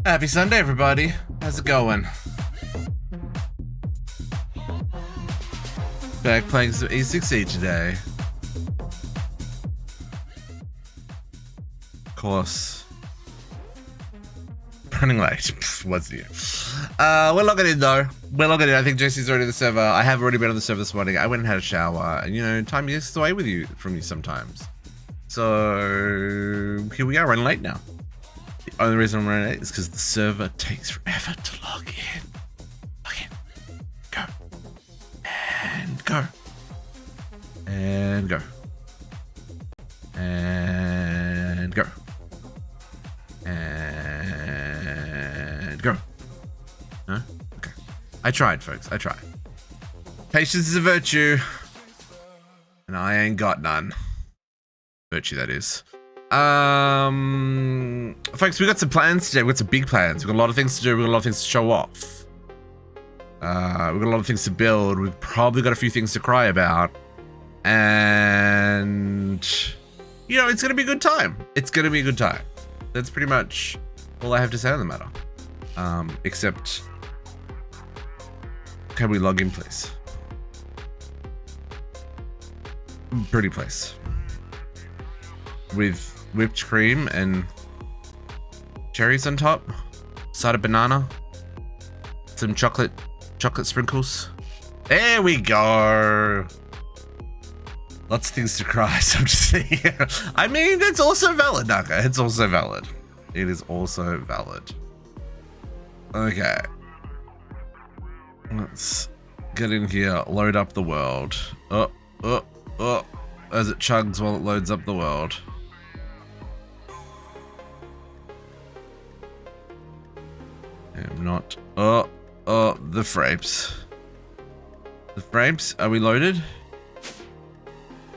Happy Sunday, everybody. How's it going? Back playing some E6E today. Of course. Running late. What's new? We're logging in though. We're logging in. I think Jesse's already on the server. I have already been on the server this morning. I went and had a shower. And, you know, time gets away with you from you sometimes. So here we are, running late now. The only reason I'm running late is because the server takes forever to log in. Log in. Go. And go. And go. And go. And go. No? Okay. I tried, folks. I tried. Patience is a virtue. And I ain't got none. Virtue, that is. Folks, we got some plans today. We got some big plans. We've got a lot of things to do. We've got a lot of things to show off. We've got a lot of things to build. We've probably got a few things to cry about. And, you know, it's going to be a good time. It's going to be a good time. That's pretty much all I have to say on the matter. Except, can we log in, please? Pretty place. With whipped cream and cherries on top, side of banana, some chocolate sprinkles. There we go. Lots of things to cry. So I'm just saying. I mean, it's also valid, Naka. It's also valid. It is also valid. Okay. Let's get in here. Load up the world. Oh. As it chugs while it loads up the world. I'm not. The frames. The frames, are we loaded?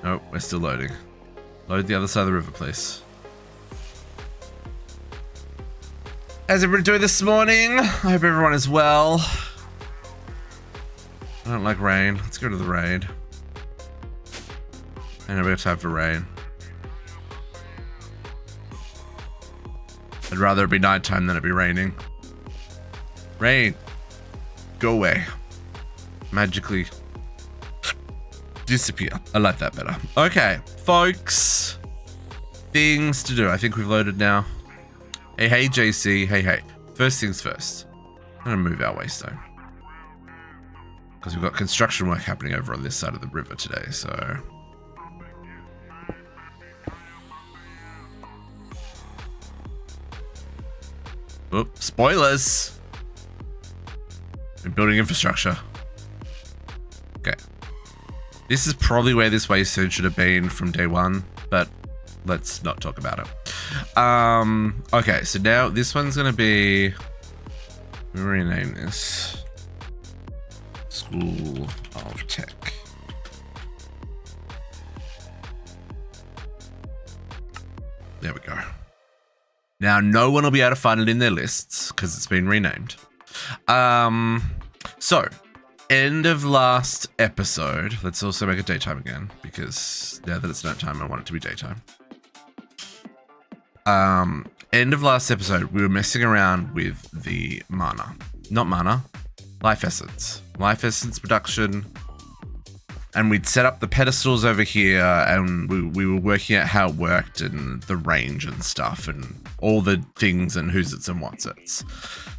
No, we're still loading. Load the other side of the river, please. How's everybody doing this morning? I hope everyone is well. I don't like rain. Let's go to the rain. I never got time for rain. I'd rather it be nighttime than it be raining. Rain, go away. Magically disappear. I like that better. Okay, folks. Things to do. I think we've loaded now. Hey, JC. Hey. First things first. I'm gonna move our waystone. Because we've got construction work happening over on this side of the river today, so. Oops, spoilers. We're building infrastructure. Okay. This is probably where this waystone should have been from day one, but let's not talk about it. Okay, so now this one's gonna be, we'll rename this School of Tech. There we go. Now, no one will be able to find it in their lists because it's been renamed. So, end of last episode. Let's also make it daytime again because now that it's nighttime, I want it to be daytime. End of last episode, we were messing around with the mana. Not mana, life essence. Life essence production. And we'd set up the pedestals over here and we were working out how it worked and the range and stuff and all the things and who's it's and what's it's.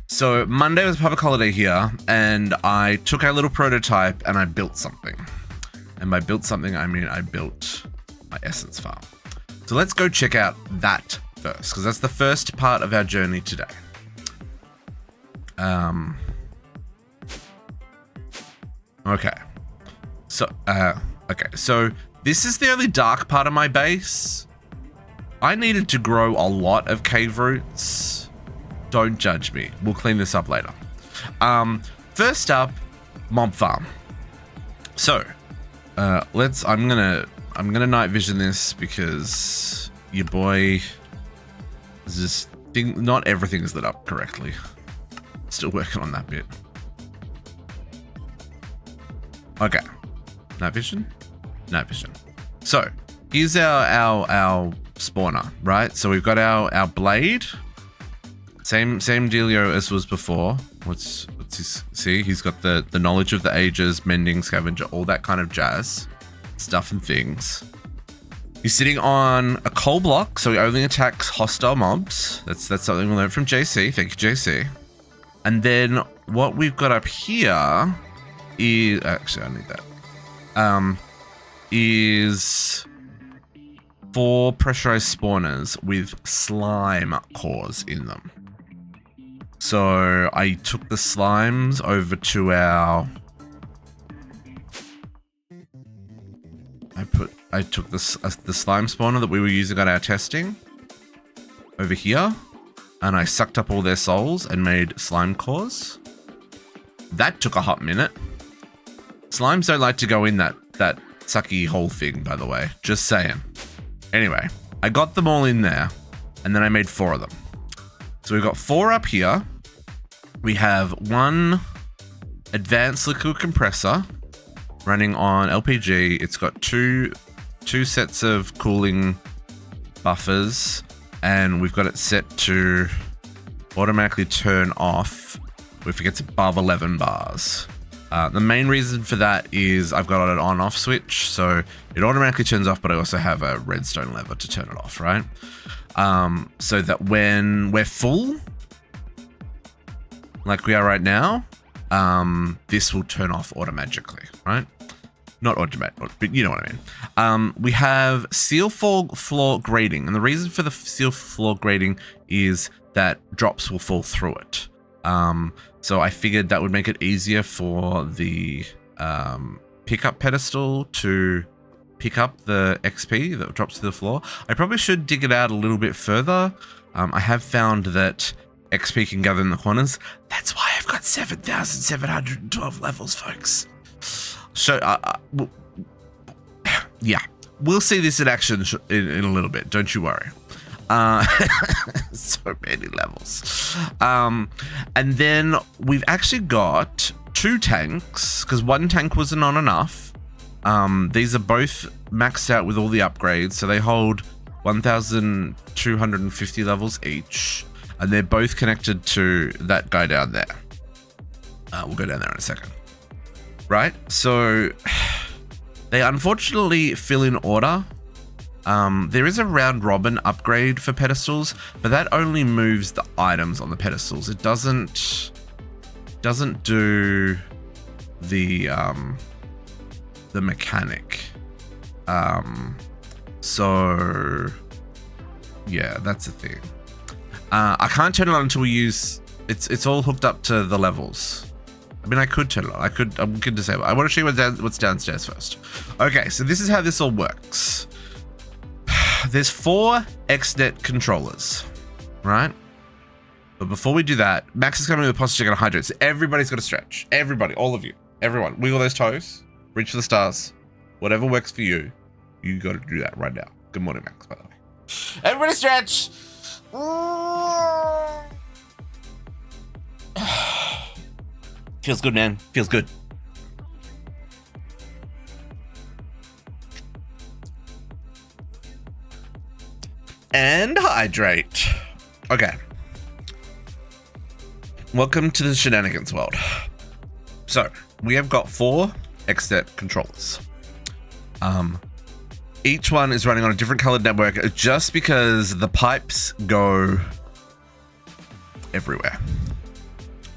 So Monday was a public holiday here and I took our little prototype and I built something. And by built something, I mean I built my essence farm. So let's go check out that first because that's the first part of our journey today. Okay. So this is the only dark part of my base. I needed to grow a lot of cave roots. Don't judge me. We'll clean this up later. First up, mob farm. So, I'm gonna night vision this because your boy is just not everything is lit up correctly. Still working on that bit. Okay. Night vision. So here's our spawner, right? So we've got our blade. Same dealio as was before. What's his, see, he's got the knowledge of the ages, mending, scavenger, all that kind of jazz stuff and things. He's sitting on a coal block, so he only attacks hostile mobs. That's something we learned from JC. Thank you, JC. And then what we've got up here is, actually I need that. Is 4 pressurized spawners with slime cores in them. So I took the slimes over to our... I took the slime spawner that we were using on our testing over here, and I sucked up all their souls and made slime cores. That took a hot minute. Slimes don't like to go in that sucky hole thing, by the way. Just saying. Anyway, I got them all in there, and then I made 4 of them. So we've got 4 up here. We have 1 advanced liquid compressor running on LPG. It's got two sets of cooling buffers, and we've got it set to automatically turn off if it gets above 11 bars. The main reason for that is I've got an on-off switch, so it automatically turns off, but I also have a redstone lever to turn it off, right? So that when we're full, like we are right now, this will turn off automatically, right? Not automatic, but you know what I mean. We have seal floor grading, and the reason for the seal floor grading is that drops will fall through it. So I figured that would make it easier for the pickup pedestal to pick up the XP that drops to the floor. I probably should dig it out a little bit further. I have found that XP can gather in the corners. That's why I've got 7,712 levels, folks. So, yeah, we'll see this in action in a little bit. Don't you worry. So many levels. And then we've actually got 2 tanks, because 1 tank wasn't on enough. These are both maxed out with all the upgrades, so they hold 1,250 levels each, and they're both connected to that guy down there. We'll go down there in a second. Right, so they unfortunately fill in order. There is a round robin upgrade for pedestals, but that only moves the items on the pedestals. It doesn't do the mechanic. So yeah, that's the thing. I can't turn it on until we use it's all hooked up to the levels. I mean, I could turn it on. I'm going to disable it. I want to show you what's downstairs first. Okay, so this is how this all works. There's 4 XNet controllers, right? But before we do that, Max is coming with a posture and hydrate. So everybody's got to stretch. Everybody, all of you, everyone, wiggle those toes, reach for the stars. Whatever works for you, you got to do that right now. Good morning, Max, by the way. Everybody stretch. Feels good, man. Feels good. And hydrate. Okay. Welcome to the shenanigans world. So, we have got 4 XNet controllers. Each one is running on a different colored network just because the pipes go everywhere.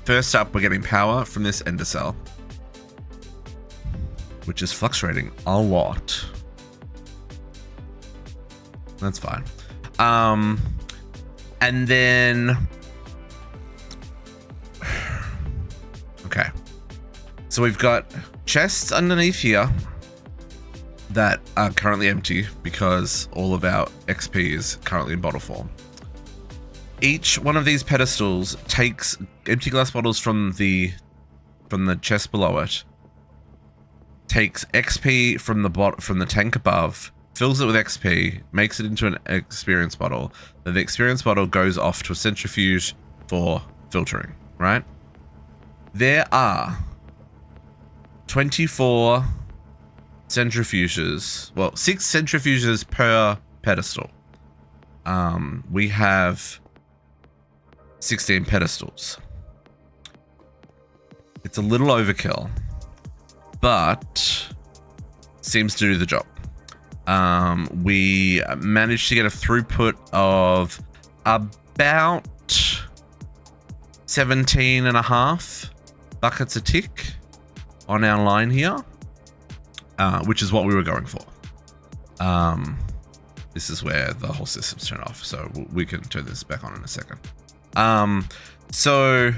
First up, we're getting power from this ender cell, which is fluctuating a lot. That's fine. And then, okay. So we've got chests underneath here that are currently empty because all of our XP is currently in bottle form. Each one of these pedestals takes empty glass bottles from the chest below it, takes XP from the tank above, fills it with XP, makes it into an experience bottle. Then the experience bottle goes off to a centrifuge for filtering, right? There are 24 centrifuges, well, 6 centrifuges per pedestal. we have 16 pedestals. It's a little overkill, but seems to do the job. We managed to get a throughput of about 17.5 buckets a tick on our line here, which is what we were going for. This is where the whole system's turned off, so we can turn this back on in a second. So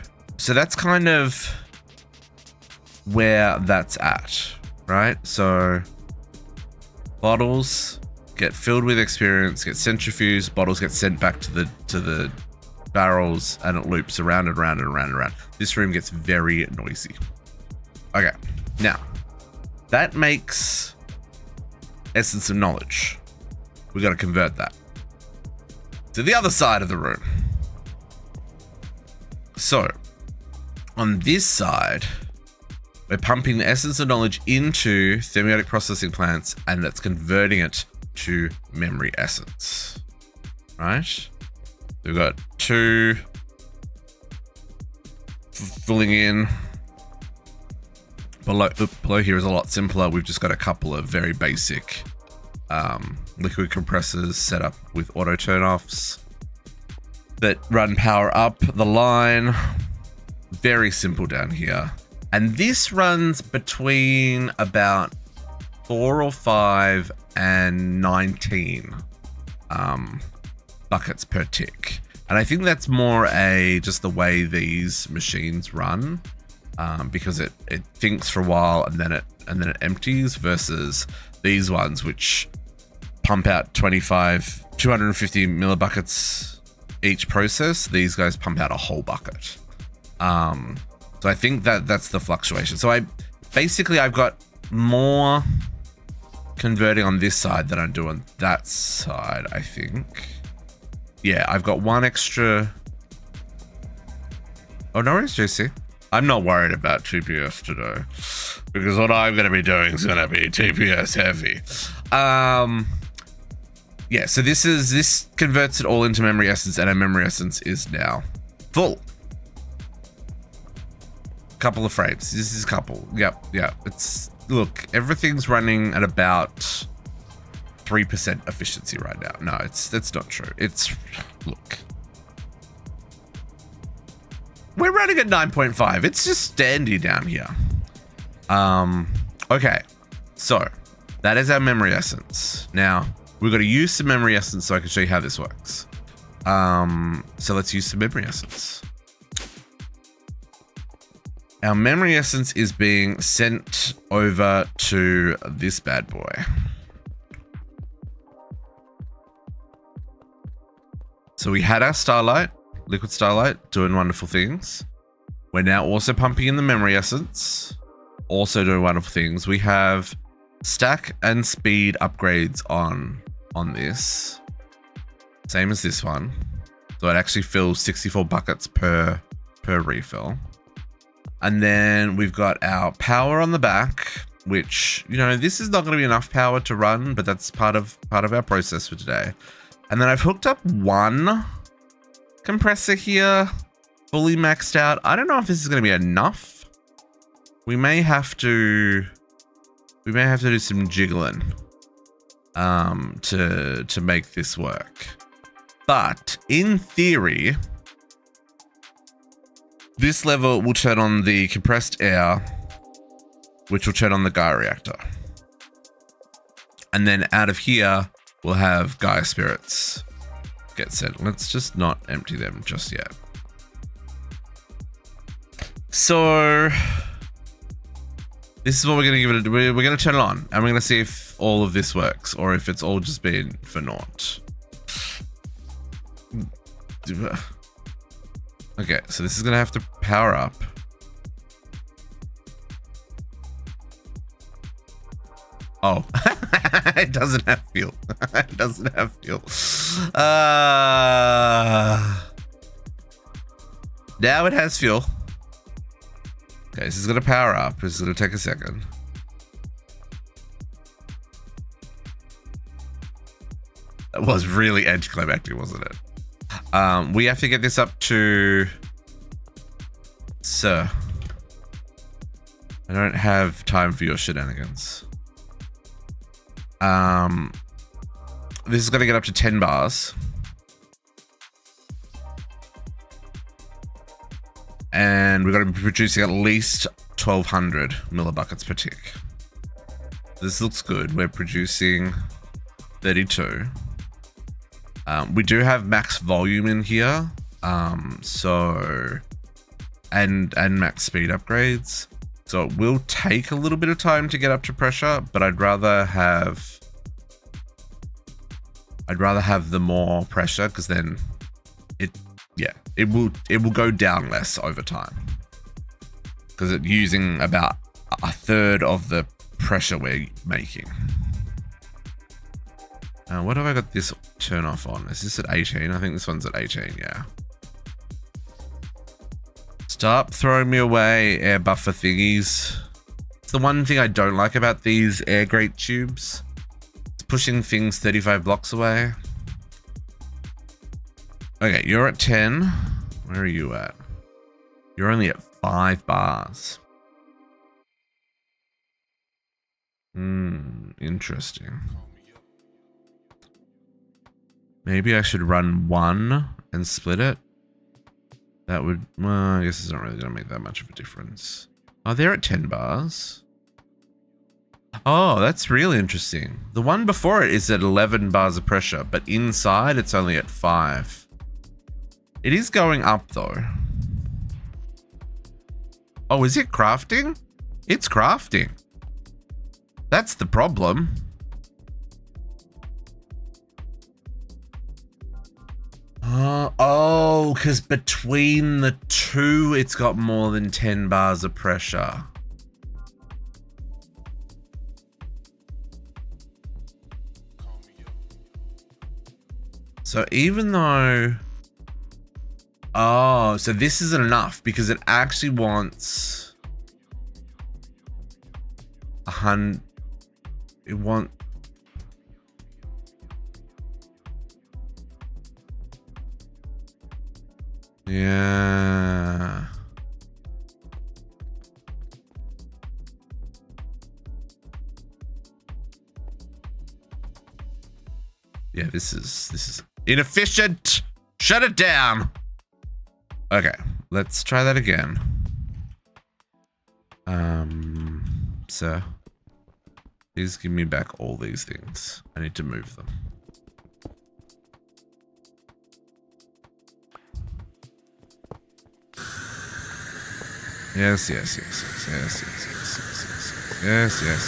that's kind of where that's at, right? So bottles get filled with experience, get centrifuged, bottles get sent back to the barrels, and it loops around and around and around and around. This room gets very noisy. Okay, now that makes essence of knowledge. We got to convert that to the other side of the room. So on this side, we're pumping the essence of knowledge into thermiotic processing plants, and that's converting it to memory essence, right? We've got 2 filling in. Below here is a lot simpler. We've just got a couple of very basic liquid compressors set up with auto turn-offs that run power up the line. Very simple down here. And this runs between about 4 or 5 and 19 buckets per tick. And I think that's more just the way these machines run, because it thinks for a while and then it empties, versus these ones which pump out 250 millibuckets each process. These guys pump out a whole bucket. So I think that's the fluctuation. So I've got more converting on this side than I do on that side, I think. Yeah, I've got 1 extra. Oh, no worries, JC. I'm not worried about TPS today, because what I'm going to be doing is going to be TPS heavy. Yeah, so this converts it all into memory essence, and our memory essence is now full. Couple of frames. This is a couple. Yep. Look, everything's running at about 3% efficiency right now. No, that's not true. Look, we're running at 9.5. It's just standy down here. Okay, so that is our memory essence. Now we've got to use some memory essence so I can show you how this works. So let's use some memory essence. Our memory essence is being sent over to this bad boy. So we had our starlight, liquid starlight, doing wonderful things. We're now also pumping in the memory essence, also doing wonderful things. We have stack and speed upgrades on this, same as this one. So it actually fills 64 buckets per refill. And then we've got our power on the back, which, you know, this is not going to be enough power to run, but that's part of our process for today. And then I've hooked up 1 compressor here, fully maxed out. I don't know if this is going to be enough. We may have to do some jiggling to make this work. But in theory, this level will turn on the compressed air, which will turn on the Gaia Reactor. And then out of here, we'll have Gaia spirits get sent. Let's just not empty them just yet. So this is what we're going to give it. We're going to turn it on, and we're going to see if all of this works, or if it's all just been for naught. Okay, so this is going to have to power up. Oh, it doesn't have fuel. It doesn't have fuel. Now it has fuel. Okay, this is going to power up. This is going to take a second. That was really anticlimactic, wasn't it? We have to get this up to... Sir. I don't have time for your shenanigans. This is going to get up to 10 bars. And we're going to be producing at least 1,200 millibuckets per tick. This looks good. We're producing 32. We do have max volume in here. So... And max speed upgrades. So it will take a little bit of time to get up to pressure, but I'd rather have the more pressure, because then it will go down less over time, because it's using about a third of the pressure we're making. What have I got this turn off on? Is this at 18? I think this one's at 18, yeah. Stop throwing me away, air buffer thingies. It's the one thing I don't like about these air grate tubes. It's pushing things 35 blocks away. Okay, you're at 10. Where are you at? You're only at 5 bars. Interesting. Maybe I should run one and split it. That would, well, I guess it's not really going to make that much of a difference. Oh, they're at 10 bars. Oh, that's really interesting. The one before it is at 11 bars of pressure, but inside it's only at 5. It is going up though. Oh, is it crafting? It's crafting. That's the problem. Oh, because between the two, it's got more than 10 bars of pressure. So even though... Oh, so this isn't enough because it actually wants... 100... It wants... Yeah. Yeah, this is inefficient. Shut it down. Okay, let's try that again. Sir, please give me back all these things. I need to move them. Yes, yes, yes, yes, yes, yes, yes, yes, yes, yes, yes,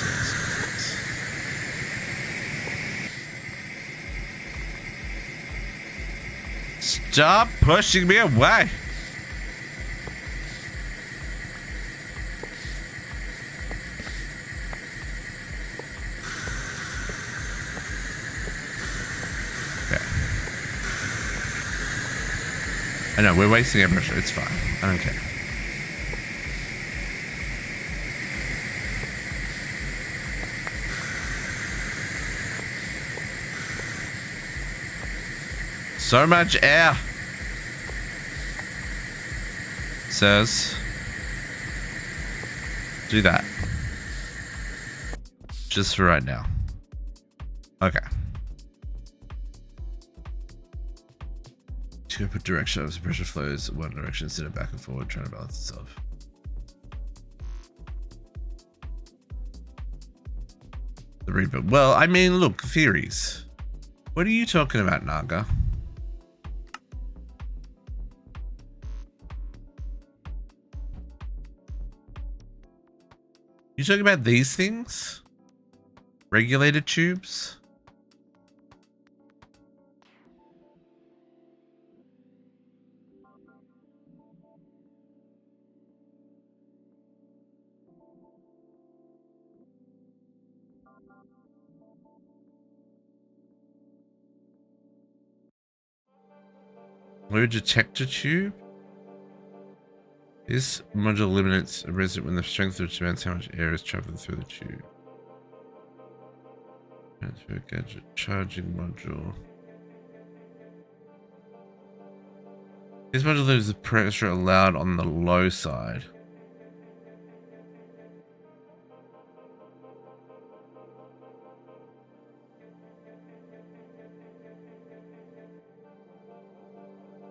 yes. Stop pushing me away. Okay. I know, we're wasting air pressure. It's fine. I don't care. So much air. Says. Do that. Just for right now. Okay. To put direction as pressure flows one direction instead of back and forward, trying to balance itself. The reaper. Well, I mean, look, theories. What are you talking about, Naga? You talking about these things? Regulator tubes? Blue detector tube? This module eliminates a resident when the strength of it demands how much air is traveling through the tube. Transfer gadget charging module. This much of the pressure allowed on the low side.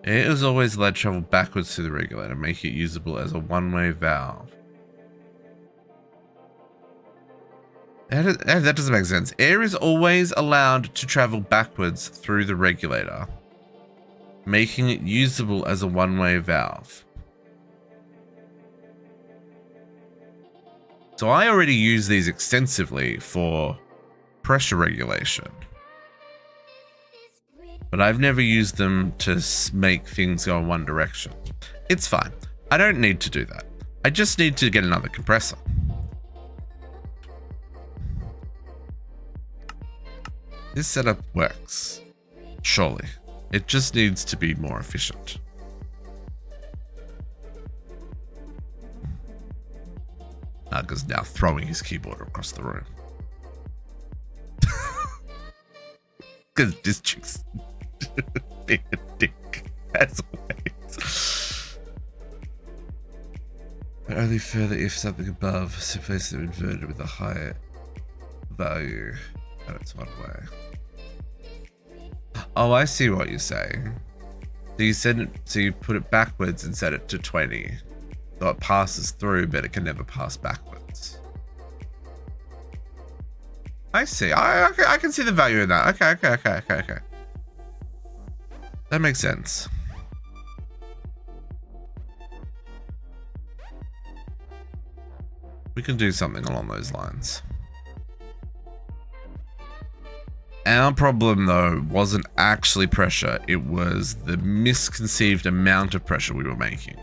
Air is always allowed to travel backwards through the regulator, making it usable as a one-way valve. That doesn't make sense. Air is always allowed to travel backwards through the regulator, making it usable as a one-way valve. So I already use these extensively for pressure regulation, but I've never used them to make things go in one direction. It's fine. I don't need to do that. I just need to get another compressor. This setup works, surely. It just needs to be more efficient. Naga's now throwing his keyboard across the room. Because this chick's being a dick, as always. But only further if something above simply is inverted with a higher value. And it's one way. Oh, I see what you're saying. So you send it, so you put it backwards and set it to 20. So it passes through, but it can never pass backwards. I see. I can see the value in that. Okay. That makes sense. We can do something along those lines. Our problem, though, wasn't actually pressure. It was the misconceived amount of pressure we were making.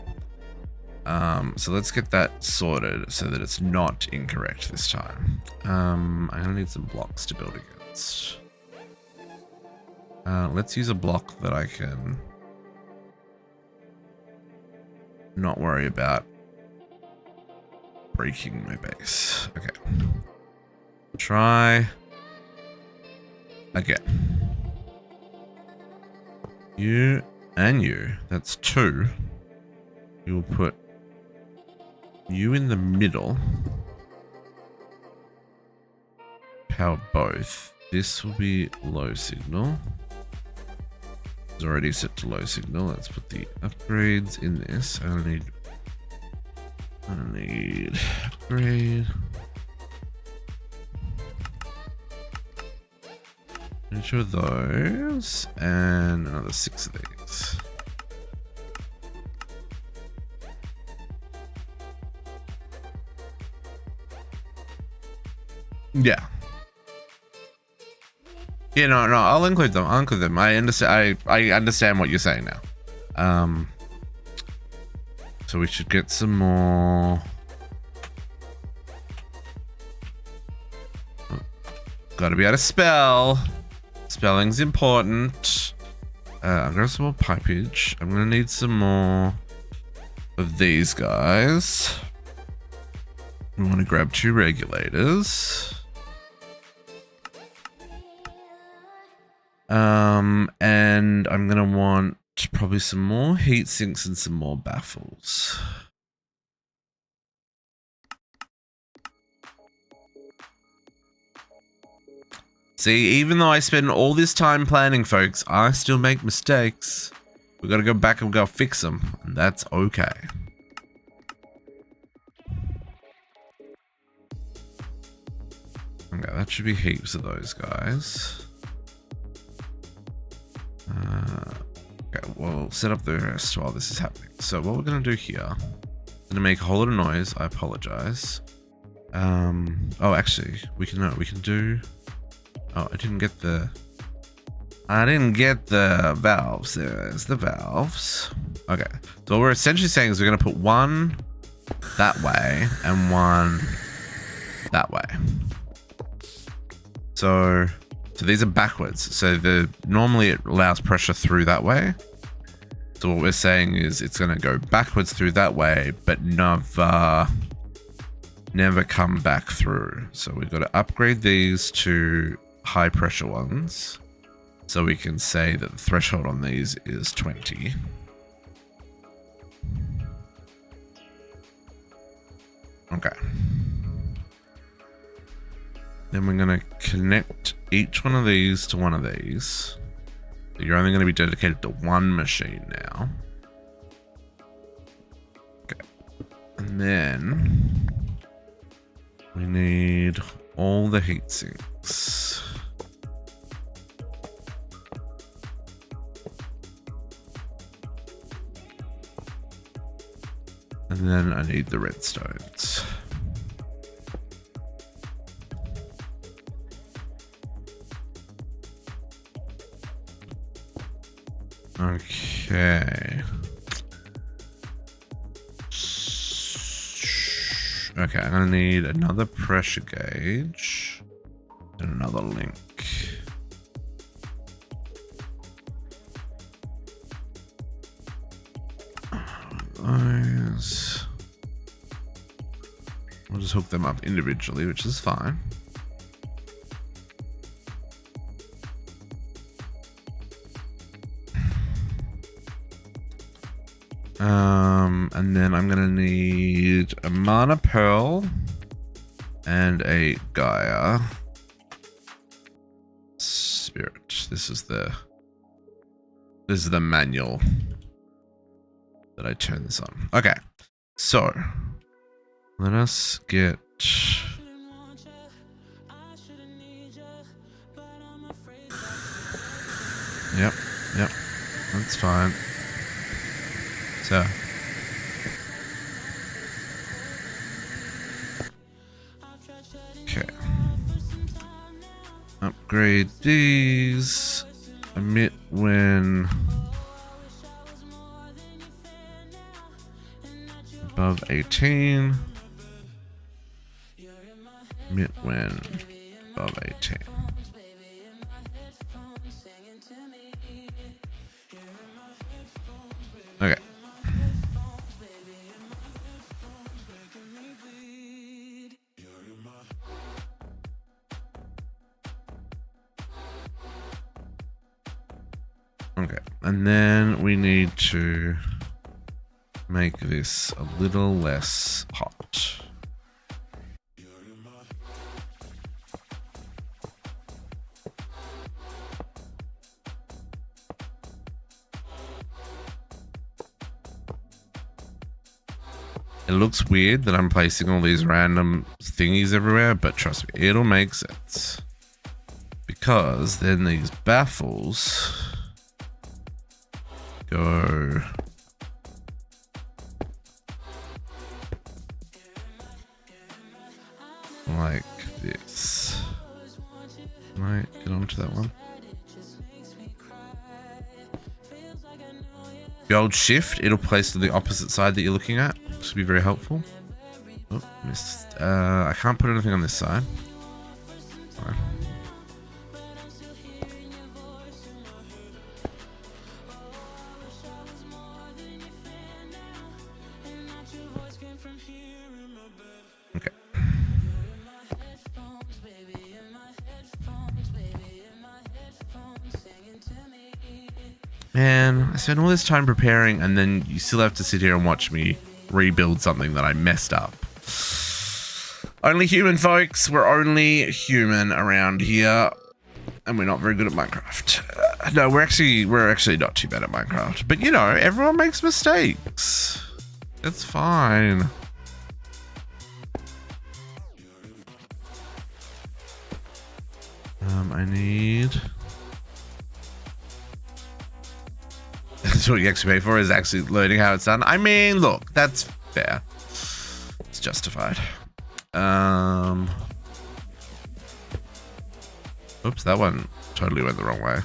So let's get that sorted so that it's not incorrect this time. I'm going to need some blocks to build against. Let's use a block that I can not worry about breaking my base. Okay. Try again. You and you. That's 2. You will put you in the middle. Power both. This will be low signal. It's already set to low signal. Let's put the upgrades in this. I need upgrade. Each of those and another 6 of these. Yeah. Yeah, no, I'll include them. I understand. I understand what you're saying now. So we should get some more. Got to be able to spell. Spelling's important. I've got some more pipage. I'm gonna need some more of these guys. We want to grab 2 regulators. And I'm gonna want probably some more heat sinks and some more baffles. See, even though I spend all this time planning, folks, I still make mistakes. We gotta go back and go fix them, and that's okay. Okay, that should be heaps of those guys. Okay, we'll set up the rest while this is happening. So what we're gonna do here, I'm gonna make a whole lot of noise. I apologize. Oh, actually, we can do. Oh, I didn't get the valves. There's the valves. Okay, so what we're essentially saying is we're gonna put one that way and one that way. So these are backwards. So normally it allows pressure through that way. So what we're saying is it's going to go backwards through that way, but never come back through. So we've got to upgrade these to high pressure ones. So we can say that the threshold on these is 20. Okay. Then we're going to connect each one of these to one of these. So you're only going to be dedicated to one machine now. Okay. And then we need all the heat sinks. And then I need the redstones. Okay. Okay, I'm gonna need another pressure gauge and another link. Those. We'll just hook them up individually, which is fine. And then I'm gonna need a mana pearl and a Gaia spirit. This is the manual that I turn this on. Okay, so let us get. Yep, that's fine. So. Okay. Upgrade these. Emit when above 18. Emit when above 18. Okay. Okay, and then we need to make this a little less hot. It looks weird that I'm placing all these random thingies everywhere, but trust me, it'll make sense. Because then these baffles go like this. Can I get onto that one? The old shift, it'll place to the opposite side that you're looking at. This will be very helpful. Oh, missed. I can't put anything on this side. Fine. Okay. Man, I spent all this time preparing and then you still have to sit here and watch me rebuild something that I messed up. Only human, folks. We're only human around here. And we're not very good at Minecraft. No, we're actually not too bad at Minecraft. But you know, everyone makes mistakes. It's fine. I need. That's what you actually pay for, is actually learning how it's done. I mean, look, that's fair. It's justified. Oops, that one totally went the wrong way.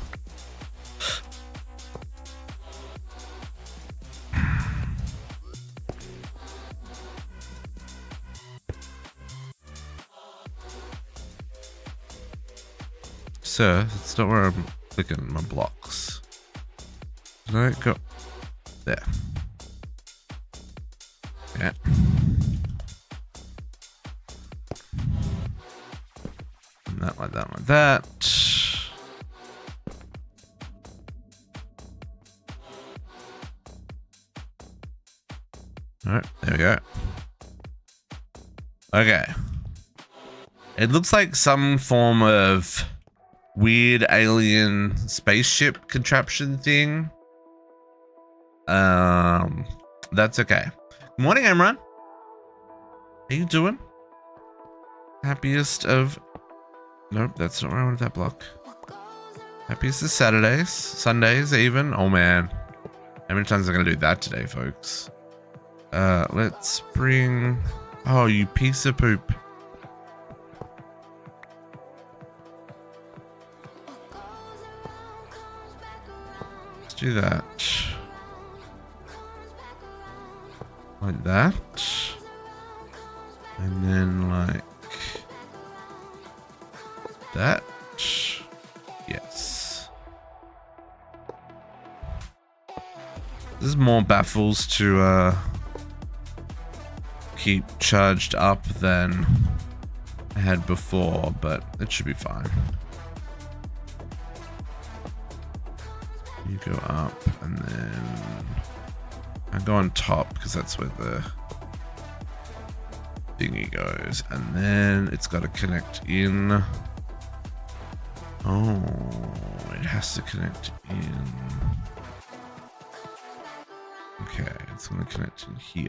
Sir, that's not where I'm clicking my blocks. Did I go there? Yeah. And that, like that, like that. Alright, there we go. Okay. It looks like some form of weird alien spaceship contraption thing. That's okay. Good morning, Emran. How you doing? Happiest of... Nope, that's not where I wanted that block. Happiest of Saturdays, Sundays even. Oh man. How many times am I gonna do that today, folks? Let's bring... Oh, you piece of poop. Let's do that. Like that. And then like that. Yes. This is more baffles to keep charged up than I had before, but it should be fine. You go up and then I go on top because that's where the thingy goes, and then it's got to connect in. Oh, it has to connect in. Okay, it's going to connect in here.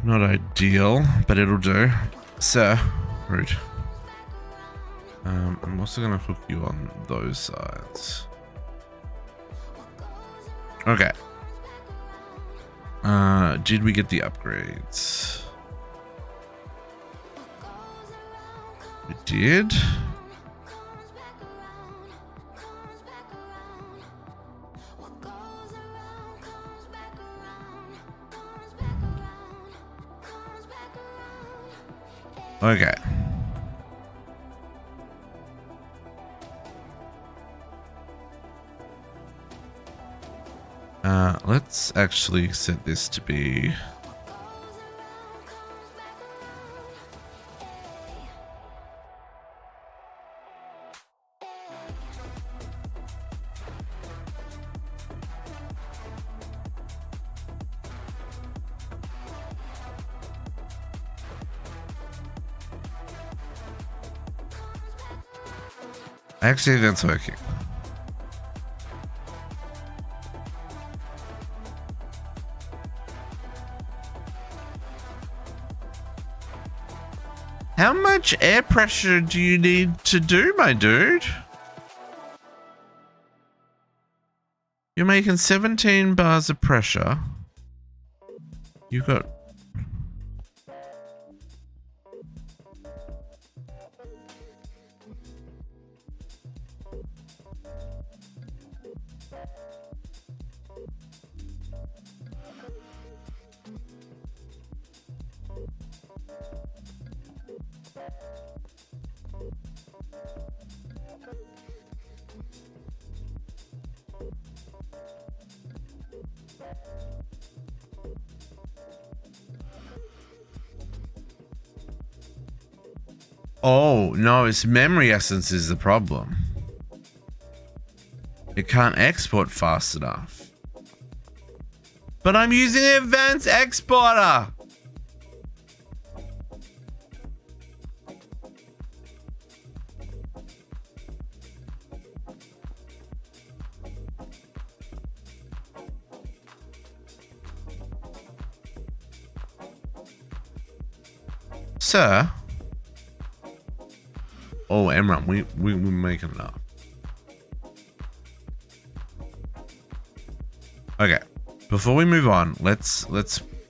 Not ideal, but it'll do. Sir, rude. I'm also gonna hook you on those sides. Okay. Did we get the upgrades? We did. Okay. Let's actually set this to be actually that's working. How much air pressure do you need to do, my dude? You're making 17 bars of pressure. You got... Oh, no, it's memory essence is the problem. It can't export fast enough. But I'm using an advanced exporter. Sir? Oh, Emran, we're making it up. Okay, before we move on, let's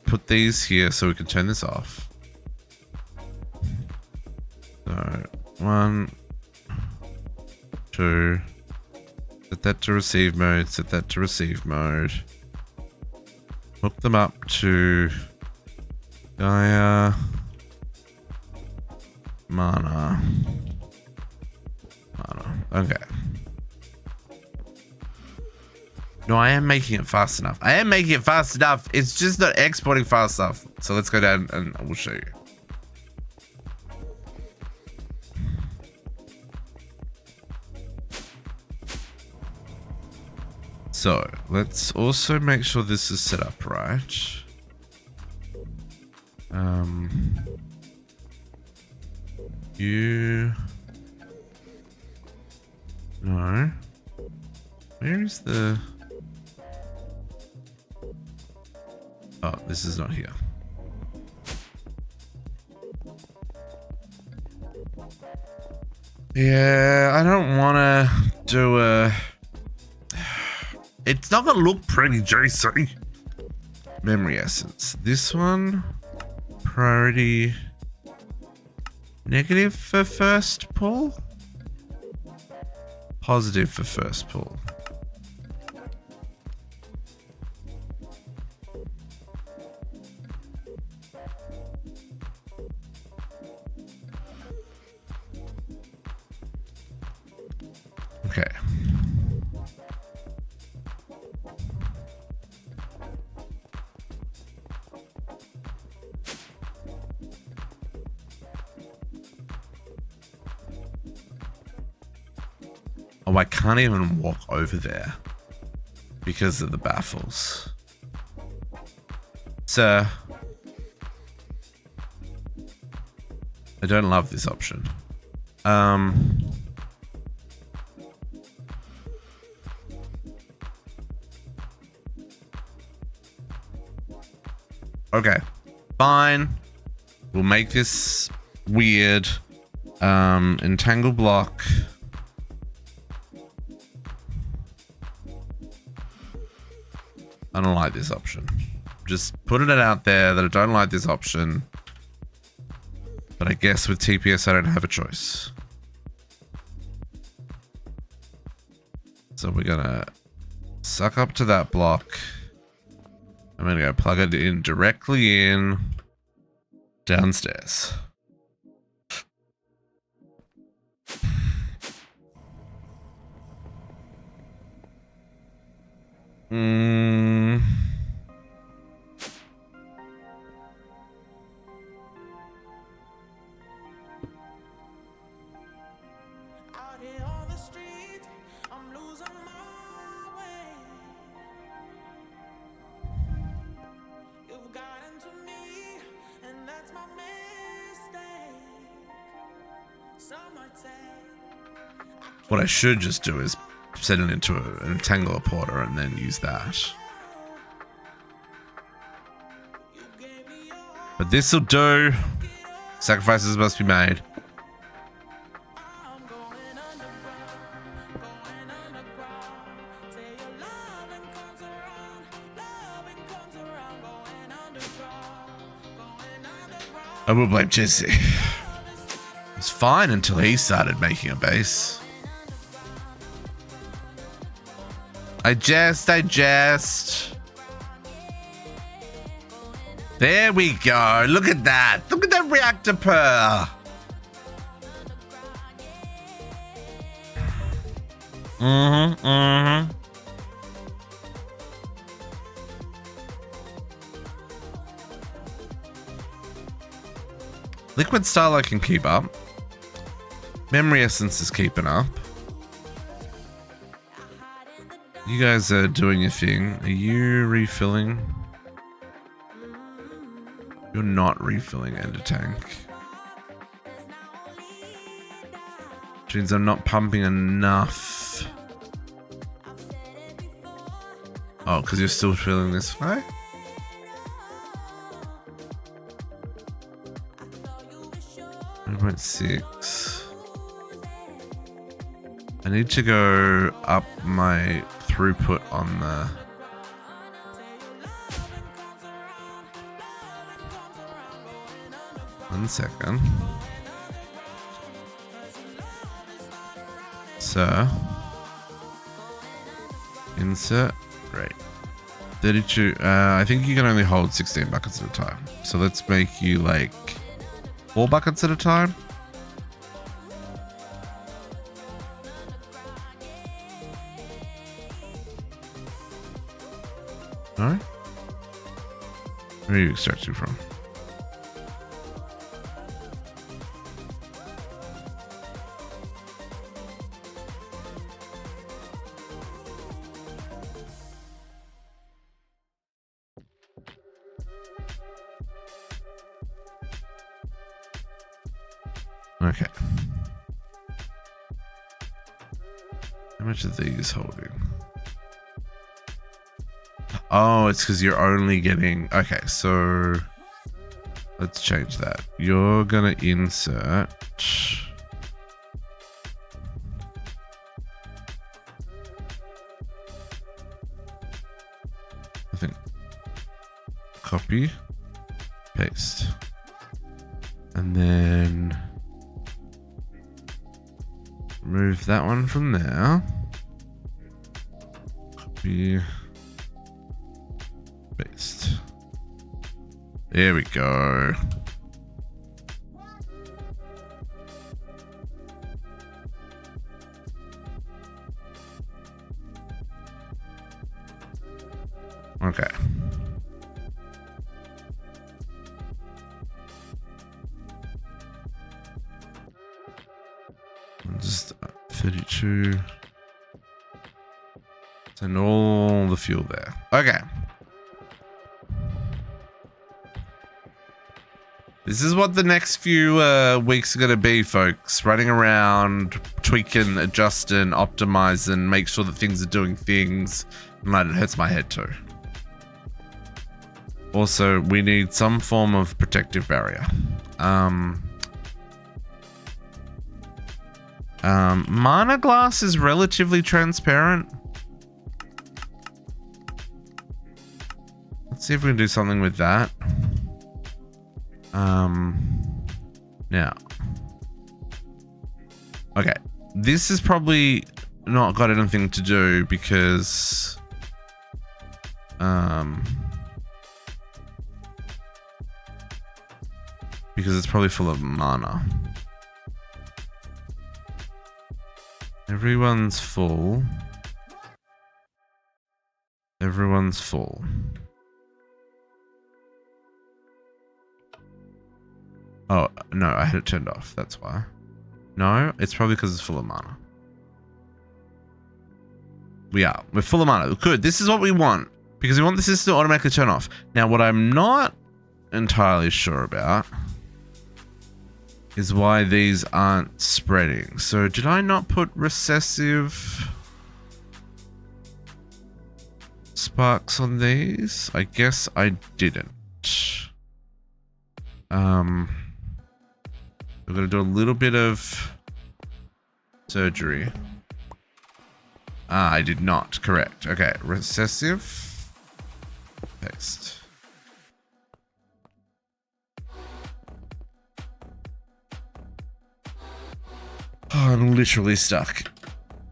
put these here so we can turn this off. So 1, 2, set that to receive mode, set that to receive mode. Hook them up to Gaia Mana. Okay. No, I am making it fast enough. I am making it fast enough. It's just not exporting fast enough. So let's go down and we'll show you. So let's also make sure this is set up right. You... No. Where is the... Oh, this is not here. Yeah, I don't want to do a... It's not going to look pretty, JC. Memory essence. This one, priority negative for first pull. Positive for first pull. Okay. Oh, I can't even walk over there because of the baffles. Sir, I don't love this option. Okay, fine. We'll make this weird. Entangle block. I don't like this option. Just putting it out there that I don't like this option. But I guess with TPS I don't have a choice. So we're gonna suck up to that block. I'm gonna go plug it in directly in downstairs. What I should just do is set it into an entangler porter and then use that. But this'll do. Sacrifices must be made. I will blame Jesse. It was fine until he started making a base. I jest. There we go. Look at that. Look at that reactor per. Liquid Starlight can keep up. Memory Essence is keeping up. You guys are doing your thing. Are you refilling? You're not refilling Ender Tank. Which means I'm not pumping enough. Oh, because you're still filling this way? .6. I need to go up my throughput on the... One second. So, insert, right. 32, I think you can only hold 16 buckets at a time. So let's make you like 4 buckets at a time. No? Where are you extracting from? Okay. How much are these holding? Oh, it's because you're only getting... Okay, so... Let's change that. You're going to insert... I think... Copy. Paste. And then... Remove that one from there. Copy. Paste. There we go. Okay. Just 32. Send all the fuel there. Okay. This is what the next few weeks are going to be, folks. Running around, tweaking, adjusting, optimizing, make sure that things are doing things. And it hurts my head too. Also, we need some form of protective barrier. Mana glass is relatively transparent. Let's see if we can do something with that. Now. Okay. This has probably not got anything to do because... because it's probably full of mana. Everyone's full. Everyone's full. Oh, no, I had it turned off. That's why. No, it's probably because it's full of mana. We're full of mana. Good. This is what we want. Because we want the system to automatically turn off. Now, what I'm not entirely sure about is why these aren't spreading. So, did I not put recessive sparks on these? I guess I didn't. We're going to do a little bit of surgery. Ah, I did not. Correct. Okay. Recessive. Paste. Oh, I'm literally stuck.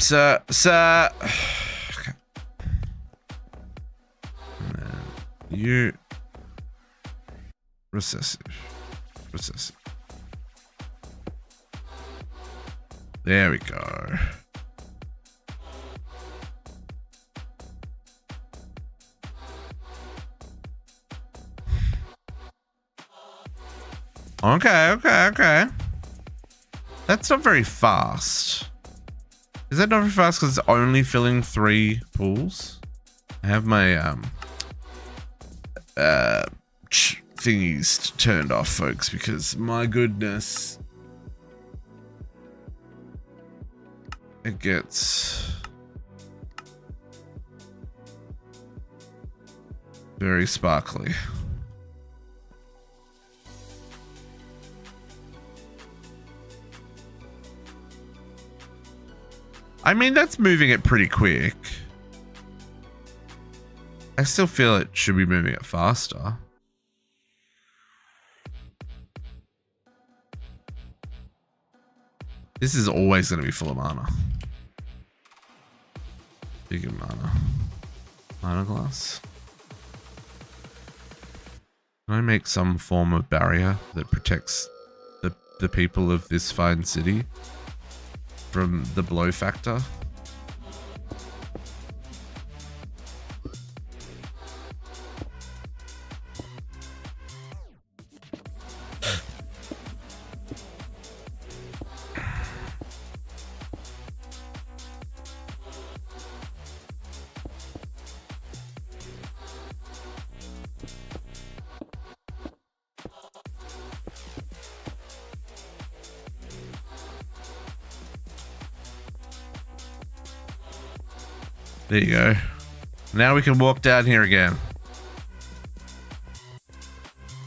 Sir. Okay. And then you. Recessive. There we go. Okay. That's not very fast. Is that not very fast because it's only filling 3 pools? I have my thingies turned off, folks, because my goodness, it gets very sparkly. I mean, that's moving it pretty quick. I still feel it should be moving it faster. This is always going to be full of mana. Big mana. Mana glass. Can I make some form of barrier that protects the people of this fine city from the blow factor? There you go. Now we can walk down here again.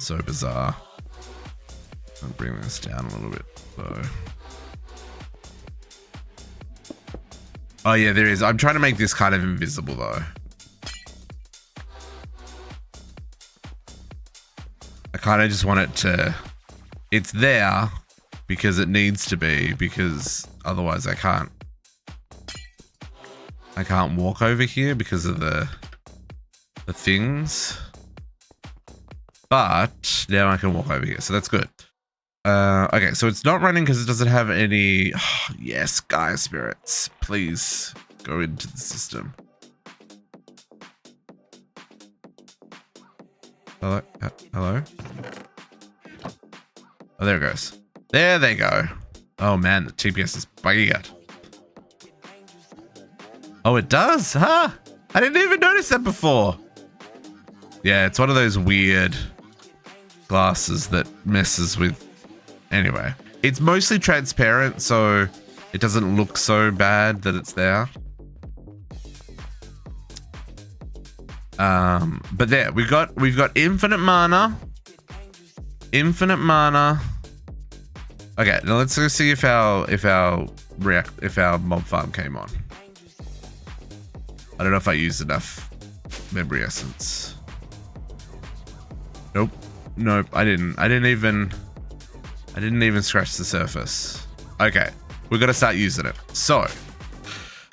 So bizarre. I'll bring this down a little bit though. Oh yeah, there is. I'm trying to make this kind of invisible though. I kind of just want it to... It's there because it needs to be, because otherwise I can't walk over here because of the things. But now I can walk over here, so that's good. Okay, so it's not running because it doesn't have any... Oh, yes, Gaia spirits, please go into the system. Hello? Hello? Oh, there it goes. There they go. Oh man, the TPS is buggy. Oh, it does? Huh? I didn't even notice that before. Yeah, it's one of those weird glasses that messes with... Anyway, it's mostly transparent, so it doesn't look so bad that it's there. But there, we've got infinite mana. Infinite mana. Okay, now let's go see if our mob farm came on. I don't know if I used enough memory essence. Nope. Nope, I didn't even scratch the surface. Okay, we've got to start using it. So,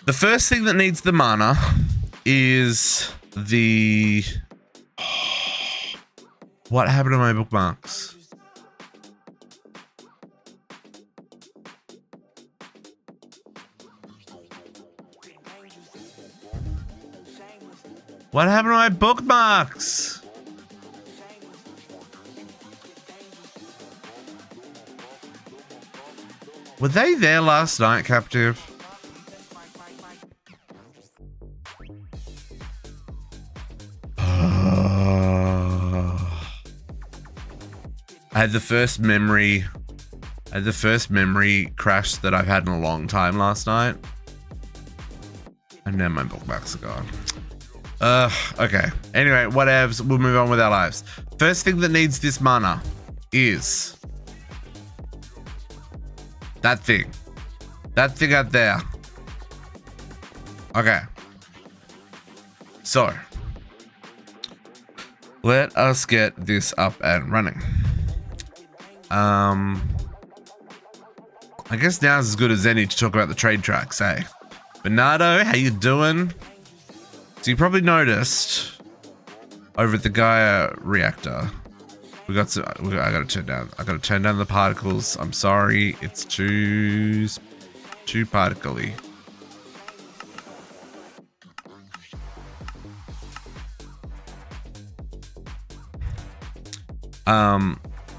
the first thing that needs the mana is the... What happened to my bookmarks? What happened to my bookmarks? Were they there last night, Captive? I had the first memory crash that I've had in a long time last night. And now my bookmarks are gone. Okay. Anyway, whatevs. We'll move on with our lives. First thing that needs this mana is that thing. That thing out there. Okay. So, let us get this up and running. I guess now's as good as any to talk about the trade tracks, eh? Bernardo, how you doing? So you probably noticed over at the Gaia Reactor, I gotta turn down the particles. I'm sorry, it's too particle-y.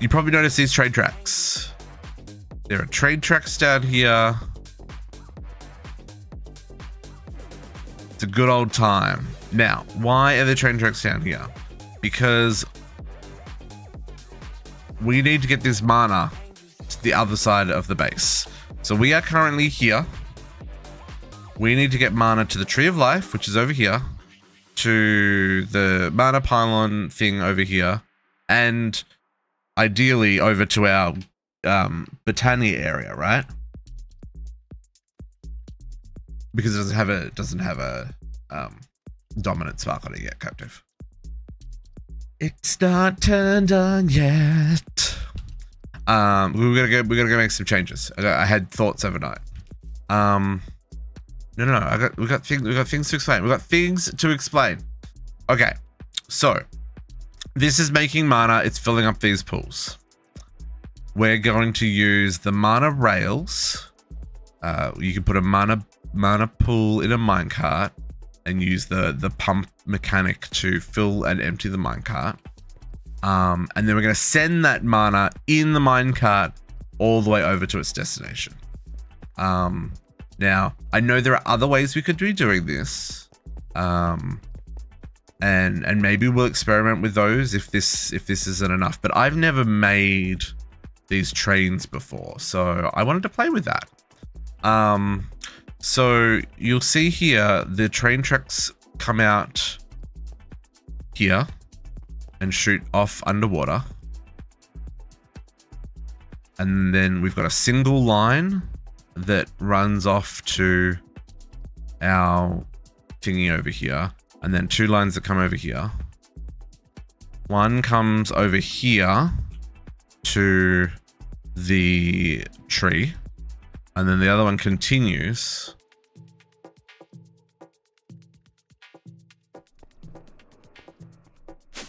You probably noticed these trade tracks. There are trade tracks down here. It's a good old time. Now, why are there trade tracks down here? Because we need to get this mana to the other side of the base. So we are currently here. We need to get mana to the Tree of Life, which is over here, to the mana pylon thing over here, and ideally over to our Botania area, right? Because it doesn't have a dominant spark on it yet, Captive. It's not turned on yet. We gotta go make some changes. I had thoughts overnight. No. We got things to explain. We got things to explain. Okay, so this is making mana. It's filling up these pools. We're going to use the mana rails. You can put a mana pool in a minecart and use the pump mechanic to fill and empty the minecart. And then we're going to send that mana in the minecart all the way over to its destination. Now, I know there are other ways we could be doing this. And maybe we'll experiment with those if this isn't enough. But I've never made these trains before, so I wanted to play with that. So you'll see here, the train tracks come out here and shoot off underwater. And then we've got a single line that runs off to our thingy over here. And then 2 lines that come over here. One comes over here to the tree. And then the other one continues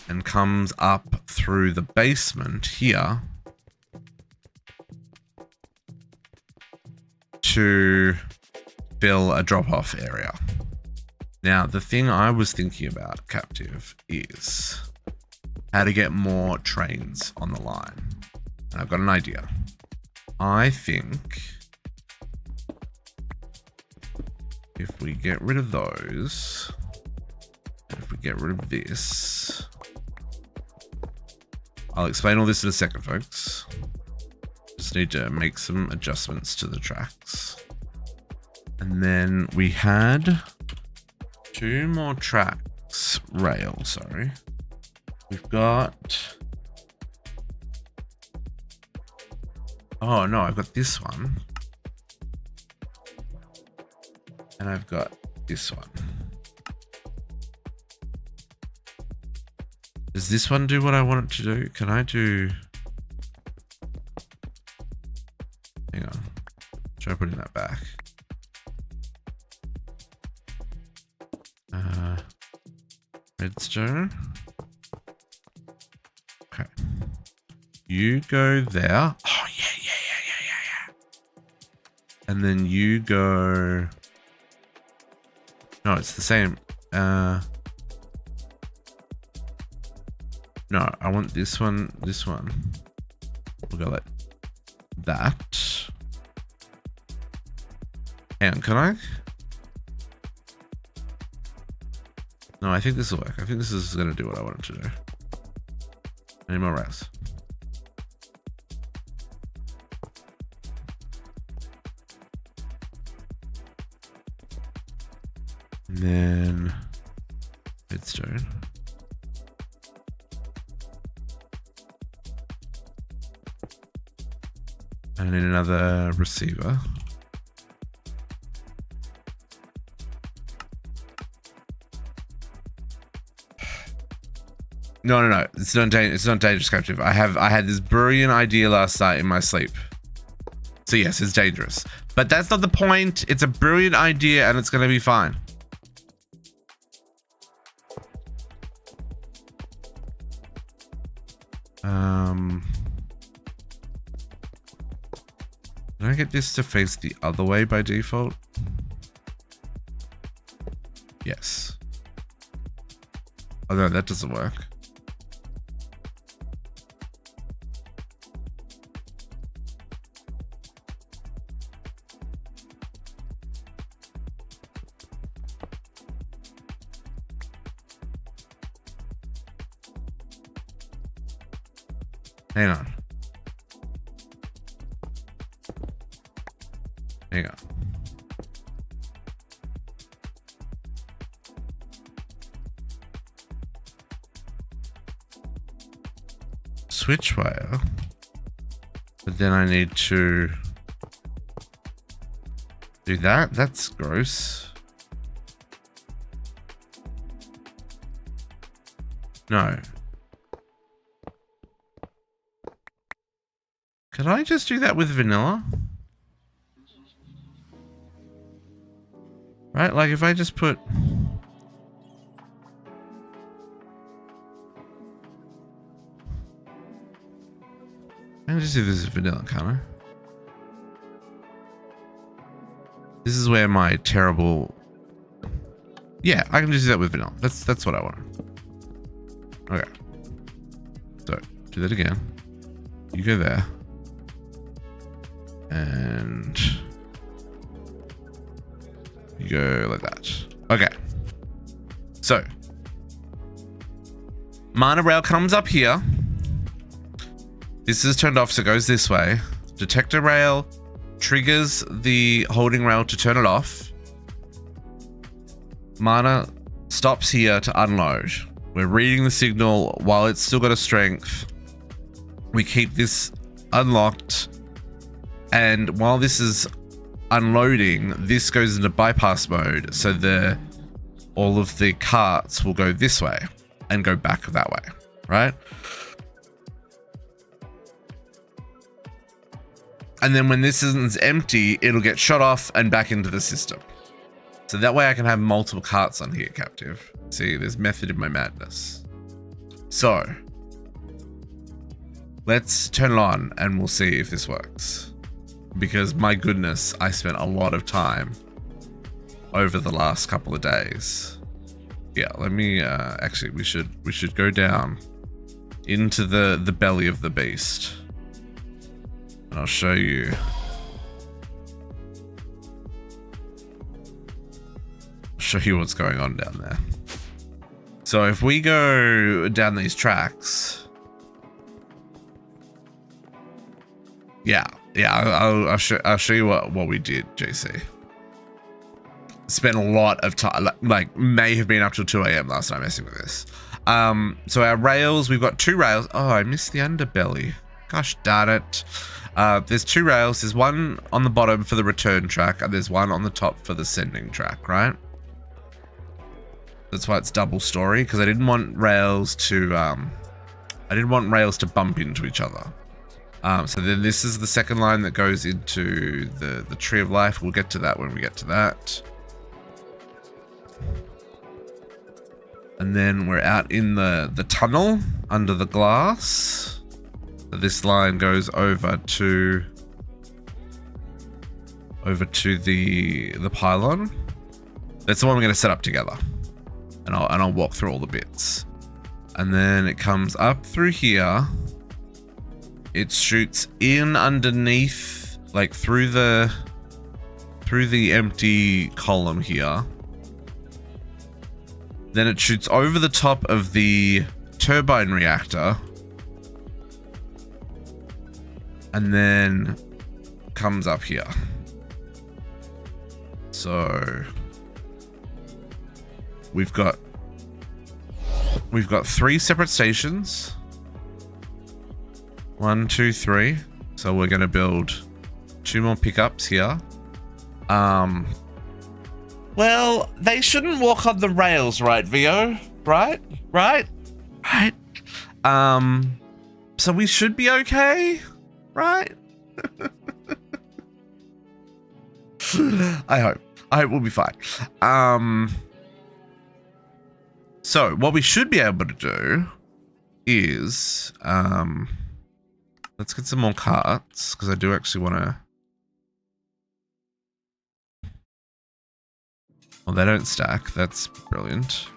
and comes up through the basement here to fill a drop-off area. Now, the thing I was thinking about, Captive, is how to get more trains on the line. And I've got an idea. I think if we get rid of those, and if we get rid of this, I'll explain all this in a second, folks. Just need to make some adjustments to the tracks. And then we had 2 more tracks, rail, sorry. We've got, oh no, I've got this one. And I've got this one. Does this one do what I want it to do? Can I do, hang on, try putting that back. Redstone. Okay. You go there. Oh, yeah. And then you go. No, it's the same. No, I want this one, this one. We'll go like that. Hang on, can I? No, I think this will work. I think this is going to do what I want it to do. Any more rails? And then redstone. And I need another receiver. No. It's not dangerous, Captive. I had this brilliant idea last night in my sleep. So yes, it's dangerous. But that's not the point. It's a brilliant idea and it's gonna be fine. Can I get this to face the other way by default? Yes. Oh no, that doesn't work. Hang on. Hang on. Switch wire. But then I need to do that. That's gross. No. Could I just do that with vanilla? Right, like if I just put... I can just do this as vanilla, can't I? This is where my terrible... Yeah, I can just do that with vanilla. That's what I want. Okay. So, do that again. You go there. And you go like that. Okay. So mana rail comes up here. This is turned off, so it goes this way. Detector rail triggers the holding rail to turn it off. Mana stops here to unload. We're reading the signal while it's still got a strength. We keep this unlocked, and while this is unloading, this goes into bypass mode, so all of the carts will go this way and go back that way, right? And then when this is empty, it'll get shut off and back into the system. So that way I can have multiple carts on here, captive. See, there's method in my madness. So let's turn it on and we'll see if this works. Because my goodness, I spent a lot of time over the last couple of days. Yeah, let me actually we should go down into the belly of the beast. And I'll show you. Show you what's going on down there. So if we go down these tracks, yeah, I'll show you what we did, JC. Spent a lot of time, like may have been up till 2 AM last night messing with this. So our rails, we've got 2 rails. Oh, I missed the underbelly. Gosh darn it. There's 2 rails. There's one on the bottom for the return track, and there's one on the top for the sending track, right? That's why it's double story, because I didn't want rails to bump into each other. So then this is the second line that goes into the tree of life. We'll get to that when we get to that. And then we're out in the tunnel under the glass. So this line goes over to the pylon. That's the one we're going to set up together. And I'll walk through all the bits. And then it comes up through here. It shoots in underneath, like through the empty column here. Then it shoots over the top of the turbine reactor. And then comes up here. So we've got 3 separate stations. 1, 2, 3. So we're going to build 2 more pickups here. Well, they shouldn't walk on the rails, right, VO? Right? So we should be okay, right? I hope we'll be fine. So what we should be able to do is, let's get some more carts, because I do actually want to. Well, they don't stack. That's brilliant.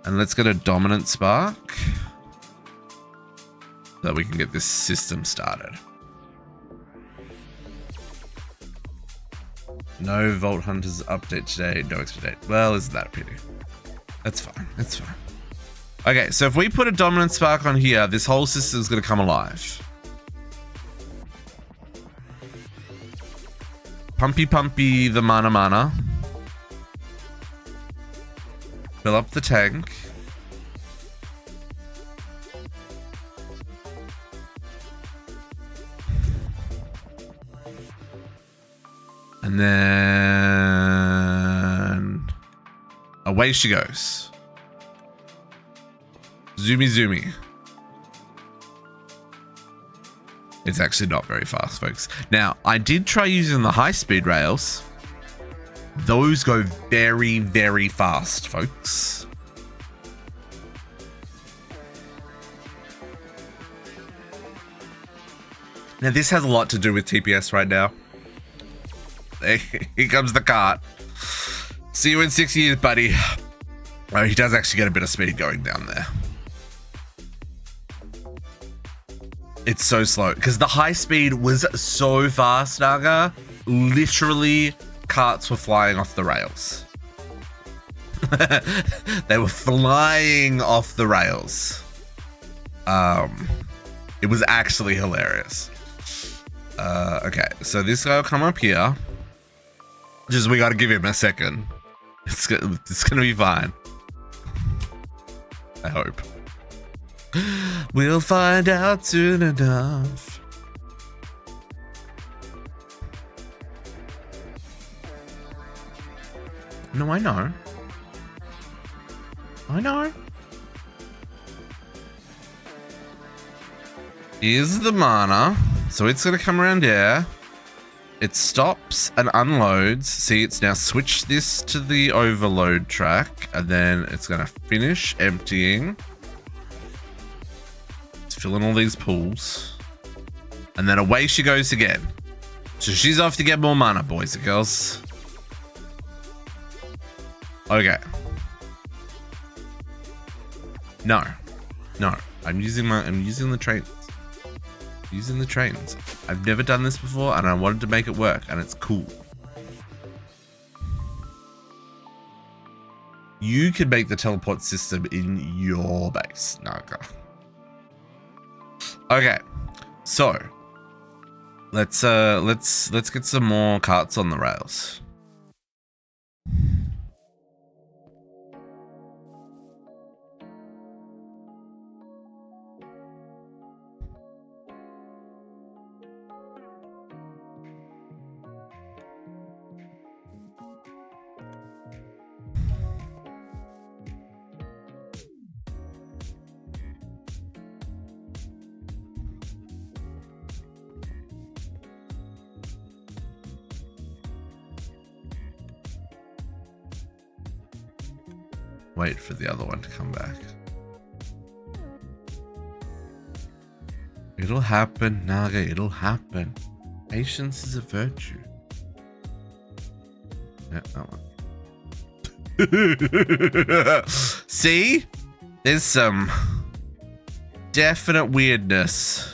And let's get a dominant spark so that we can get this system started. No Vault Hunters update today. No expedite. Well, isn't that a pity? That's fine. That's fine. Okay, so if we put a dominant spark on here, this whole system is going to come alive. Pumpy the mana. Fill up the tank. And then away she goes. Zoomy. It's actually not very fast, folks. Now, I did try using the high-speed rails. Those go very, very fast, folks. Now, this has a lot to do with TPS right now. Here comes the cart. See you in 6 years, buddy. Oh, he does actually get a bit of speed going down there. It's so slow because the high speed was so fast, Naga. Literally, carts were flying off the rails. They were flying off the rails. It was actually hilarious. Okay, so this guy will come up here. Just we got to give him a second. It's gonna be fine. I hope. We'll find out soon enough. No, I know. I know. Here's the mana. So it's going to come around here. It stops and unloads. See, it's now switched this to the overload track. And then it's going to finish emptying. It's filling all these pools. And then away she goes again. So she's off to get more mana, boys and girls. Okay. No. I'm using the trains. Using the trains. I've never done this before and I wanted to make it work and it's cool. You can make the teleport system in your base, Naga. Okay. So let's get some more carts on the rails. Wait for the other one to come back. It'll happen, Naga, it'll happen. Patience is a virtue. Yeah, that one. See? There's some definite weirdness.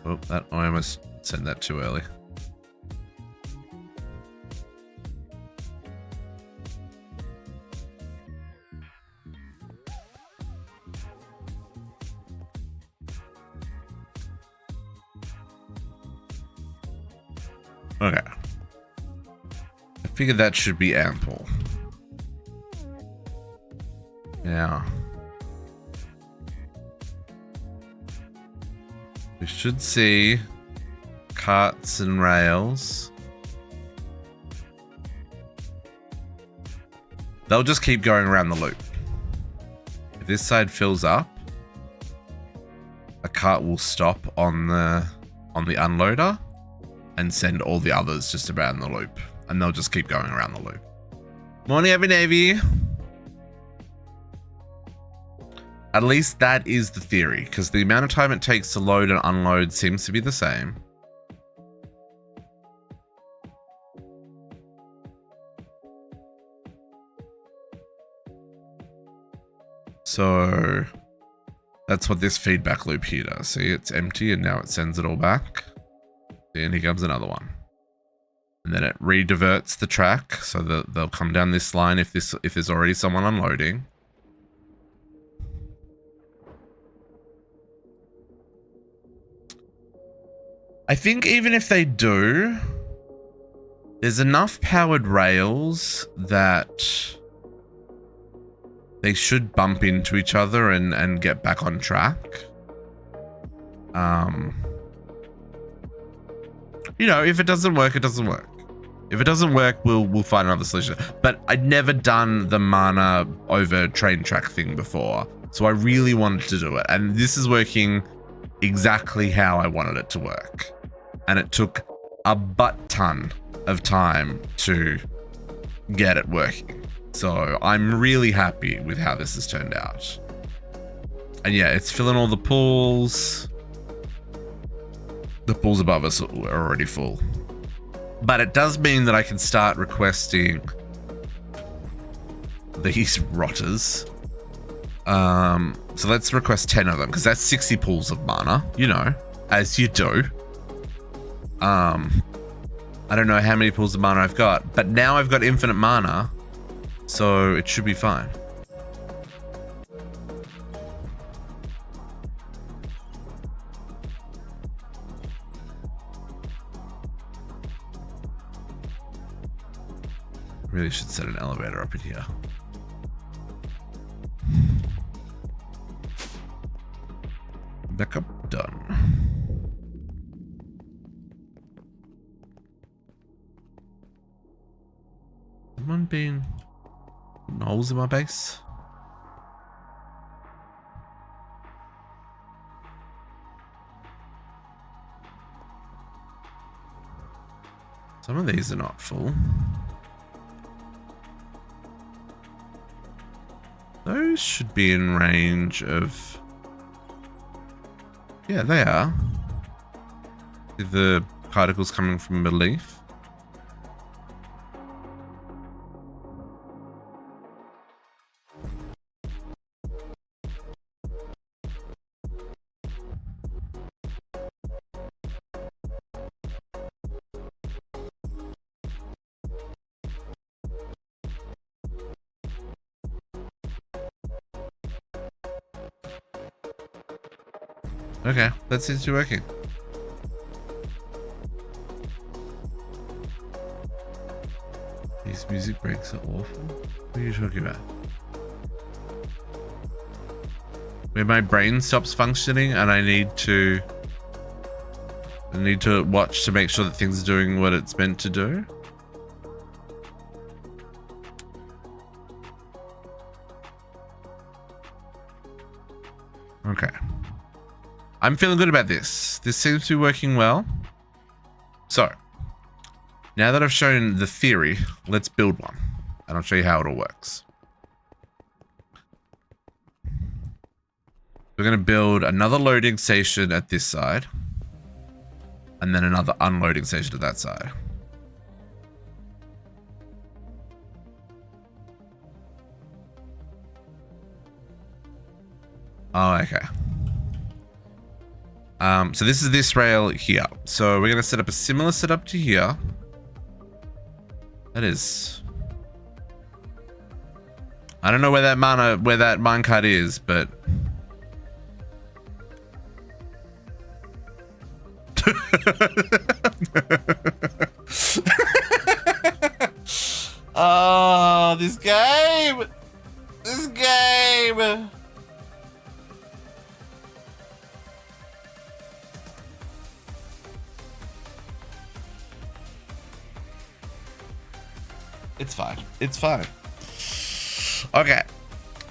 Oh, I almost sent that too early. Okay. I figured that should be ample. Yeah. We should see carts and rails. They'll just keep going around the loop. If this side fills up, a cart will stop on the unloader and send all the others just around the loop. And they'll just keep going around the loop. Morning, Heavy Navy. At least that is the theory, because the amount of time it takes to load and unload seems to be the same. So that's what this feedback loop here does. See, it's empty and now it sends it all back. And here comes another one. And then it rediverts the track so that they'll come down this line if there's already someone unloading. I think even if they do, there's enough powered rails that they should bump into each other and get back on track. You know, if it doesn't work, it doesn't work. If it doesn't work, we'll find another solution. But I'd never done the mana over train track thing before, so I really wanted to do it. And this is working exactly how I wanted it to work. And it took a butt ton of time to get it working. So I'm really happy with how this has turned out. And yeah, it's filling all the pools. The pools above us are already full. But it does mean that I can start requesting these rotters. So let's request 10 of them, because that's 60 pools of mana, you know, as you do. I don't know how many pools of mana I've got, but now I've got infinite mana, so it should be fine. Really should set an elevator up in here. Backup done. Someone being holes in my base? Some of these are not full. Those should be in range of... Yeah, they are. The particles coming from the leaf. Okay, that seems to be working. These music breaks are awful. What are you talking about? Where my brain stops functioning and I need to watch to make sure that things are doing what it's meant to do. Okay. I'm feeling good about this. This seems to be working well. So, now that I've shown the theory, let's build one. And I'll show you how it all works. We're going to build another loading station at this side. And then another unloading station at that side. Oh, okay. So this is this rail here. So we're going to set up a similar setup to here. That is... I don't know where that minecart is, but... Oh, this game! This game! It's fine. It's fine. Okay.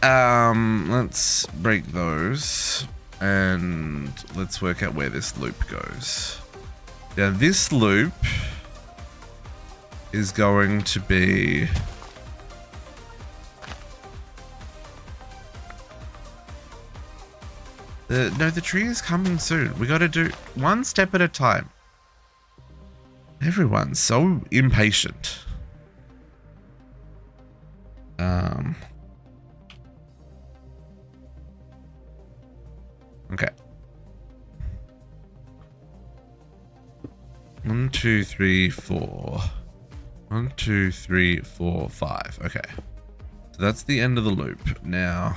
Let's break those and let's work out where this loop goes. Now this loop is going to be the tree is coming soon. We got to do one step at a time. Everyone's so impatient. Okay. 1, 2, 3, 4. 1, 2, 3, 4, 5. Okay. So that's the end of the loop. Now,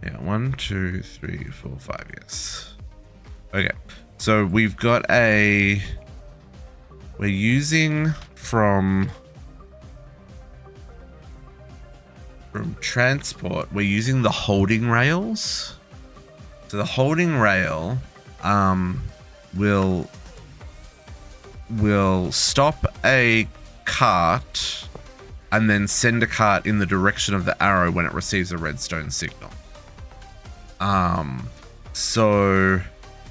yeah, 1, 2, 3, 4, 5. Yes. Okay. So we've got we're using from transport, we're using the holding rails. So the holding rail will stop a cart and then send a cart in the direction of the arrow when it receives a redstone signal. So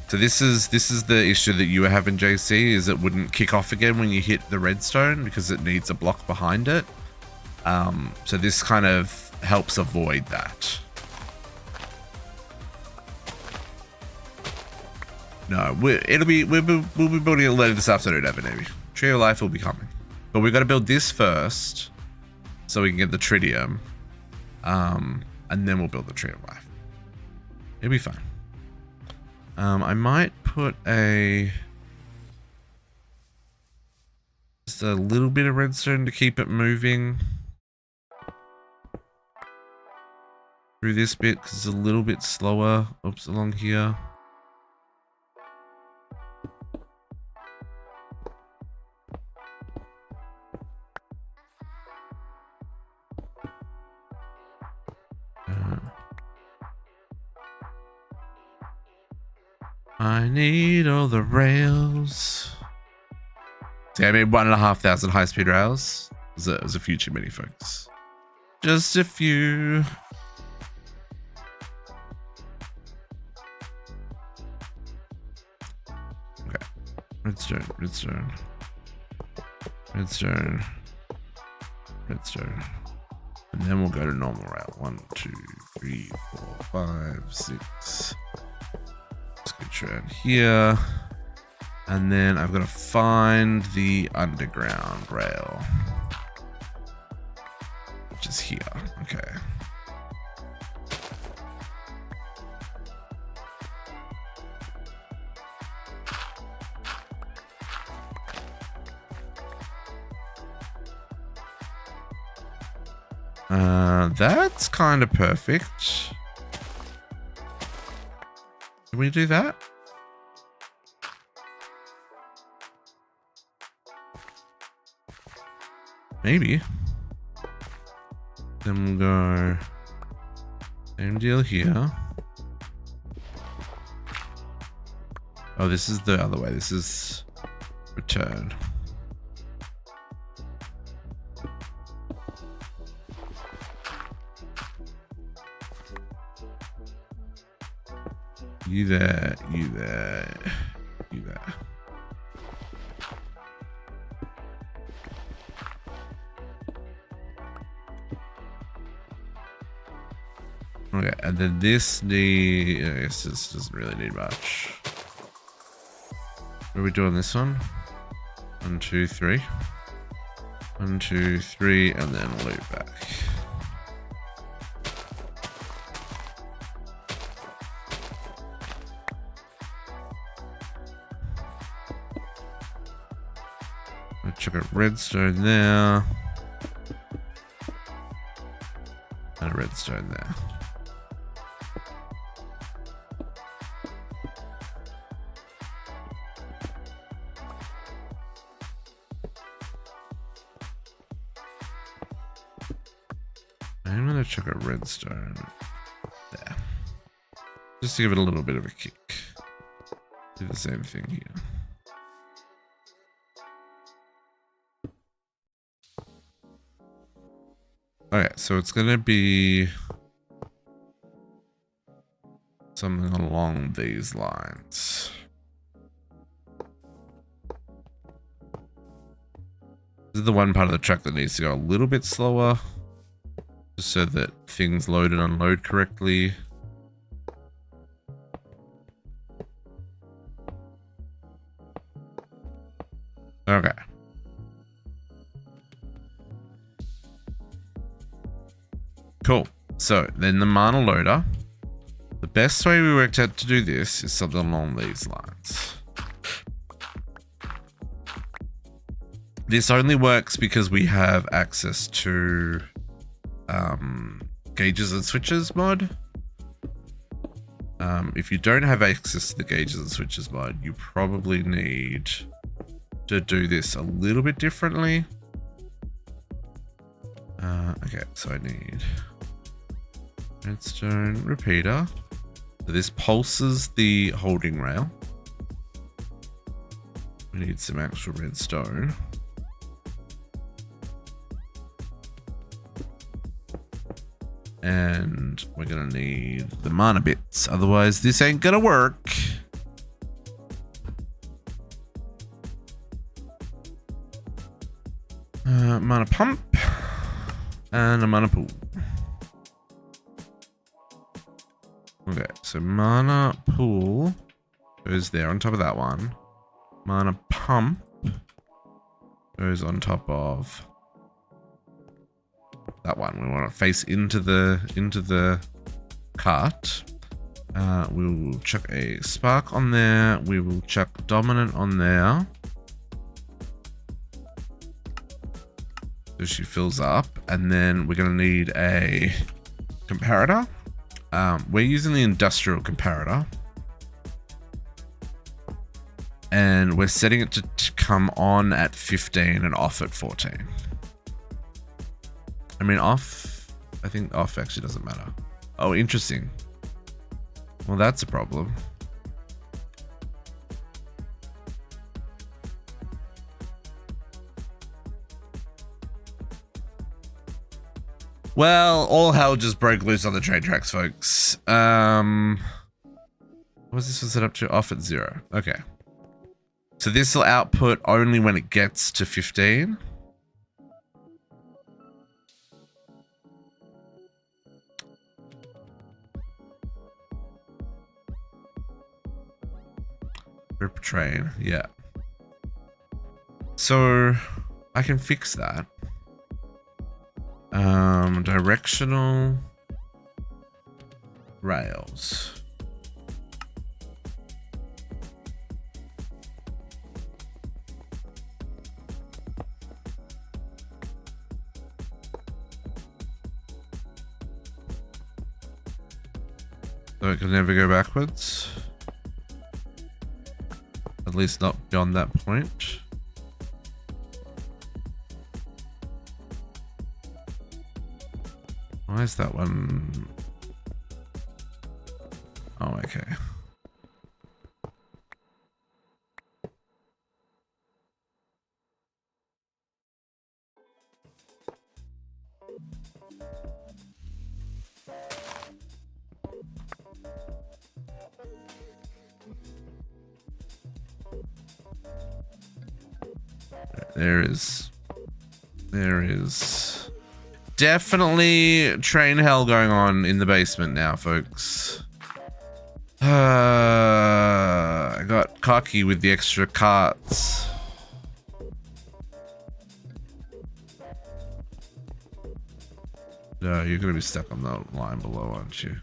this is the issue that you were having, JC, is it wouldn't kick off again when you hit the redstone because it needs a block behind it. So this kind of helps avoid that. No, we'll be building it later this afternoon, Evan. Tree of Life will be coming. But we've got to build this first so we can get the Tritium. And then we'll build the Tree of Life. It'll be fun. I might put just a little bit of redstone to keep it moving through this bit because it's a little bit slower. Oops, along here. I need all the rails. See, I made 1,500 high-speed rails. It was a few too many, folks. Just a few. Okay. Redstone, redstone. Redstone. Redstone. And then we'll go to normal rail. 1, 2, 3, 4, 5, 6. Let's get around here. And then I've got to find the underground rail, which is here. Okay. That's kind of perfect. Can we do that? Maybe. Then we'll go same deal here. Oh, this is the other way. This is return. You there, you there, you there. Okay, and then this need, I guess this doesn't really need much. What are we doing this one? 1, 2, 3. 1, 2, 3, and then loop back. I'll chuck a redstone there. And a redstone there. I'm gonna chuck a redstone there. Just to give it a little bit of a kick. Do the same thing here. Okay, so it's gonna be something along these lines. This is the one part of the track that needs to go a little bit slower, just so that things load and unload correctly. Okay. Cool. So then the mana loader. The best way we worked out to do this is something along these lines. This only works because we have access to gauges and switches mod. If you don't have access to the gauges and switches mod, you probably need to do this a little bit differently. Okay, so I need redstone repeater. So this pulses the holding rail. We need some actual redstone. And we're gonna need the mana bits, otherwise this ain't gonna work. Mana pump and a mana pool. Okay, so mana pool goes there on top of that one. Mana pump goes on top of that one. We want to face into the cart. We will chuck a spark on there. We will chuck dominant on there. So she fills up, and then we're going to need a comparator. We're using the industrial comparator, and we're setting it to come on at 15 and off at 14. I mean, off, I think off actually doesn't matter. Oh, interesting. Well, that's a problem. Well, all hell just broke loose on the train tracks, folks. What was this one set up to? Off at 0. Okay. So this will output only when it gets to 15. Rip train, yeah. So I can fix that. Directional rails. So it can never go backwards. At least not beyond that point. Why is that one? Oh, okay. There is definitely train hell going on in the basement now, folks. I got cocky with the extra carts. No, you're gonna be stuck on the line below, aren't you?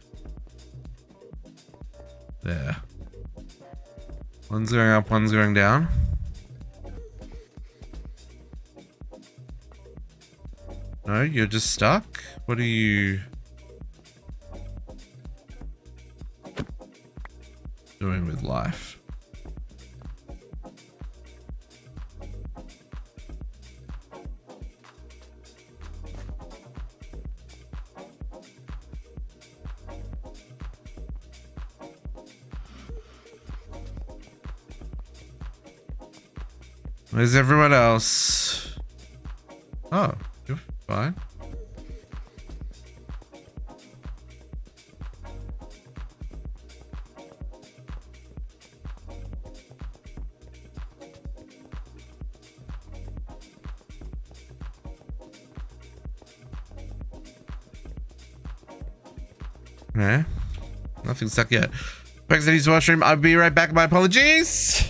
There. One's going up, one's going down. No, you're just stuck? What are you doing with life? Where's everyone else? Oh, you're fine. Okay. Nothing's stuck yet. Thanks for the washroom. I'll be right back. My apologies.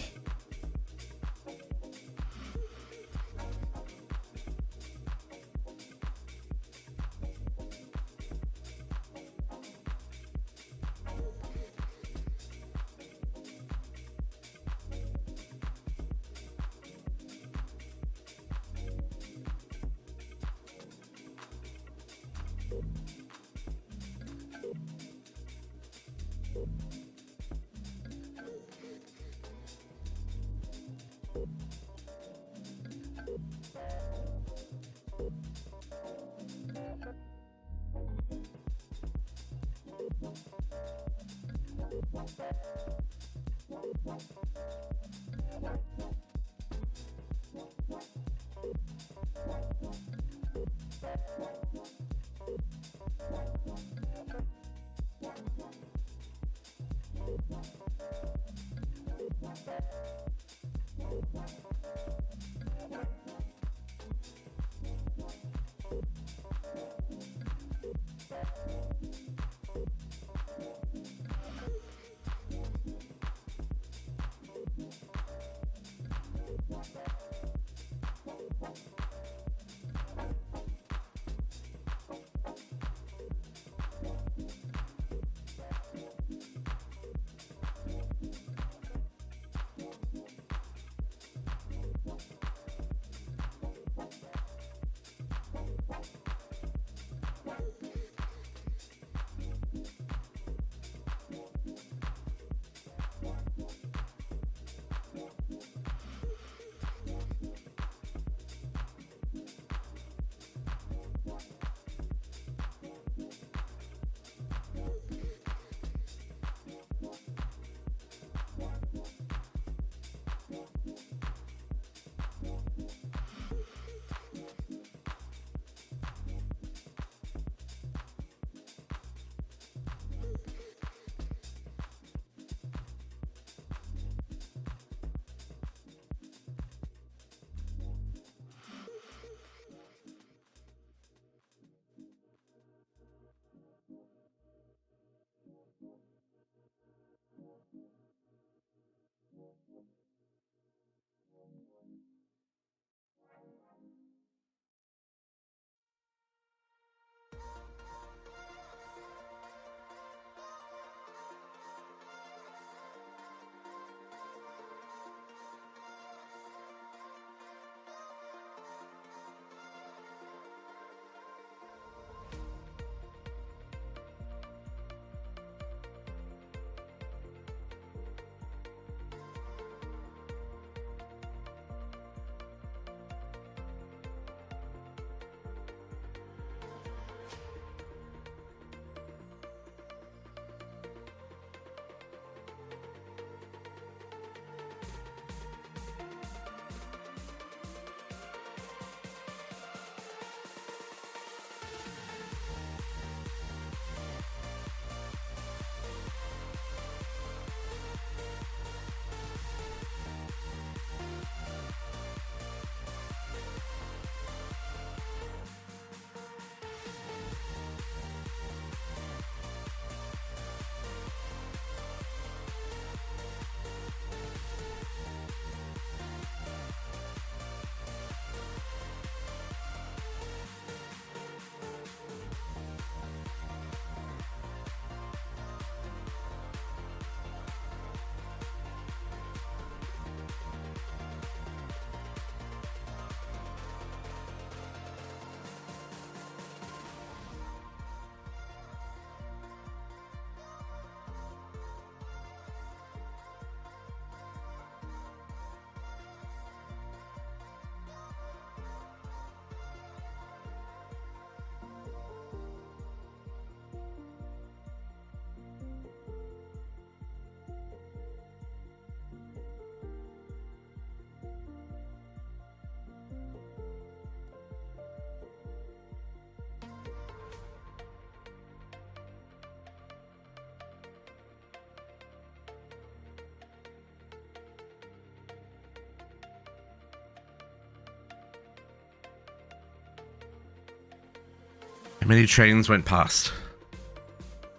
Many trains went past.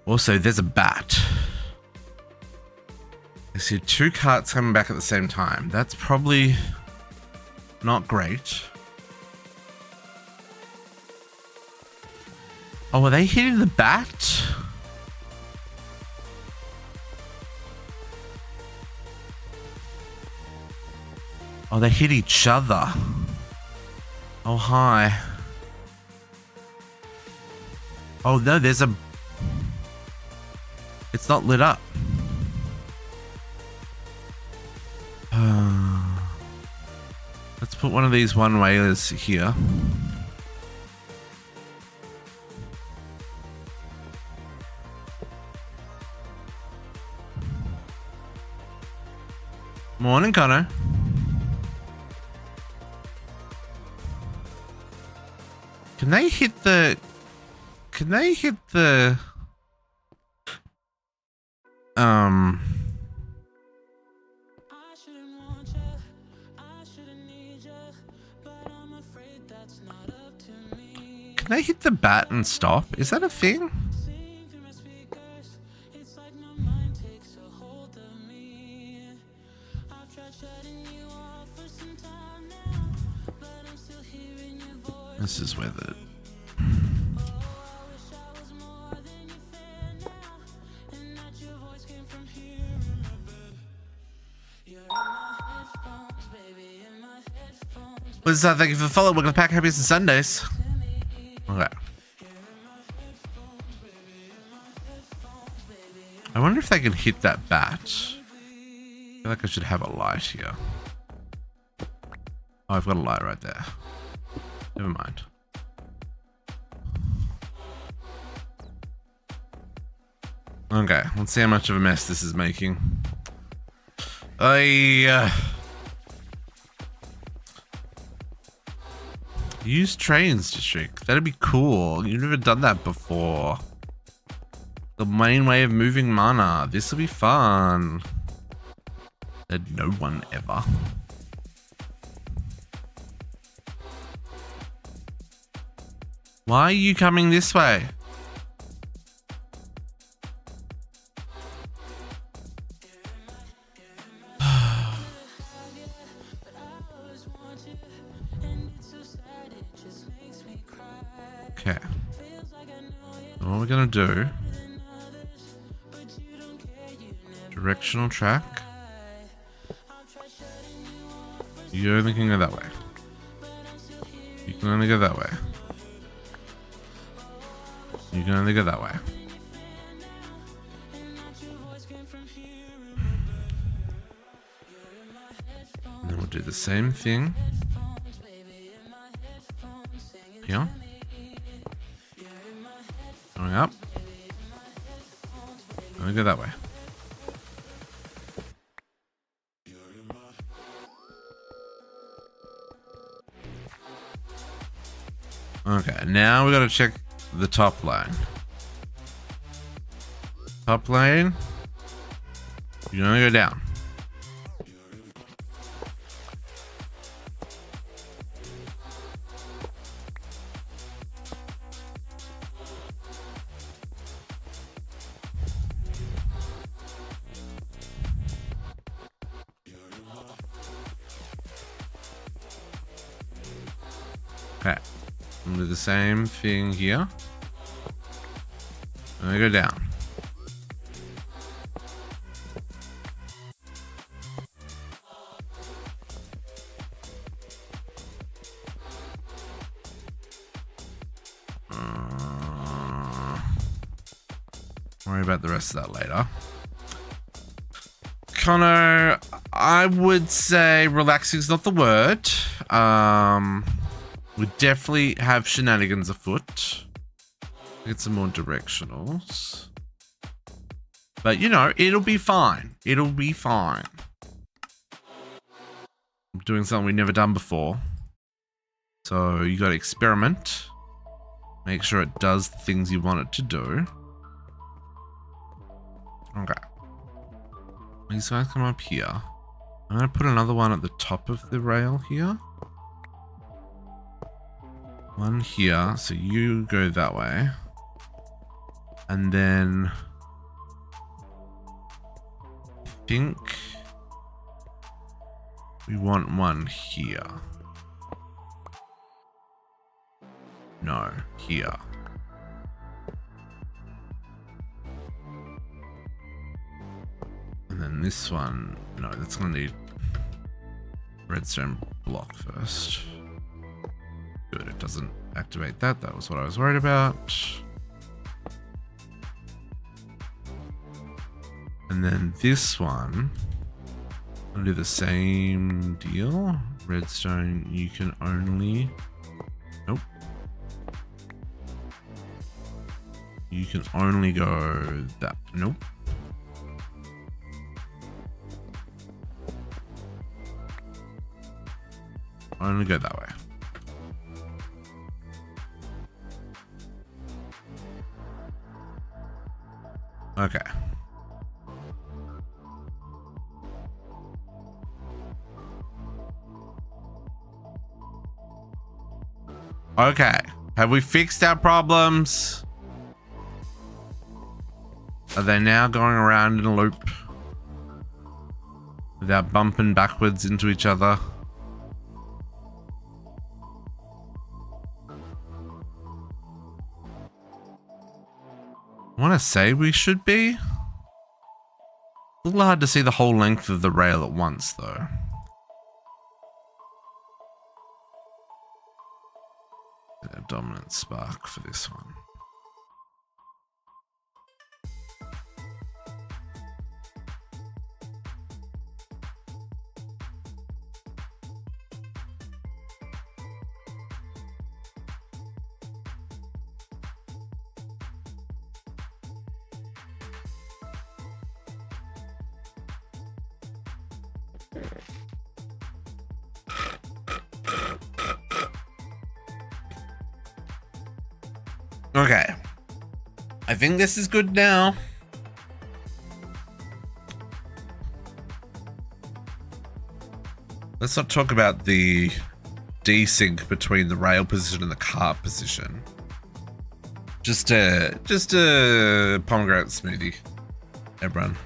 Also, there's a bat. I see 2 carts coming back at the same time. That's probably not great. Oh, are they hitting the bat? Oh, they hit each other. Oh, hi. Oh, no, there's a... It's not lit up. Let's put one of these one-wayers here. Morning, Connor. Can they hit the... Can they hit the bat and stop? Is that a thing? This is where the... What's up? Thank you for the follow. We're gonna pack Happy Sundays. Okay. I wonder if they can hit that bat. I feel like I should have a light here. Oh, I've got a light right there. Never mind. Okay, let's see how much of a mess this is making. Use trains district. That'd be cool. You've never done that before. The main way of moving mana. This will be fun. Said no one ever. Why are you coming this way? Okay. So what we're gonna do? Directional track. You only can go that way. You can only go that way. You can only go that way. And then we'll do the same thing here. Going up. Only go that way. Okay, now we gotta check the top line. Top lane. You're gonna go down. Okay. I'm gonna do the same thing here. I'm gonna go down. Worry about the rest of that later. Connor, I would say relaxing is not the word. We definitely have shenanigans afoot. Get some more directionals. But, you know, it'll be fine. It'll be fine. I'm doing something we've never done before. So, you gotta experiment. Make sure it does the things you want it to do. Okay. These guys come up here. I'm gonna put another one at the top of the rail here. One here, so you go that way. And then I think we want one here. No, here. And then this one, no, that's gonna need redstone block first. Good, it doesn't activate that. That was what I was worried about. And then this one, I'll do the same deal. Redstone, you can only, nope. You can only go that, nope. Only go that way. Okay. Okay. Have we fixed our problems? Are they now going around in a loop without bumping backwards into each other? I want to say we should be. A little hard to see the whole length of the rail at once, though. A dominant spark for this one. Okay. I think this is good now. Let's not talk about the desync between the rail position and the cart position. Just a pomegranate smoothie, everyone.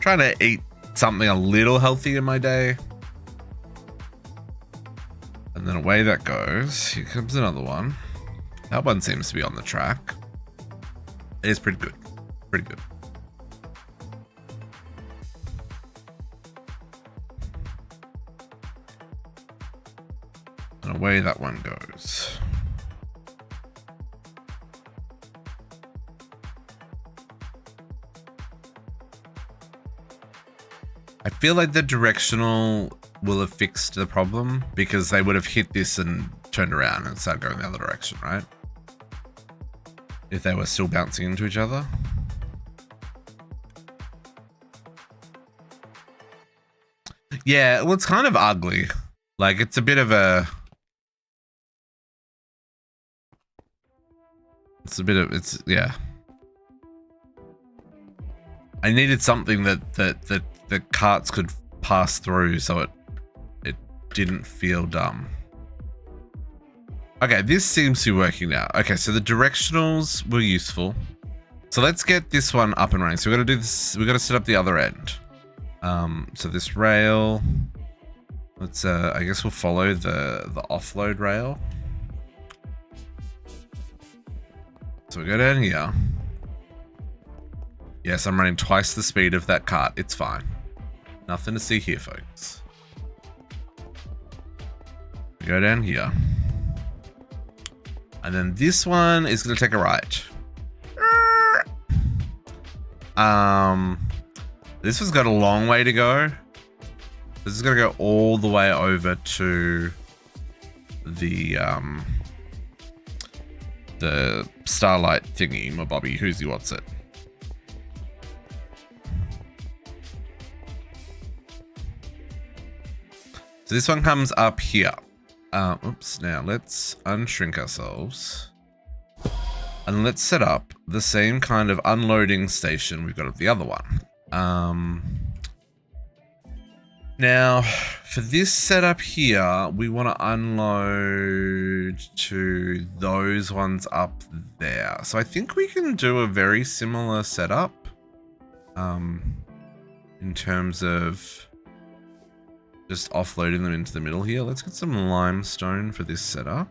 Trying to eat something a little healthy in my day. And then away that goes. Here comes another one. That one seems to be on the track. It is pretty good. Pretty good. And away that one goes. I feel like the directional will have fixed the problem because they would have hit this and turned around and started going the other direction, right? If they were still bouncing into each other. Yeah, well, it's kind of ugly. Like, it's a bit of a... yeah. I needed something that the carts could pass through so it didn't feel dumb. Okay, this seems to be working now. Okay, so the directionals were useful. So let's get this one up and running. So we got to do this. We got to set up the other end. So this rail. Let's. I guess we'll follow the offload rail. So we go down here. Yes, I'm running twice the speed of that cart. It's fine. Nothing to see here, folks. We go down here. And then this one is going to take a right. This one's got a long way to go. This is going to go all the way over to the starlight thingy, my Bobby, who's he wants it. So this one comes up here. Oops, now let's unshrink ourselves. And let's set up the same kind of unloading station we've got at the other one. Now, for this setup here, we want to unload to those ones up there. So I think we can do a very similar setup in terms of just offloading them into the middle here. Let's get some limestone for this setup.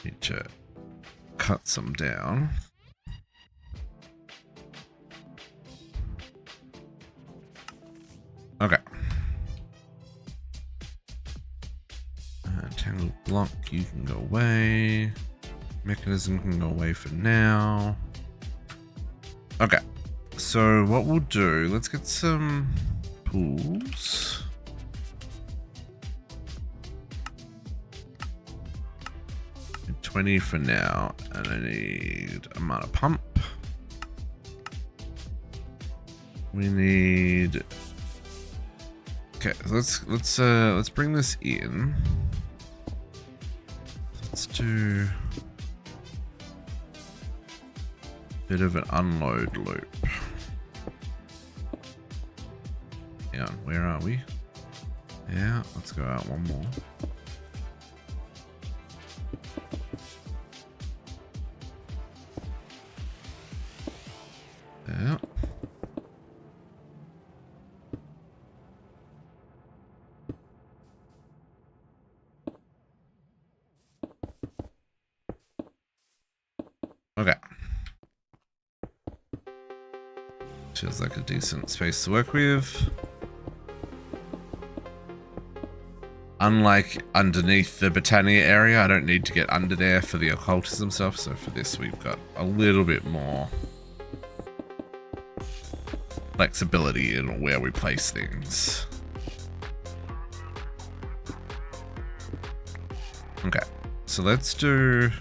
Need to cut some down. Okay. Tangled block, you can go away. Mechanism can go away for now. Okay. So what we'll do, let's get some pools. Need 20 for now, and I need a mana pump. We need. Okay, let's bring this in. Let's do a bit of an unload loop. Yeah, where are we? Yeah, let's go out one more. Yeah. Okay. Feels like a decent space to work with. Unlike underneath the Botania area, I don't need to get under there for the occultism stuff. So for this, we've got a little bit more flexibility in where we place things. Okay, so let's do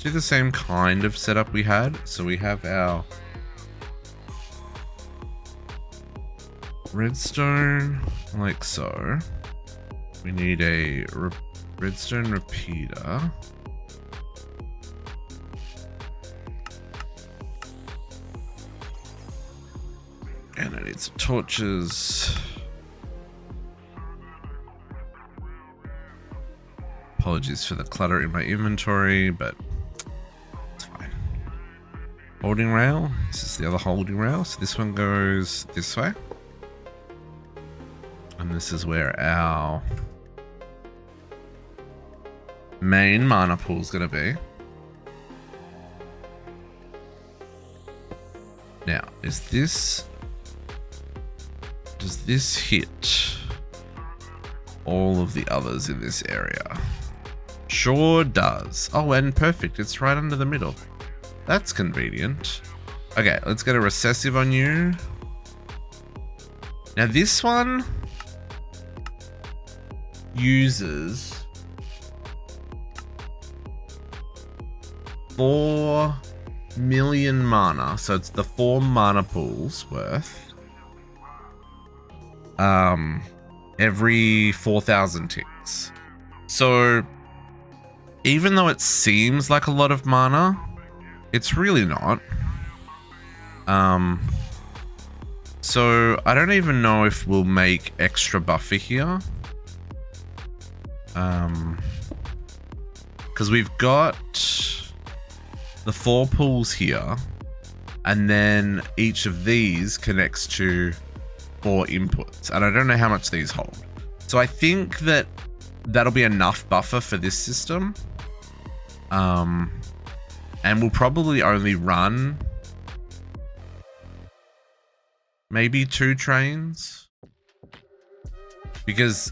the same kind of setup we had. So we have our redstone like so. We need a redstone repeater. And I need some torches. Apologies for the clutter in my inventory, but it's fine. Holding rail. This is the other holding rail. So this one goes this way. And this is where our main mana pool is going to be. Now, does this hit all of the others in this area? Sure does. Oh, and perfect. It's right under the middle. That's convenient. Okay, let's get a recessive on you. Now this one uses 4 million mana, so it's the 4 mana pools worth every 4,000 ticks. So even though it seems like a lot of mana, it's really not. So I don't even know if we'll make extra buffer here. Because we've got the 4 pools here, and then each of these connects to 4 inputs, and I don't know how much these hold. So I think that that'll be enough buffer for this system. And we'll probably only run maybe 2 trains, because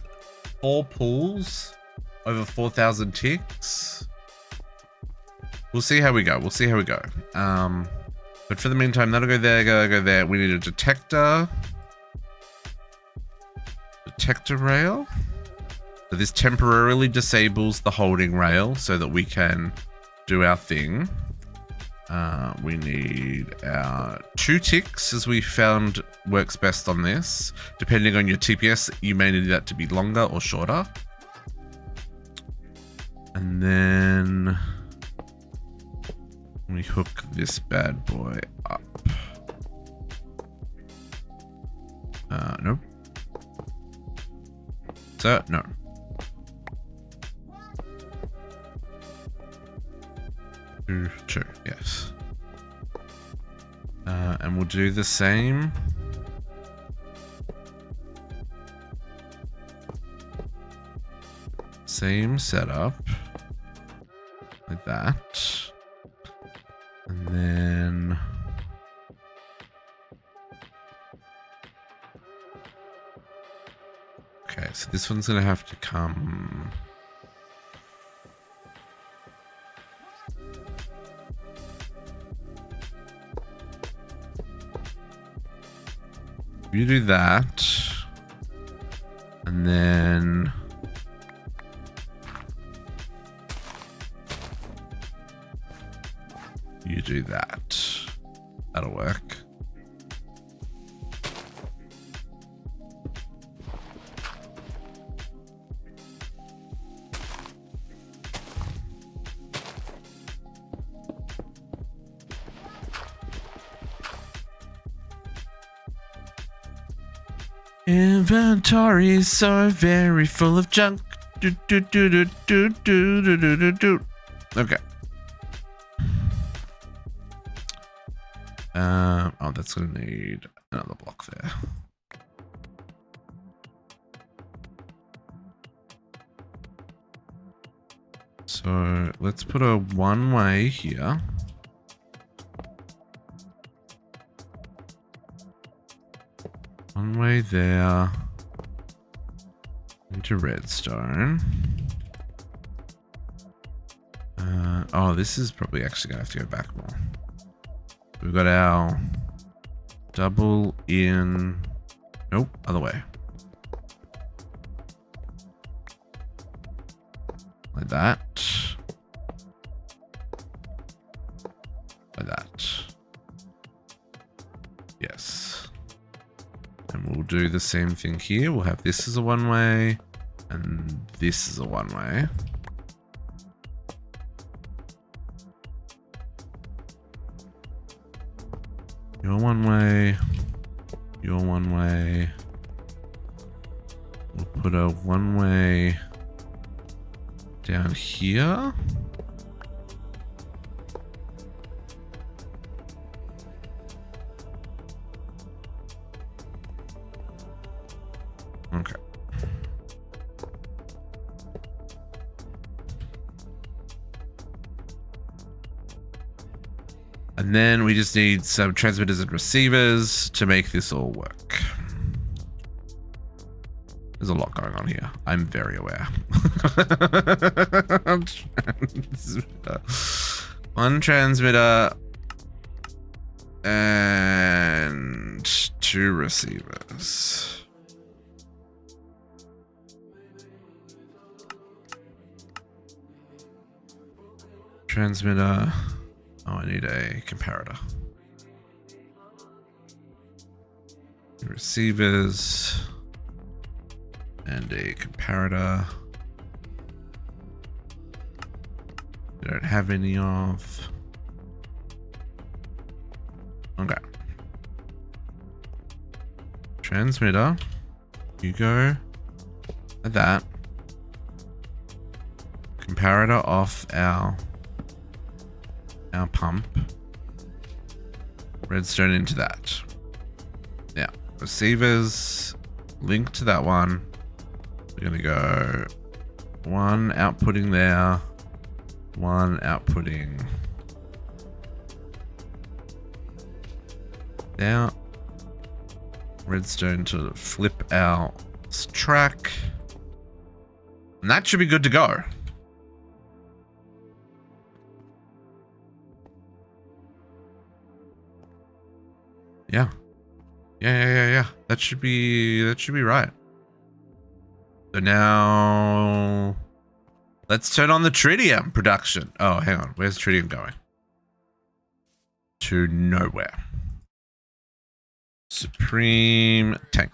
4 pools over 4,000 ticks. We'll see how we go. We'll see how we go. But for the meantime, that'll go there, go there. We need a detector. Detector rail. So this temporarily disables the holding rail so that we can do our thing. We need our 2 ticks, as we found works best on this. Depending on your TPS, you may need that to be longer or shorter. And then we hook this bad boy up. Nope. So, no. Two, yes. And we'll do the same. Same setup. Like that. And then... Okay, so this one's gonna have to come... You do that. And then... You do that. That'll work. Inventory so very full of junk. Okay. Oh, that's gonna need another block there. So let's put a one-way here. One way there. Into redstone. Oh, this is probably actually gonna have to go back more. We've got our double in. Nope, other way. Like that. Like that. Yes. And we'll do the same thing here. We'll have this as a one-way, and this is a one-way. You're one-way. You're one-way. We'll put a one-way down here. Okay. And then we just need some transmitters and receivers to make this all work. There's a lot going on here. I'm very aware. One transmitter and two receivers. Transmitter. Oh, I need a comparator. Receivers. And a comparator. We don't have any of. Okay. Transmitter. You go like that. Comparator off our pump. Redstone into that. Now, receivers link to that one. We're going to go one outputting there, one outputting there. Redstone to flip our track. And that should be good to go. Yeah. Yeah. That should be right. So now let's turn on the tritium production. Oh, hang on. Where's tritium going? To nowhere. Supreme tank.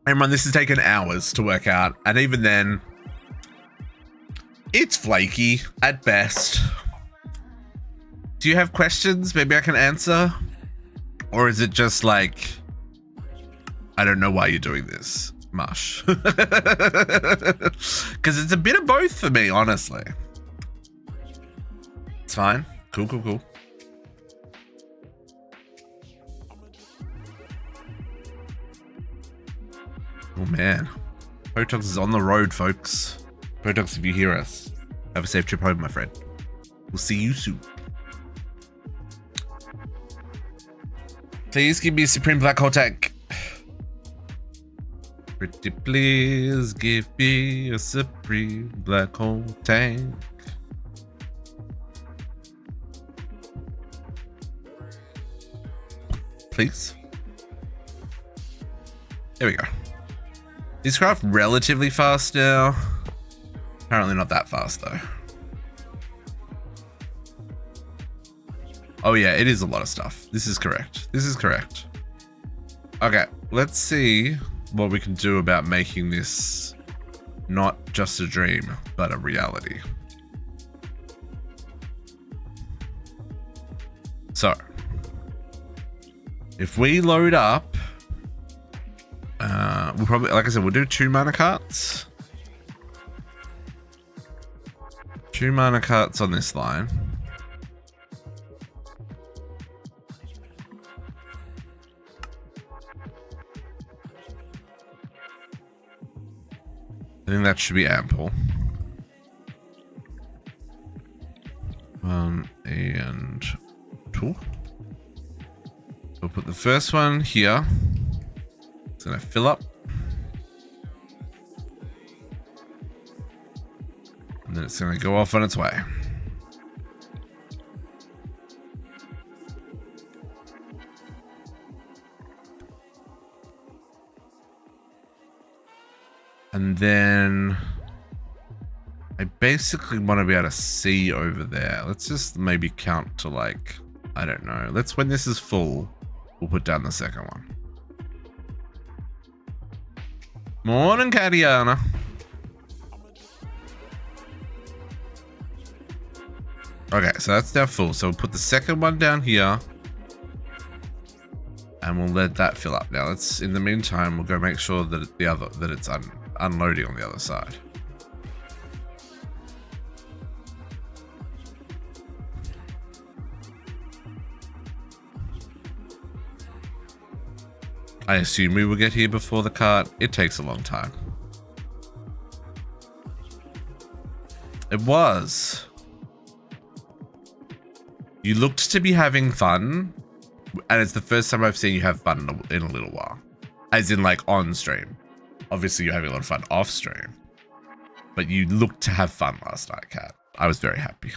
Everyone, this has taken hours to work out, and even then, it's flaky at best. Do you have questions? Maybe I can answer? Or is it just like, I don't know why you're doing this, mush? Because it's a bit of both for me, honestly. It's fine. Cool, cool, cool. Oh man. Botox is on the road, folks. Botox, if you hear us, have a safe trip home, my friend. We'll see you soon. Please give me a Supreme Black Hole tank. Pretty please give me a Supreme Black Hole tank. Please. There we go. These craft relatively fast now. Apparently not that fast though. Oh yeah, it is a lot of stuff. This is correct. This is correct. Okay, let's see what we can do about making this not just a dream, but a reality. So, if we load up, we'll probably, like I said, we'll do 2 mana carts. 2 mana carts on this line. I think that should be ample. 1 and 2. We'll put the first one here. It's gonna fill up. And then it's gonna go off on its way. And then I basically want to be able to see over there. Let's just maybe count to like, I don't know. Let's, when this is full, we'll put down the second one. Morning, Katiana. Okay, so that's now full. So we'll put the second one down here. And we'll let that fill up. Now let's, in the meantime, we'll go make sure that the other, that it's unloading on the other side. I assume we will get here before the cart. It takes a long time. It was. You looked to be having fun, and it's the first time I've seen you have fun in a little while. As in like on stream. Obviously you're having a lot of fun off stream. But you looked to have fun last night, Kat. I was very happy.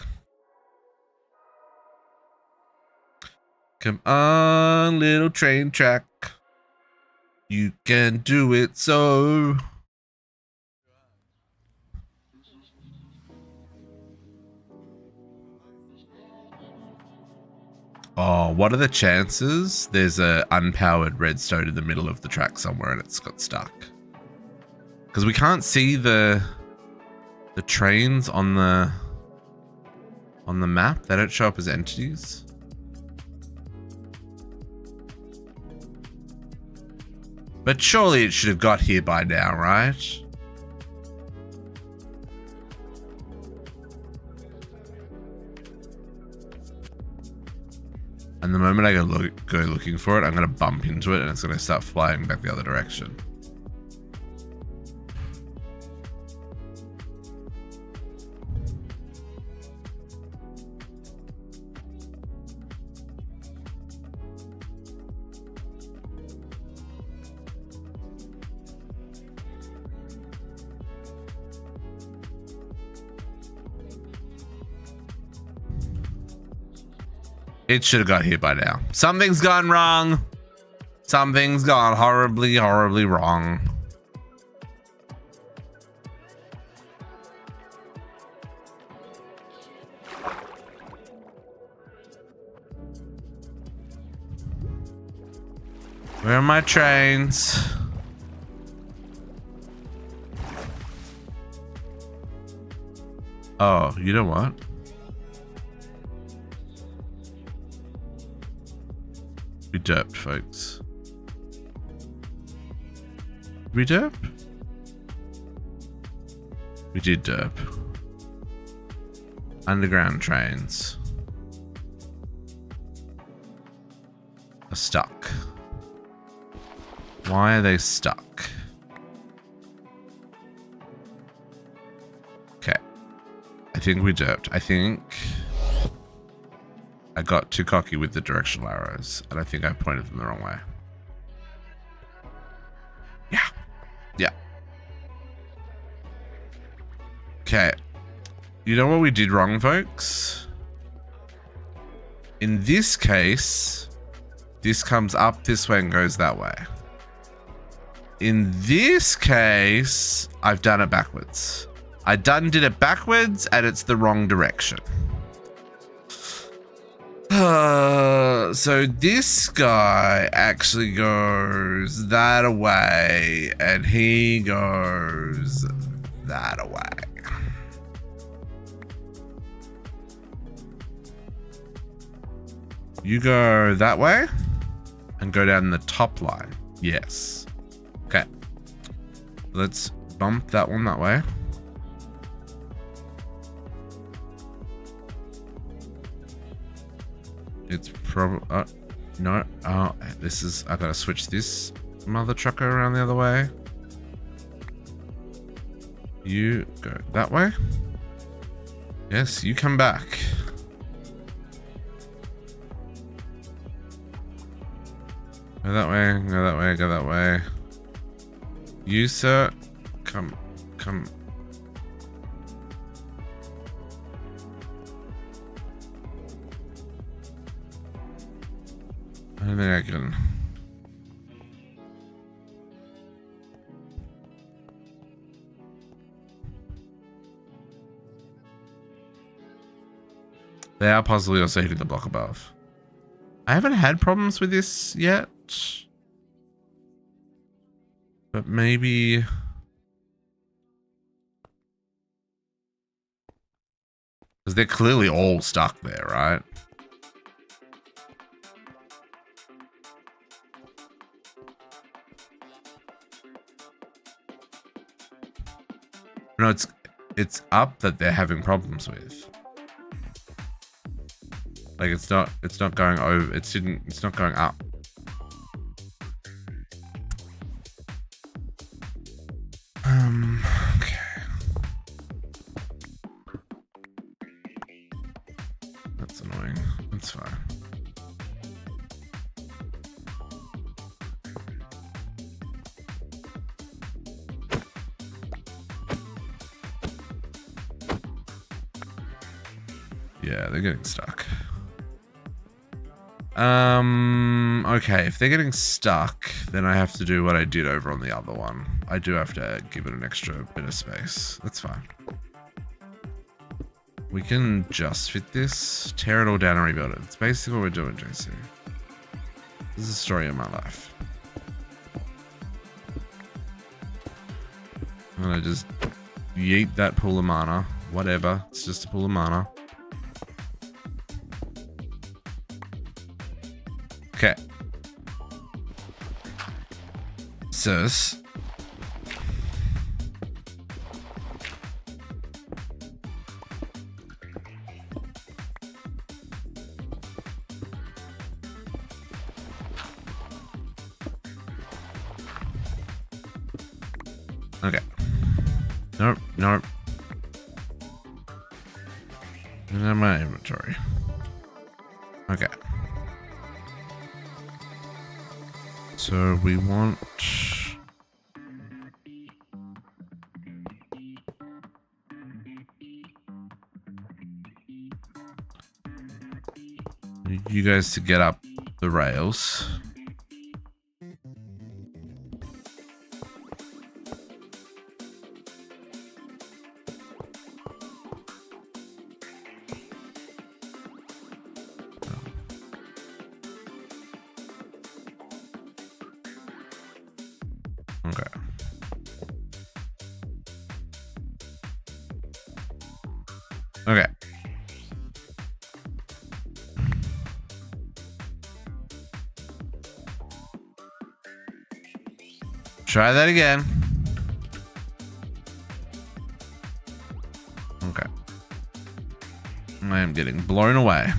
Come on, little train track. You can do it so. Oh, what are the chances there's a unpowered redstone in the middle of the track somewhere and it's got stuck? Because we can't see the trains on the map. They don't show up as entities. But surely it should have got here by now, right? And the moment I go looking for it, I'm going to bump into it and it's going to start flying back the other direction. It should have got here by now. Something's gone wrong. Something's gone horribly, horribly wrong. Where are my trains? Oh, you know what? We derped, folks. We derp? We did derp. Underground trains are stuck. Why are they stuck? Okay. I think we derped. I think I got too cocky with the directional arrows, and I think I pointed them the wrong way. Yeah. Yeah. Okay. You know what we did wrong, folks? In this case, this comes up this way and goes that way. In this case, I've done it backwards. I did it backwards, and it's the wrong direction. So this guy actually goes that away, and he goes that away. You go that way and go down the top line. Yes. Okay. Let's bump that one that way. It's probably... no. Oh, this is... I gotta switch this mother trucker around the other way. You go that way. Yes, you come back. Go that way, go that way, go that way. You, sir, come. I don't think I can. They are possibly also hitting the block above. I haven't had problems with this yet. But maybe... because they're clearly all stuck there, right? No, it's up that they're having problems with. Like it's not going over, it's not going up. Okay. That's annoying. That's fine. Yeah, they're getting stuck. Okay, if they're getting stuck, then I have to do what I did over on the other one. I do have to give it an extra bit of space. That's fine. We can just fit this, tear it all down and rebuild it. It's basically what we're doing, JC. This is the story of my life. I'm gonna just yeet that pool of mana. Whatever, it's just a pool of mana. Okay. Sis. Okay. Nope, nope. And then my inventory. Okay. So we want... you guys to get up the rails. Okay. Okay. Try that again. Okay. I am getting blown away.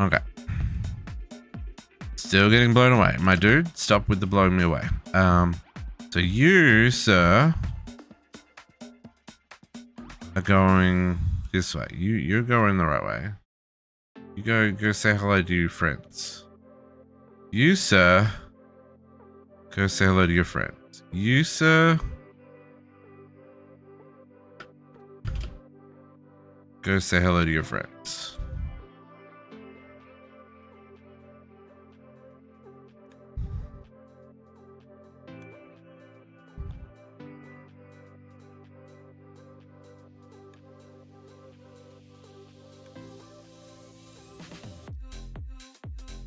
Okay. Still getting blown away. My dude, stop with the blowing me away. So you, sir, are going this way. You're going the right way. You go say hello to your friends. You, sir, go say hello to your friends. You, sir, go say hello to your friends.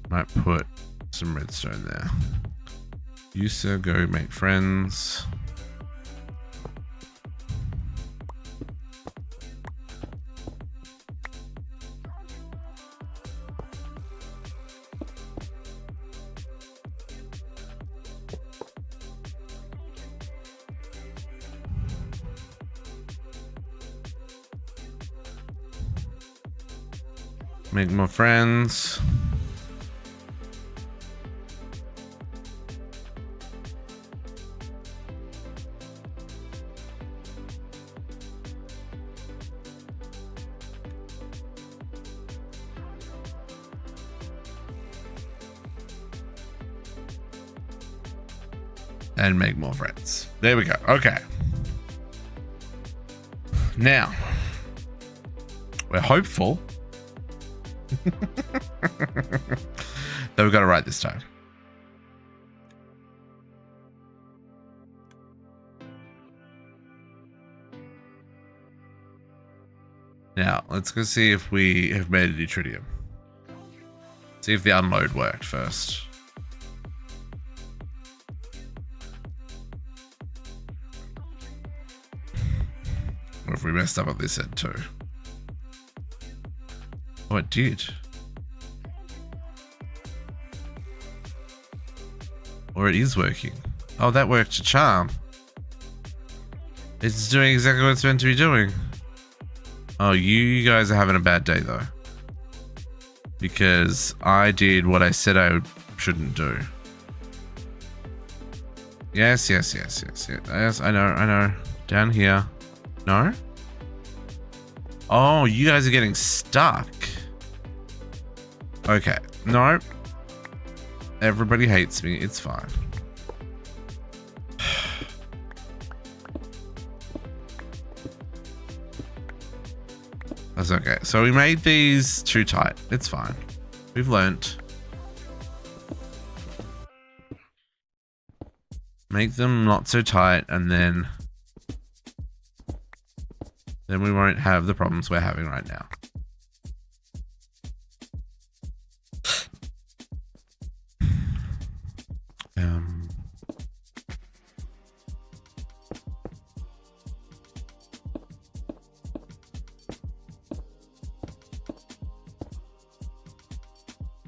Might put some redstone there. You, sir, go make friends. Make more friends. And make more friends. There we go. Okay. Now, we're hopeful that we got it right this time. Now, let's go see if we have made any tritium. See if the unload worked first. Or if we messed up on this end too. Oh, it did. Or it is working. Oh, that worked a charm. It's doing exactly what it's meant to be doing. Oh, you guys are having a bad day though. Because I did what I said I shouldn't do. Yes, I know. Down here. No? Oh, you guys are getting stuck. Okay. No. Everybody hates me. It's fine. That's okay. So we made these too tight. It's fine. We've learnt. Make them not so tight and then we won't have the problems we're having right now.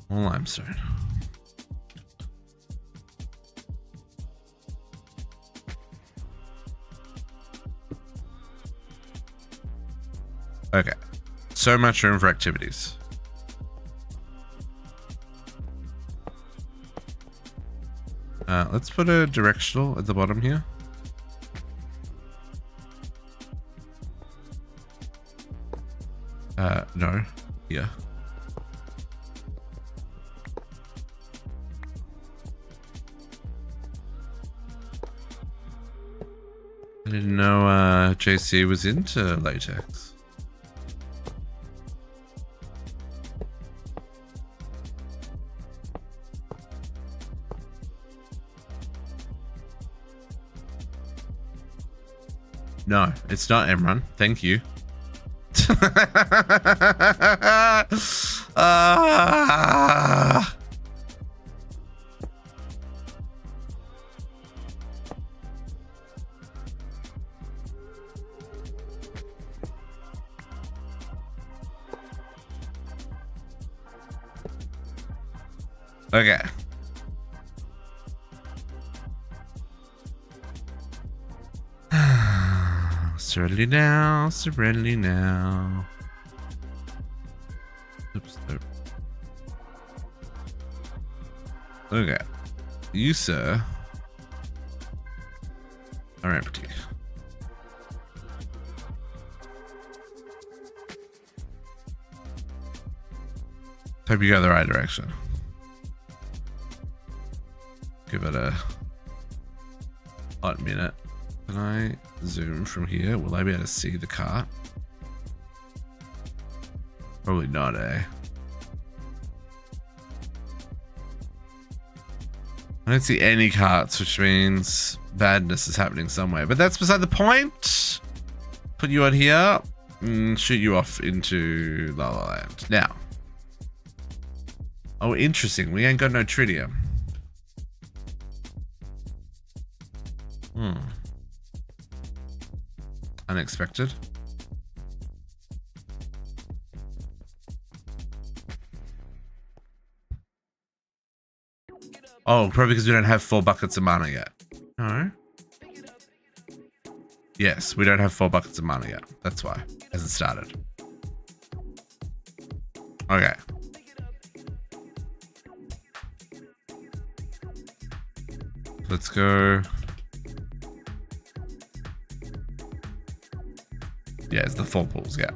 More limestone. Okay, so much room for activities. Let's put a directional at the bottom here. No, here. I didn't know JC was into latex. No, it's not Emron. Thank you. Okay. Serenity now, serenity now. Oops. Okay. You, sir, are empty. Hope you go the right direction. Give it a hot minute. Can I zoom from here? Will I be able to see the cart? Probably not, eh? I don't see any carts, which means badness is happening somewhere. But that's beside the point. Put you on here and shoot you off into La La Land. Now. Oh, interesting. We ain't got no tritium. Unexpected. Oh, probably because we don't have 4 buckets of mana yet. No. Yes, we don't have 4 buckets of mana yet. That's why. It hasn't started. Okay. Let's go. Yeah, it's the 4 pools, yeah.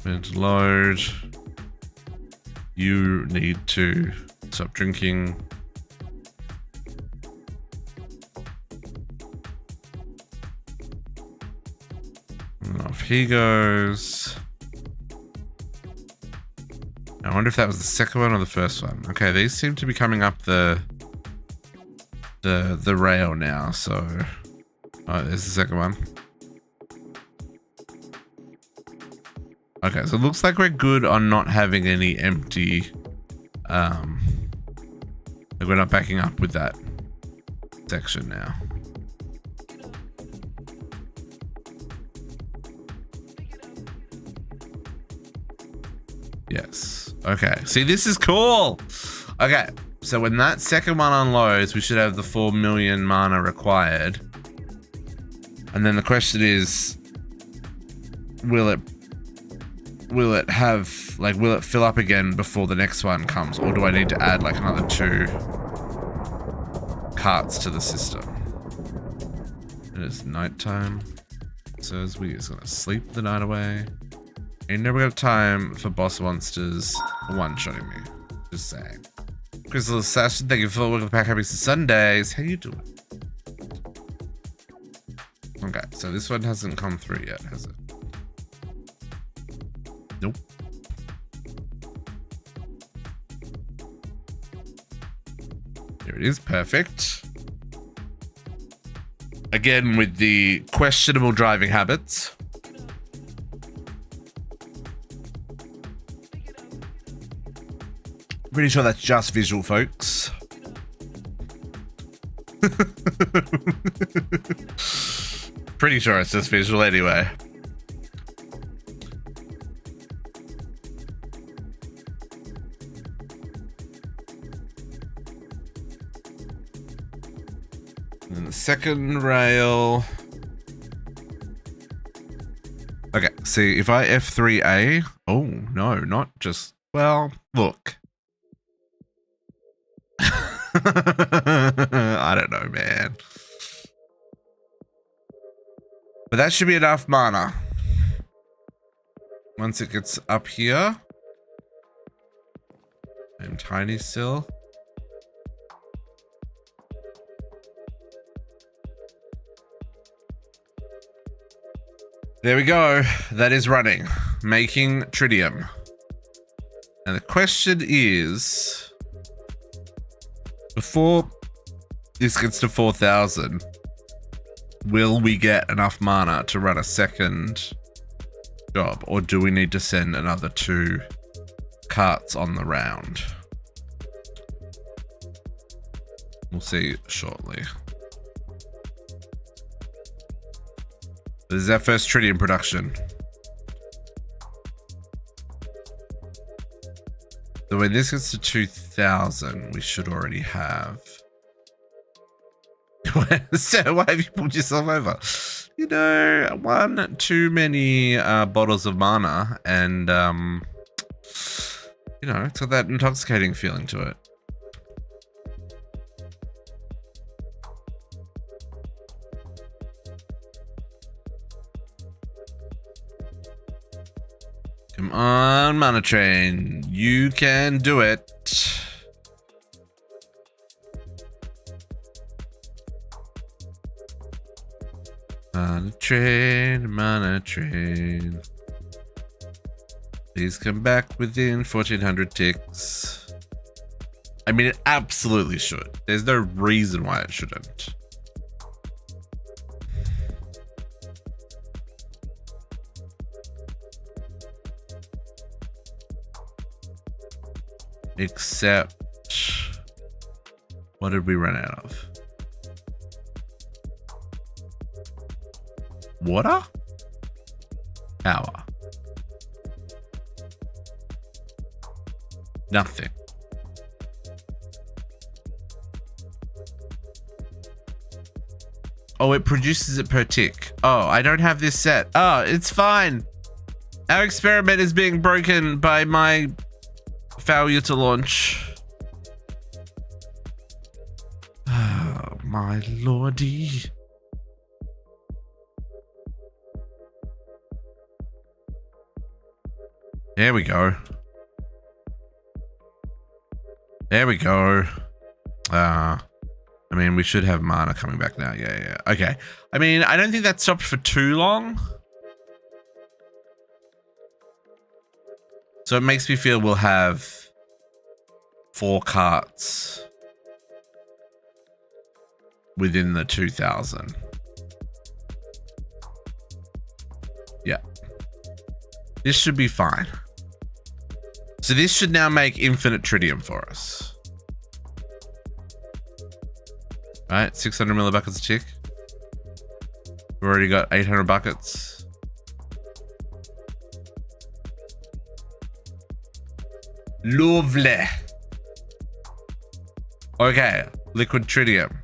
And load. You need to stop drinking. Off he goes. I wonder if that was the second one or the first one. Okay, these seem to be coming up the rail now, so oh, there's the second one. Okay, so it looks like we're good on not having any empty like we're not backing up with that section now. Yes. Okay. See, this is cool. Okay. So when that second one unloads, we should have the 4 million mana required. And then the question is, will it have, like, will it fill up again before the next one comes? Or do I need to add like another 2 carts to the system? It is nighttime. So as we is gonna sleep the night away. Ain't never got time for boss monsters one-shotting me. Just saying. Crystal Assassin, thank you for welcome back. Happy Sundays. How you doing? Okay, so this one hasn't come through yet, has it? Nope. There it is. Perfect. Again, with the questionable driving habits. Pretty sure that's just visual, folks. Pretty sure it's just visual anyway. And the second rail. Okay, see, if I F3A... Oh, no, not just... Well, look. I don't know, man. But that should be enough mana. Once it gets up here. I'm tiny still. There we go. That is running. Making tritium. And the question is... Before this gets to 4,000, will we get enough mana to run a second job? Or do we need to send another 2 carts on the round? We'll see shortly. This is our first tritium production. So when this gets to 2000, we should already have. So why have you pulled yourself over? You know, one too many bottles of mana, and you know, it's got that intoxicating feeling to it. Come on, Mana Train. You can do it. Mana Train, Mana Train. Please come back within 1400 ticks. I mean, it absolutely should. There's no reason why it shouldn't. Except, what did we run out of? Water? Power. Nothing. Oh, it produces it per tick. Oh, I don't have this set. Oh, it's fine. Our experiment is being broken by my failure to launch. Oh, my lordy. There we go. There we go. I mean, we should have mana coming back now. Yeah. Okay. I mean, I don't think that stopped for too long. So it makes me feel we'll have 4 carts within the 2000. Yeah. This should be fine. So this should now make infinite tritium for us. All right, 600 millibuckets a tick. We've already got 800 buckets. Lovely. Okay, liquid tritium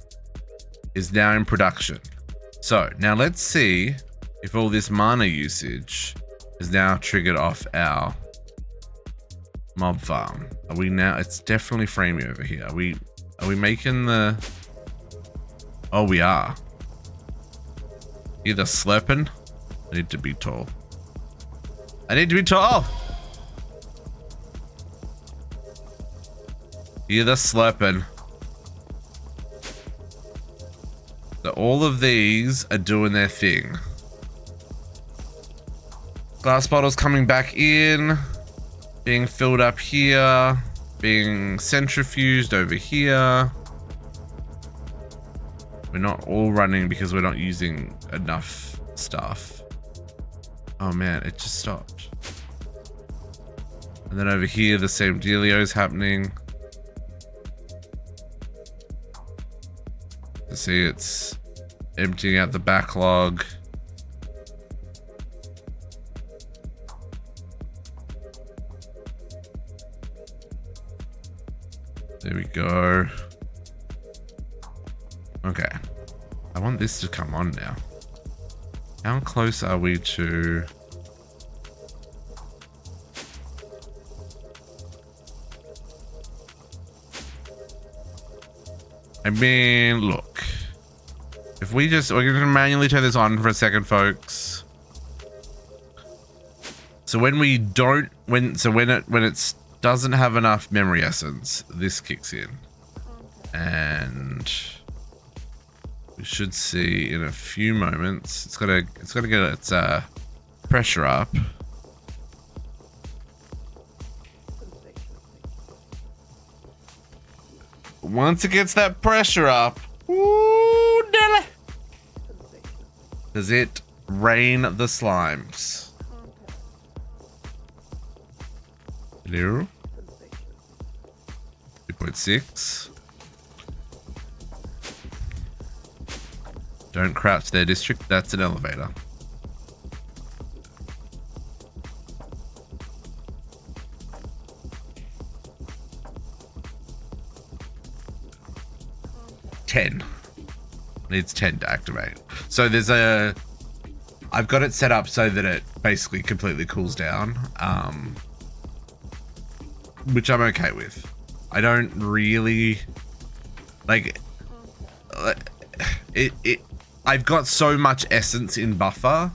is now in production. So now let's see if all this mana usage is now triggered off our mob farm. Are we now? It's definitely framing over here. Are we making the? Oh, we are. Either slurping. I need to be tall. I need to be tall. Either slurping. So all of these are doing their thing. Glass bottles coming back in, being filled up here, being centrifuged over here. We're not all running because we're not using enough stuff. Oh man, it just stopped. And then over here, the same dealio is happening. You see, it's emptying out the backlog. There we go. Okay. I want this to come on now. How close are we to... I mean, look. If we just... We're going to manually turn this on for a second, folks. So when we don't... When it doesn't have enough memory essence, this kicks in. And... we should see in a few moments. It's gotta get its pressure up. Once it gets that pressure up, ooh, does it rain the slimes? Hello? 3.6. Don't crouch there, district. That's an elevator. Needs 10 to activate. So there's a... I've got it set up so that it basically completely cools down, which I'm okay with. I don't really... Like... I've got so much essence in buffer,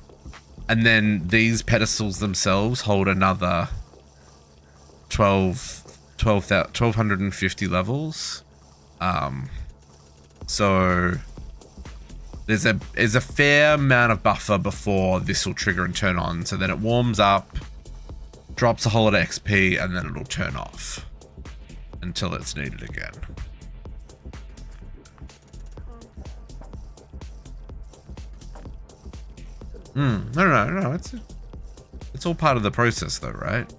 and then these pedestals themselves hold another 1,250 levels. So there's a fair amount of buffer before this will trigger and turn on, so then it warms up, drops a whole lot of XP, and then it'll turn off until it's needed again. No. It's all part of the process, though, right?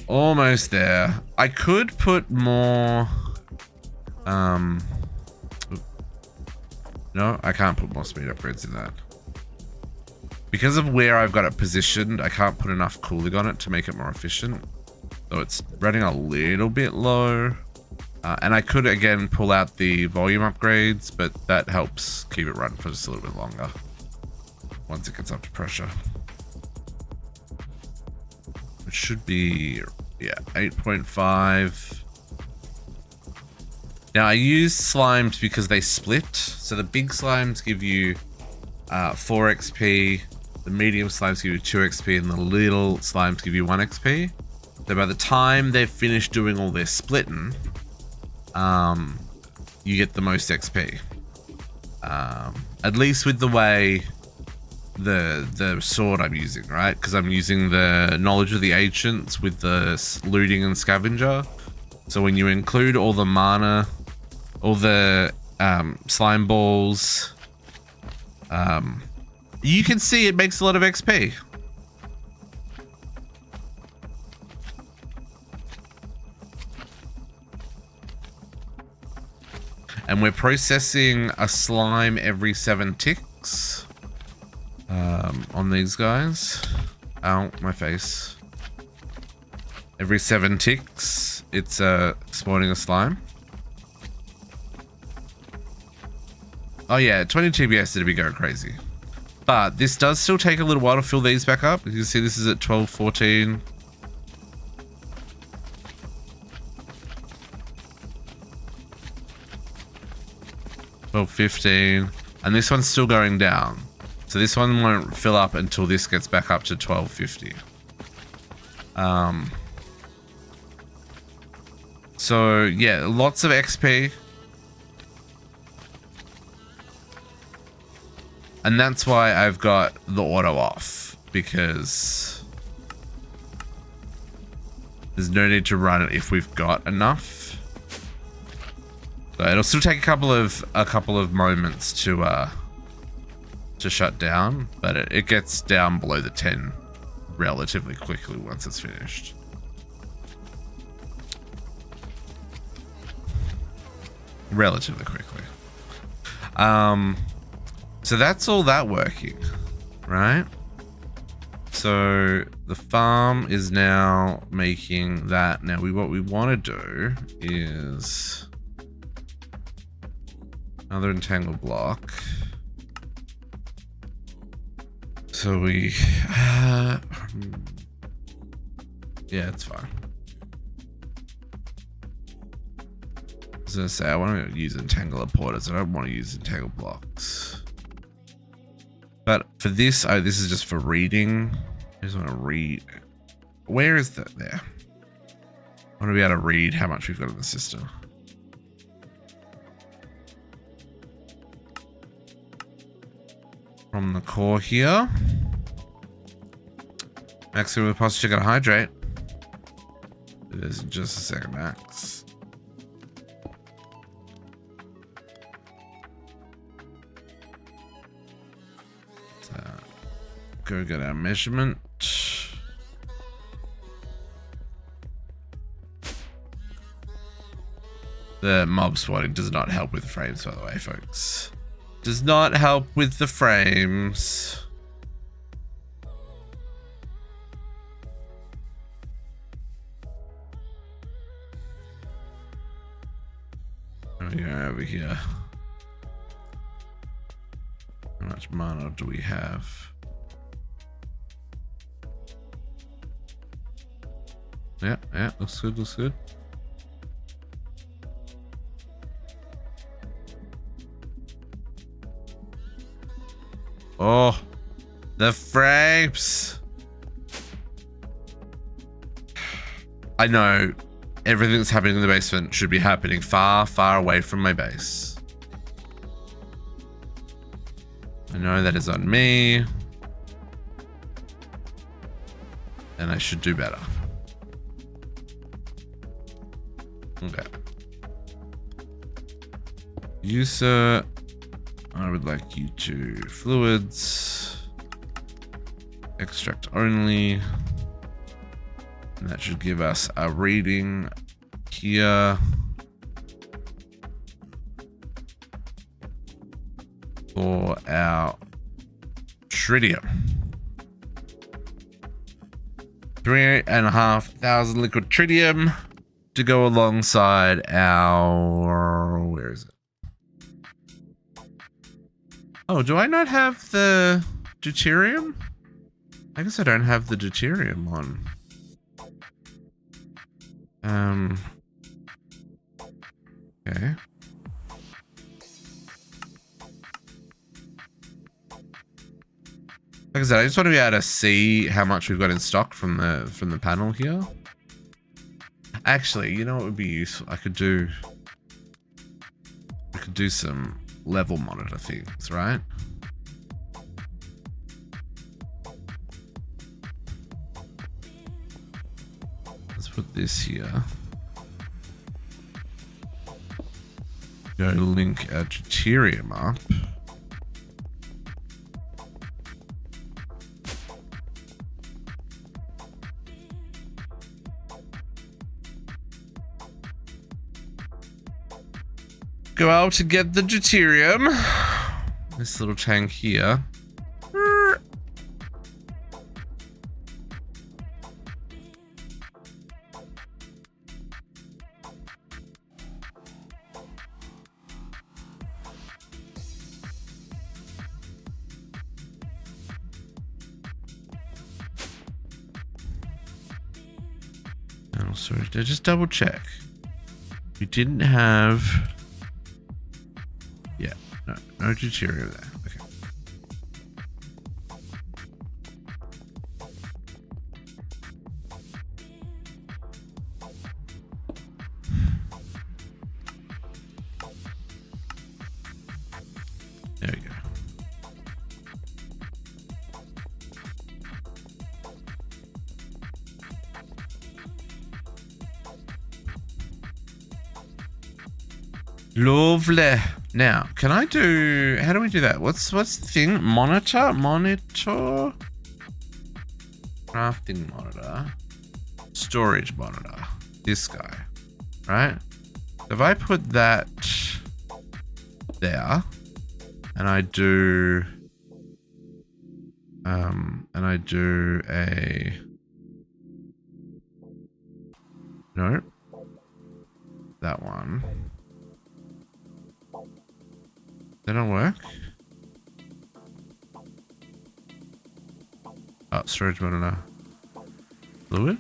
Almost there. I could put more. No, I can't put more speed upgrades in that. Because of where I've got it positioned, I can't put enough cooling on it to make it more efficient. So it's running a little bit low. And I could, again, pull out the volume upgrades, but that helps keep it running for just a little bit longer once it gets up to pressure. It should be, yeah, 8.5. Now, I use slimes because they split. So the big slimes give you 4 XP, the medium slimes give you 2 XP, and the little slimes give you 1 XP. So by the time they've finished doing all their splitting, you get the most XP. At least with the way the sword I'm using, right? Because I'm using the knowledge of the ancients with the looting and scavenger. So when you include all the mana, all the slime balls, you can see it makes a lot of XP. And we're processing a slime every 7 ticks on these guys. Ow, my face. Every 7 ticks, it's spawning a slime. Oh yeah, 20 TBS, it'd be going crazy. But this does still take a little while to fill these back up. You can see this is at 12:14. Well, 15, and this one's still going down, so this one won't fill up until this gets back up to 1250. So yeah, lots of XP, and that's why I've got the auto off, because there's no need to run it if we've got enough. So it'll still take a couple of moments to shut down, but it gets down below the 10 relatively quickly once it's finished. Relatively quickly. So that's all that working, right? So the farm is now making that. Now what we want to do is another entangle block. So we, yeah, it's fine. I was gonna say I want to use entangler porters. I don't want to use entangle blocks. But for this, this is just for reading. I just want to read. Where is that? There. I want to be able to read how much we've got in the system. From the core here. Maximum posture, gotta hydrate. It is in just a second, Max. So, go get our measurement. The mob spawning does not help with frames, by the way, folks. Does not help with the frames. There we go, over here. How much mana do we have? Yeah, looks good, looks good. Oh, the frames. I know everything that's happening in the basement should be happening far, far away from my base. I know that is on me. And I should do better. Okay. User, I would like you to fluids, extract only. And that should give us a reading here. For our tritium. 3,500 liquid tritium to go alongside our, where is it? Oh, do I not have the deuterium? I guess I don't have the deuterium on. Okay. Like I said, I just want to be able to see how much we've got in stock from the panel here. Actually, you know what would be useful? I could do some level monitor things, right? Let's put this here. Go link our deuterium up. Go out to get the deuterium. This little tank here. Oh, sorry, just double check. We didn't have. Yeah, no deuterium there. Okay. There we go. Lovely. Now, can I do, how do we do that? What's the thing? Monitor? Crafting monitor. Storage monitor. This guy, right? So if I put that there and I do, no, that one. That don't work. Oh, storage monitor. Fluid?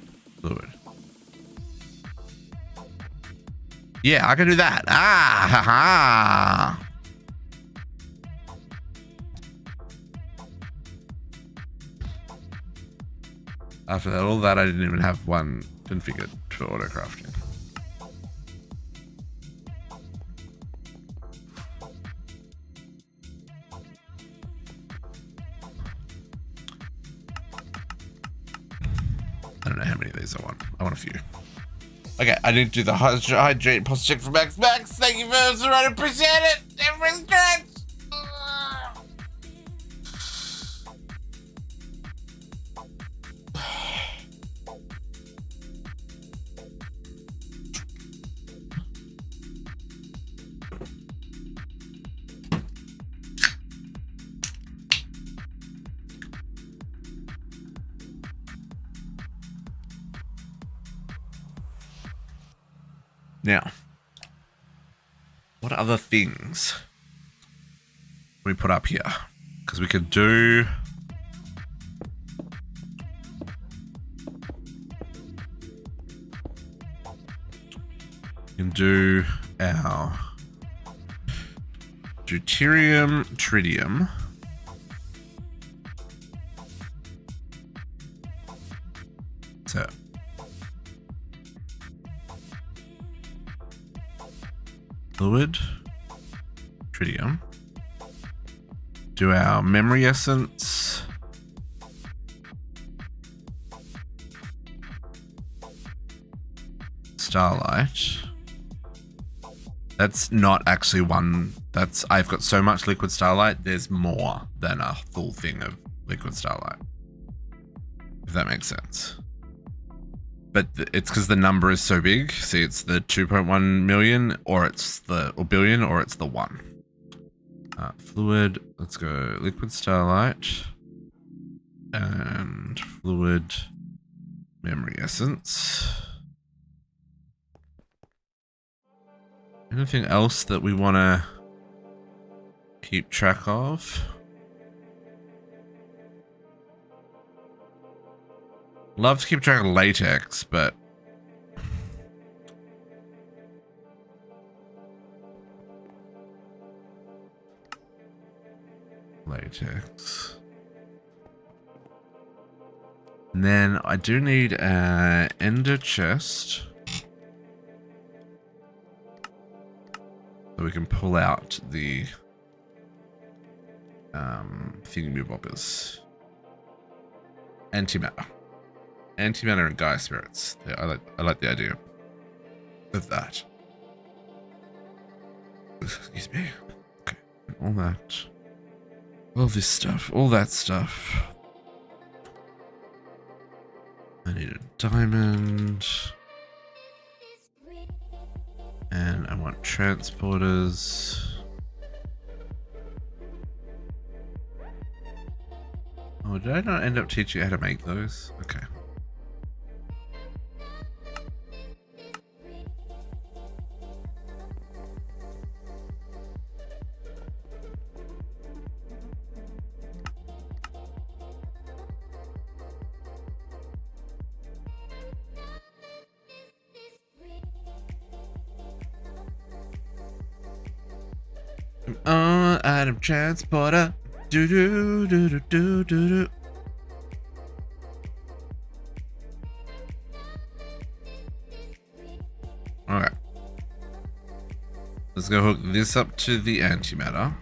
Yeah, I can do that. Ah, haha. After that, all that, I didn't even have one configured for auto crafting. I don't know how many of these I want. I want a few. Okay, I need to do the hydrate posture check for Max. Thank you very much, I appreciate it. Every stretch. Now, what other things we put up here? Because we could do our deuterium tritium. So fluid tritium. Do our memory essence. Starlight. That's not actually one. That's, I've got so much liquid starlight. There's more than a full thing of liquid starlight. If that makes sense. But it's because the number is so big. See, it's the 2.1 million, or it's the billion, or it's the 1. Fluid. Let's go liquid starlight and fluid memory essence. Anything else that we want to keep track of? Love to keep track of latex, but latex. And then I do need an ender chest. So we can pull out the thingy-bobbers. Antimatter. Antimatter and Gaia spirits. Yeah, I like the idea of that. Excuse me. Okay. All that. All this stuff. All that stuff. I need a diamond. And I want transporters. Oh, did I not end up teaching you how to make those? Okay. Item transporter. Do do do do do do do. Alright. Let's go hook this up to the antimatter.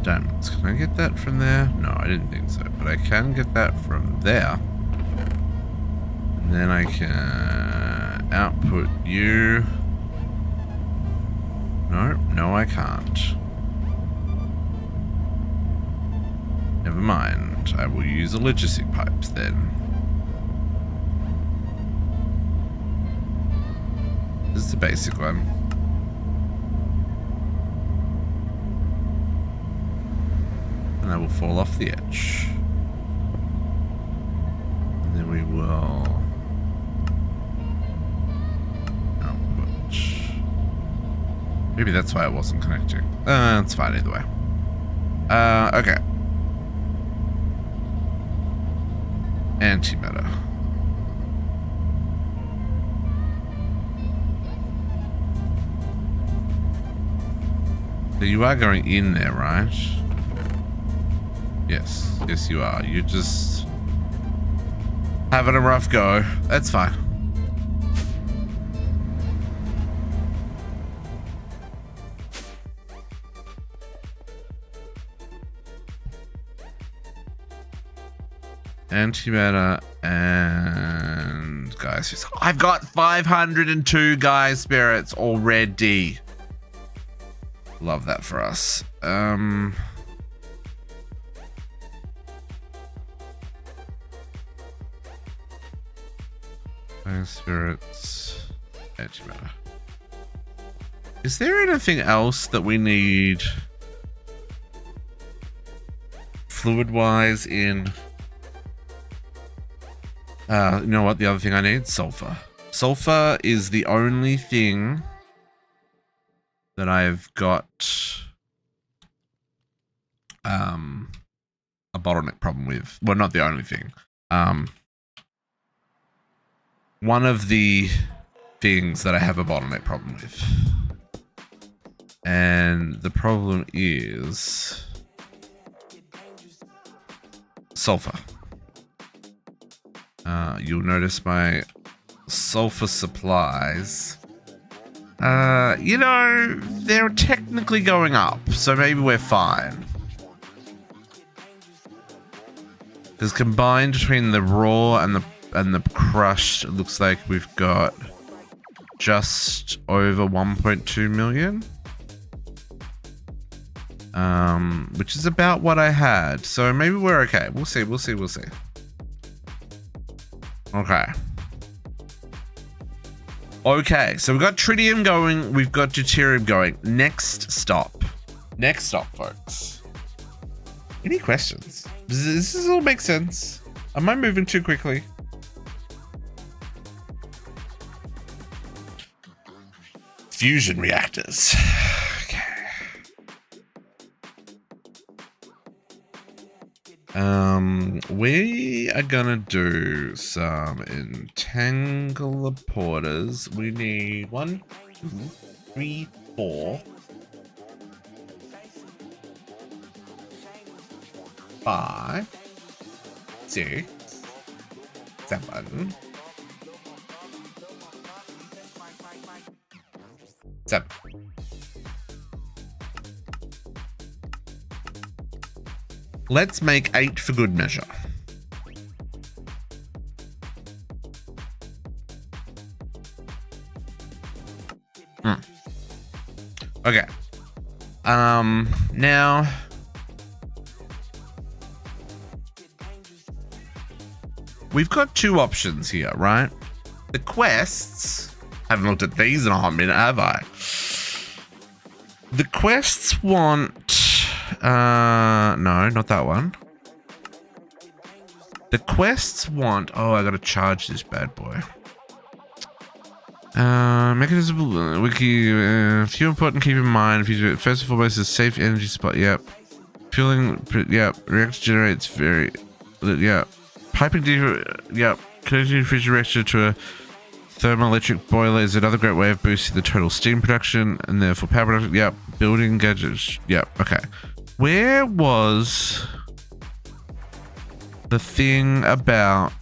Diamonds. Can I get that from there? No, I didn't think so, but I can get that from there. And then I can output you. No, I can't. Never mind. I will use the logistic pipes then. This is the basic one. And I will fall off the edge. And then we will output. Maybe that's why I wasn't connecting. It's fine either way. Okay. Antimatter. So you are going in there, right? Yes, yes you are. You're just having a rough go. That's fine. Antimatter and Gaia spirits. I've got 502 Gaia spirits already. Love that for us. Gaia spirits, antimatter. Is there anything else that we need fluid-wise in? You know what? The other thing I need? Sulfur. Sulfur is the only thing that I've got a bottleneck problem with. Well, not the only thing. One of the things that I have a bottleneck problem with. And the problem is sulfur. You'll notice my sulfur supplies. You know, they're technically going up, so maybe we're fine. Because combined between the raw and the crushed, it looks like we've got just over 1.2 million. Which is about what I had. So maybe we're okay. We'll see. Okay. Okay, so we've got tritium going. We've got deuterium going. Next stop, folks. Any questions? Does this all make sense? Am I moving too quickly? Fusion reactors. Okay. We are gonna do some entangler porters. We need 1, 2, 3, 4, 5, 6, 7. 7. Let's make 8 for good measure. Okay. Now we've got 2 options here, right? The quests, haven't looked at these in a hot minute, have I? The quests want no, not that one. The quests want, oh, I gotta charge this bad boy. Mechanism wiki, few important, keep in mind, first and foremost is safe energy supply. Yep. Fueling, yep. Reactor generates very, yep. Piping, yep. Connecting the fusion reactor to a thermoelectric boiler is another great way of boosting the total steam production and therefore power production. Yep. Building gadgets. Yep. Okay. Where was the thing about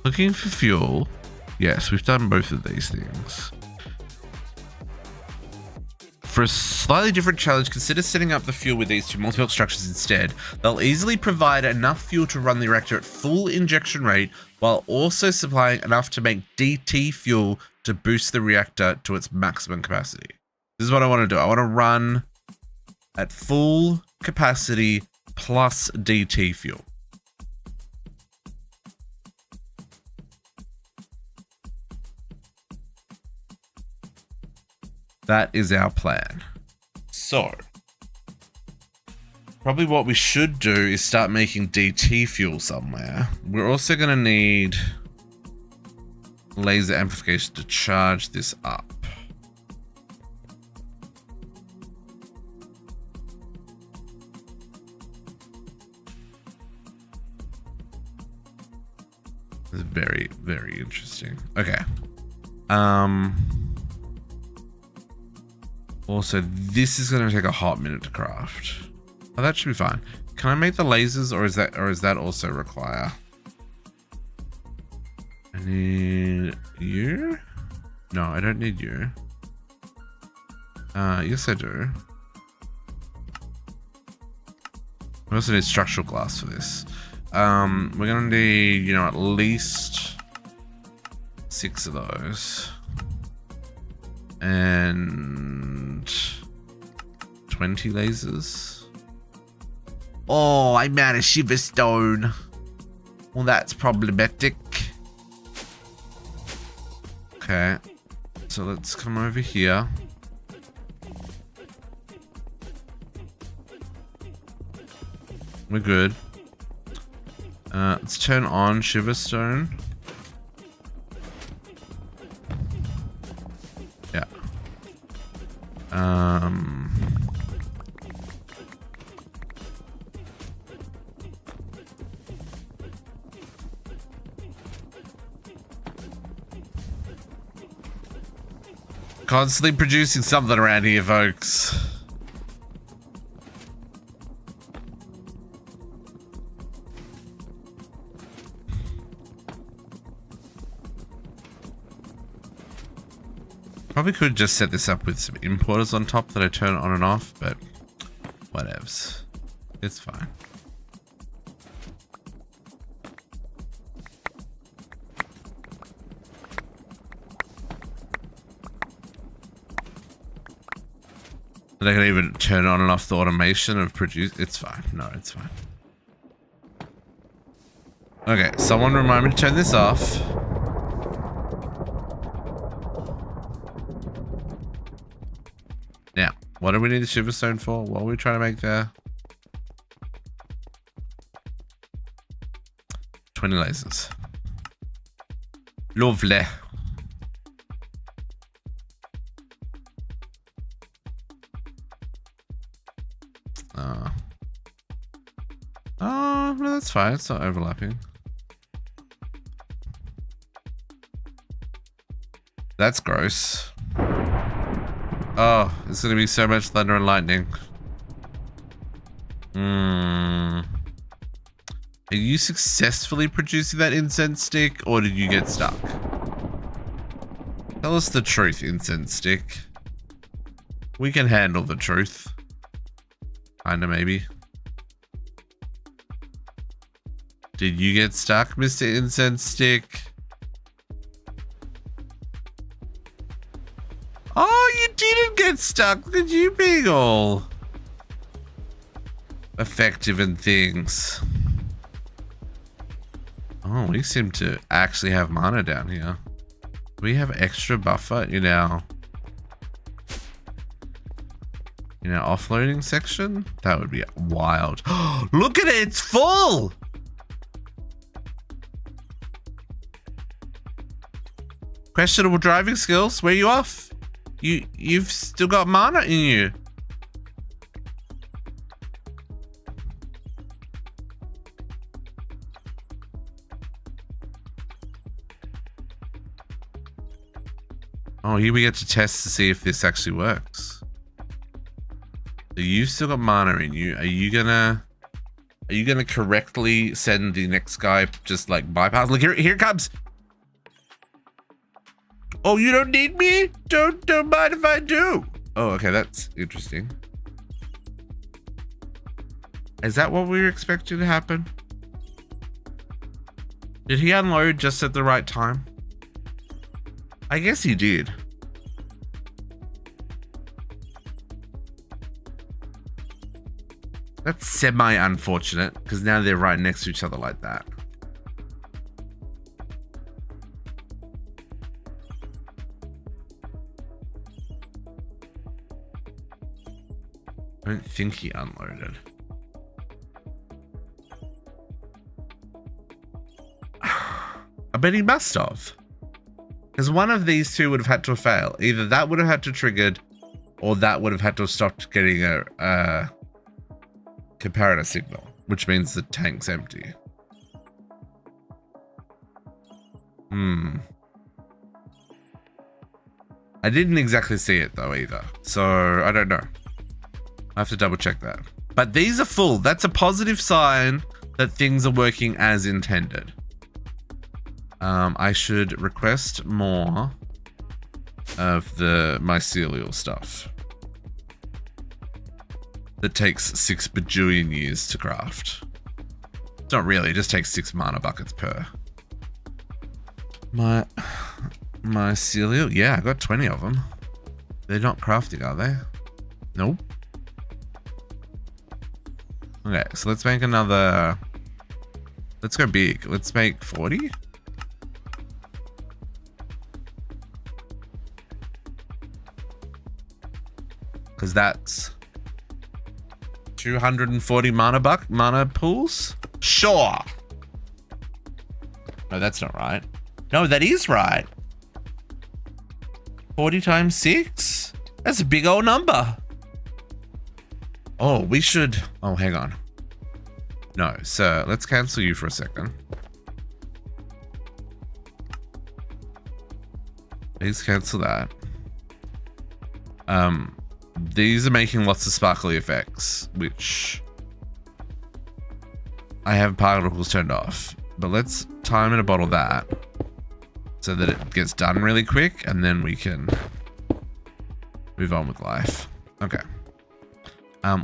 looking for fuel? Yes, we've done both of these things. For a slightly different challenge, consider setting up the fuel with these 2 multi-bulk structures instead. They'll easily provide enough fuel to run the reactor at full injection rate while also supplying enough to make DT fuel to boost the reactor to its maximum capacity. This is what I want to do. I want to run at full capacity plus DT fuel. That is our plan. So, probably what we should do is start making DT fuel somewhere. We're also going to need laser amplification to charge this up. This is very, very interesting. Okay. Also, this is going to take a hot minute to craft. Oh, that should be fine. Can I make the lasers, or is that also require? I need you? No, I don't need you. Yes, I do. I also need structural glass for this. We're gonna need, you know, at least 6 of those. And 20 lasers. Oh, I'm out of shiver stone. Well, that's problematic. Okay. So let's come over here. We're good. Let's turn on Shiverstone. Yeah. Constantly producing something around here, folks. Probably could just set this up with some importers on top that I turn on and off, but whatevs. It's fine. And I can even turn on and off the automation of produce. It's fine. No, it's fine. Okay, someone remind me to turn this off. Now, what do we need the Shiverstone for? What are we trying to make there? 20 lasers. Lovely. Oh, no, that's fine. It's not overlapping. That's gross. Oh, it's going to be so much thunder and lightning. Are you successfully producing that incense stick, or did you get stuck? Tell us the truth, incense stick. We can handle the truth. Kinda, maybe. Did you get stuck, Mr. Incense Stick? Oh, you didn't get stuck. Look at you being all effective and things. Oh, we seem to actually have mana down here. Do we have extra buffer in our offloading section? That would be wild. Look at it, it's full. Questionable driving skills. Where are you off? You've still got mana in you. Oh, here we get to test to see if this actually works. So you've still got mana in you. Are you gonna correctly send the next guy just like bypass? Look, here it comes. Oh, you don't need me? Don't mind if I do. Oh, okay, that's interesting. Is that what we were expecting to happen? Did he unload just at the right time? I guess he did. That's semi-unfortunate, because now they're right next to each other like that. I don't think he unloaded. I bet he must have. Because one of these two would have had to fail. Either that would have had to triggered, or that would have had to have stopped getting a comparator signal, which means the tank's empty. I didn't exactly see it though either, so I don't know. I have to double check that. But these are full. That's a positive sign that things are working as intended. I should request more of the mycelial stuff. That takes 6 bajillion years to craft. It's not really, it just takes 6 mana buckets per. Mycelial? Yeah, I got 20 of them. They're not crafting, are they? Nope. Okay, so let's make another Let's go big. Let's make 40. Because that's 240 mana pools? Sure. No, that's not right. No, that is right. 40 times 6? That's a big old number. Oh, we should... Oh, hang on. No, sir, let's cancel you for a second. Please cancel that. These are making lots of sparkly effects, which I have particles turned off. But let's time and bottle that so that it gets done really quick, and then we can move on with life. Okay.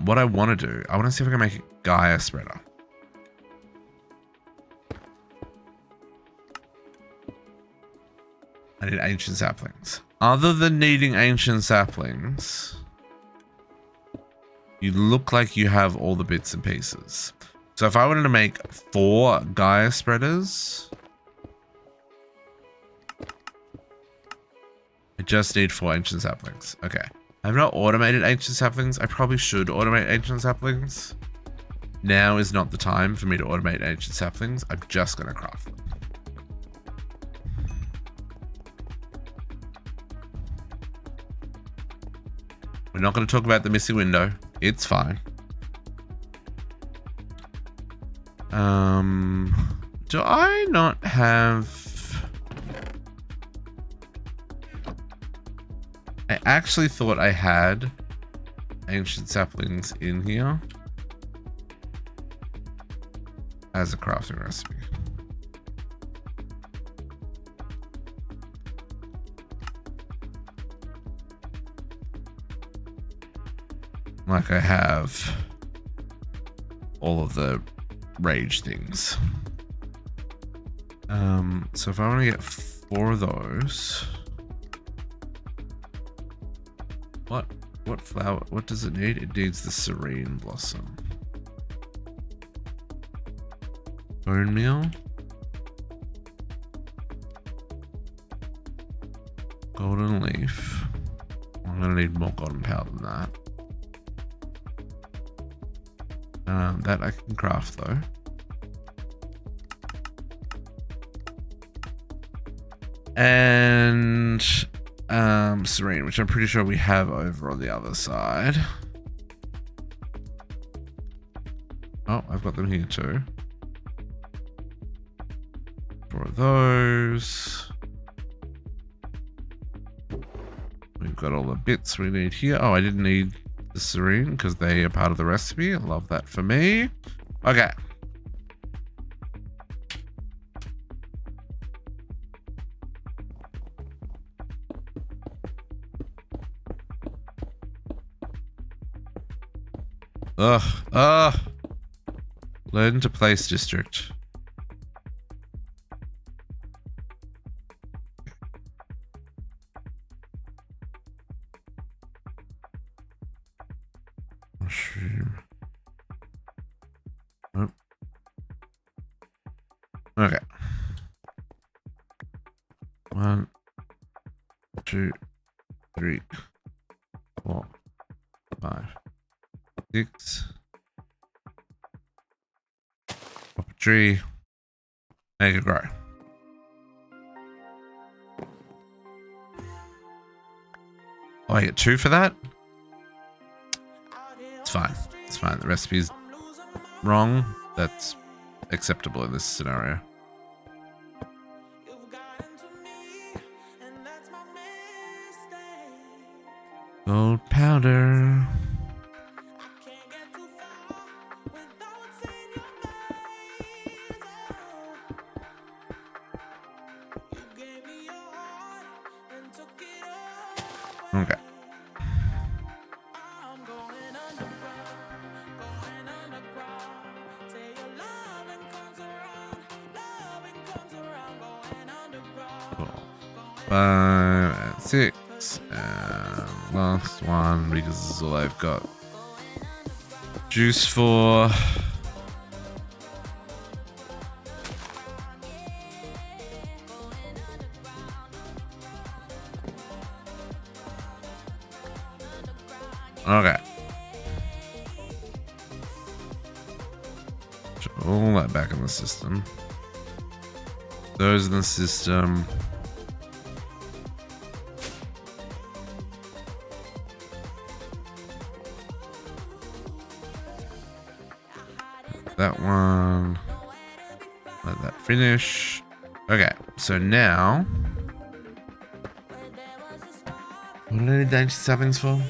What I want to do, I want to see if I can make a Gaia spreader. I need ancient saplings. Other than needing ancient saplings, you look like you have all the bits and pieces. So if I wanted to make 4 Gaia spreaders, I just need 4 ancient saplings. Okay. I've not automated ancient saplings. I probably should automate ancient saplings. Now is not the time for me to automate ancient saplings. I'm just going to craft them. We're not going to talk about the missing window. It's fine. Do I not have... I actually thought I had ancient saplings in here as a crafting recipe. Like I have all of the rage things. So if I want to get 4 of those, what flower, what does it need? It needs the serene blossom. Bone meal. Golden leaf. I'm gonna need more golden powder than that. That I can craft though. And serene, which I'm pretty sure we have over on the other side. Oh, I've got them here too. 4 of those. We've got all the bits we need here. Oh, I didn't need the serene because they are part of the recipe. I love that for me. Okay. Ugh. Learn to place district. Mushroom. Oh. Okay. 1, 2, 3, 4, 5, 6. Pop a tree. Make it grow. Oh, I get 2 for that? It's fine. It's fine. The recipe's wrong. That's acceptable in this scenario. Gold powder. Okay. Cool. 5 and 6 and last one because this is all I've got juice for. Okay. Put all that back in the system. Those in the system. That one. Let that finish. Okay, so now. What do I need the anti-sappings for?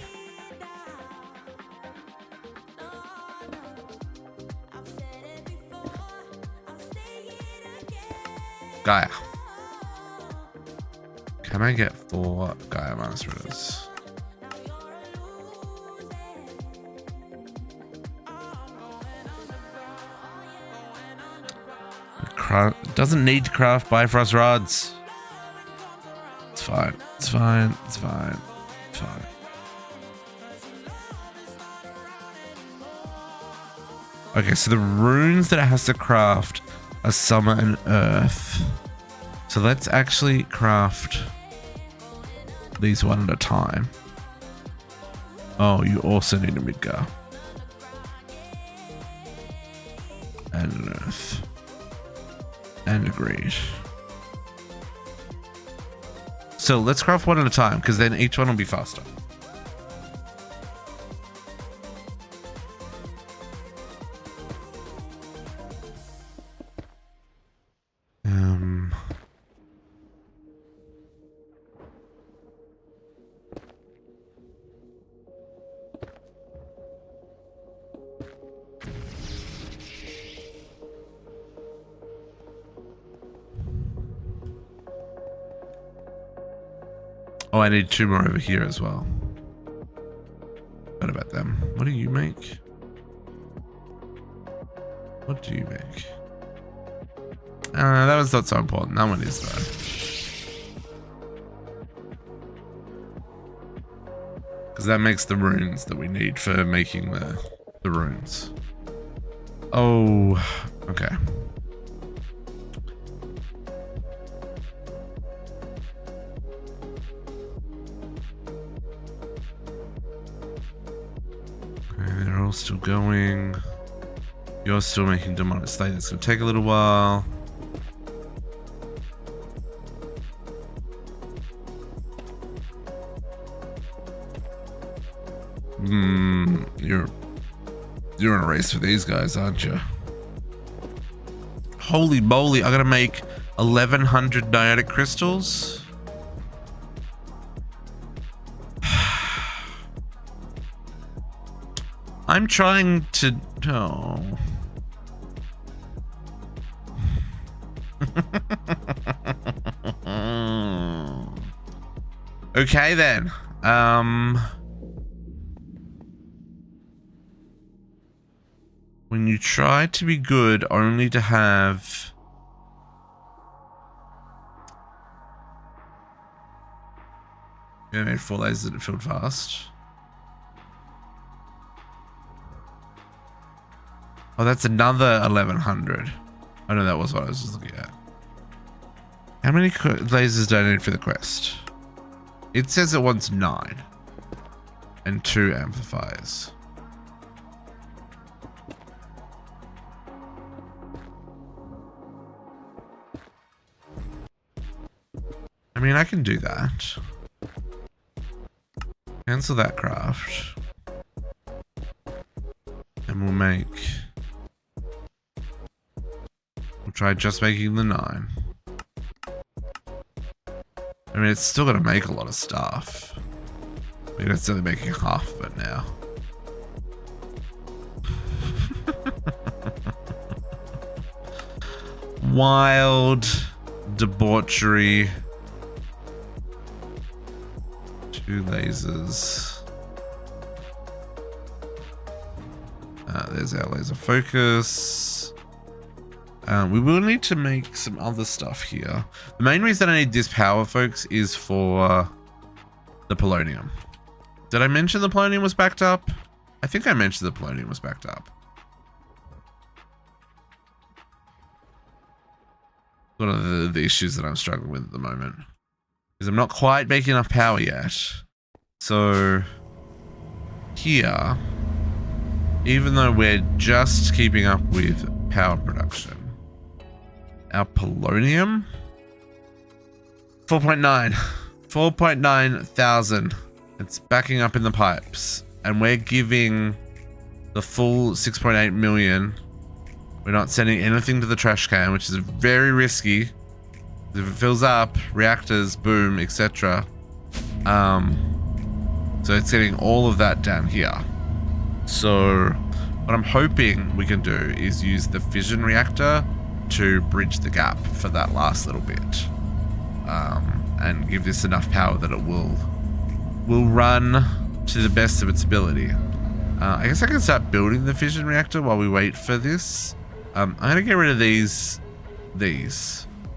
Gaia. Can I get 4 Gaia minus ridders? Doesn't need to craft Bifrost rods. It's fine. It's fine. It's fine. It's fine. Okay, so the runes that it has to craft are Summer and Earth. So let's actually craft these one at a time. Oh, you also need a Midgar. And an Earth. And agreed. So let's craft one at a time, because then each one will be faster. Oh, I need 2 more over here as well. What about them? What do you make? What do you make? That was not so important. That one is though. Because that makes the runes that we need for making the runes. Oh, okay. They're all still going. You're still making demonic state. It's going to take a little while. You're in a race with these guys, aren't you? Holy moly, I gotta make 1100 niotic crystals. I'm trying to... Oh. Okay then. When you try to be good only to have... You need 4 lasers that filled fast. Oh, that's another 1100. Oh no, that was what I was just looking at. How many lasers do I need for the quest? It says it wants 9. And 2 amplifiers. I mean, I can do that. Cancel that craft. And we'll make... We'll try just making the 9. I mean, it's still going to make a lot of stuff. I mean, it's only making half of it now. Wild debauchery. 2 lasers. There's our laser focus. We will need to make some other stuff here. The main reason I need this power, folks, is for the polonium. Did I mention the polonium was backed up? I think I mentioned the polonium was backed up. One of the issues that I'm struggling with at the moment is I'm not quite making enough power yet. So here, even though we're just keeping up with power production, our polonium, 4.9 thousand. It's backing up in the pipes, and we're giving the full 6.8 million. We're not sending anything to the trash can, which is very risky. If it fills up, reactors, boom, etc. So it's getting all of that down here. So what I'm hoping we can do is use the fission reactor to bridge the gap for that last little bit, and give this enough power that it will run to the best of its ability. I guess I can start building the fission reactor while we wait for this. I'm gonna get rid of these.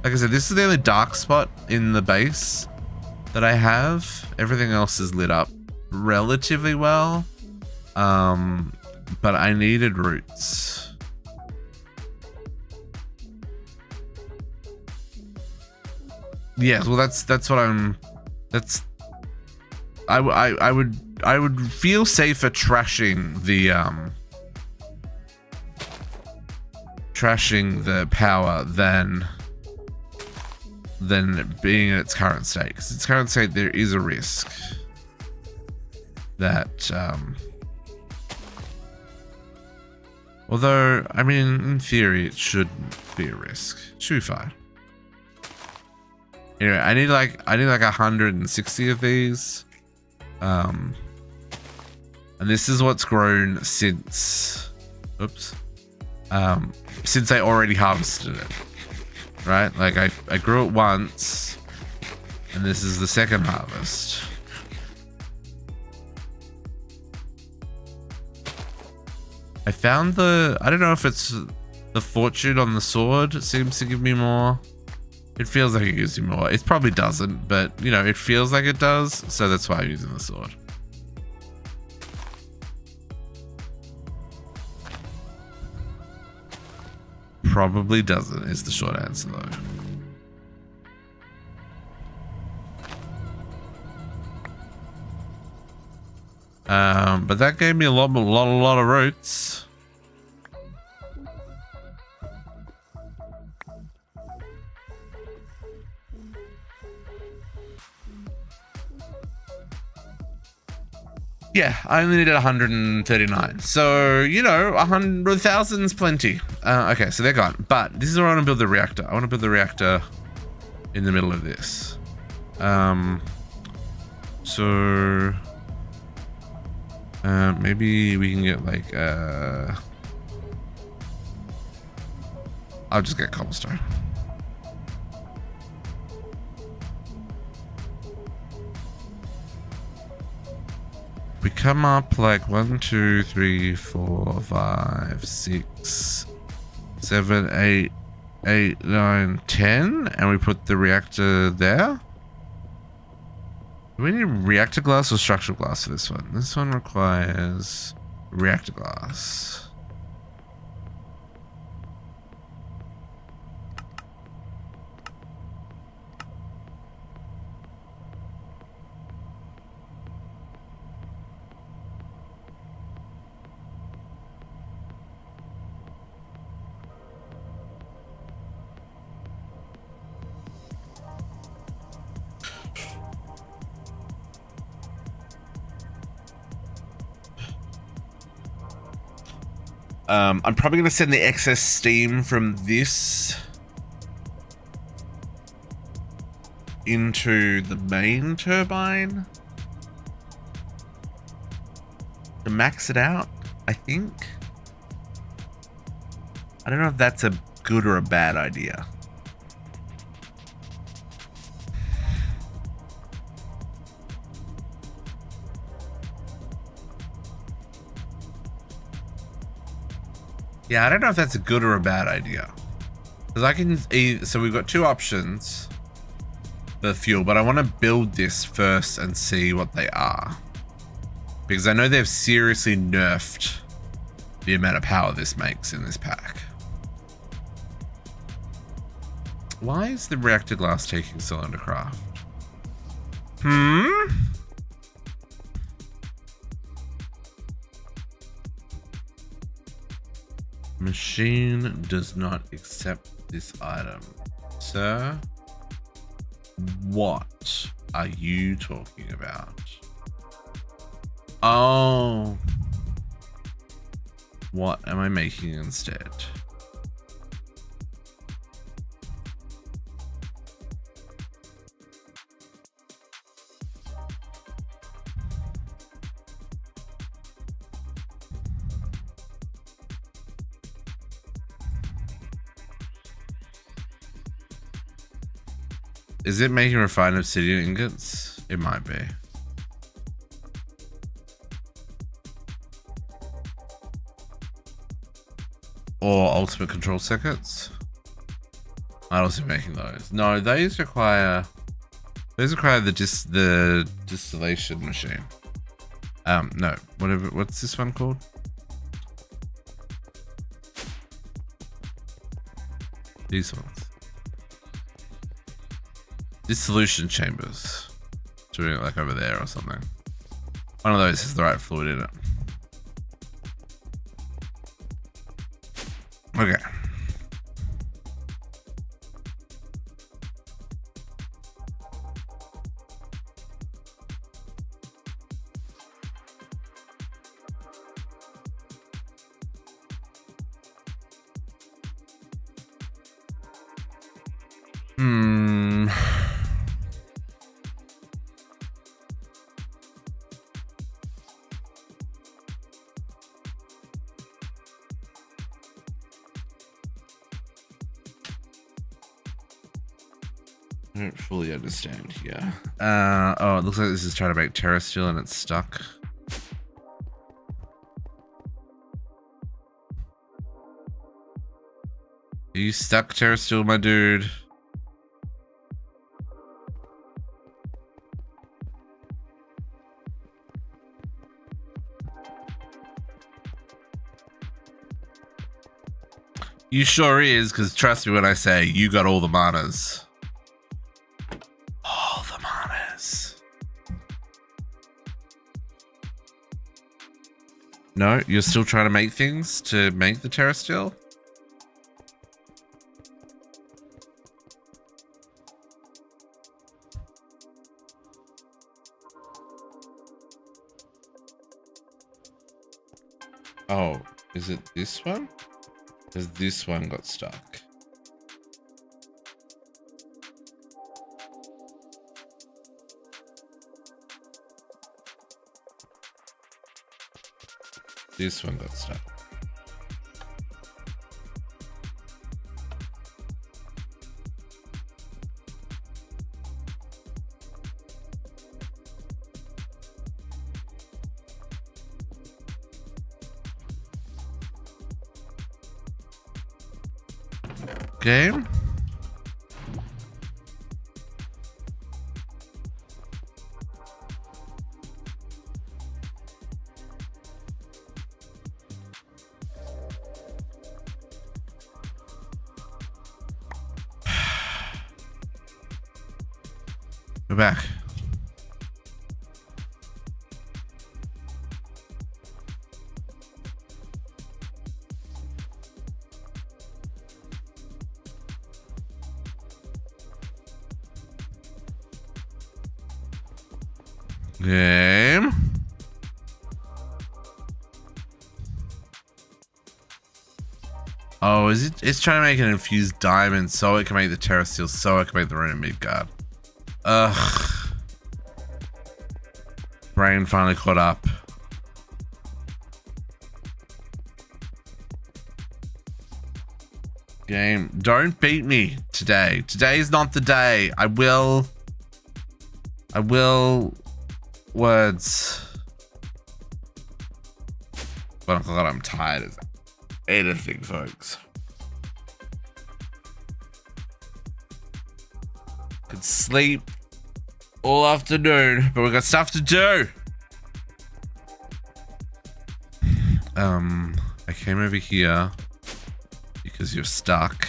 Like I said, this is the only dark spot in the base that I have. Everything else is lit up relatively well. But I needed roots. Yes, well that's what I'm, I would feel safer trashing the power than being in its current state. Because its current state, there is a risk that although I mean in theory it shouldn't be a risk. Should be fine. Anyway, I need like 160 of these. And this is what's grown since since I already harvested it. Right? Like I grew it once, and this is the second harvest. I found I don't know if it's the fortune on the sword seems to give me more. It feels like it gives you more. It probably doesn't, but you know, it feels like it does, so that's why I'm using the sword. Probably doesn't is the short answer though. But that gave me a lot of roots. Yeah, I only needed 139. So, you know, 100,000's plenty. Okay, so they're gone. But this is where I want to build the reactor. I want to build the reactor in the middle of this. Maybe we can get like, I'll just get cobblestone. We come up like 1, 2, 3, 4, 5, 6, 7, 8, 9, 10, and we put the reactor there. Do we need reactor glass or structural glass for this one? This one requires reactor glass. I'm probably going to send the excess steam from this into the main turbine to max it out, I think. I don't know if that's a good or a bad idea. Yeah, I don't know if that's a good or a bad idea. Because I can so we've got two options for fuel, but I want to build this first and see what they are. Because I know they've seriously nerfed the amount of power this makes in this pack. Why is the reactor glass taking so long to craft? Machine does not accept this item. Sir, what are you talking about? Oh. What am I making instead? Is it making refined obsidian ingots? It might be. Or ultimate control circuits. I'd also be making those. No, those require the distillation machine. No, whatever. What's this one called? These ones. Dissolution chambers. Doing it like over there or something. One of those has the right fluid in it. Okay. I don't fully understand here. Oh, it looks like this is trying to make terrestrial and it's stuck. Are you stuck, terrestrial, my dude? You sure is, because trust me when I say you got all the manas. All the manas. No, you're still trying to make things to make the terrestrial? Oh, is it this one? Because this one got stuck. This one got stuck. Game. Go back. Game. Oh, is it? It's trying to make an infused diamond so it can make the terrestrial, so it can make the rune of Midgard. Ugh. Brain finally caught up. Game, don't beat me today. Today is not the day. I will. Words. But God, I'm tired as anything, folks. Could sleep all afternoon, but we got stuff to do. I came over here because you're stuck.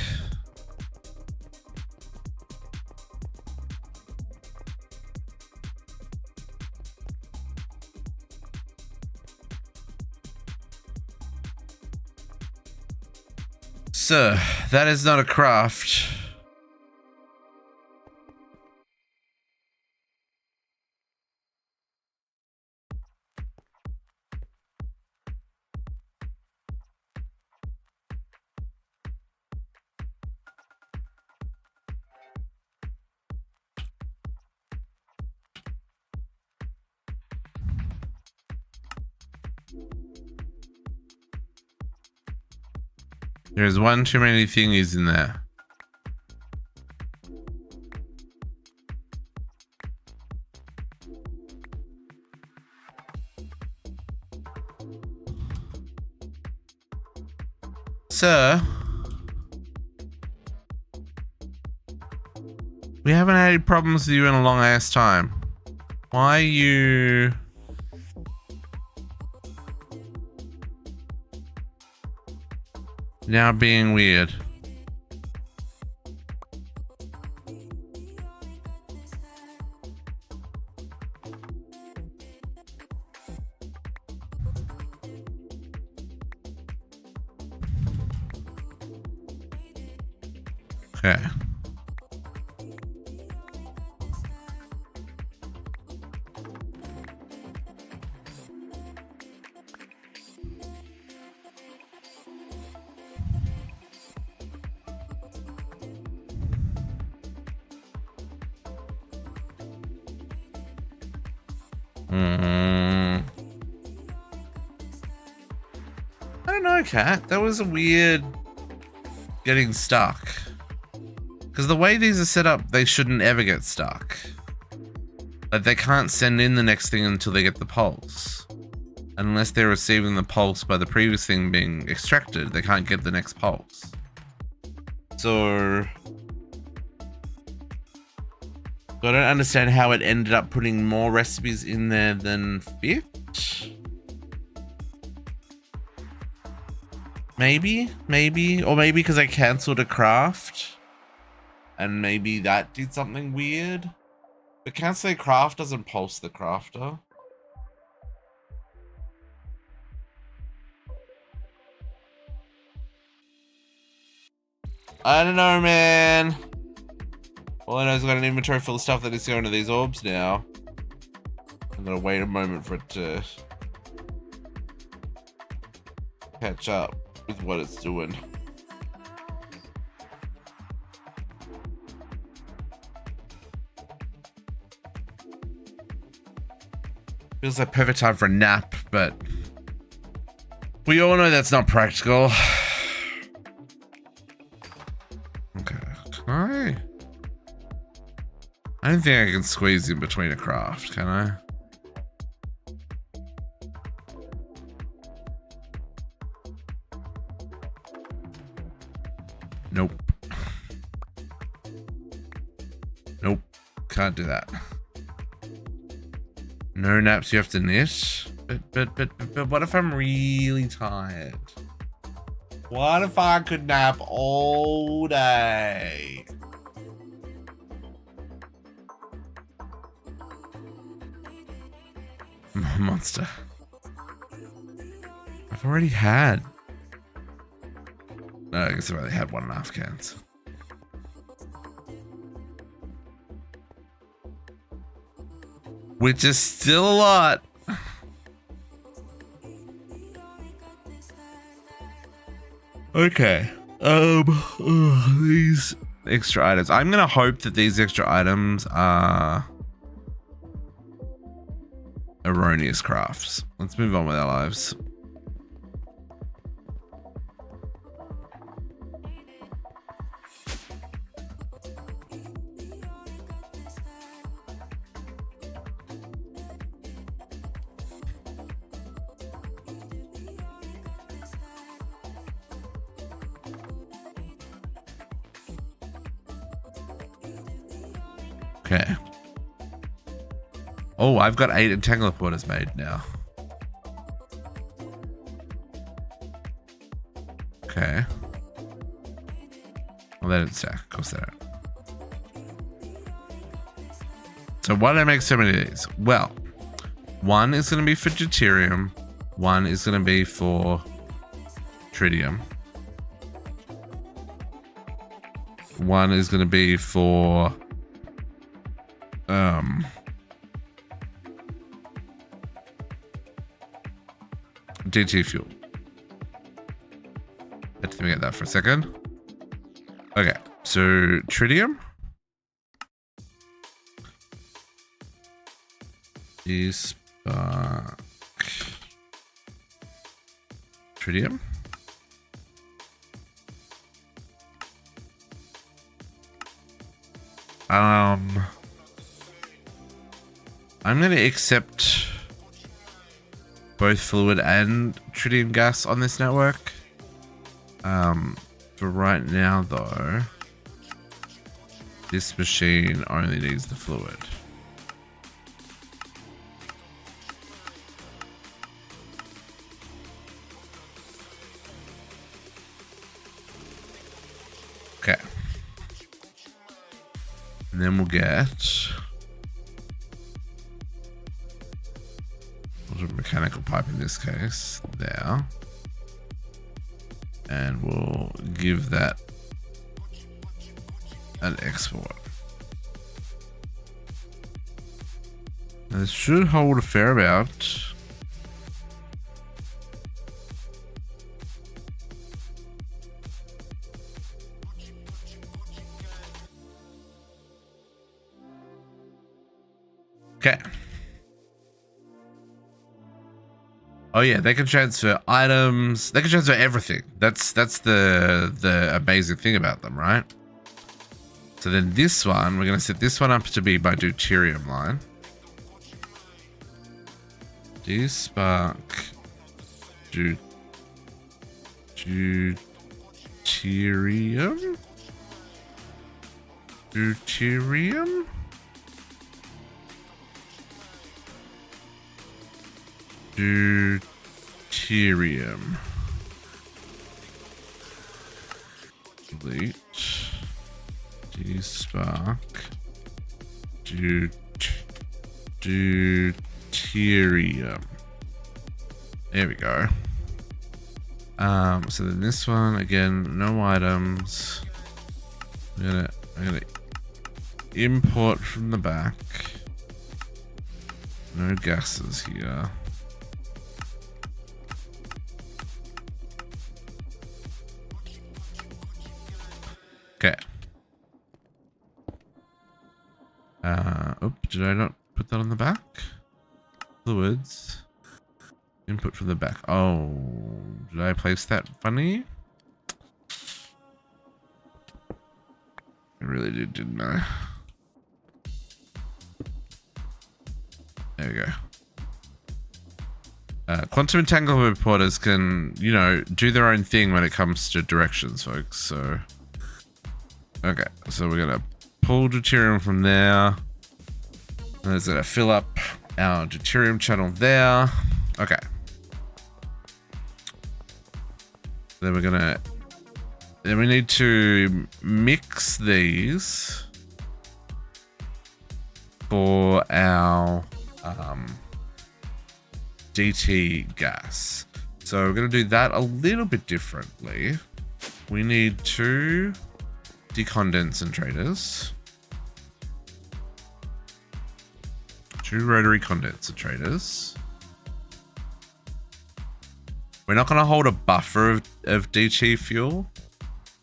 So, that is not a craft. There's one too many thingies in there. Sir, we haven't had any problems with you in a long ass time. Why are you... now being weird? Okay. I don't know, Cat. That was a weird getting stuck. Because the way these are set up, they shouldn't ever get stuck. Like, they can't send in the next thing until they get the pulse. Unless they're receiving the pulse by the previous thing being extracted, they can't get the next pulse. So... I don't understand how it ended up putting more recipes in there than fit. Maybe, or maybe because I cancelled a craft and maybe that did something weird. But canceling a craft doesn't pulse the crafter. I don't know, man. All I know is I've got an inventory full of stuff that is going to these orbs now. I'm gonna wait a moment for it to catch up with what it's doing. Feels like perfect time for a nap, but we all know that's not practical. Okay, can I don't think I can squeeze in between a craft, can I? Nope. Nope. Can't do that. No naps, you have to knit. But what if I'm really tired? What if I could nap all day? Monster. I've already had. No, I guess I've only had 1.5 cans. Which is still a lot. Okay. These extra items. I'm gonna hope that these extra items are erroneous crafts. Let's move on with our lives. Okay. Oh, I've got 8 entangler porters made now. Okay. Well, they didn't stack. Of course they don't. So why did I make so many of these? Well, one is going to be for deuterium. One is going to be for tritium. one is going to be for DT fuel. Had to think about that for a second. Okay, so tritium. Spark. Tritium. I'm going to accept both fluid and tritium gas on this network. For right now, though, this machine only needs the fluid. Okay. And then we'll get a mechanical pipe in this case there. And we'll give that an export. Now this should hold a fair amount. Okay. Oh yeah, they can transfer items. They can transfer everything. That's the amazing thing about them, right? So then this one, we're gonna set this one up to be by deuterium line. Spark deuterium. Deuterium. Deuterium. Delete. Spark. Deuterium. There we go. So then this one again, no items. I'm gonna import from the back. No gases here. Okay. Did I not put that on the back? Fluids. Input from the back. Oh, did I place that funny? I really did, didn't I? There we go. Quantum entanglement reporters can, you know, do their own thing when it comes to directions, folks. So, okay, so we're gonna pull deuterium from there. And it's gonna fill up our deuterium channel there. Okay. Then we need to mix these for our DT gas. So we're going to do that a little bit differently. We need 2 decondensators, 2 rotary condensators. We're not going to hold a buffer of DT fuel.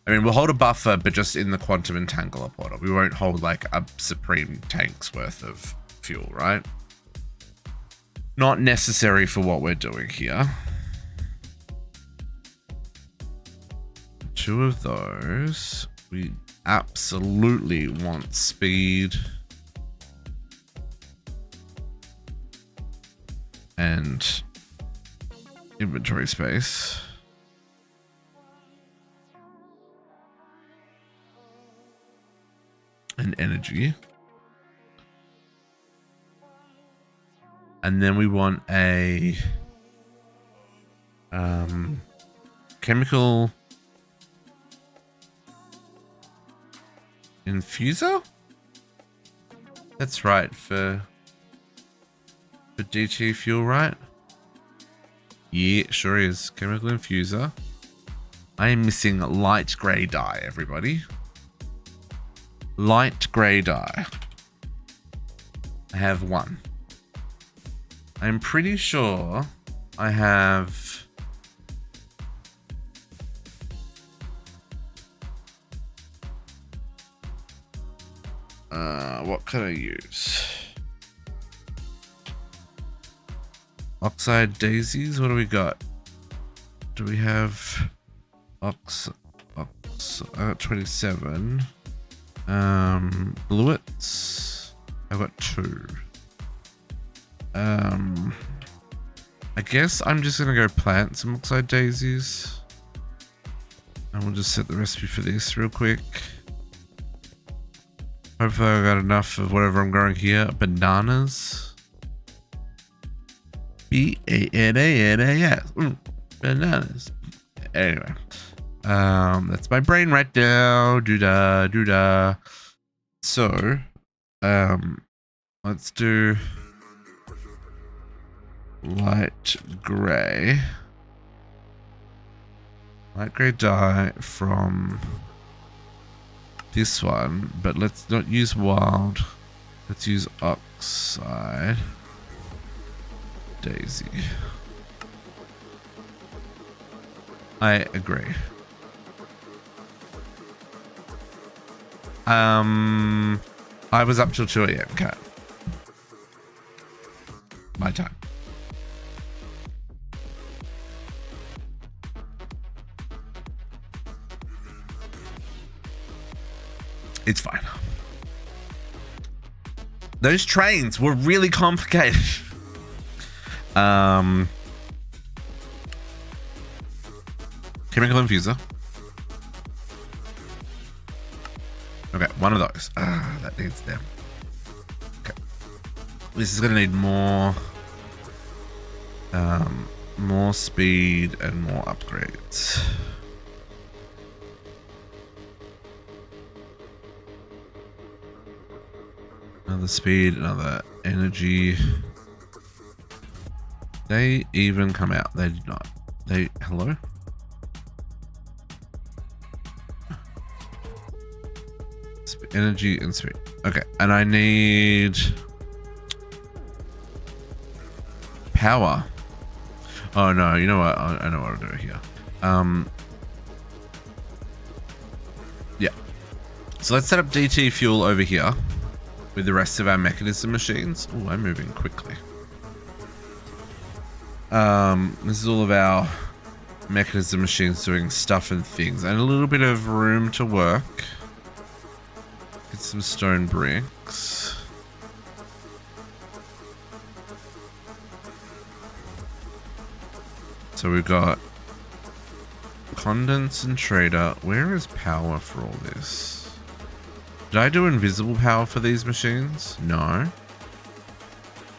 I mean, we'll hold a buffer, but just in the quantum entangler portal. We won't hold like a supreme tank's worth of fuel, right? Not necessary for what we're doing here. 2 of those. We absolutely want speed. And inventory space. And energy. And then we want a chemical infuser. That's right for DT fuel, right? Yeah, sure is. Chemical infuser. I am missing light grey dye, everybody. light grey dye. I have 1. I'm pretty sure I have... what can I use? Oxide daisies? What do we got? Do we have I got 27. Bluets? I've got 2. I guess I'm just gonna go plant some oxide daisies. And we'll just set the recipe for this real quick. Hopefully I got enough of whatever I'm growing here. Bananas. B-A-N-A-N-A-S. Bananas. Anyway. That's my brain right now. Doo-da, doo-da. So, let's do light grey. Light grey dye from this one, but let's not use wild. Let's use oxide daisy. I agree. I was up till 2 AM, cat. My time. It's fine. Those trains were really complicated. Chemical infuser. Okay, one of those. That needs them. Okay. This is gonna need more speed and more upgrades. Another speed, another energy. They even come out. They did not. Hello? Energy and speed. Okay, and I need power. Oh no, you know what? I know what I'll do here. Yeah. So let's set up DT fuel over here with the rest of our mechanism machines. Oh, I'm moving quickly. This is all of our mechanism machines doing stuff and things, and a little bit of room to work. Get some stone bricks. So we've got condensator. Where is power for all this? Did I do invisible power for these machines? No.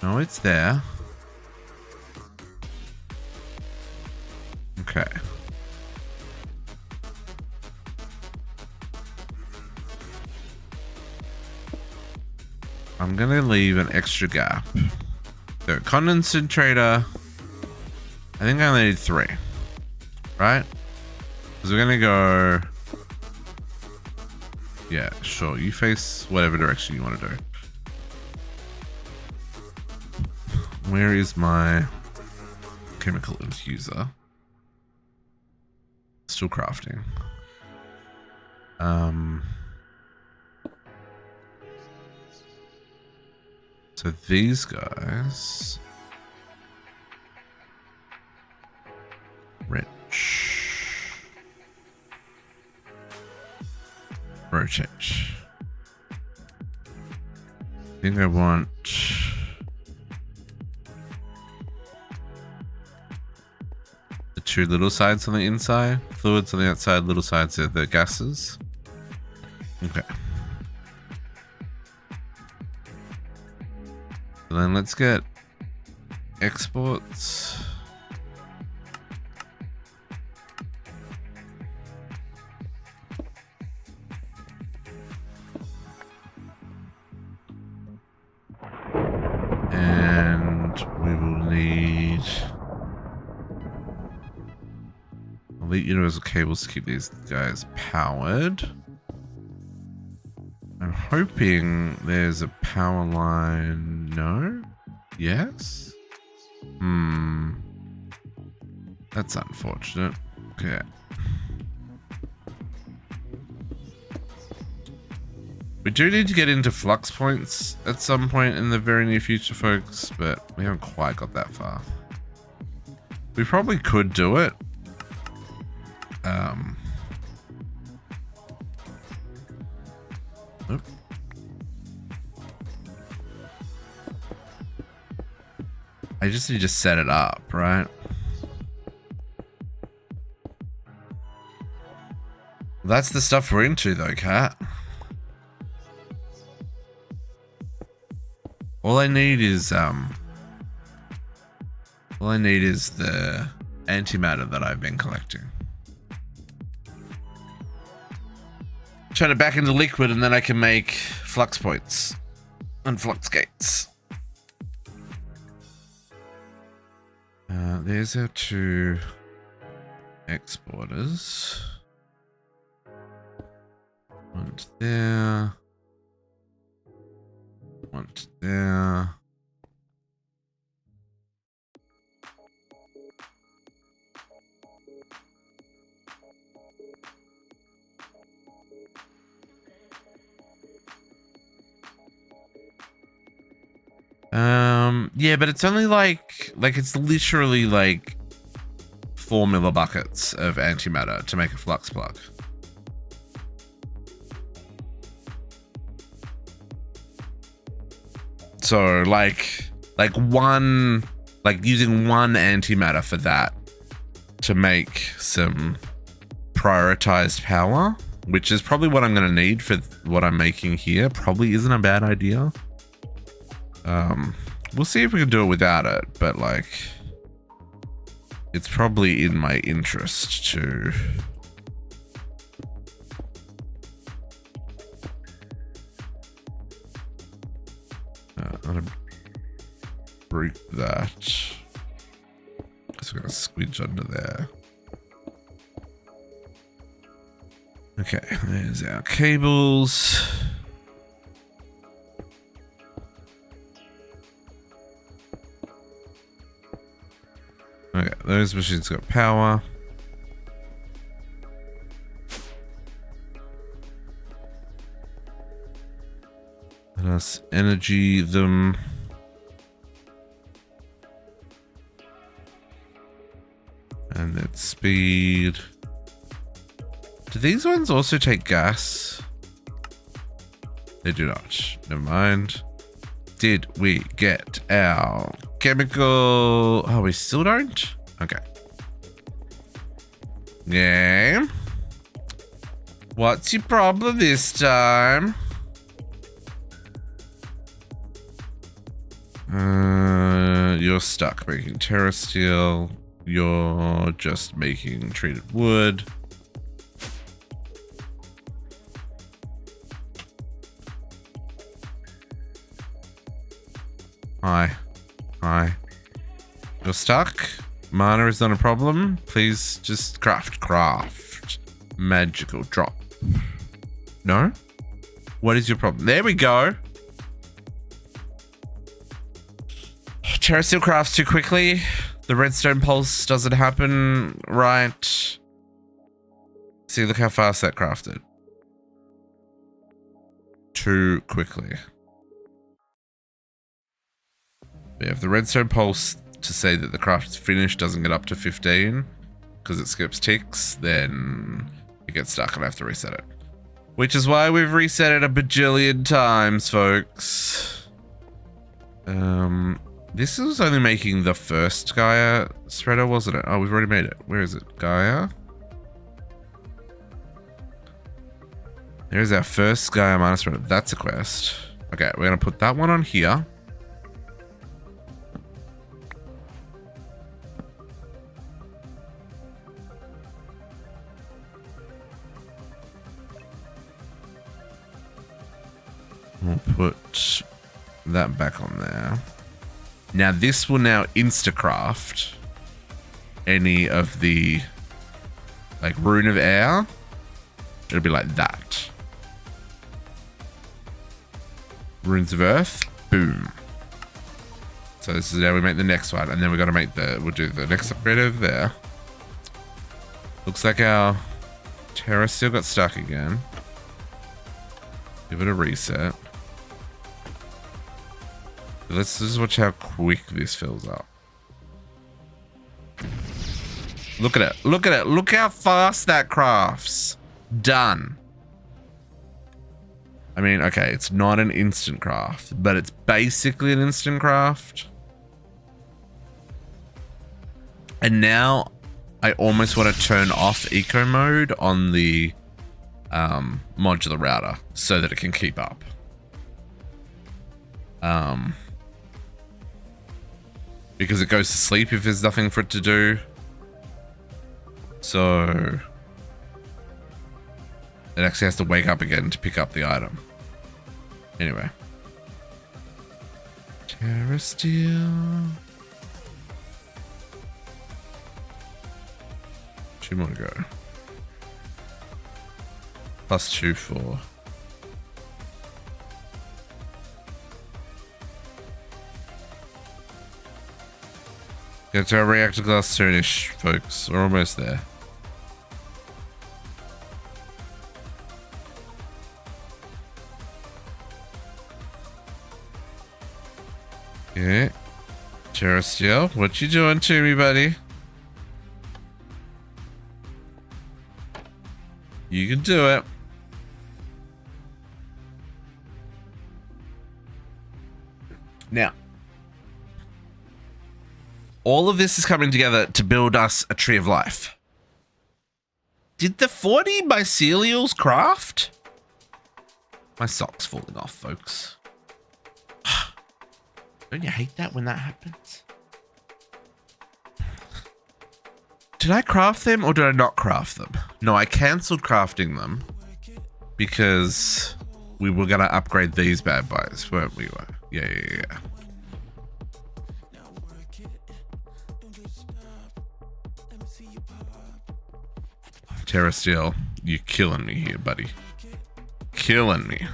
No, it's there. Okay. I'm gonna leave an extra gap. So condensator. I think I only need 3. Right? Because we're gonna go. Yeah, sure. You face whatever direction you want to do. Where is my chemical infuser? Still crafting. So these guys. Rich. Rotate. I think I want the 2 little sides on the inside, fluids on the outside, little sides are the gases. Okay. So then let's get exports. And we will need elite universal cables to keep these guys powered. And hoping there's a power line. No? Yes? That's unfortunate. Okay. We do need to get into flux points at some point in the very near future, folks, but we haven't quite got that far. We probably could do it. Oop. I just need to set it up, right? That's the stuff we're into though, Cat. All I need is the antimatter that I've been collecting. Turn it back into liquid and then I can make flux points and flux gates. There's our two exporters. One to there. One to there. Yeah, but it's only like it's literally like 4 millibuckets of antimatter to make a flux plug. So like using one antimatter for that to make some prioritized power, which is probably what I'm going to need for what I'm making here, probably isn't a bad idea. We'll see if we can do it without it, but like it's probably in my interest to I'm gonna break that because we're gonna squidge under there. Okay, there's our cables. Okay, those machines got power. Let us energy them. And then speed. Do these ones also take gas? They do not. Never mind. Did we get our chemical? Oh, we still don't? Okay. Game. What's your problem this time? You're stuck making terra steel. You're just making treated wood. Hi. Hi. You're stuck? Mana is not a problem. Please just craft. Magical drop. No? What is your problem? There we go. Terra steel crafts too quickly. The redstone pulse doesn't happen right. See, look how fast that crafted. Too quickly. If the redstone pulse to say that the craft's finished doesn't get up to 15 because it skips ticks, then it gets stuck and I have to reset it. Which is why we've reset it a bajillion times, folks. This was only making the first Gaia spreader, wasn't it? Oh, we've already made it. Where is it? Gaia? There's our first Gaia mana spreader. That's a quest. Okay, we're going to put that one on here. We'll put that back on there. Now this will now instacraft any of the like rune of air. It'll be like that. Runes of Earth. Boom. So this is how we make the next one. And then we got to make we'll do the next upgrade over there. Looks like our Terra still got stuck again. Give it a reset. Let's just watch how quick this fills up. Look at it. Look at it. Look how fast that crafts. Done. I mean, okay, it's not an instant craft, but it's basically an instant craft. And now I almost want to turn off eco mode on the modular router so that it can keep up. Because it goes to sleep if there's nothing for it to do. So it actually has to wake up again to pick up the item. Anyway. Terra Steel. 2 more to go. +2 for. Get to our reactor glass soonish, folks. We're almost there. Okay. Terra Steel, what you doing to me, buddy? You can do it. Now, all of this is coming together to build us a tree of life. Did the 40 mycelials craft? My sock's falling off, folks. Don't you hate that when that happens? Did I craft them or did I not craft them? No, I cancelled crafting them because we were going to upgrade these bad boys, weren't we? Yeah. Terra Steel, you're killing me here, buddy. Killing me.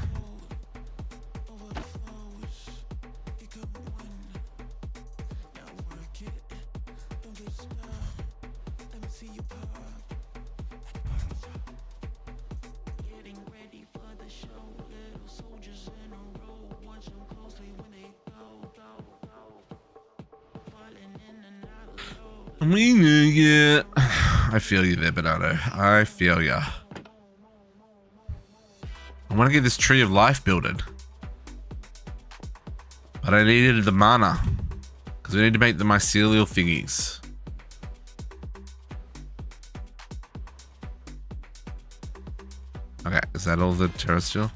Yeah, I feel you there, Bernardo. I feel ya. I want to get this tree of life builded, but I needed the mana because we need to make the mycelial thingies. Okay, is that all the Terra Steel?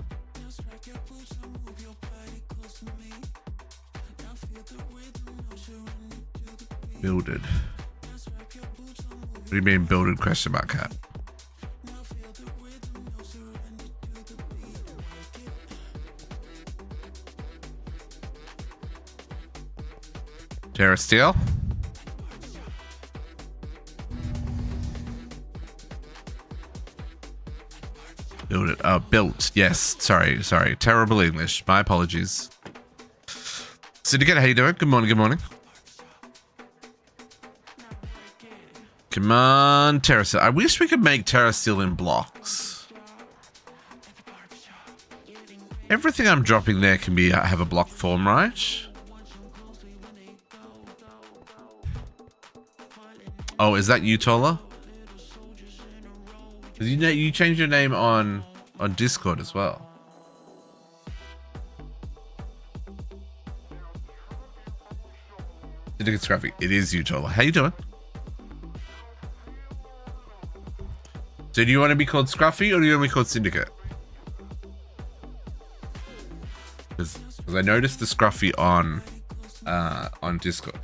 Builded. What do you mean builded question mark hat? Terra Steel? Build it. Built. Yes. Sorry. Terrible English. My apologies. Syndicate, how you doing? Good morning. Good morning. Come on, Terra Steel. I wish we could make Terra Steel in blocks. Everything I'm dropping there can be have a block form, right? Oh, is that you, Tola? Because you changed your name on Discord as well. Syndicate Scruffy. It is you, Tola. How you doing? So do you want to be called Scruffy or do you want to be called Syndicate? Because I noticed the Scruffy on Discord.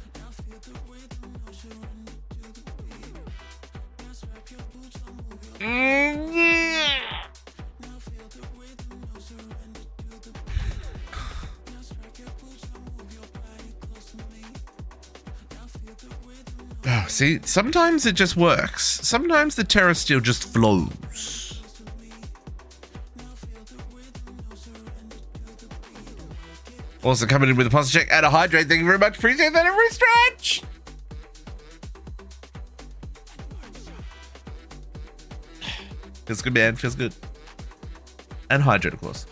Oh, see, sometimes it just works. Sometimes the Terra Steel just flows. Also coming in with a posture check and a hydrate. Thank you very much. Appreciate that every stretch. Feels good, man. Feels good. And hydrate, of course.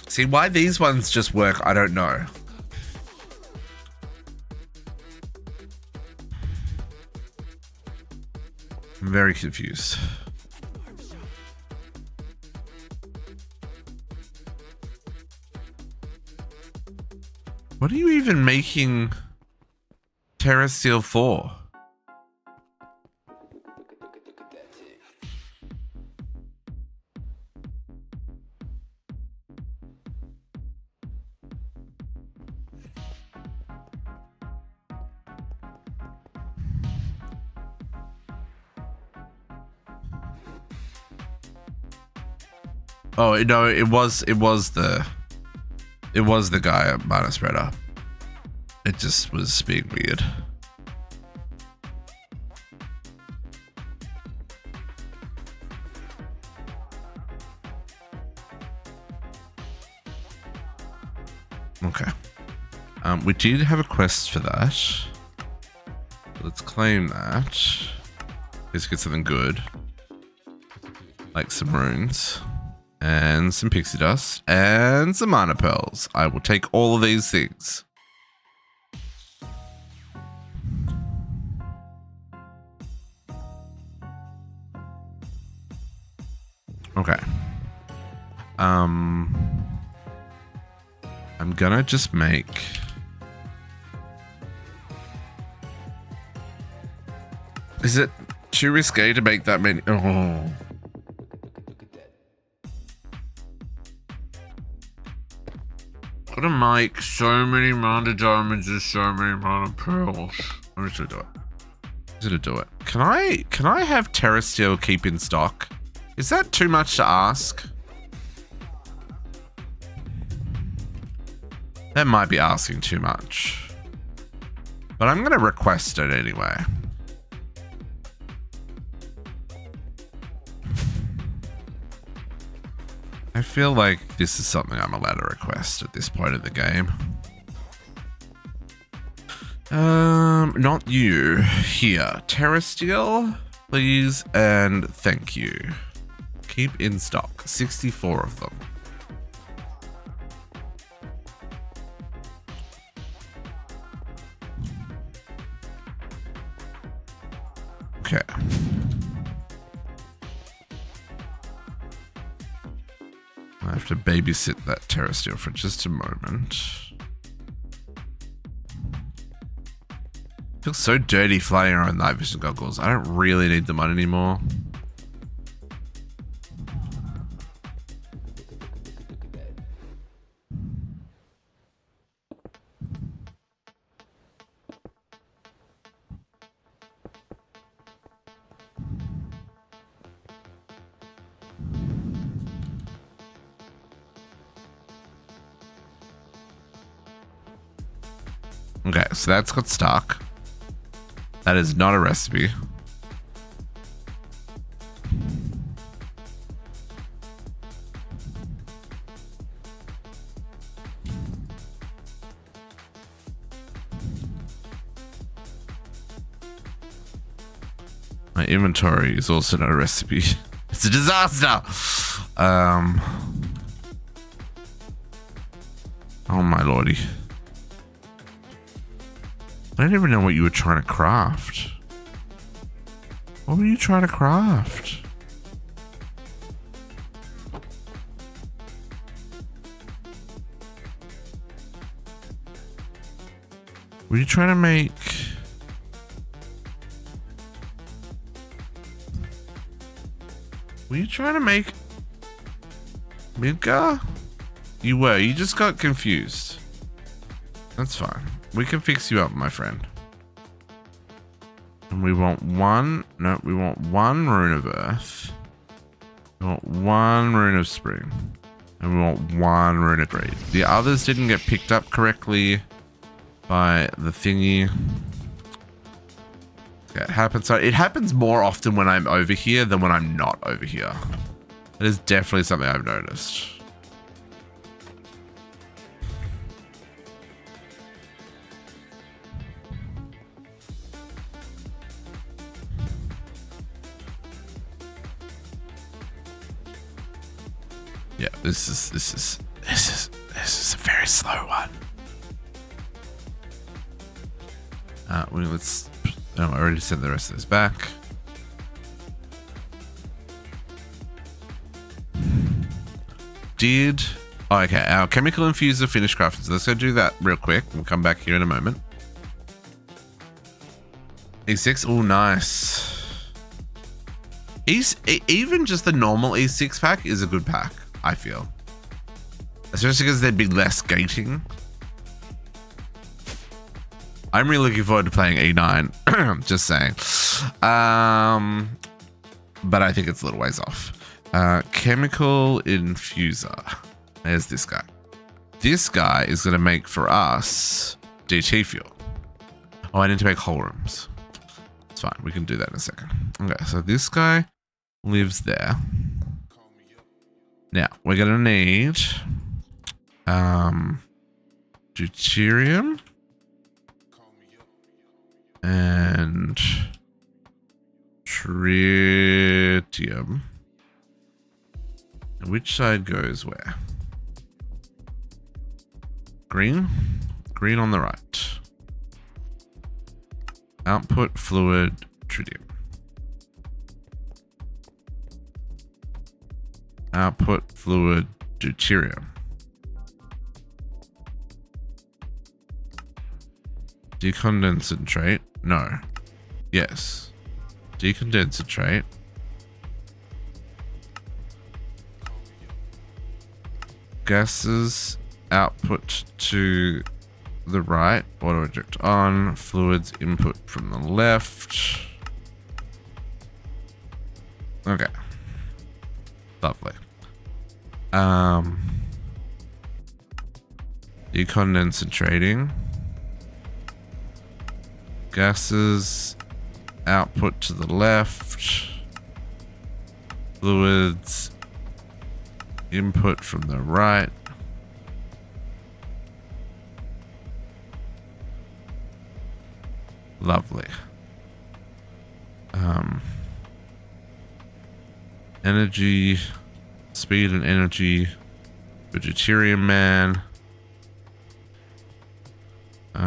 See, why these ones just work, I don't know. I'm very confused. What are you even making Terra Steel for? Oh no, it was the Gaia mana spreader. It just was being weird. Okay. We did have a quest for that. Let's claim that. Let's get something good. Like some runes. And some pixie dust. And some mana pearls. I will take all of these things. Okay. I'm gonna just make... Is it too risque to make that many? Oh. Gotta make so many mana diamonds and so many mana pearls. I'm just gonna do it. I'm just gonna do it. Can I have Terra Steel keep in stock? Is that too much to ask? That might be asking too much. But I'm gonna request it anyway. I feel like this is something I'm allowed to request at this point of the game. Not you. Here, Terra Steel, please, and thank you. Keep in stock. 64 of them. Okay. I have to babysit that Terra Steel for just a moment. Feels so dirty flying around night vision goggles. I don't really need them on anymore. Okay, so that's got stuck. That is not a recipe. My inventory is also not a recipe. It's a disaster. Oh my lordy. I don't even know what you were trying to craft. What were you trying to craft? Were you trying to make... Were you trying to make... Midgar? You were. You just got confused. That's fine. We can fix you up, my friend. And we want one... No, we want one rune of earth. We want one rune of spring. And we want one rune of greed. The others didn't get picked up correctly. by the thingy. Okay, it happens. So it happens more often when I'm over here than when I'm not over here. It is definitely something I've noticed. Yeah, this is a very slow one. Let's. No, I already sent the rest of this back. Oh, okay, our chemical infuser finished crafted. So let's go do that real quick. We'll come back here in a moment. E6, oh nice. Even just the normal E6 pack is a good pack, I feel. Especially because there'd be less gating. I'm really looking forward to playing E9. Just saying. But I think it's a little ways off. Chemical infuser. There's this guy. This guy is going to make for us DT fuel. Oh, I need to make whole rooms. It's fine. We can do that in a second. Okay, so this guy lives there. Now, we're going to need deuterium and tritium. Which side goes where? Green? Green on the right. Output fluid tritium. Output fluid deuterium. Decondentrate. No. Yes. Decondentrate. Gases output to the right. Auto eject on. Fluids input from the left. Okay. Lovely. Decondensating. Gases output to the left. Fluids input from the right. Lovely. Energy, speed and energy. Vegetarian man. Did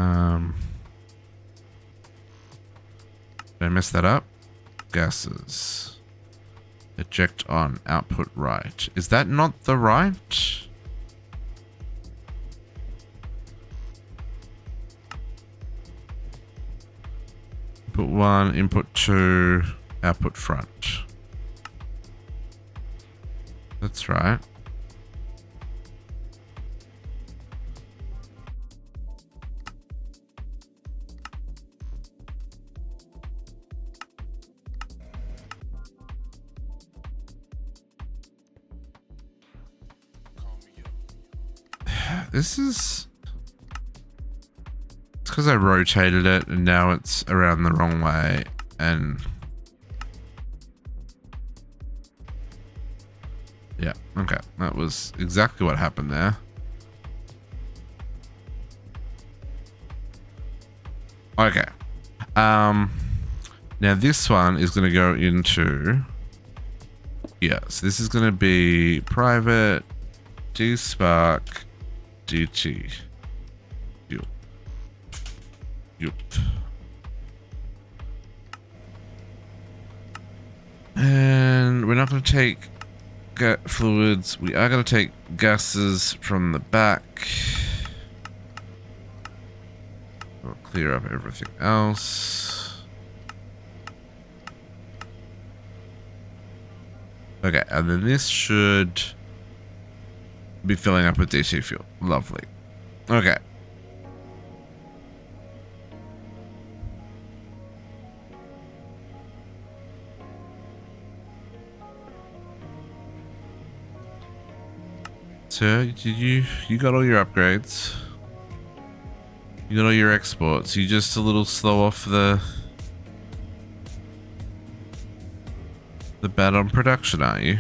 I mess that up? Gases. Eject on, output right. Is that not the right? Input 1, input 2, output front. That's right. This is... It's because I rotated it and now it's around the wrong way and... Yeah, okay. That was exactly what happened there. Okay. Now this one is going to go into... Yeah, so this is going to be private, dspark, dt. Yup. And we're not going to take fluids. We are going to take gases from the back. We'll clear up everything else. Okay, and then this should be filling up with DC fuel. Lovely. Okay. So, you got all your upgrades. You got all your exports. You just a little slow off the bet on production, aren't you?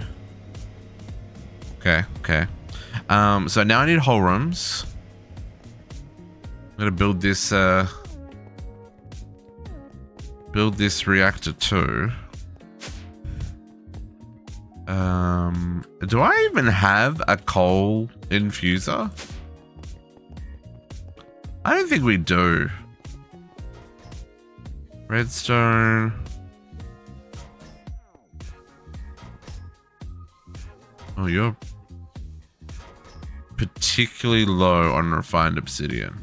Okay, okay. So now I need whole rooms. I'm gonna build this reactor too. Do I even have a coal infuser? I don't think we do. Redstone. Oh, you're particularly low on refined obsidian.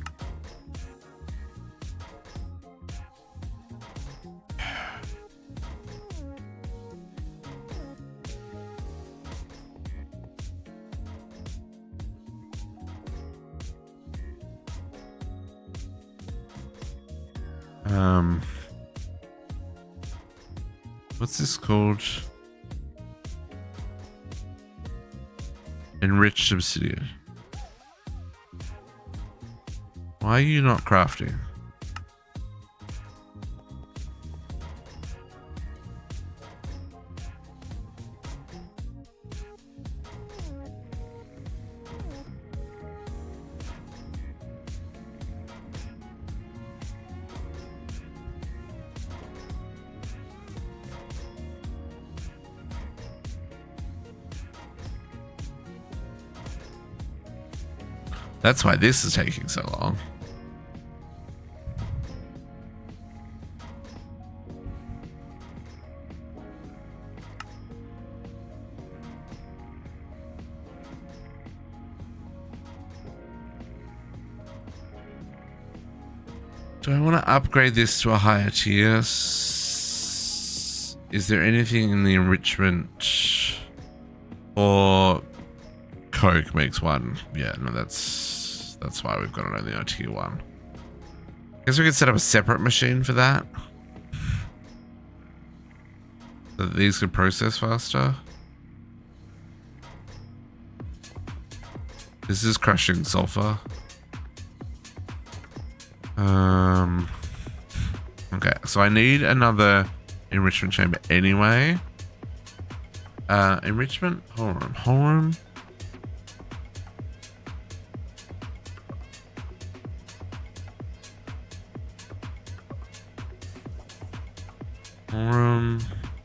What's this called? Enriched obsidian. Why are you not crafting? That's why this is taking so long. Do I want to upgrade this to a higher tier? Is there anything in the enrichment or Coke makes one? Yeah, no, that's why we've got it only on tier 1. Guess we could set up a separate machine for that, so that these could process faster. This is crushing sulfur. Okay, so I need another enrichment chamber anyway. Enrichment? Hold on.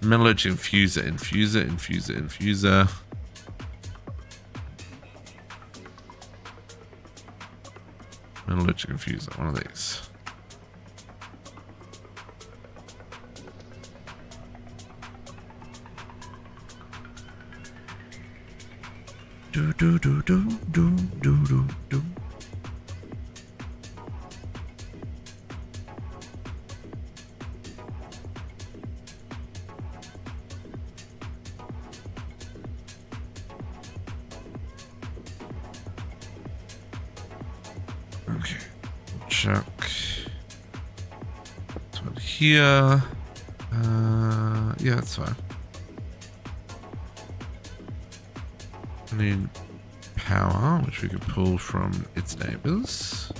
Metallurgy infuser. Metallurgy infuser, one of these. Do. Okay, chuck this one here. Yeah, that's fine. I need power, which we could pull from its neighbors.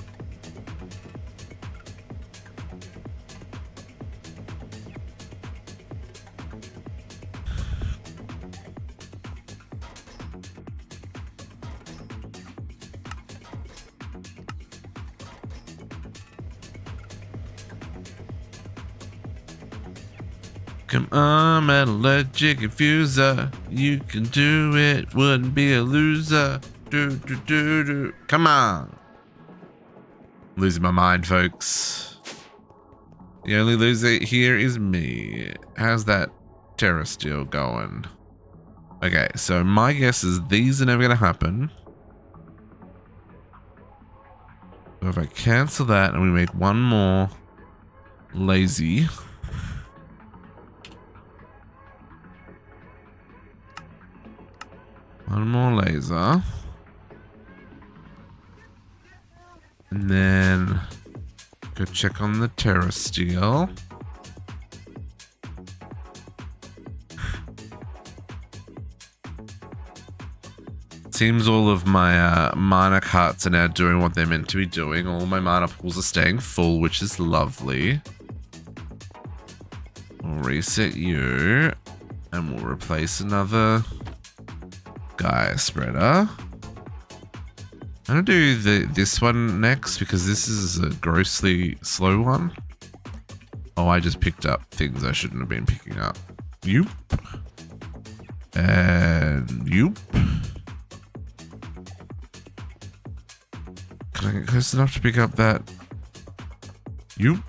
Come on, metallurgic infuser, you can do it, wouldn't be a loser. Do. Come on. Losing my mind, folks. The only loser here is me. How's that terror still going? Okay, so my guess is these are never going to happen. So if I cancel that and we make one more lazy. One more laser. And then go check on the terrace steel. Seems all of my mana carts are now doing what they're meant to be doing. All my mana pools are staying full, which is lovely. We'll reset you, and we'll replace another Gaia spreader. I'm gonna do this one next because this is a grossly slow one. Oh, I just picked up things I shouldn't have been picking up. Yoop. And yoop. Can I get close enough to pick up that? Yoop.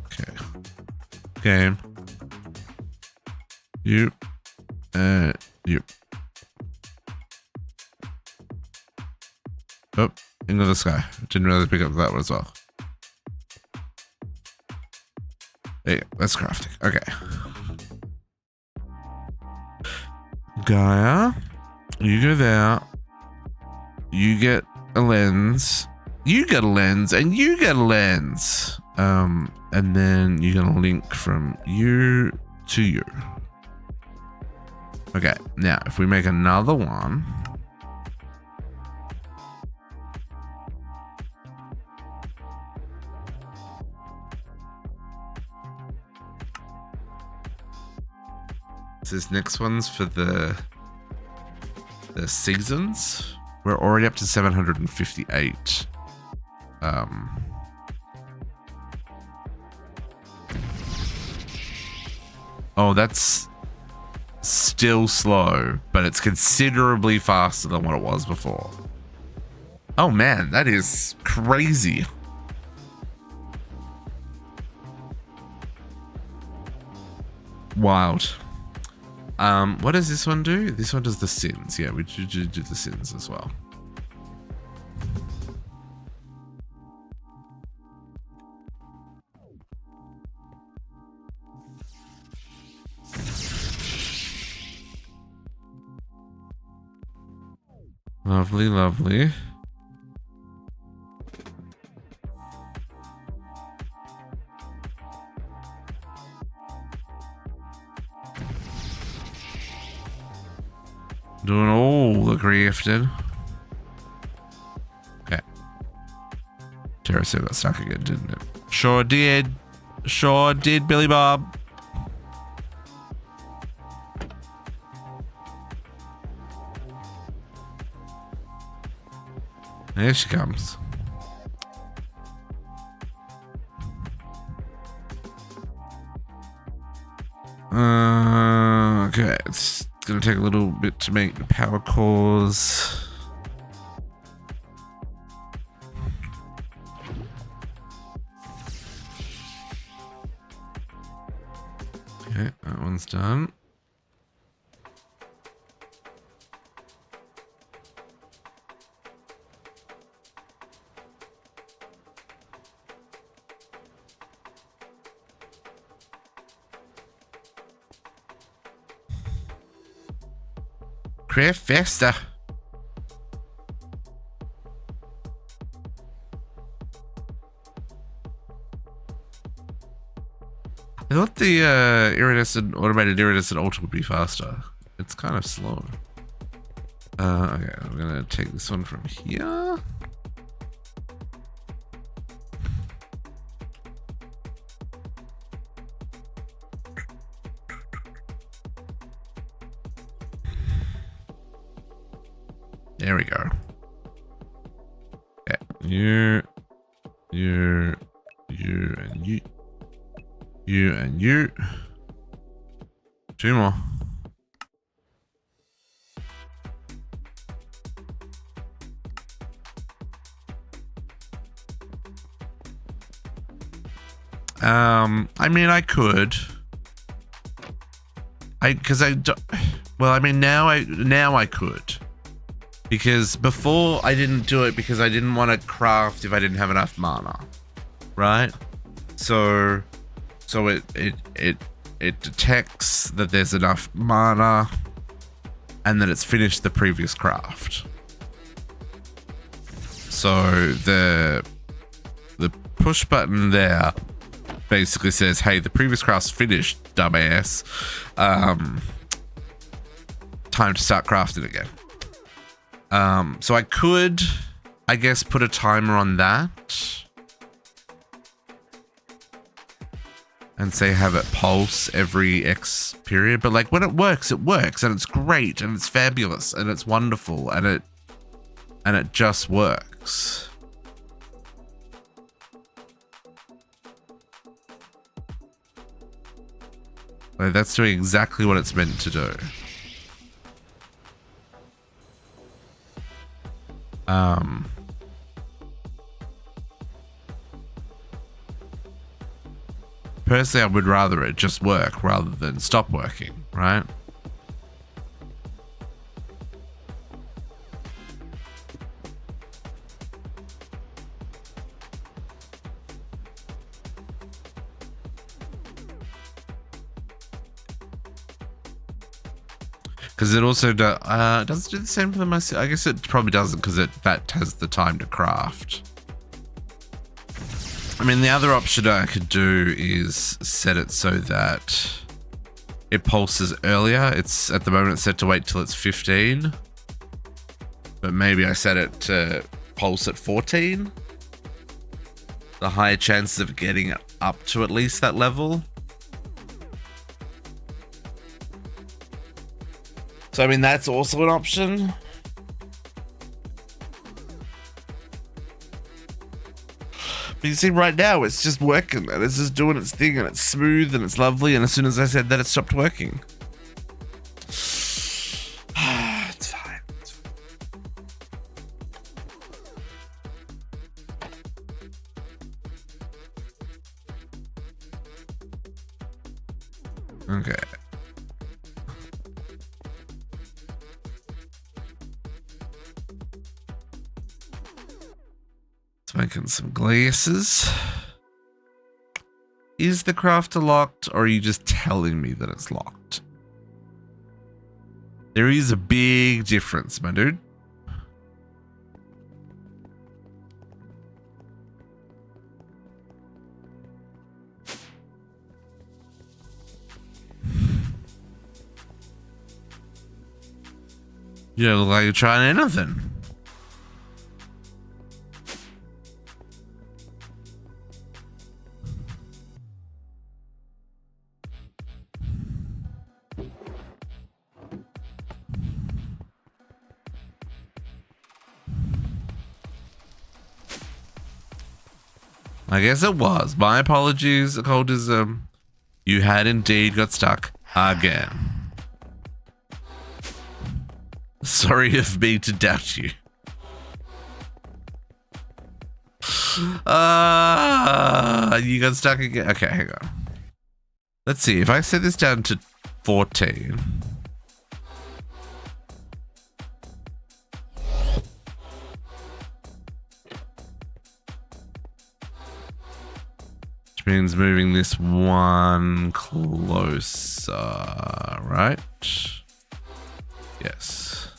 Okay. Game. Yoop. And yoop. Oh, into the sky. Didn't really pick up that one as well. Hey, that's crafting. Okay. Gaia, you go there. You get a lens. You get a lens, and you get a lens. And then you're gonna link from you to you. Okay, now if we make another one. This next one's for the seasons. We're already up to 758. Oh, that's still slow, but it's considerably faster than what it was before. Oh man, that is crazy. Wild. What does this one do? This one does the sins. Yeah, we do the sins as well. Lovely, lovely. Doing all the grafting. Okay. Terrace got stuck again, didn't it? Sure did. Sure did, Billy Bob. There she comes. Okay, it's gonna take a little bit to make the power cores. Okay, that one's done. Craft faster. I thought the automated iridescent altar would be faster. It's kind of slow. Okay, I'm gonna take this one from here. There we go. Okay, you, and you. You and you. Two more. I mean, I could. Well, I mean, now I could. Because before I didn't do it because I didn't want to craft if I didn't have enough mana. Right? So it detects that there's enough mana and that it's finished the previous craft. So the push button there basically says, hey, the previous craft's finished, dumbass. Time to start crafting again. So I could, I guess, put a timer on that and say have it pulse every X period. But like when it works, and it's great and it's fabulous and it's wonderful and it just works. Like that's doing exactly what it's meant to do. Personally, I would rather it just work rather than stop working, right? Because it also does it do the same for the most. I guess it probably doesn't because that has the time to craft. I mean, the other option I could do is set it so that it pulses earlier. It's at the moment it's set to wait till it's 15, but maybe I set it to pulse at 14. The higher chances of getting it up to at least that level. So I mean, that's also an option. But you see, right now it's just working and it's just doing its thing and it's smooth and it's lovely. And as soon as I said that, it stopped working. It's fine. Okay. Making some glasses. Is the crafter locked, or are you just telling me that it's locked? There is a big difference, my dude. You don't look like you're trying anything. I guess it was. My apologies, occultism. You had indeed got stuck again. Sorry of me to doubt you. You got stuck again. Okay, hang on. Let's see. If I set this down to 14. Means moving this one closer, right? Yes.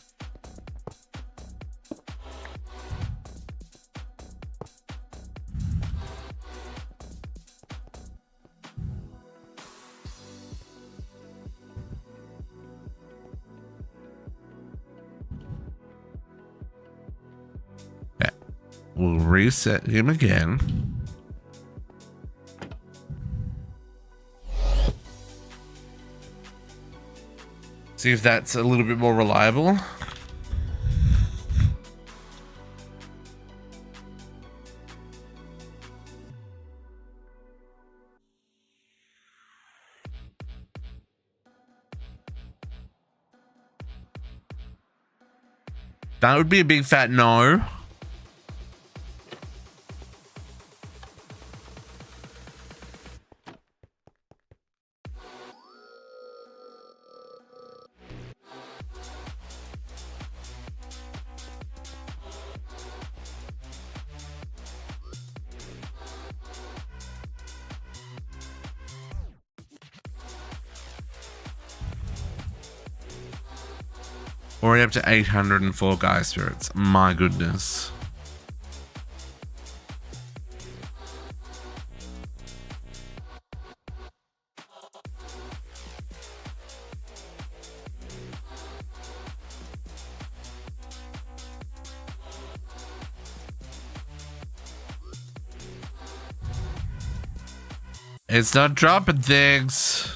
Yeah. We'll reset him again. See if that's a little bit more reliable. That would be a big fat no. Already up to 804 Gaia spirits. My goodness. It's not dropping things.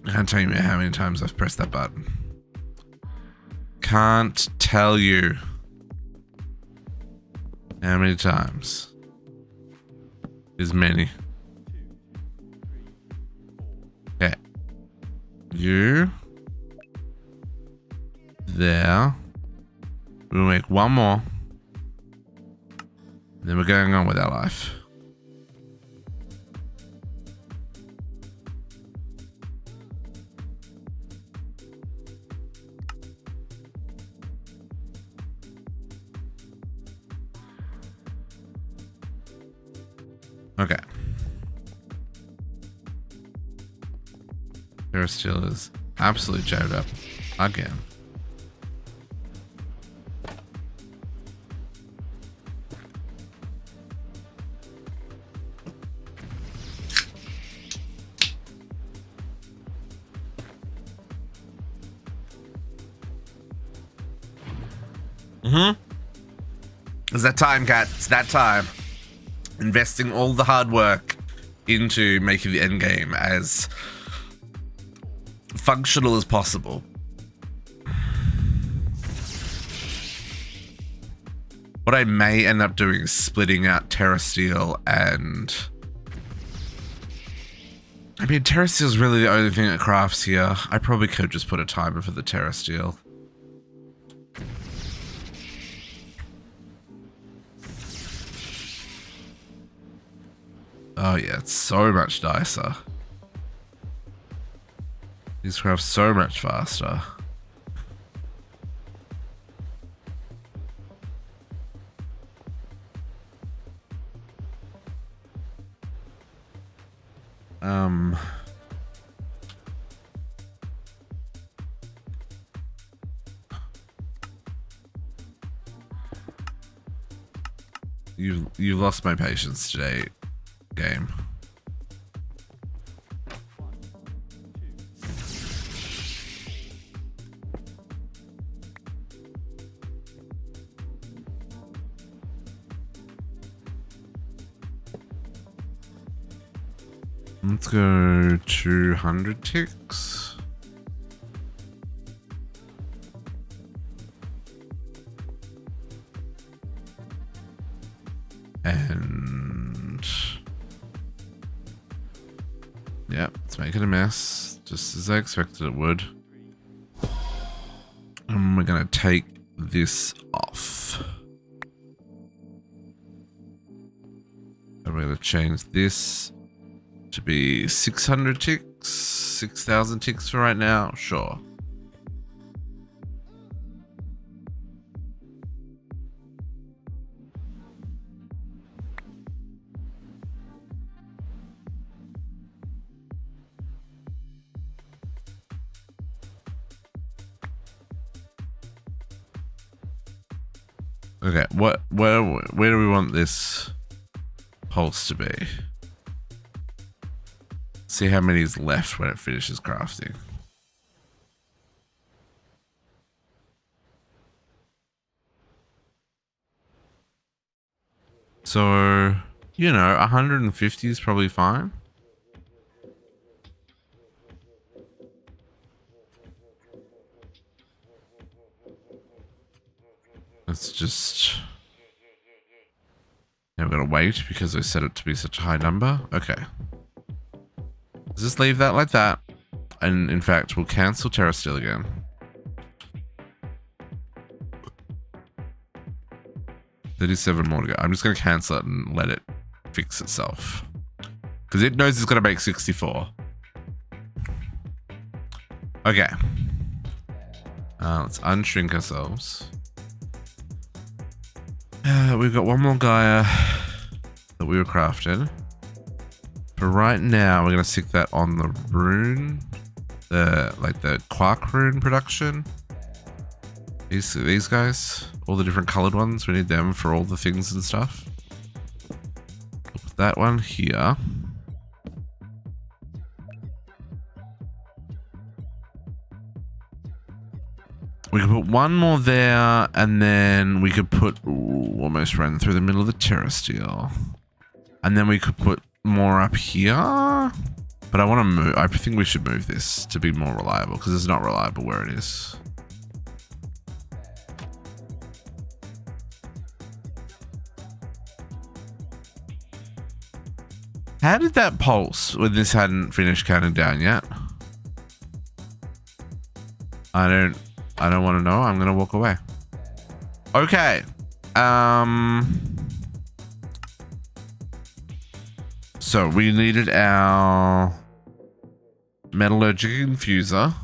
I can't tell you how many times I've pressed that button. Can't tell you how many times. As many. Okay. You. There. We'll make one more. Then we're going on with our life. Okay. Terrasteel is absolutely jammed up again. It's that time, Cat. It's that time. Investing all the hard work into making the end game as functional as possible. What I may end up doing is splitting out Terrasteel and... I mean, Terrasteel is really the only thing that crafts here. I probably could just put a timer for the Terrasteel. Oh yeah, it's so much nicer. These craft so much faster. You've lost my patience today, game. Let's go 200 ticks. And yeah, it's making a mess, just as I expected it would. And we're gonna take this off. And we're gonna change this to be 600 ticks, 6,000 ticks for right now, sure. Okay, where do we want this pulse to be? See how many is left when it finishes crafting. So, you know, 150 is probably fine. Let's just... Now we've got to wait because I set it to be such a high number. Okay. Let's just leave that like that. And in fact, we'll cancel Terrasteel again. $37 more to go. I'm just going to cancel it and let it fix itself. Because it knows it's going to make 64. Okay. Let's unshrink ourselves. We've got one more Gaia that we were crafting. But right now, we're going to stick that on the rune. The quark rune production. These guys. All the different colored ones. We need them for all the things and stuff. We'll put that one here. We could put one more there, and then we could put... Ooh, almost ran through the middle of the terrestrial. And then we could put more up here. But I want to move... I think we should move this to be more reliable, because it's not reliable where it is. How did that pulse when this hadn't finished counting down yet? I don't want to know. I'm going to walk away. Okay. So we needed our metallurgical infuser.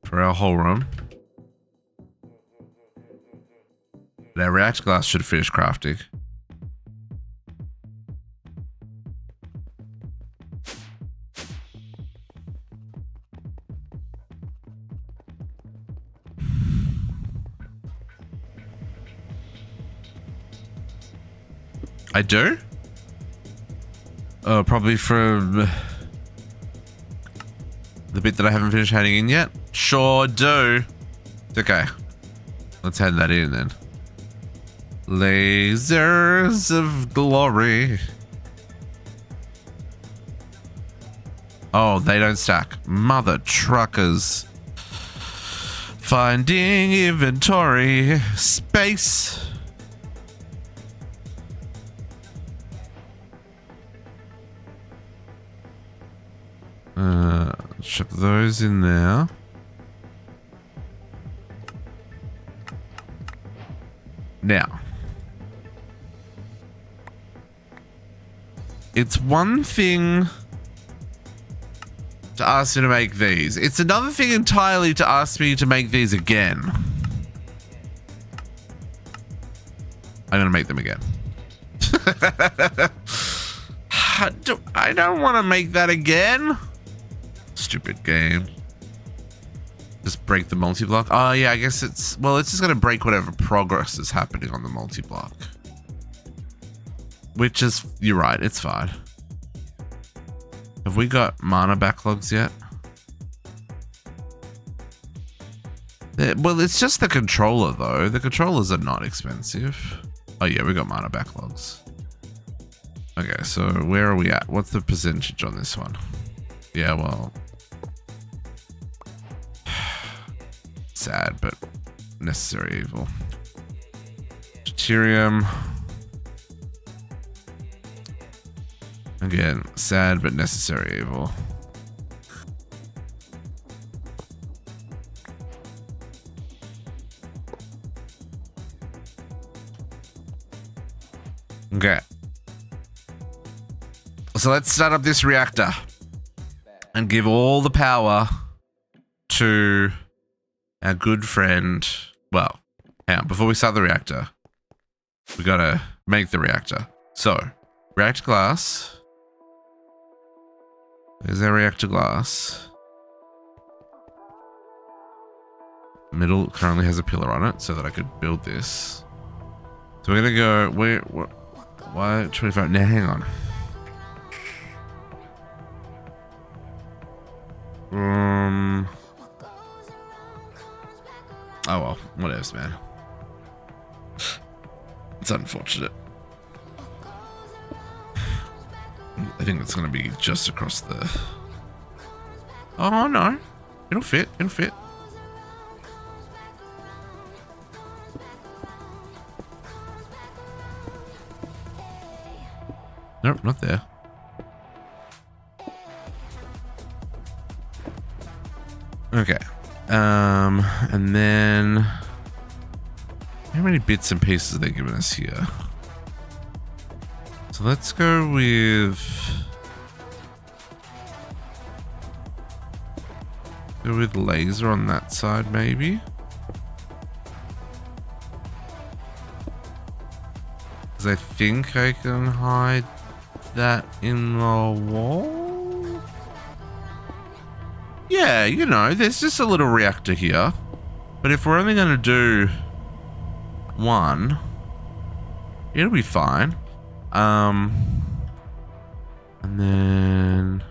For our whole room. But our reactor glass should finish crafting. I do? Probably from the bit that I haven't finished handing in yet. Sure do. Okay. Let's hand that in then. Lasers of glory. Oh, they don't stack. Mother truckers. Finding inventory. Space. Ship those in there. Now, it's one thing to ask me to make these. It's another thing entirely to ask me to make these again. I'm gonna make them again. I don't want to make that again. Stupid game. Just break the multi-block. Oh yeah, I guess it's... Well, it's just going to break whatever progress is happening on the multi-block. Which is... You're right, it's fine. Have we got mana backlogs yet? Well, it's just the controller though. The controllers are not expensive. Oh yeah, we got mana backlogs. Okay, so where are we at? What's the percentage on this one? Yeah, well... Sad, but necessary evil. Tritium. Again, sad, but necessary evil. Okay. So let's start up this reactor and give all the power to our good friend. Well, hang on, before we start the reactor, we gotta make the reactor. So, reactor glass. There's our reactor glass. Middle currently has a pillar on it so that I could build this. So we're gonna go, why 25? Now hang on. Oh well, whatevs, man. It's unfortunate. I think it's gonna be just across the... Oh no, it'll fit, it'll fit. Nope, not there. Okay. And then how many bits and pieces are they giving us here? So let's go with Go with laser on that side, maybe. Because I think I can hide that in the wall. Yeah, you know, there's just a little reactor here. But if we're only going to do one, it'll be fine. And then...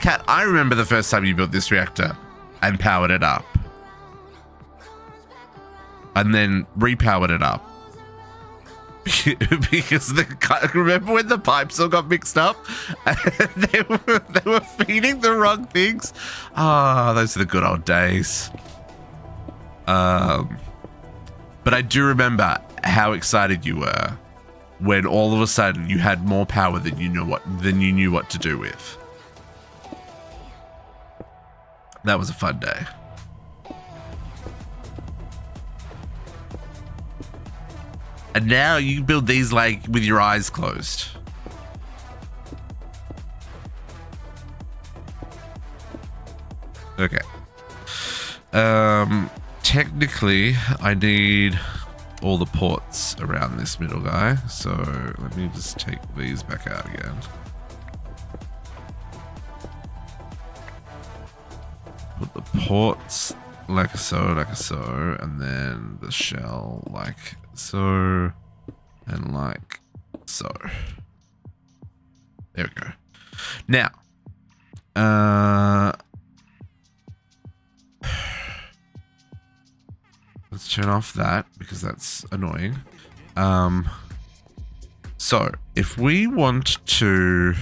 Kat, I remember the first time you built this reactor and powered it up. And then repowered it up. Because remember when the pipes all got mixed up? they were feeding the wrong things. Ah, those are the good old days. But I do remember how excited you were when all of a sudden you had more power than you knew what to do with. That was a fun day. And now you build these like with your eyes closed. Okay. Technically I need all the ports around this middle guy, so let me just take these back out again. Put the ports like so, and then the shell like so, and like so. There we go. Now, let's turn off that because that's annoying. So if we want to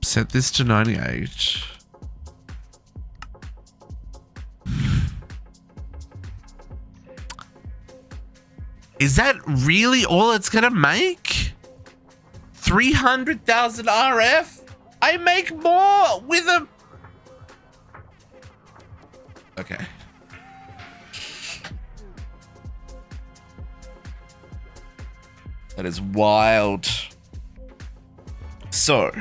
set this to 98. Is that really all it's gonna make? 300,000 RF? I make more with a... Okay. That is wild. So...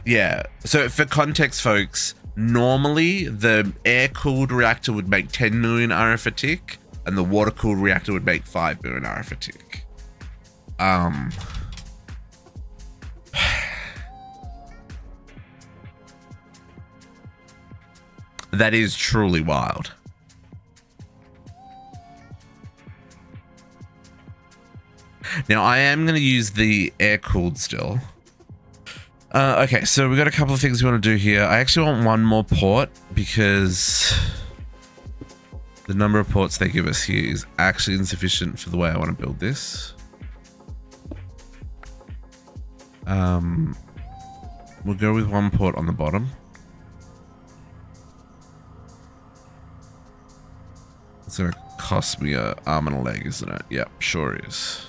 yeah, so for context, folks, normally the air-cooled reactor would make 10 million RF a tick, and the water-cooled reactor would make 5 million RF a tick. That is truly wild. Now, I am going to use the air-cooled still. Okay, so we've got a couple of things we want to do here. I actually want one more port because the number of ports they give us here is actually insufficient for the way I want to build this. We'll go with one port on the bottom. It's going to cost me an arm and a leg, isn't it? Yep, sure is.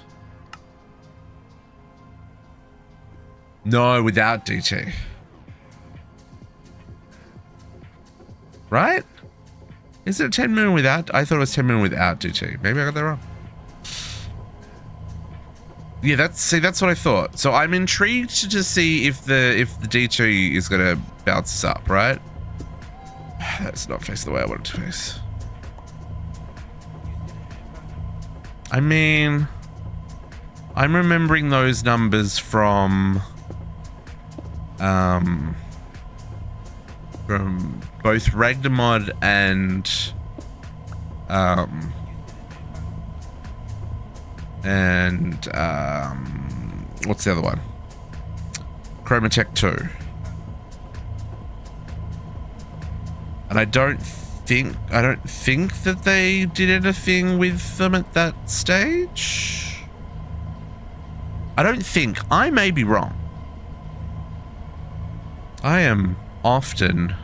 No, without DT. Right? Is it 10 million without? I thought it was 10 million without DT. Maybe I got that wrong. Yeah, that's what I thought. So I'm intrigued to see if the DT is gonna bounce us up, right? That's not face the way I want it to face. I mean, I'm remembering those numbers from both Ragnamod and what's the other one? Chromatech 2. And I don't think that they did anything with them at that stage. I don't think. I may be wrong. I am often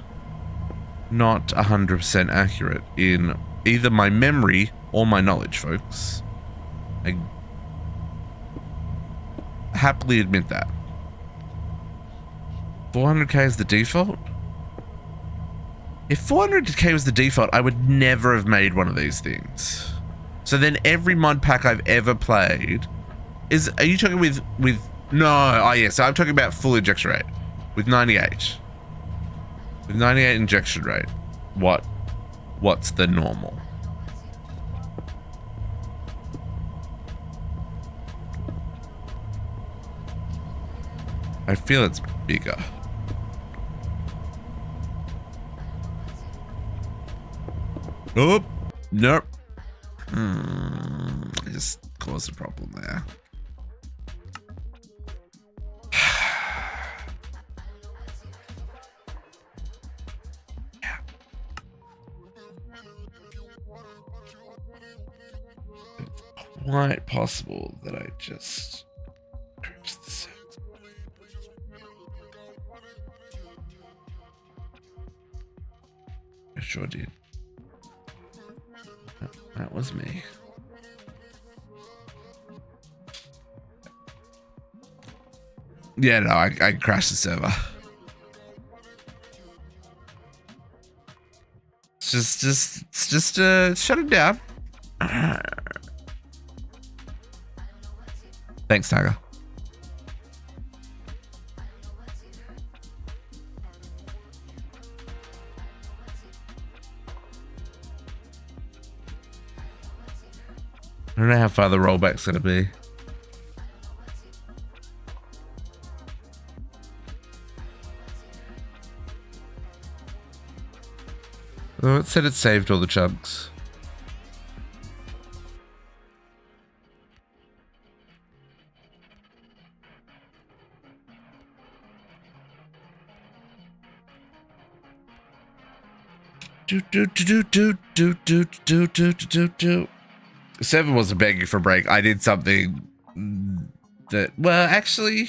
not 100% accurate in either my memory or my knowledge, folks. I happily admit that. 400k is the default? If 400k was the default, I would never have made one of these things. So then every mod pack I've ever played is... Are you talking with no, oh yeah, so I'm talking about full injection rate. With 98. With 98 injection rate. What's the normal? I feel it's bigger. Oh, nope. I just caused a problem there. It's quite possible that I just crashed the set. I sure did. That was me. Yeah, no, I crashed the server. It's just shut it down. Thanks, Tiger. I don't know how far the rollback's gonna be. Oh, it said it saved all the chunks. Seven wasn't begging for a break. I did something that, well, actually,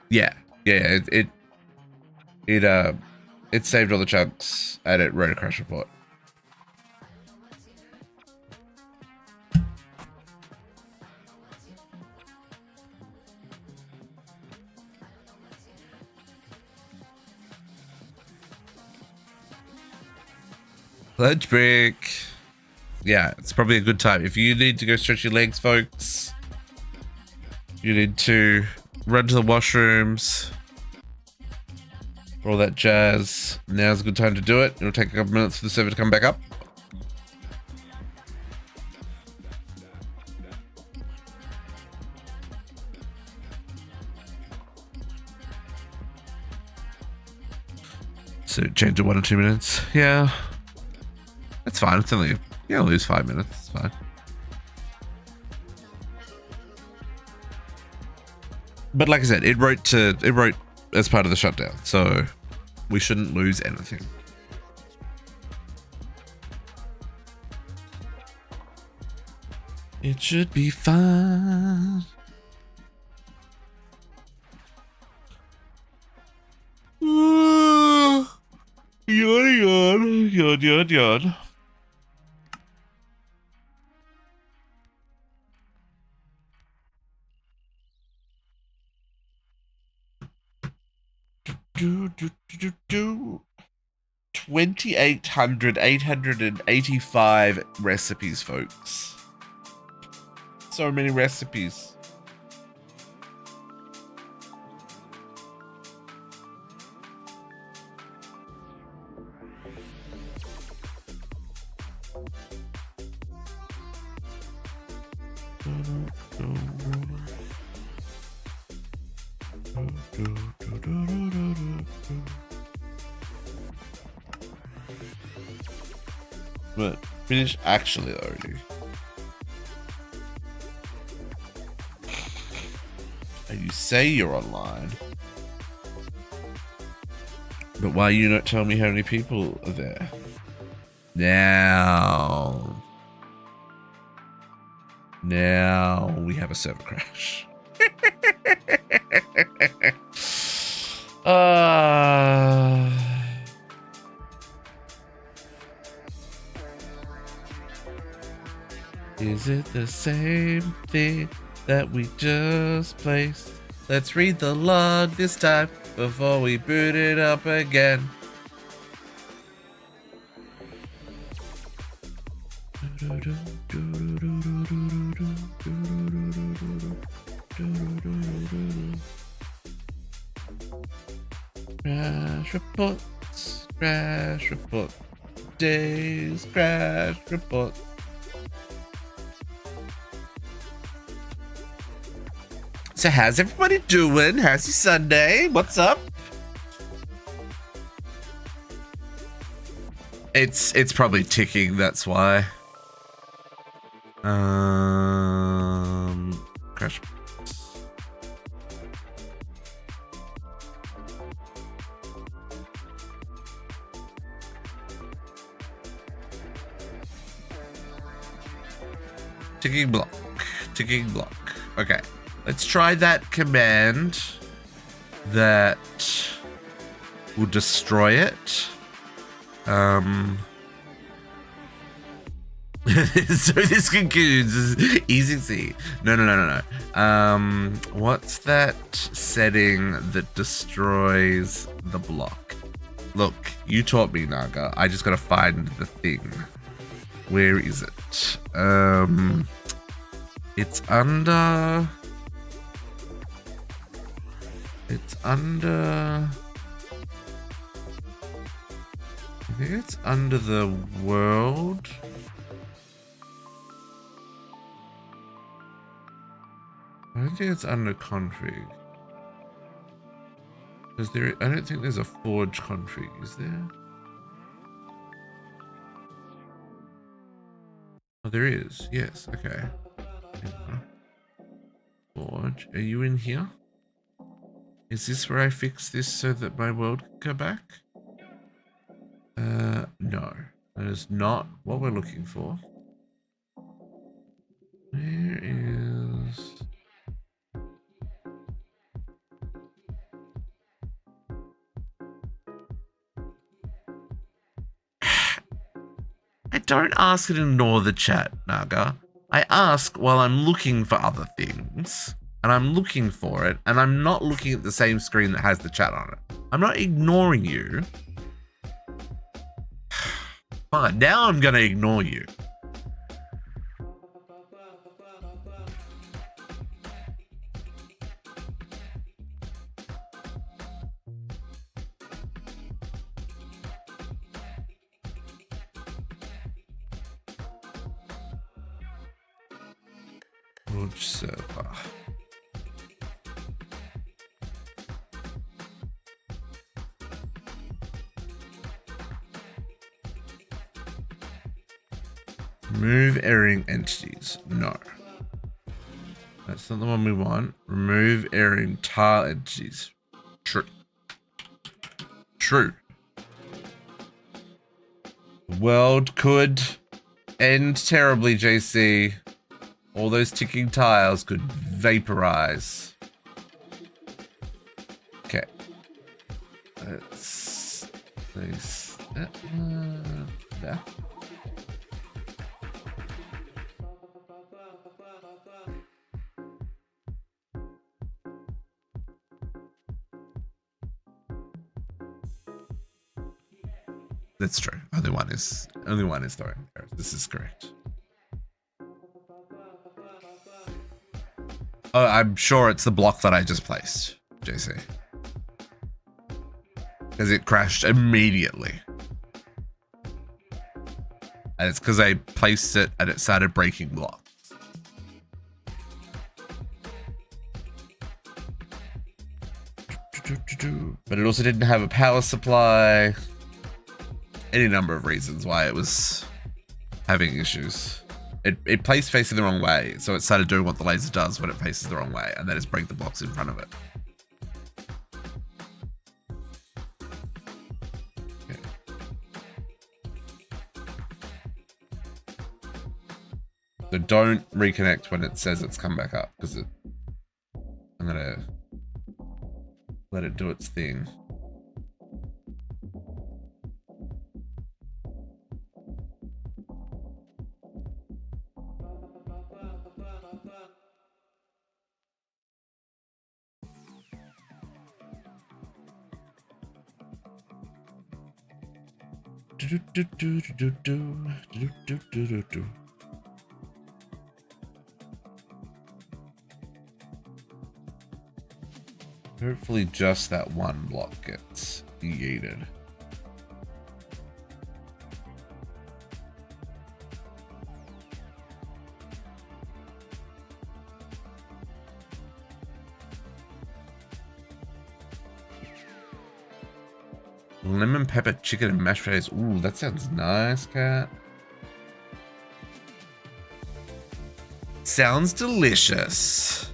yeah, it saved all the chunks and it wrote a crash report. Lunch break. Yeah, it's probably a good time. If you need to go stretch your legs, folks, you need to run to the washrooms, all that jazz. Now's a good time to do it. It'll take a couple minutes for the server to come back up. So change to 1 or 2 minutes. Yeah. It's fine. It's only, you'll lose 5 minutes. It's fine. But like I said, it wrote as part of the shutdown, so we shouldn't lose anything. It should be fine. Yawn. 2,885 recipes, folks. So many recipes. But finish actually already. And you say you're online, but why you not tell me how many people are there? Now we have a server crash. Is it the same thing that we just placed? Let's read the log this time before we boot it up again. Crash reports, crash report, days, crash report. So how's everybody doing? How's your Sunday? What's up? It's probably ticking, that's why. Crash. Ticking block. Ticking block. Okay. Let's try that command that will destroy it. So this concludes easy C. No. What's that setting that destroys the block? Look, you taught me, Naga. I just gotta find the thing. Where is it? It's under. I think it's under the world. I don't think it's under config. Because I don't think there's a forge config, is there? Oh, there is. Yes. Okay. Forge. Are you in here? Is this where I fix this so that my world can go back? No. That is not what we're looking for. Where is... I don't ask and ignore the chat, Naga. I ask while I'm looking for other things. And I'm looking for it, and I'm not looking at the same screen that has the chat on it. I'm not ignoring you. Fine, now I'm gonna ignore you. Launch server. Remove erroring entities. No. That's not the one we want. Remove erroring tile entities. True. True. The world could end terribly, JC. All those ticking tiles could vaporize. Okay. Let's place that there. That's true. Only one is throwing errors. This is correct. Oh, I'm sure it's the block that I just placed, JC. Because it crashed immediately. And it's because I placed it and it started breaking blocks. But it also didn't have a power supply. Any number of reasons why it was having issues. It placed facing the wrong way, so it started doing what the laser does when it faces the wrong way, and then it's break the blocks in front of it. Okay. So don't reconnect when it says it's come back up, because I'm gonna let it do its thing. Hopefully just that one block gets yeeted. Lemon pepper chicken and mashed potatoes. Ooh, that sounds nice, cat. Sounds delicious.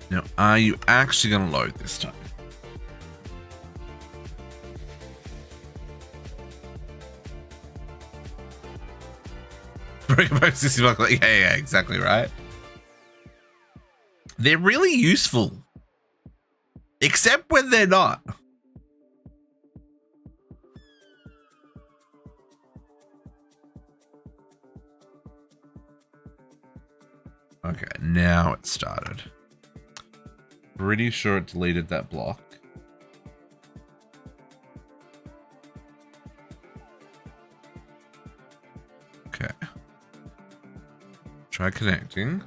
Now, are you actually going to load this time? Yeah, exactly right. They're really useful. Except when they're not. Okay, now it started. Pretty sure it deleted that block. Okay. Try connecting.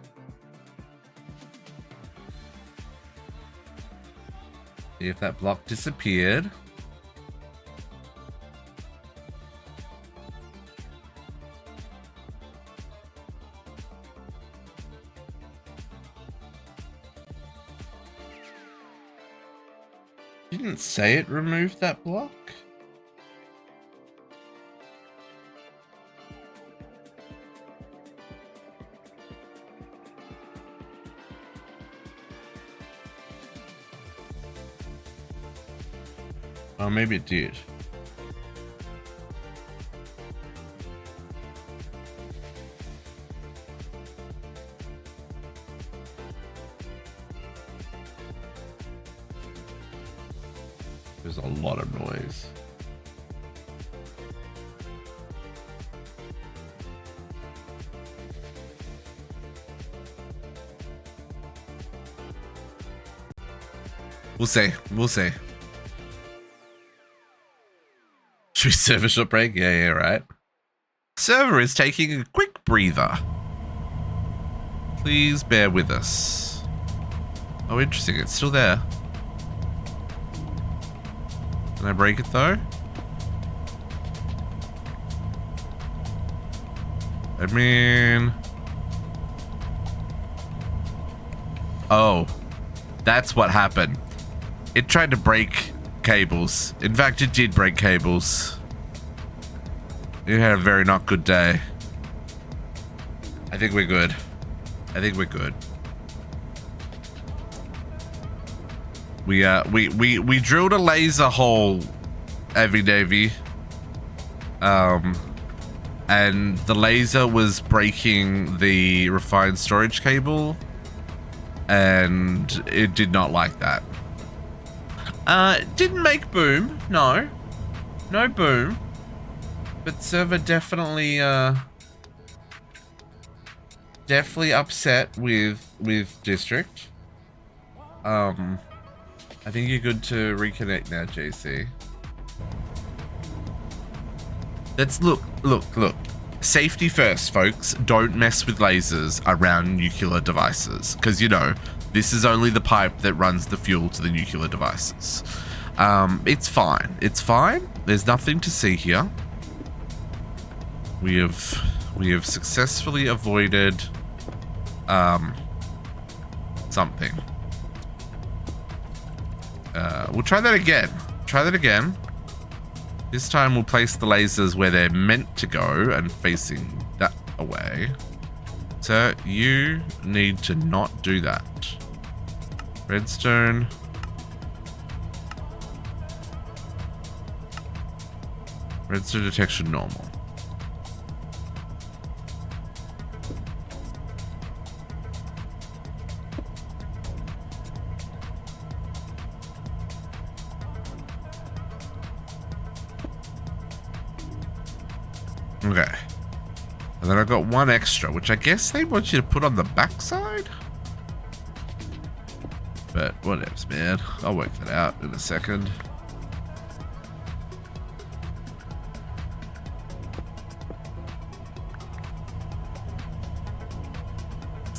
See if that block disappeared. Didn't say it removed that block. Oh, maybe it did. There's a lot of noise. We'll see. We'll see. Should we server short break? Yeah, right. Server is taking a quick breather. Please bear with us. Oh, interesting. It's still there. Can I break it though? I mean... Oh, that's what happened. It tried to break cables. In fact, it did break cables. It had a very not good day. I think we're good. I think we're good. We drilled a laser hole, Avi Davy. And the laser was breaking the refined storage cable, and it did not like that. It didn't make boom, no boom, but server definitely upset with district. I think you're good to reconnect now, JC. Let's look. Safety first, folks. Don't mess with lasers around nuclear devices, because you know this is only the pipe that runs the fuel to the nuclear devices. It's fine. It's fine. There's nothing to see here. We have successfully avoided something. We'll try that again. This time we'll place the lasers where they're meant to go and facing that away. So you need to not do that. Redstone. Redstone detection normal. Okay. And then I've got one extra, which I guess they want you to put on the backside? But whatevs, man. I'll work that out in a second.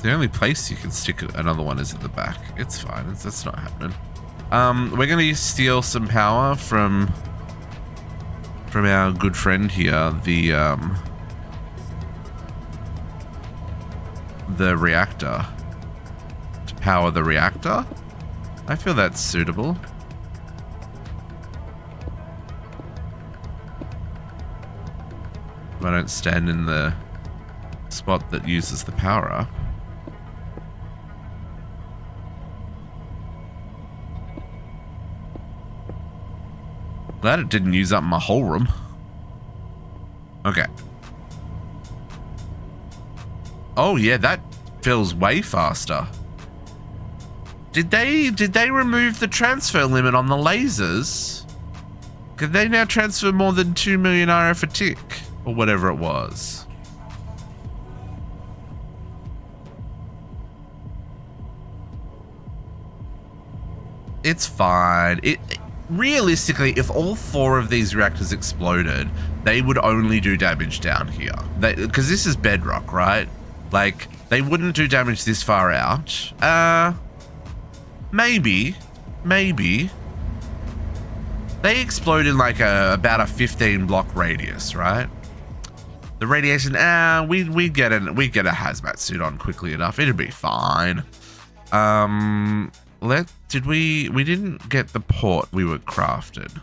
The only place you can stick another one is at the back. It's fine. That's not happening. We're going to steal some power from our good friend here, the reactor, to power the reactor. I feel that's suitable. If I don't stand in the spot that uses the power up. Glad it didn't use up my whole room. Okay. Oh yeah, that fills way faster. Did they remove the transfer limit on the lasers? Could they now transfer more than 2 million RF a tick? Or whatever it was. It's fine. Realistically, if all 4 of these reactors exploded, they would only do damage down here. Because this is bedrock, right? Like, they wouldn't do damage this far out. Maybe. They explode in like about a 15 block radius, right? The radiation, we'd get a hazmat suit on quickly enough. It'd be fine. We didn't get the port we were crafted.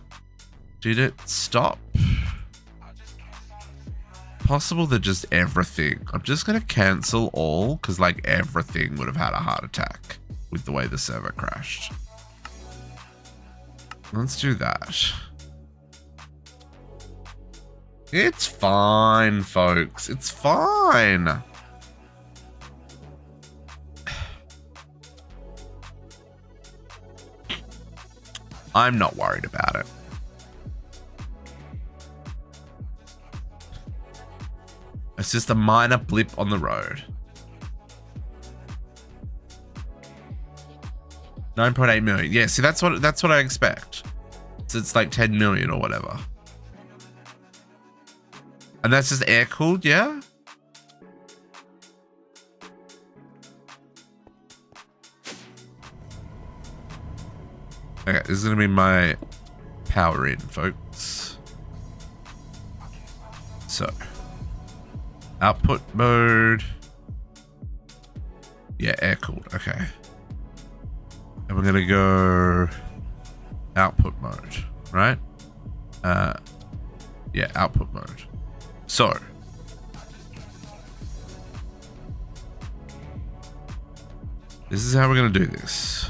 Did it stop? Possible that just everything. I'm just gonna cancel all because like everything would have had a heart attack with the way the server crashed. Let's do that. It's fine, folks. It's fine. I'm not worried about it. It's just a minor blip on the road. 9.8 million. Yeah, see, that's what I expect. So it's like 10 million or whatever. And that's just air cooled, yeah? Okay, this is gonna be my power in, folks. So, output mode. Yeah, air cooled. Okay. And we're gonna go output mode, right? Yeah, output mode. So, this is how we're gonna do this.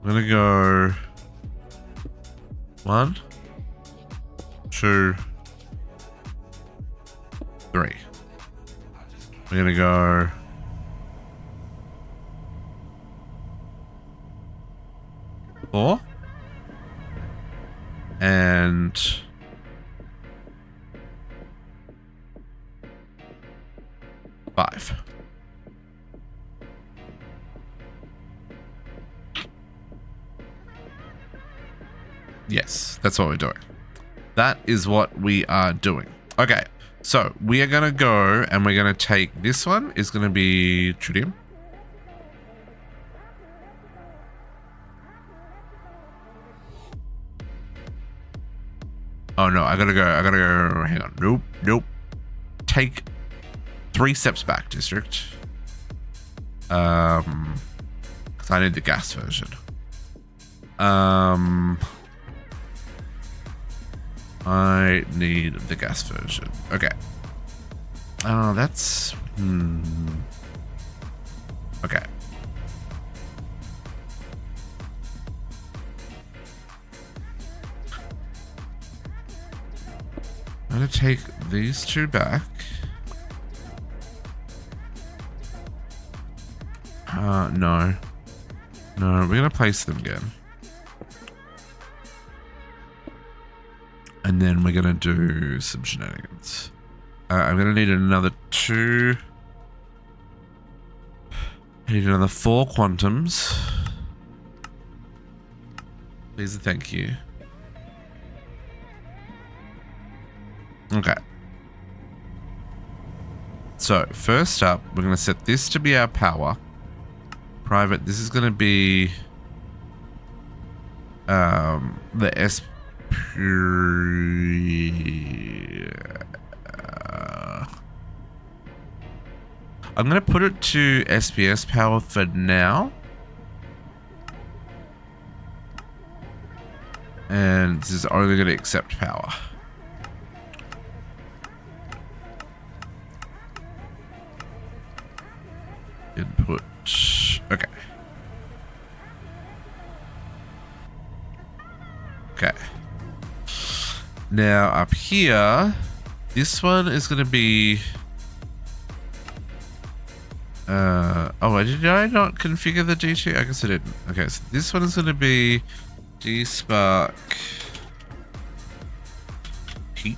I'm gonna go 1, 2, 3. We're gonna go 4 and 5. Yes, that's what we're doing. That is what we are doing. Okay, so we are gonna go and we're gonna take this one. Is gonna be tritium. Oh no, I gotta go, hang on, nope. Take 3 steps back, district. Cause I need the gas version. I need the gas version. Okay. Oh, that's... Okay. I'm going to take these two back. No. No, we're going to place them again. And then we're going to do some shenanigans. I'm going to need another 2. I need another 4 quantums. Please and thank you. Okay. So, first up, we're going to set this to be our power. Private, this is going to be the SP... I'm going to put it to SPS power for now. And this is only going to accept power. Input. Okay. Okay. Now up here, this one is going to be... oh, did I not configure the DT? I guess I didn't. Okay, so this one is going to be D-Spark heat.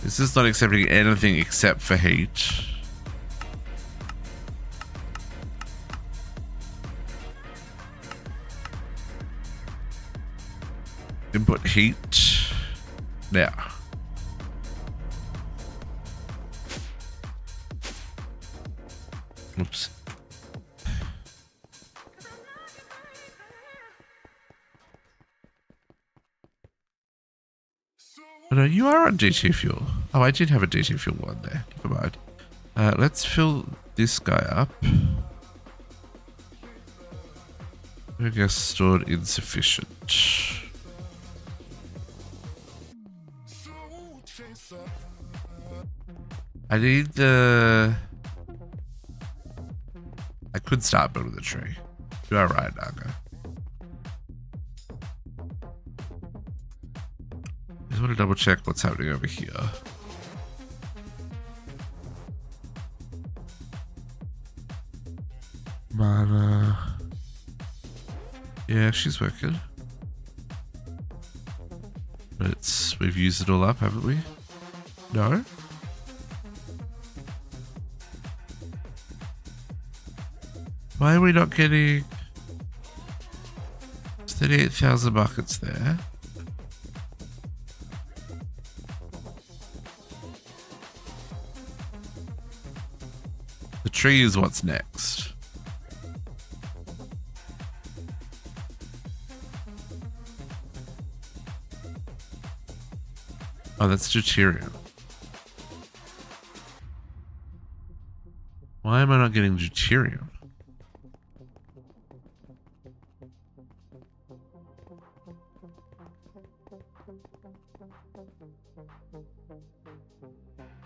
This is not accepting anything except for heat. Input heat. Now. Oops. Oh, no, you are on DT fuel. Oh, I did have a DT fuel one there. Never mind. Let's fill this guy up. I guess stored insufficient. I need the... I could start building the tree. You are right, Naga. Just want to double check what's happening over here. Mana. Yeah, she's working. But we've used it all up, haven't we? No? Why are we not getting 38,000 buckets there? The tree is what's next. Oh, that's deuterium. Why am I not getting deuterium?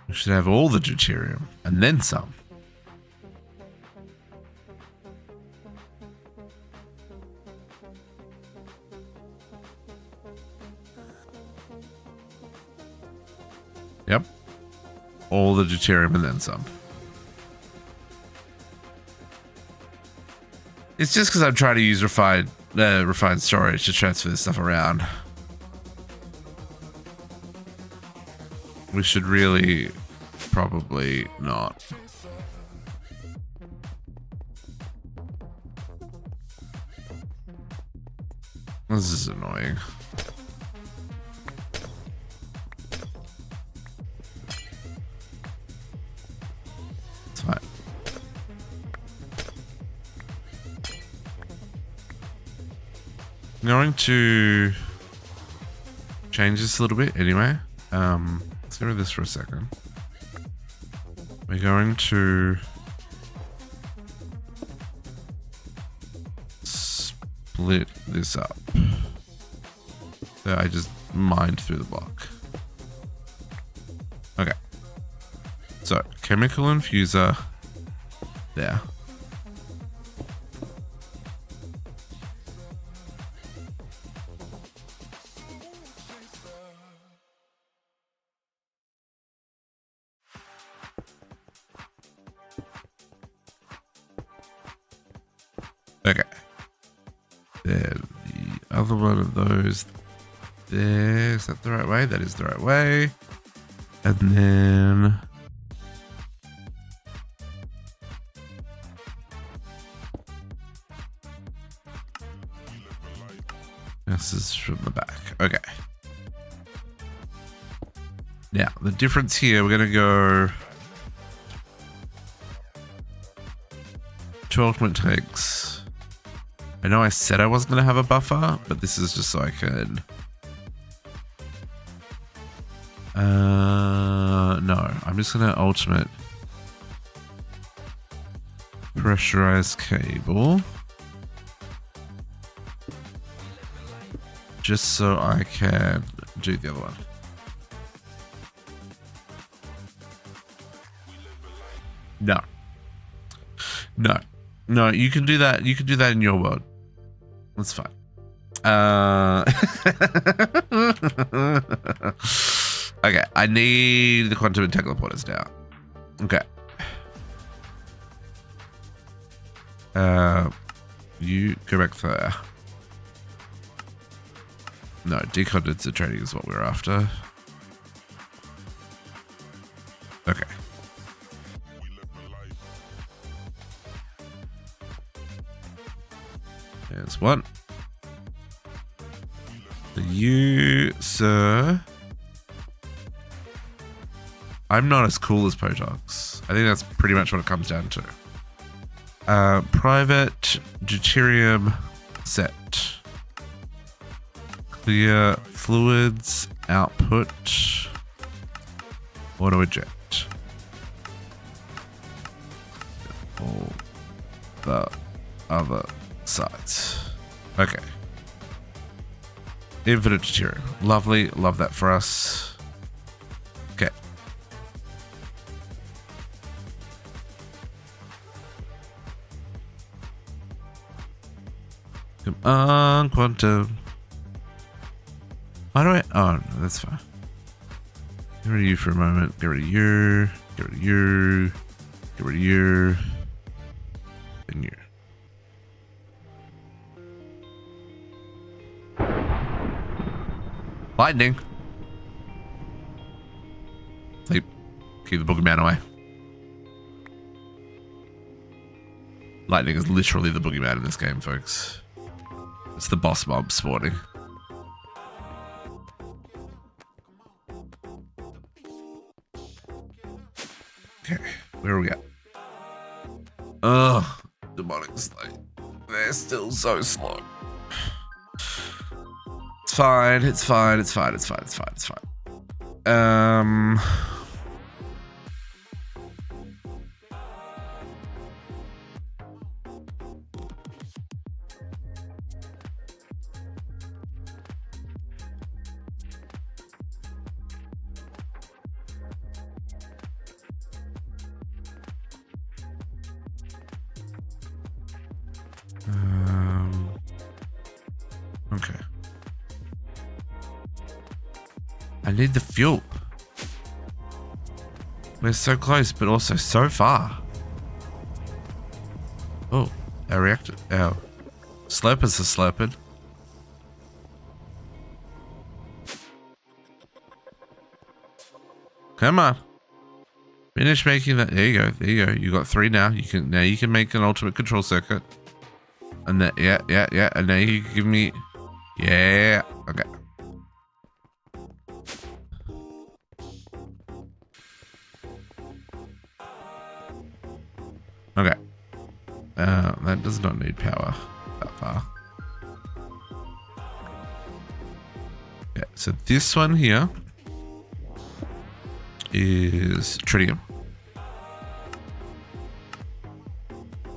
We should have all the deuterium and then some. Yep. All the deuterium and then some. It's just because I'm trying to use refined storage to transfer this stuff around. We should really probably not. This is annoying. It's fine. I'm going to change this a little bit anyway. Let's get rid of this for a second. We're going to split this up. So I just mined through the block. Okay. So, chemical infuser there. then the other one of those there. Is that the right way? That is the right way. And then this is from the back. Okay. Now, the difference here, we're going to go 2 ultimate tanks. I know I said I wasn't going to have a buffer, but this is just so I can... no, I'm just going to ultimate pressurized cable. Just so I can do the other one. No. No. No, you can do that. You can do that in your world. That's fine. Okay, I need the quantum and teleporters now. Okay. You go back there. No, decondenser training is what we're after. Okay. There's one. You, sir. I'm not as cool as Potox. I think that's pretty much what it comes down to. Private deuterium set. Clear fluids output. Auto eject. All the other sides. Okay. Infinite deuterium. Lovely. Love that for us. Okay. Come on, quantum. Why do I? Oh, no, that's fine. Get rid of you for a moment. Get rid of you. Get rid of you. Get rid of you. And you. Lightning. Sleep. Keep the boogeyman away. Lightning is literally the boogeyman in this game, folks. It's the boss mob spawning. Okay, where are we at? Ugh, demonic slate. They're still so slow. It's fine, it's fine, it's fine, it's fine, it's fine, it's fine. Okay. I need the fuel. We're so close, but also so far. Oh, our reactor, our slurpers are slurping. Come on. Finish making that. There you go. There you go. You got 3 now. You can make an ultimate control circuit. And that, yeah. And now you can give me, yeah. Okay. Okay. That does not need power that far. Yeah. So this one here is tritium.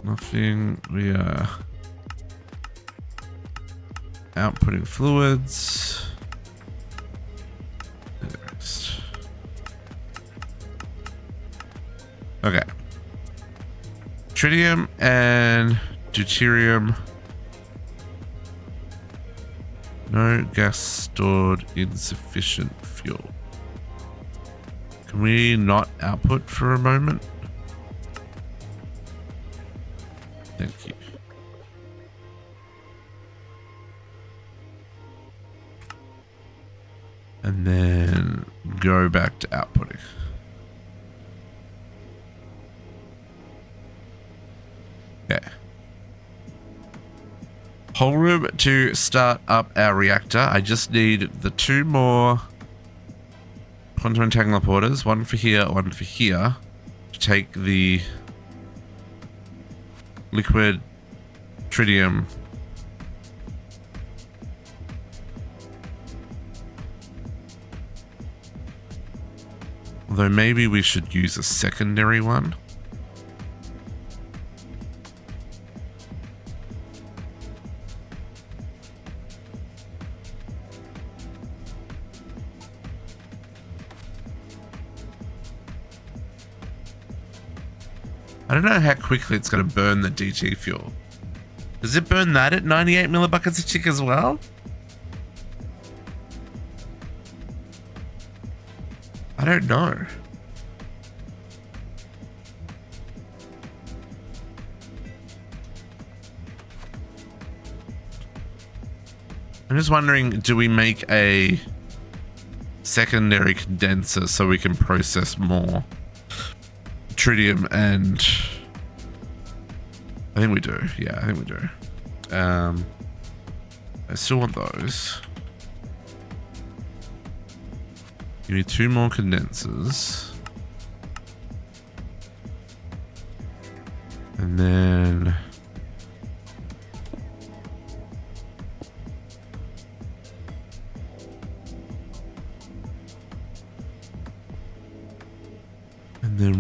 Nothing. We are outputting fluids. And the rest. Okay. Tritium and deuterium. No gas stored, insufficient fuel. Can we not output for a moment? Thank you. And then go back to outputting. Okay. Whole room to start up our reactor. I just need the 2 more quantum entangler porters, one for here, one for here, to take the liquid tritium although maybe we should use a secondary one. I don't know how quickly it's going to burn the DT fuel. Does it burn that at 98 millibuckets a tick as well? I don't know. I'm just wondering, do we make a secondary condenser so we can process more tritium? And I think we do. Yeah, I think we do. I still want those. Give me 2 more condensers. And then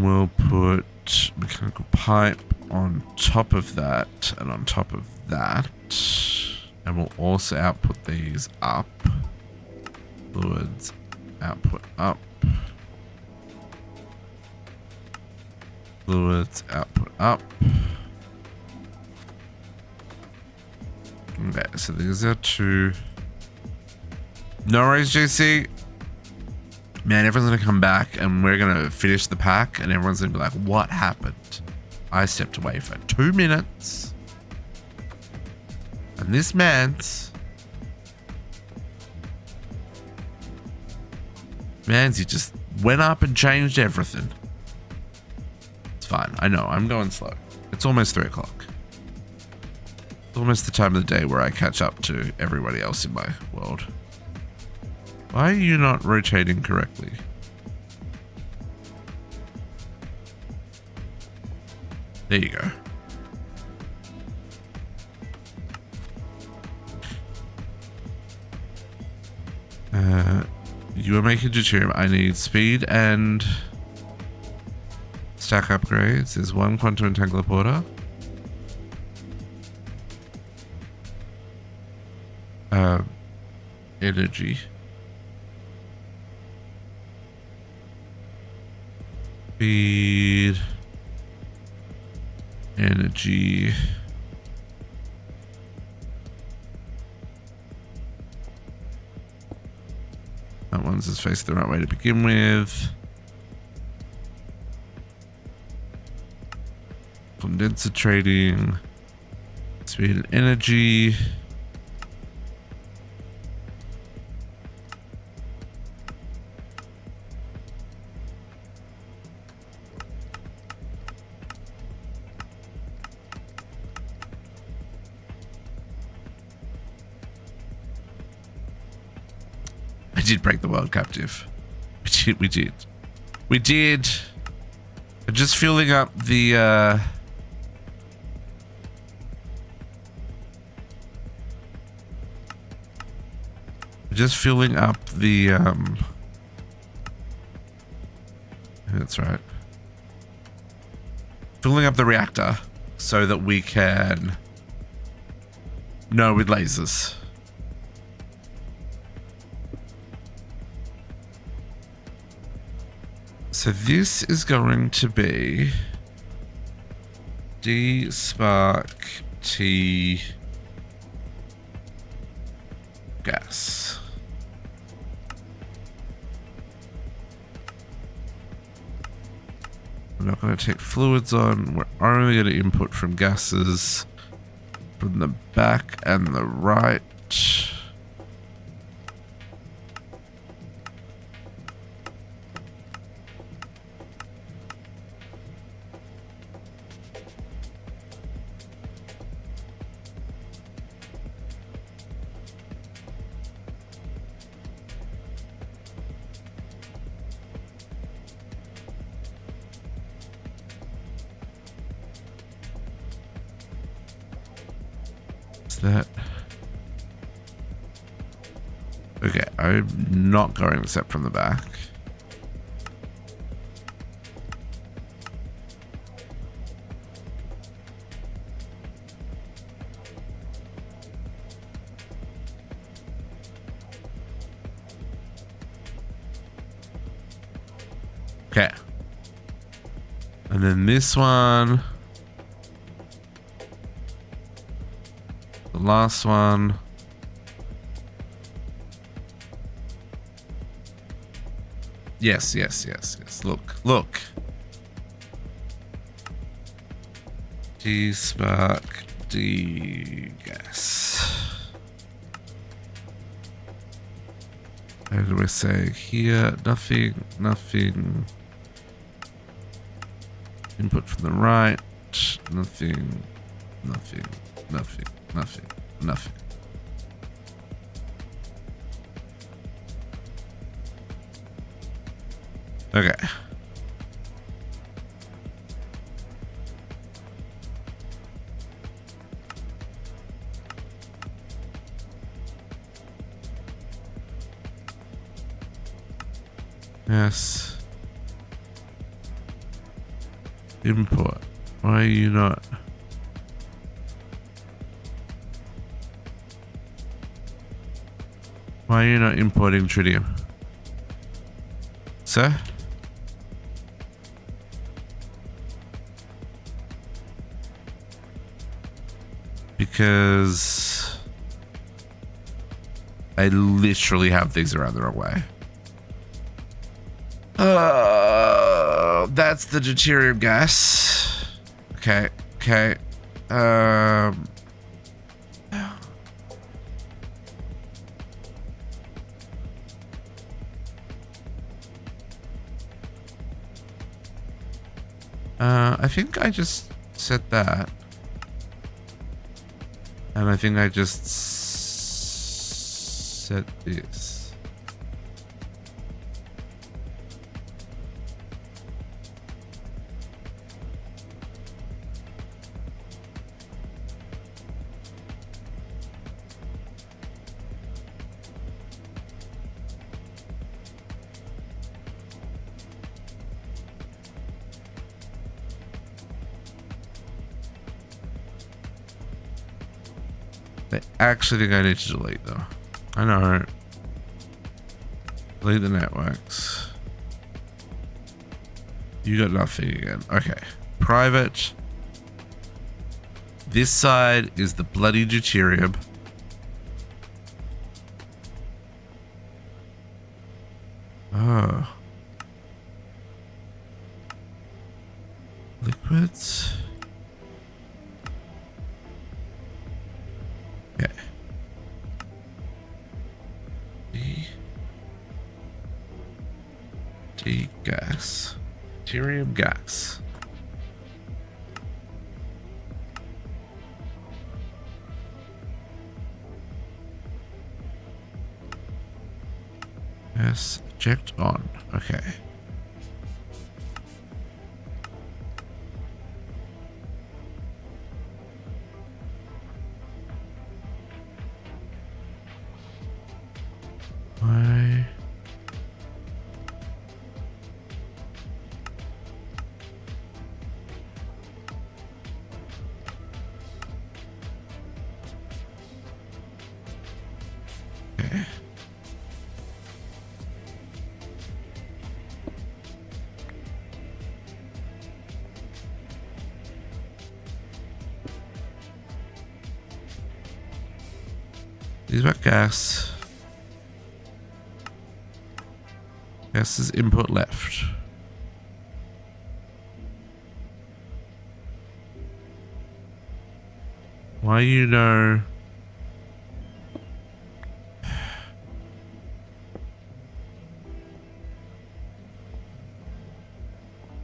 we'll put mechanical pipe on top of that and on top of that. And we'll also output these up. Fluids output up. Fluids output up. Okay, so these are 2. No worries, JC. Man, everyone's gonna come back and we're gonna finish the pack and everyone's gonna be like, what happened? I stepped away for 2 minutes. And this man's he just went up and changed everything. It's fine. I know, I'm going slow. It's almost 3 o'clock. It's almost the time of the day where I catch up to everybody else in my world. Why are you not rotating correctly? There you go. You are making deuterium. I need speed and stack upgrades. There's 1 quantum entangler porter. Energy. Speed. Energy. That one's just facing the right way to begin with. Condenser trading. Speed and energy. I did break the world captive. We did. I'm just filling up the that's right. Filling up the reactor so that we can with lasers. So this is going to be D spark T gas. We're not going to take fluids on. We're only going to input from gases from the back and the right. that? Okay, I'm not going except from the back. Okay. And then this one. The last one. Yes. Look. D spark, D gas. How do I say here? Nothing. Input from the right. Nothing. Okay. Yes. Import. Why are you not? Why are you not importing tritium? Sir? Because I literally have things around the wrong way. That's the deuterium gas. Okay. I think I just said that. And I think I just said this. I actually think I need to delete though. I know. Delete the networks. You got nothing again. Okay. Private. This side is the bloody deuterium. Oh. Liquids. Okay. D gas. Deuterium gas. Yes, eject on. Okay. Why? Okay. These are gas. Gas is input left. Why you know?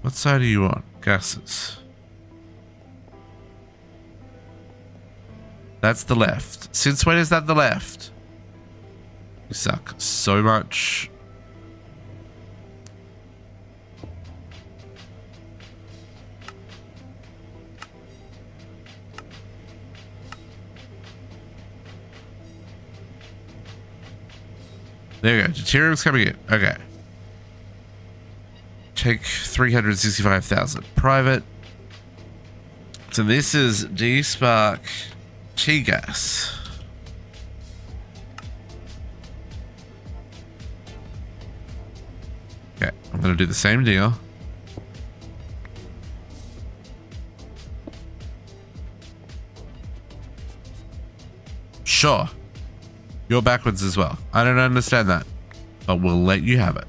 What side are you on? Gases. That's the left. Since when is that the left? You suck so much. There you go. Deuterium's coming in. Okay. Take 365,000. Private. So this is D-Spark T-Gas. Okay, I'm going to do the same deal. Sure. You're backwards as well. I don't understand that, but we'll let you have it.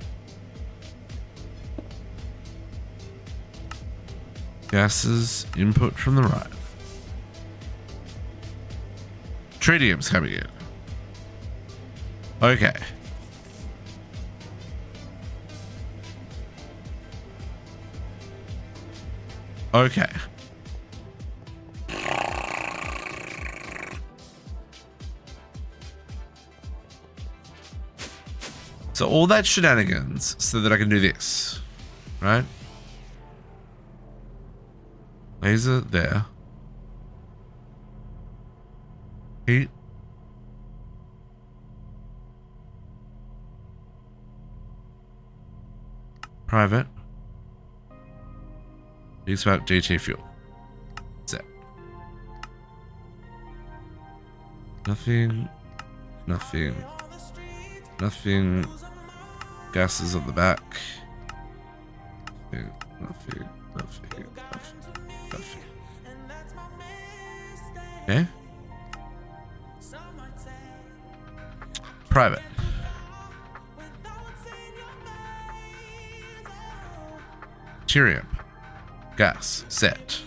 Gases input from the right. Tritium's coming in. Okay. Okay. So all that shenanigans so that I can do this, right? Laser there. Heat. Private. Use about DT fuel. Set. Nothing. Nothing. Nothing. Gases on the back. Nothing. Nothing. Nothing. Nothing. Nothing. Okay. Private. Tritium. Gas. Set.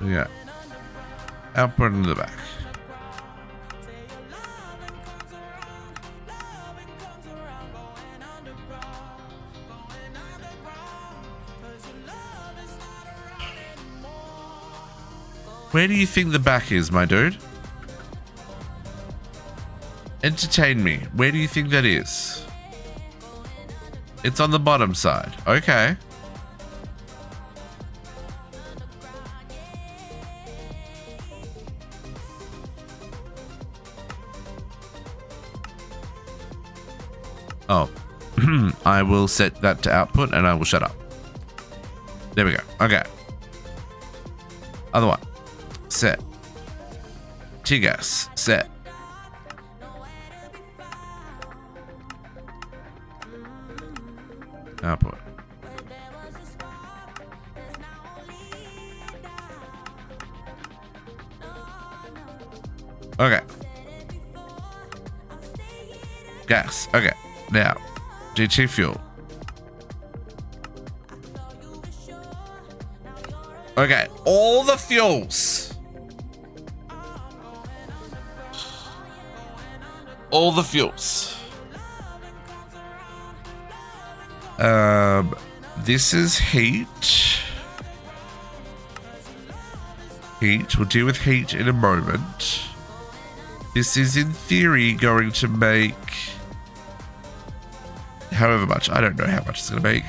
Yeah. Output into the back. Where do you think the back is, my dude? Entertain me. Where do you think that is? It's on the bottom side. Okay. Oh. I will set that to output and I will shut up. There we go. Okay. Other one. Set. T-gas. Set. Output. Okay. Gas. Okay. Now, GT fuel. Okay. All the fuels. All the fuels. This is heat. Heat. We'll deal with heat in a moment. This is in theory going to make however much. I don't know how much it's going to make.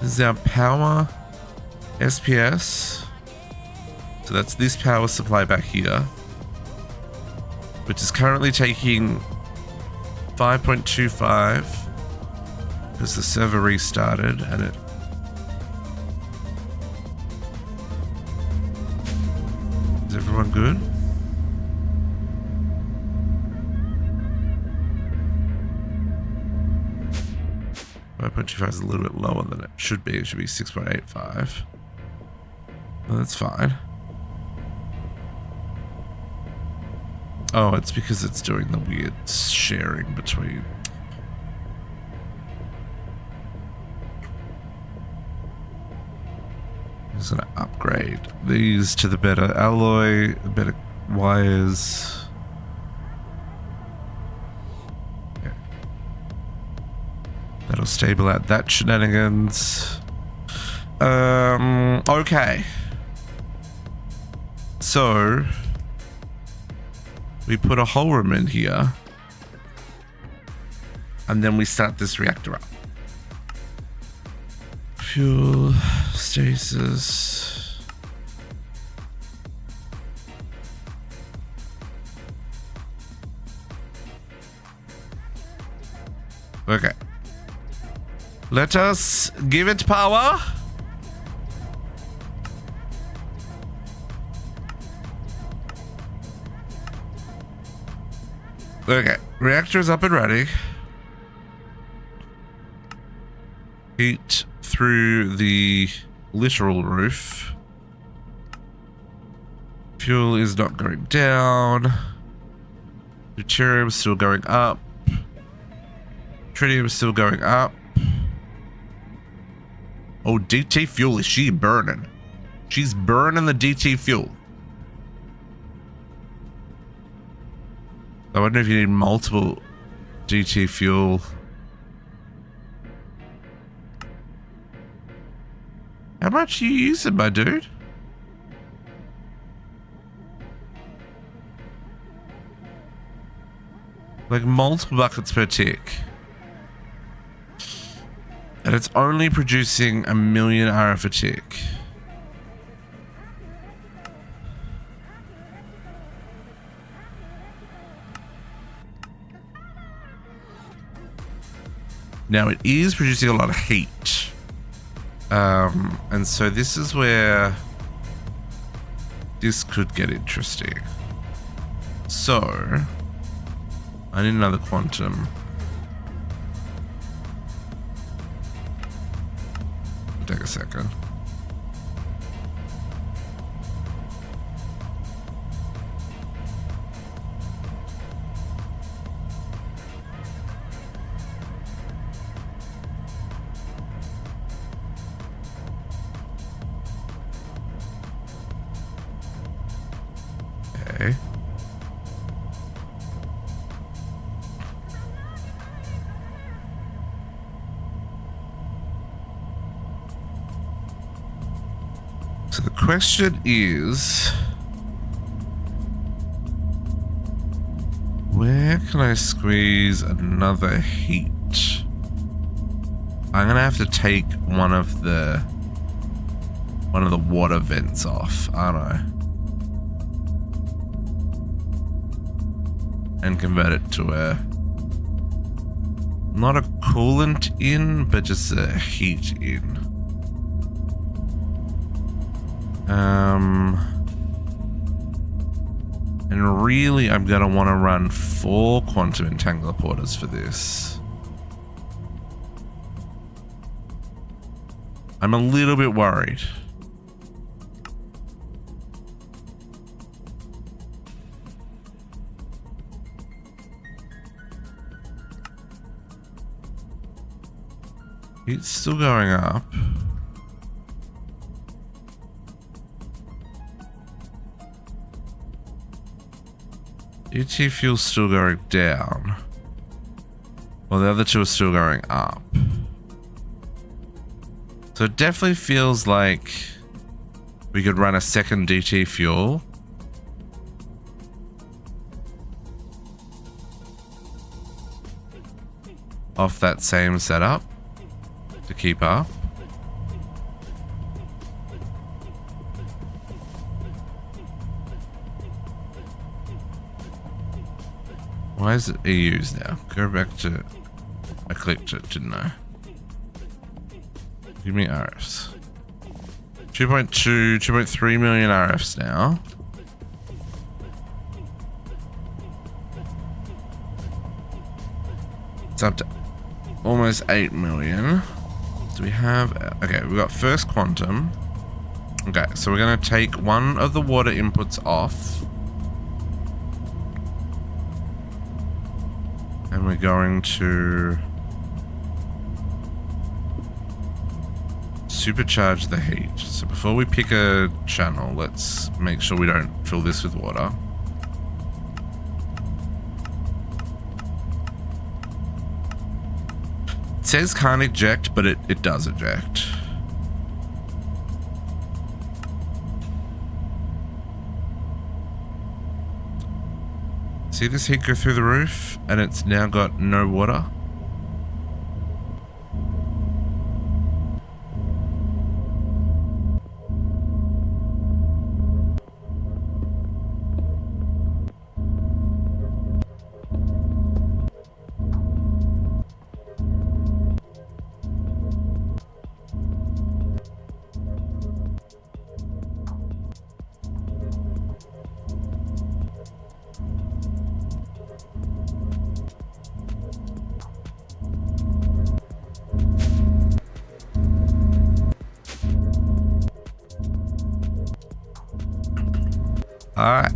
This is our power SPS. So that's this power supply back here, which is currently taking 5.25 because the server restarted and it. Is everyone good? .25 is a little bit lower than it should be. It should be 6.85. Well, that's fine. Oh, it's because it's doing the weird sharing between. I'm just gonna upgrade these to the better alloy, better wires. That'll stable out that shenanigans. Okay. So we put a whole room in here and then we start this reactor up. Fuel, stasis. Okay. Let us give it power. Okay, reactor is up and running. Heat through the literal roof. Fuel is not going down. Deuterium still going up. Tritium still going up. Oh, DT fuel, is she burning? She's burning the DT fuel. I wonder if you need multiple DT fuel. How much are you using, my dude? Like multiple buckets per tick. And it's only producing 1,000,000 RF a tick. Now it is producing a lot of heat. And so this is where this could get interesting. So I need another quantum. Take a second. Okay. So the question is, where can I squeeze another heat? I'm gonna have to take one of the water vents off, aren't I? And convert it to not a coolant in, but just a heat in. And really, I'm gonna want to run 4 quantum entangler porters for this. I'm a little bit worried. It's still going up. DT fuel's still going down. Well, the other two are still going up. So it definitely feels like we could run a second DT fuel. Off that same setup to keep up. Why is it EUs now? Go back to... I clicked it, didn't I? Give me RFs. 2.2, 2.3 million RFs now. It's up to almost 8 million. Do we have... Okay, we got first quantum. Okay, so we're going to take one of the water inputs off. And we're going to supercharge the heat. So before we pick a channel, let's make sure we don't fill this with water. It says can't eject, but it does eject. See this heat go through the roof, and it's now got no water? All right.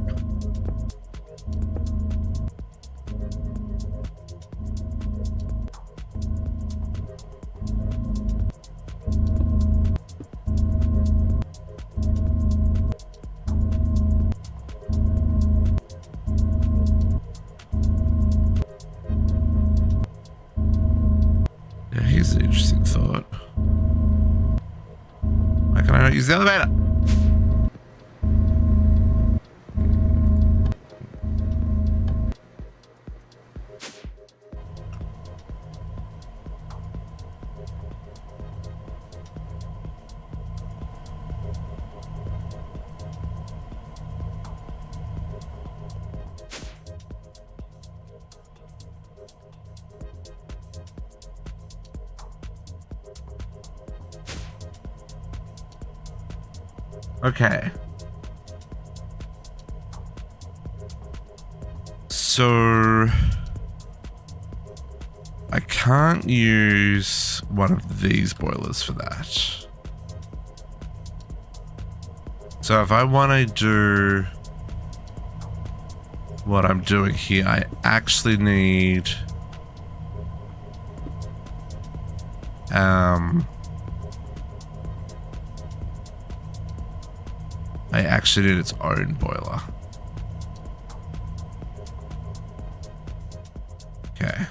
Yeah, here's an interesting thought. Why can I not use the elevator? Okay. So I can't use one of these boilers for that. So if I want to do what I'm doing here, I actually need I actually need its own boiler. Okay.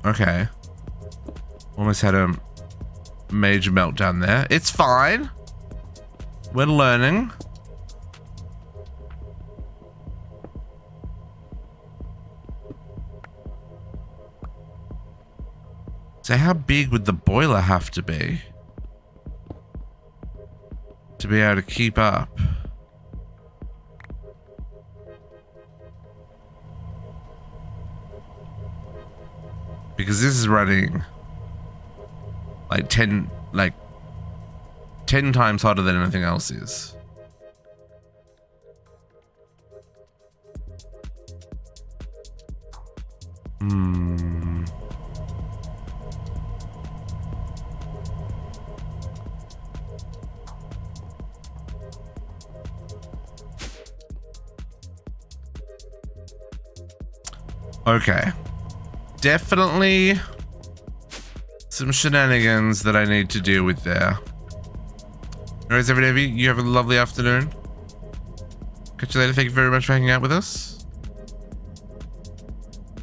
Okay. Almost had a major meltdown there. It's fine. We're learning. So how big would the boiler have to be able to keep up? Because this is running like 10 times hotter than anything else is. Okay. Definitely some shenanigans that I need to deal with there. Alright, everybody, you have a lovely afternoon. Catch you later. Thank you very much for hanging out with us.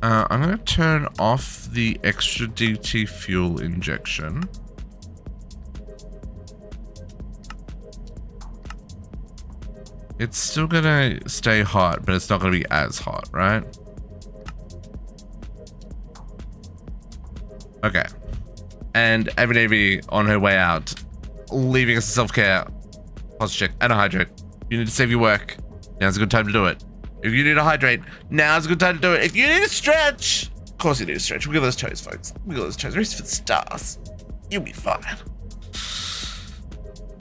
I'm going to turn off the extra DT fuel injection. It's still going to stay hot, but it's not going to be as hot, right? Okay. And Evan on her way out, leaving us a self-care posture check and a hydrate. You need to save your work. Now's a good time to do it. If you need to hydrate, now's a good time to do it. If you need to stretch, of course you need to stretch. Wiggle those toes, folks. Wiggle those toes. Race for the stars. You'll be fine.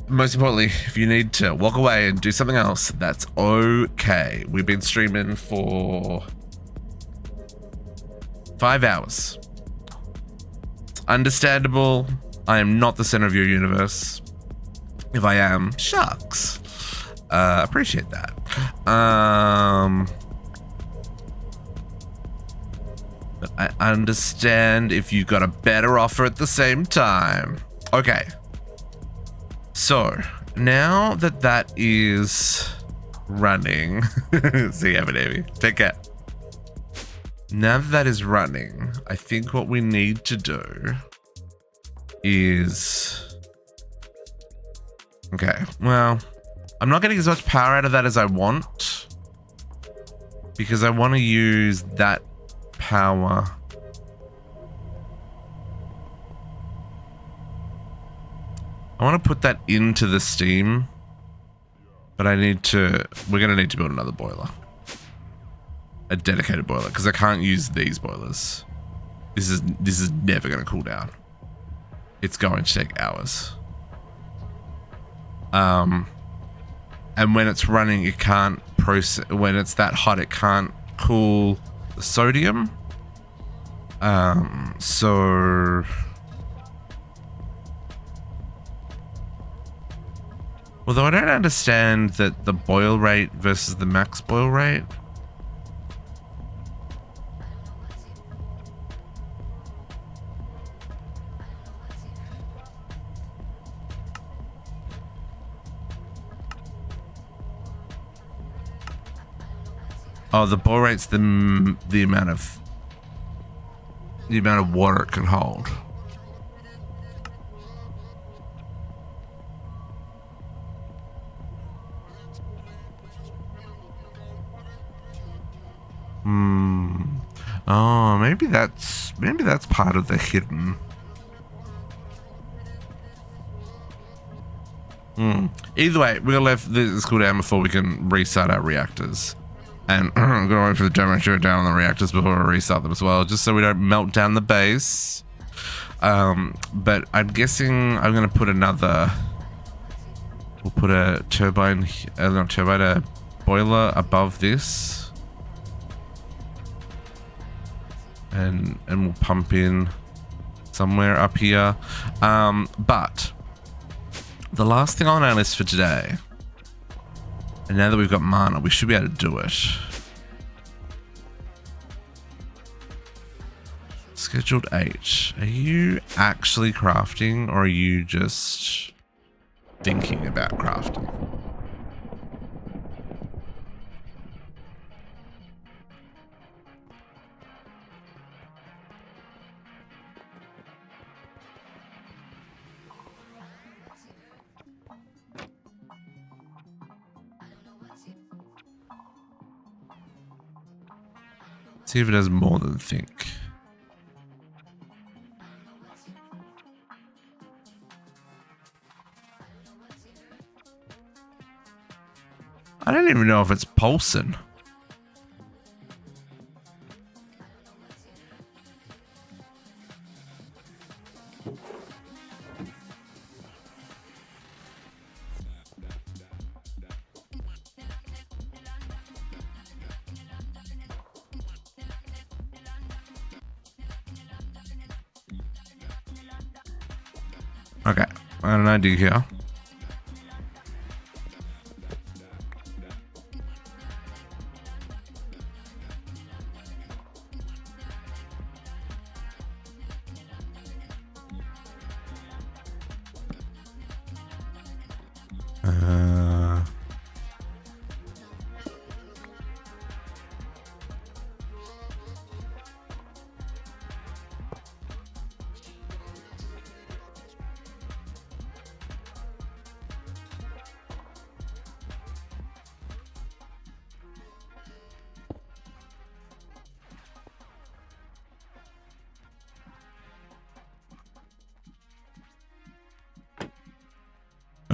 Most importantly, if you need to walk away and do something else, that's okay. We've been streaming for 5 hours. Understandable. I am not the center of your universe. If I am, shucks. Appreciate that. But I understand if you got a better offer at the same time. Okay. So now that that is running, see you, baby. Take care. Now that that is running, I think what we need to do is... Okay, well, I'm not getting as much power out of that as I want, because I want to use that power. I want to put that into the steam, but we're going to need to build another boiler. A dedicated boiler, because I can't use these boilers. This is never going to cool down. It's going to take hours. And when it's running, it can't process. When it's that hot, it can't cool the sodium. So Although I don't understand that the boil rate versus the max boil rate. Oh, the boil rate's the amount of water it can hold. Oh, maybe that's part of the hidden. Either way, we're gonna let this cool down before we can restart our reactors. And I'm gonna wait for the temperature down on the reactors before we restart them as well, just so we don't melt down the base. But I'm guessing I'm gonna put another. We'll put a turbine, a boiler above this. And we'll pump in somewhere up here. But the last thing on our list for today, and now that we've got mana, we should be able to do it. Scheduled 8. Are you actually crafting, or are you just thinking about crafting? See if it does more than think. I don't even know if it's pulsing. Okay, I got an idea here.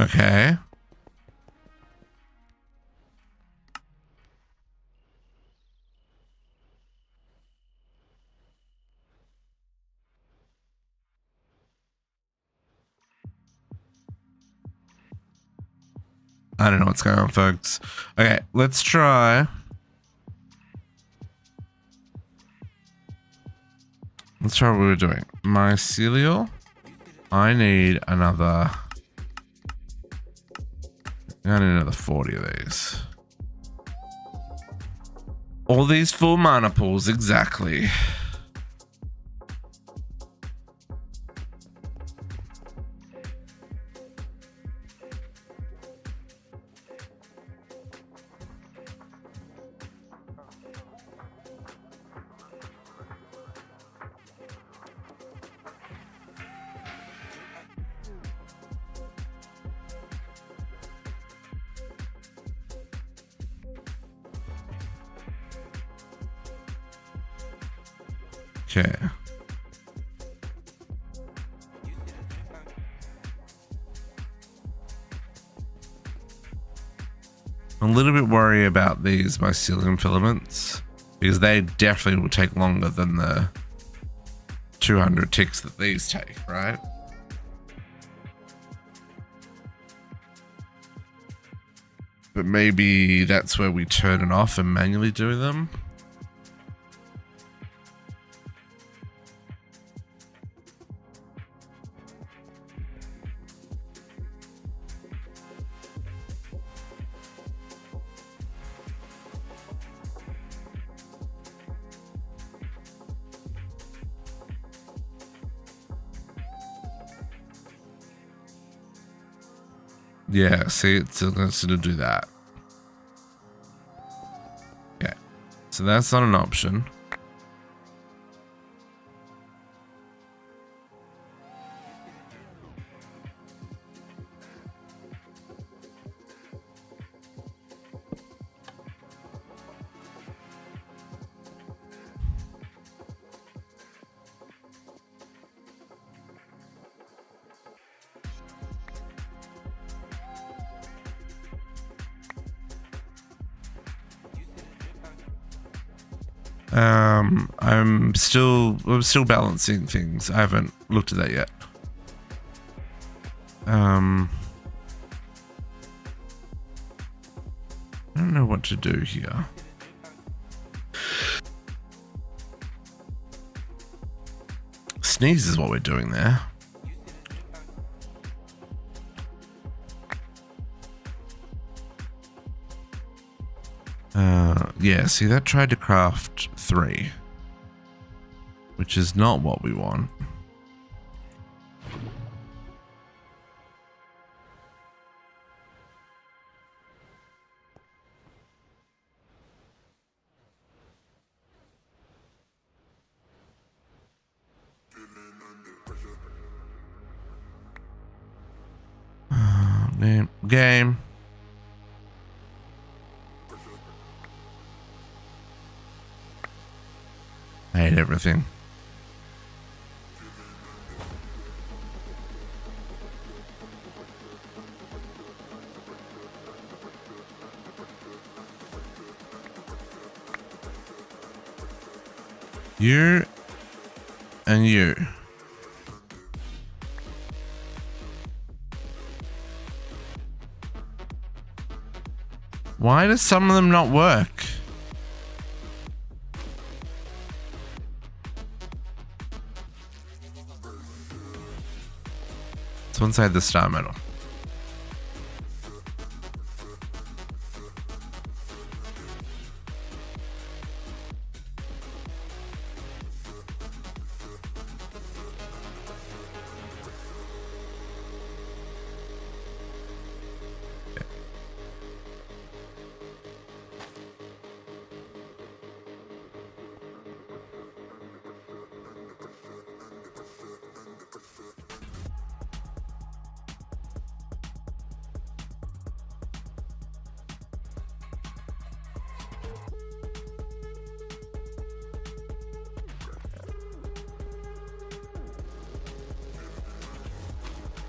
Okay. I don't know what's going on, folks. Okay, let's try. Let's try what we were doing. Mycelial. I need another. I need another 40 of these. All these full mana pools, exactly. Okay. I'm a little bit worried about these mycelium filaments because they definitely will take longer than the 200 ticks that these take, right? But maybe that's where we turn it off and manually do them. Yeah, see, it's going to do that. Okay, so that's not an option. I'm still balancing things. I haven't looked at that yet. I don't know what to do here. Sneeze is what we're doing there. Yeah, see, that tried to craft 3, which is not what we want. Game. I hate everything. You and you. Why does some of them not work? It's inside the star medal.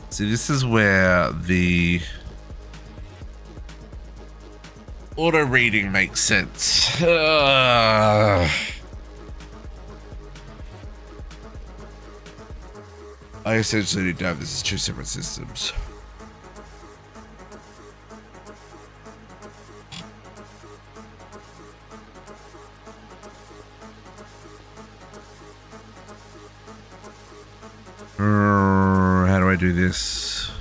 See, this is where the auto reading makes sense. I essentially need to have this as 2 separate systems. How do I do this?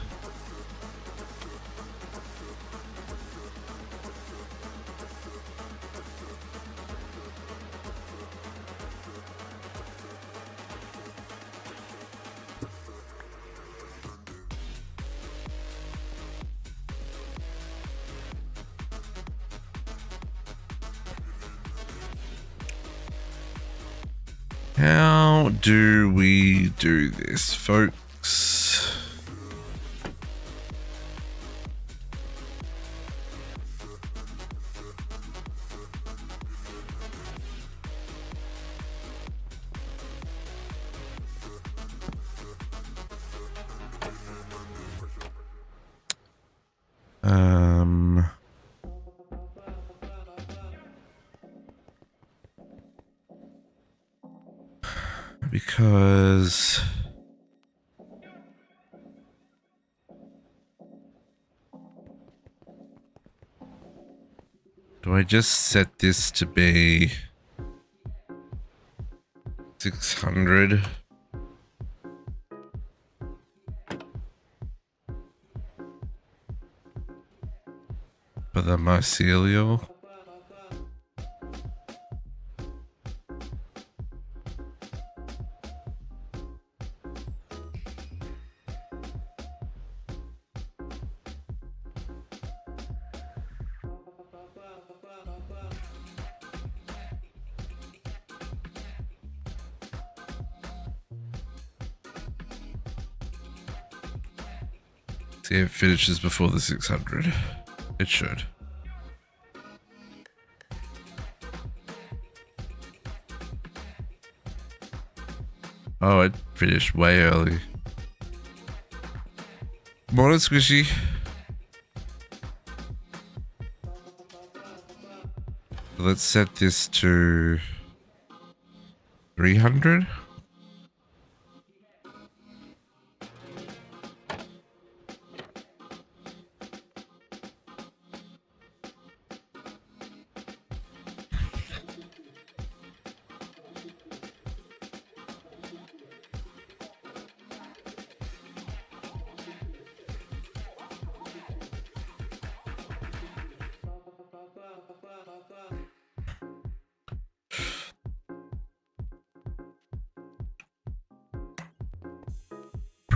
How do we do this, folks? Because do I just set this to be 600? For the mycelial? See if it finishes before the 600. It should. Oh, it finished way early. Morning, Squishy. Let's set this to 300.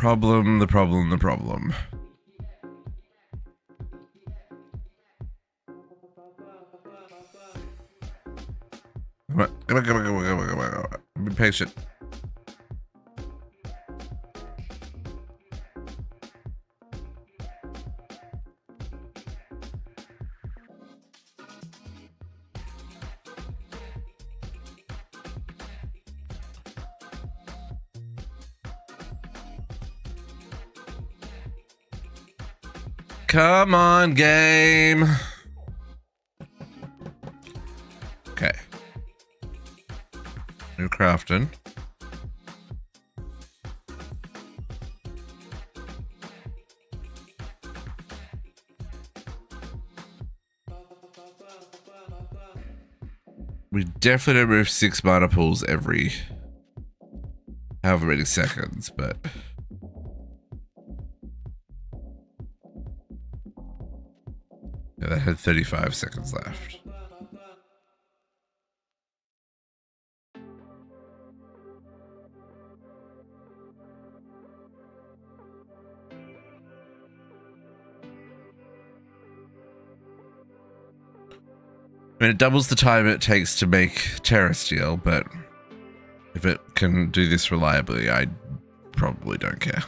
The problem. Come on. Be patient. Come on, game. Okay. New crafting. We definitely don't move 6 mana pools every however many seconds, but yeah, that had 35 seconds left. I mean, it doubles the time it takes to make Terra Steel, but if it can do this reliably, I probably don't care.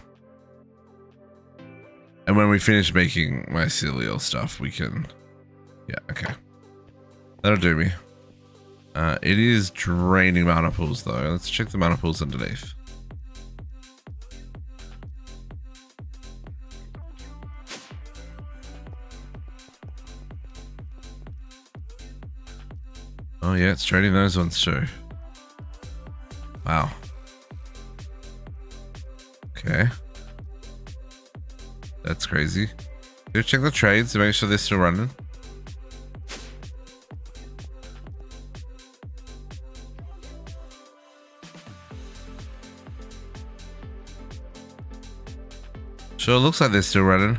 And when we finish making mycelial stuff, we can... Yeah, okay. That'll do me. It is draining mana pools, though. Let's check the mana pools underneath. Oh yeah, it's draining those ones too. Wow. Okay. That's crazy. Go check the trades to make sure they're still running. Sure, looks like they're still running.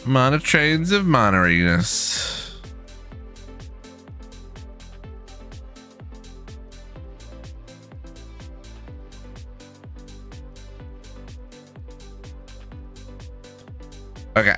Mana trades of monariness. Okay.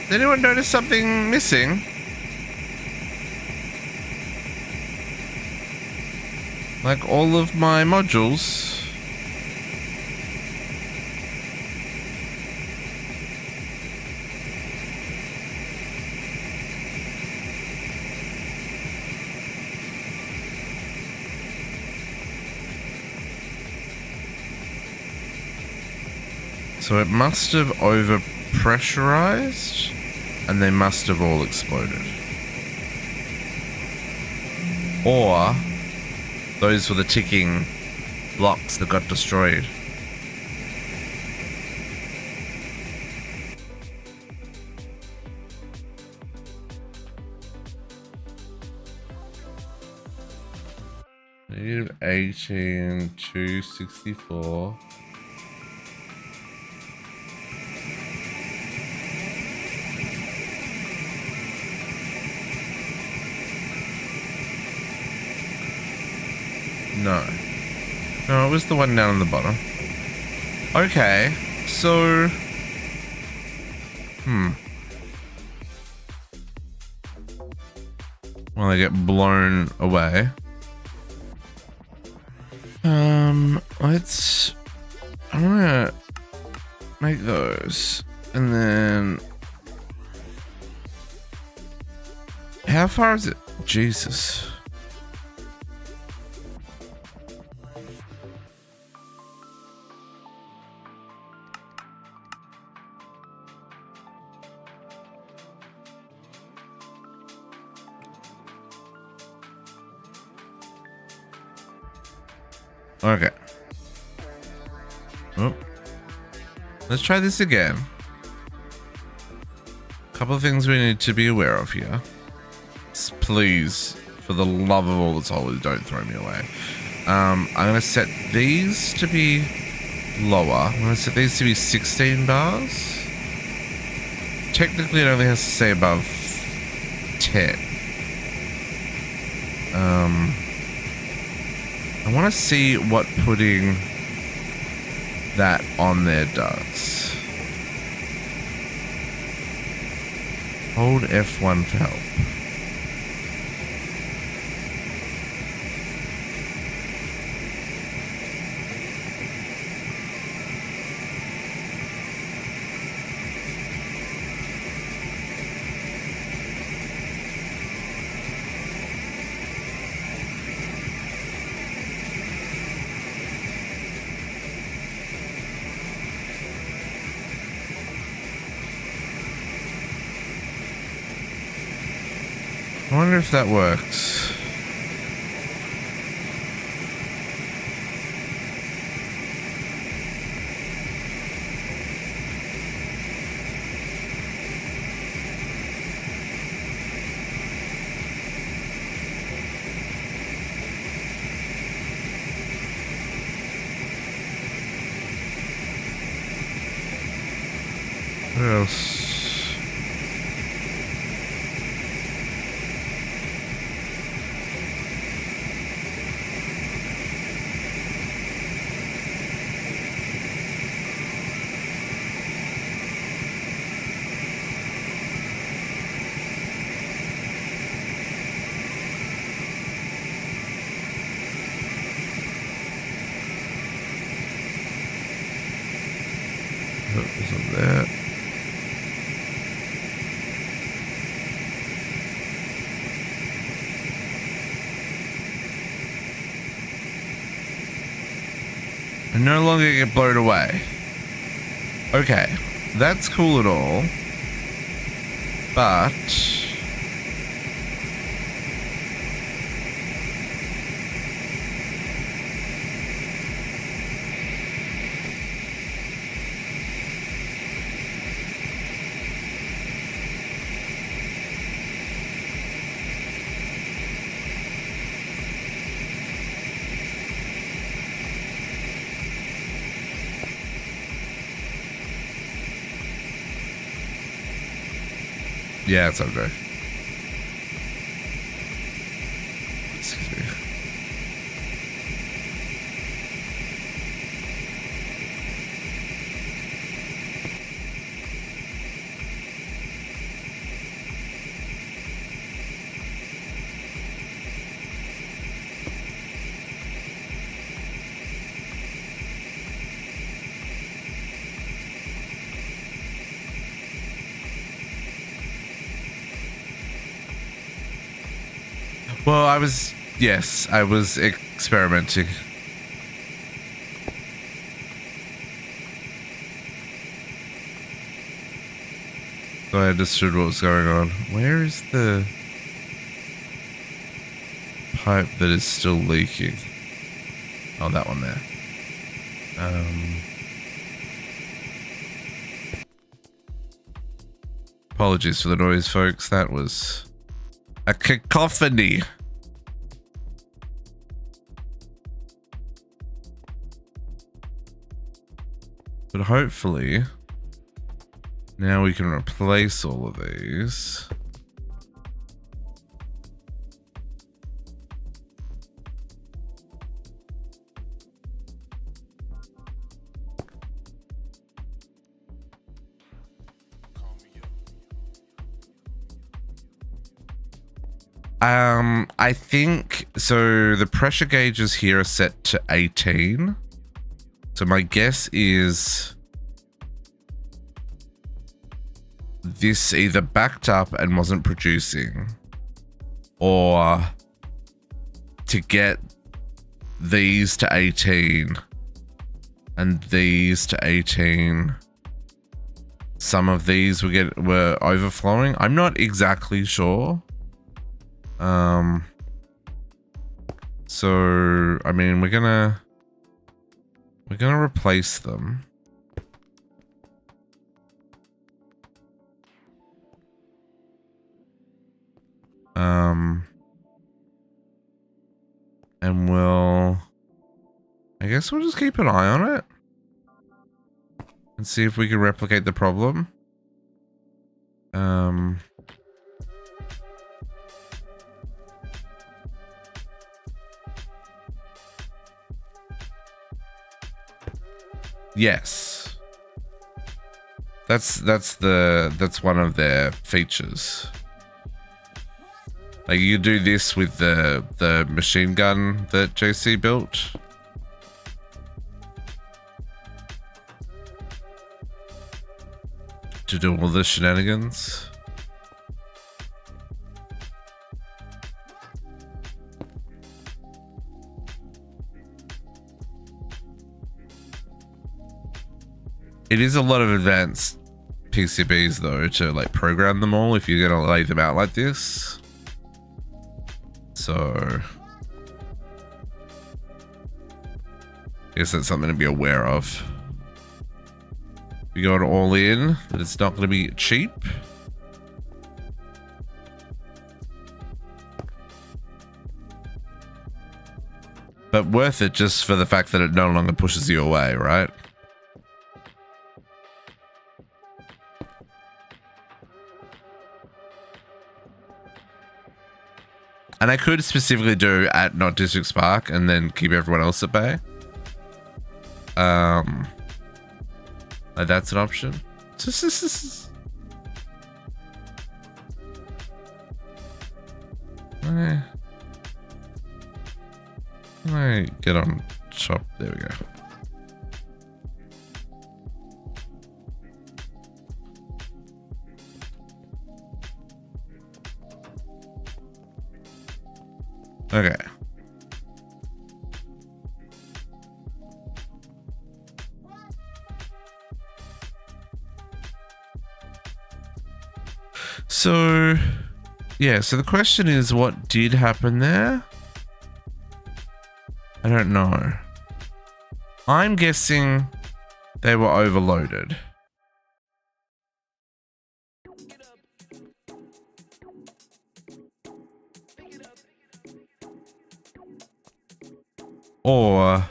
Did anyone notice something missing? Like all of my modules. So it must have overpressurized, and they must have all exploded. Or those were the ticking blocks that got destroyed. -18, 264. No. No, it was the one down on the bottom. Okay, so... Well, they get blown away. Let's... I wanna make those. And then... How far is it? Jesus. Okay. Oh. Let's try this again. Couple of things we need to be aware of here. Please, for the love of all that's holy, don't throw me away. I'm going to set these to be lower. I'm going to set these to be 16 bars. Technically, it only has to say above 10. I want to see what putting that on there does. Hold F1 for help. I wonder if that works. What else? Isn't that? I no longer get blown away. Okay, that's cool at all, but yeah, it's okay. Excuse me. Well, I was experimenting. So I understood what was going on. Where is the pipe that is still leaking? Oh, that one there. Apologies for the noise, folks. That was a cacophony. But hopefully, now we can replace all of these. I think, so the pressure gauges here are set to 18. So my guess is this either backed up and wasn't producing, or to get these to 18 and these to 18, some of these were overflowing. I'm not exactly sure. So I mean, we're gonna replace them. And I guess we'll just keep an eye on it and see if we can replicate the problem. Yes. That's one of their features. Like, you do this with the machine gun that JC built. To do all the shenanigans. It is a lot of advanced PCBs though to like program them all if you're gonna lay them out like this. So I guess that's something to be aware of. We go all in, but it's not gonna be cheap. But worth it just for the fact that it no longer pushes you away, right? And I could specifically do at not District Spark and then keep everyone else at bay. That's an option. I get on shop. There we go. Okay. So, yeah, so the question is, what did happen there? I don't know. I'm guessing they were overloaded. Or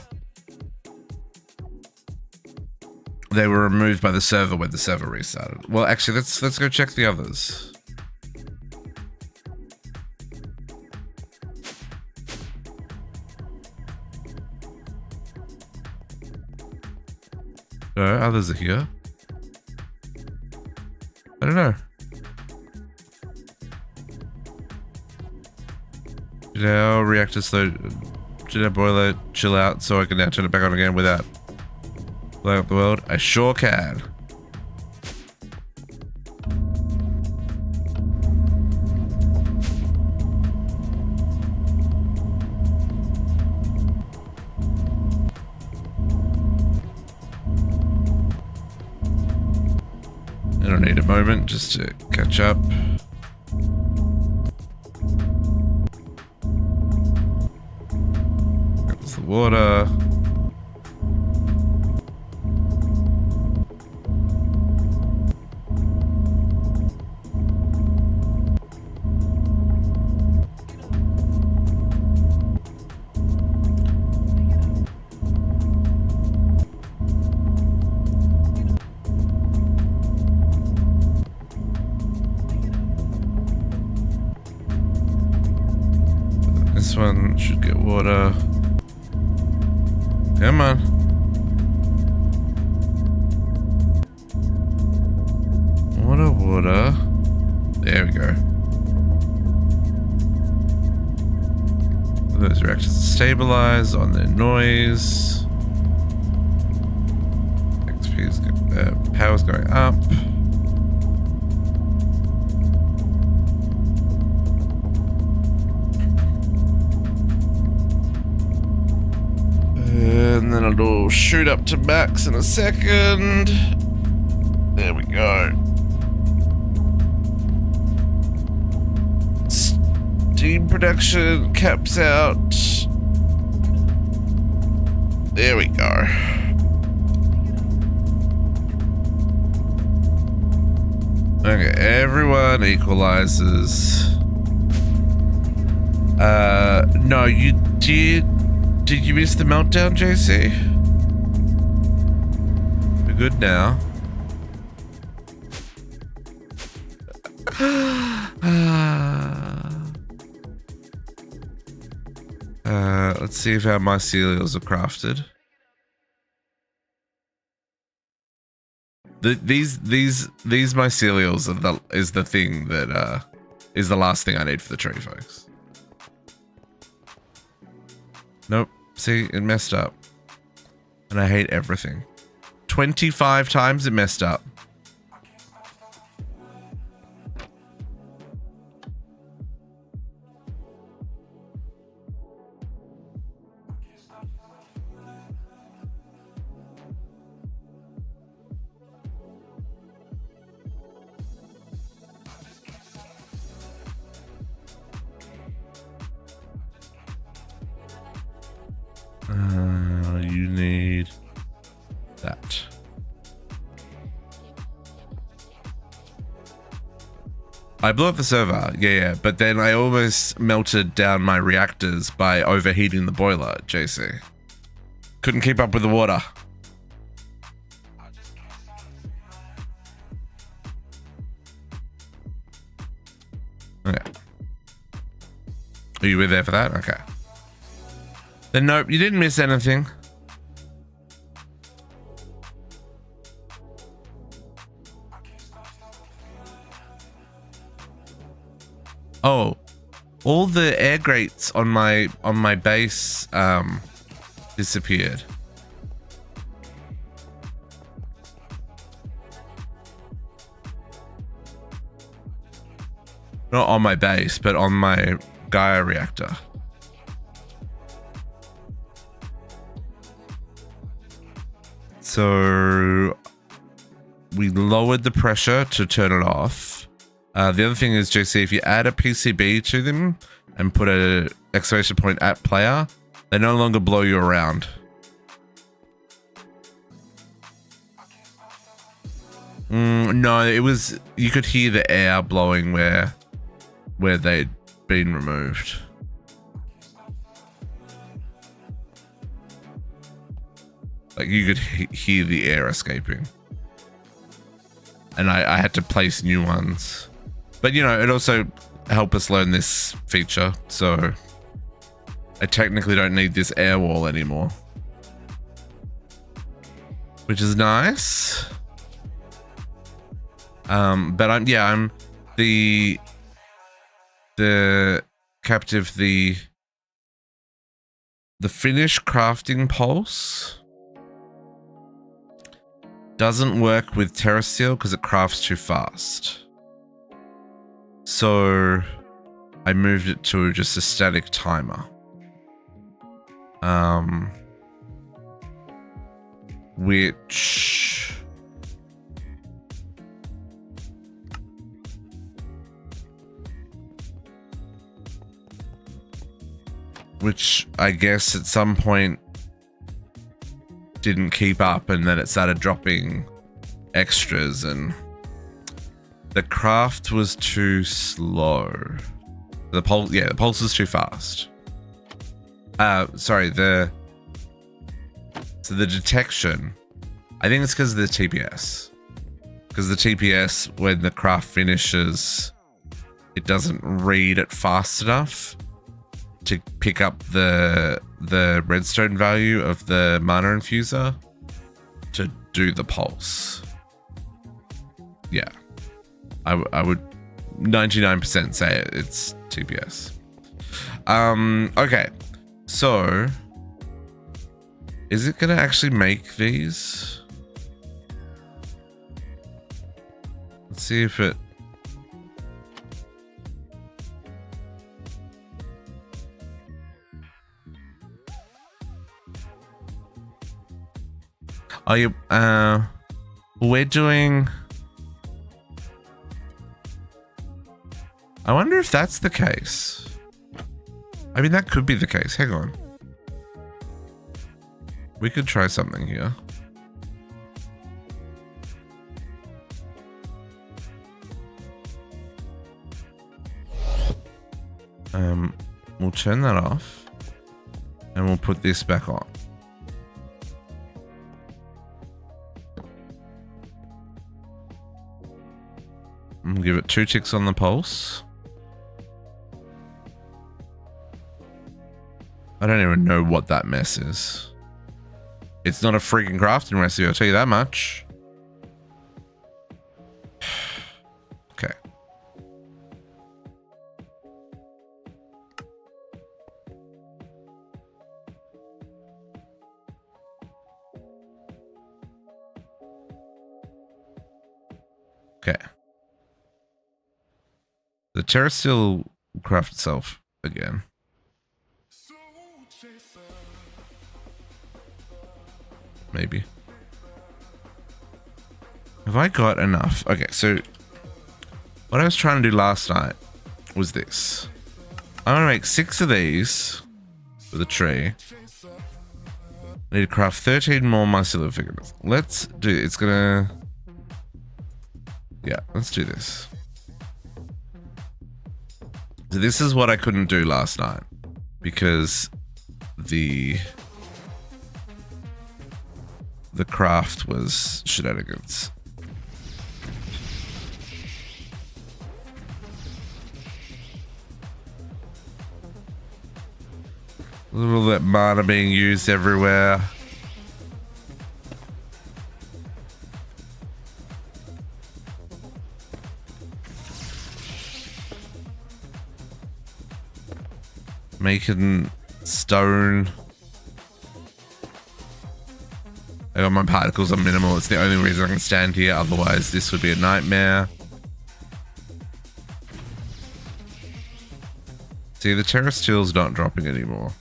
they were removed by the server when the server restarted. Well, actually, let's go check the others. No, others are here. I don't know. Did our reactor slow? Did our boiler chill out so I can now turn it back on again without blowing up the world? I sure can. I don't need a moment just to catch up. There's the water. water. Come on. Water. There we go. Those reactors are stabilized on their noise. XP's power's going up. And then it'll shoot up to max in a second. There we go. Steam production caps out. There we go. Okay, everyone equalizes. No, you did. Did you miss the meltdown, JC? We're good now. Let's see if our mycelials are crafted. These mycelials is the thing that is the last thing I need for the tree, folks. Nope. See, it messed up. And I hate everything. 25 times it messed up. You need that. I blew up the server, yeah, but then I almost melted down my reactors by overheating the boiler, JC. Couldn't keep up with the water. Okay. Are you there for that? Okay. Then nope, you didn't miss anything. Oh, all the air grates on my base disappeared. Not on my base, but on my Gaia reactor. So we lowered the pressure to turn it off. The other thing is, JC, if you add a PCB to them and put a exclamation point at player, they no longer blow you around. No, it was, you could hear the air blowing where they'd been removed. Like you could hear the air escaping. And I had to place new ones. But you know, it also helped us learn this feature. So I technically don't need this air wall anymore. Which is nice. But I'm the captive, the Finnish crafting pulse doesn't work with TerraSteel because it crafts too fast. So I moved it to just a static timer. Which I guess at some point didn't keep up, and then it started dropping extras, and the craft was too slow. The pulse is too fast. Sorry, the detection, I think it's because of the TPS. Because the TPS, when the craft finishes, it doesn't read it fast enough. to pick up the redstone value of the mana infuser to do the pulse. Yeah, I would 99% say it's TPS. Okay, so is it gonna actually make these? Let's see if it. Are you? We're doing. I wonder if that's the case. I mean, that could be the case. Hang on. We could try something here. We'll turn that off and we'll put this back on. And give it 2 ticks on the pulse. I don't even know what that mess is. It's not a freaking crafting recipe, I'll tell you that much. Okay. Okay. The terrestrial will craft itself again. Maybe. Have I got enough? Okay, so what I was trying to do last night was this. I'm gonna make 6 of these with a tree. I need to craft 13 more mycelial figures. Let's do it. It's gonna... Yeah, let's do this. So this is what I couldn't do last night because the craft was shenanigans. A little bit mana being used everywhere. Making stone. I got my particles on minimal. It's the only reason I can stand here. Otherwise, this would be a nightmare. See, the terrestrial's not dropping anymore.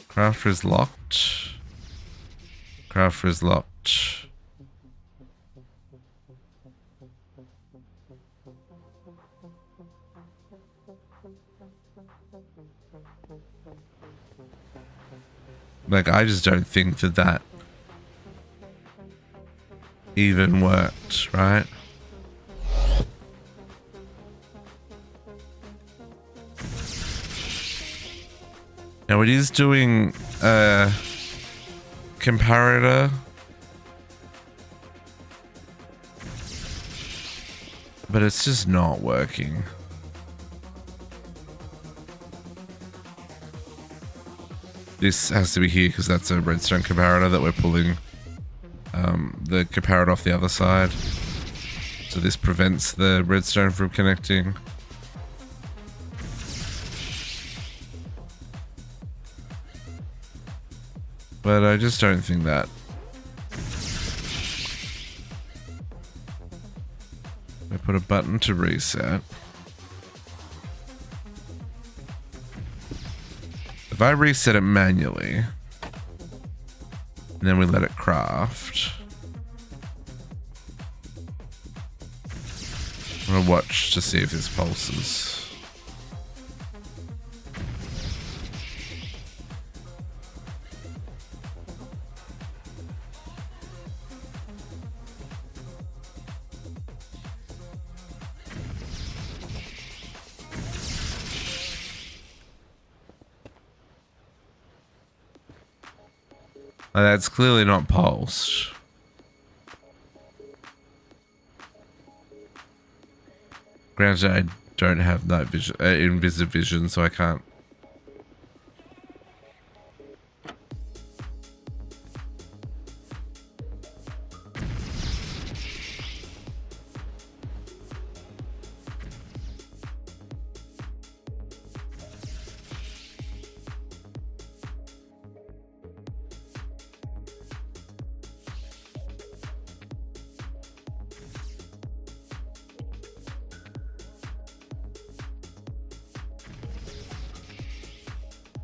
Crafter is locked. Crafter is locked. Like, I just don't think that even worked, right? Now it is doing a comparator, but it's just not working. This has to be here because that's a redstone comparator that we're pulling the comparator off the other side. So this prevents the redstone from connecting. But I just don't think that. I put a button to reset. If I reset it manually, and then we let it craft, I'm gonna watch to see if this pulses. That's clearly not pulsed. Granted, I don't have night vision, invisivision, so I can't.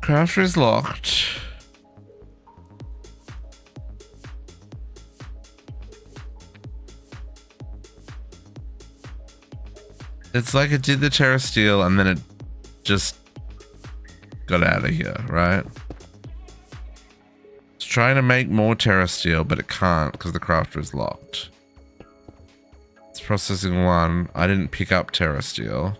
Crafter is locked. It's like it did the Terra Steel and then it just got out of here, right? It's trying to make more Terra Steel, but it can't because the crafter is locked. It's processing 1. I didn't pick up Terra Steel.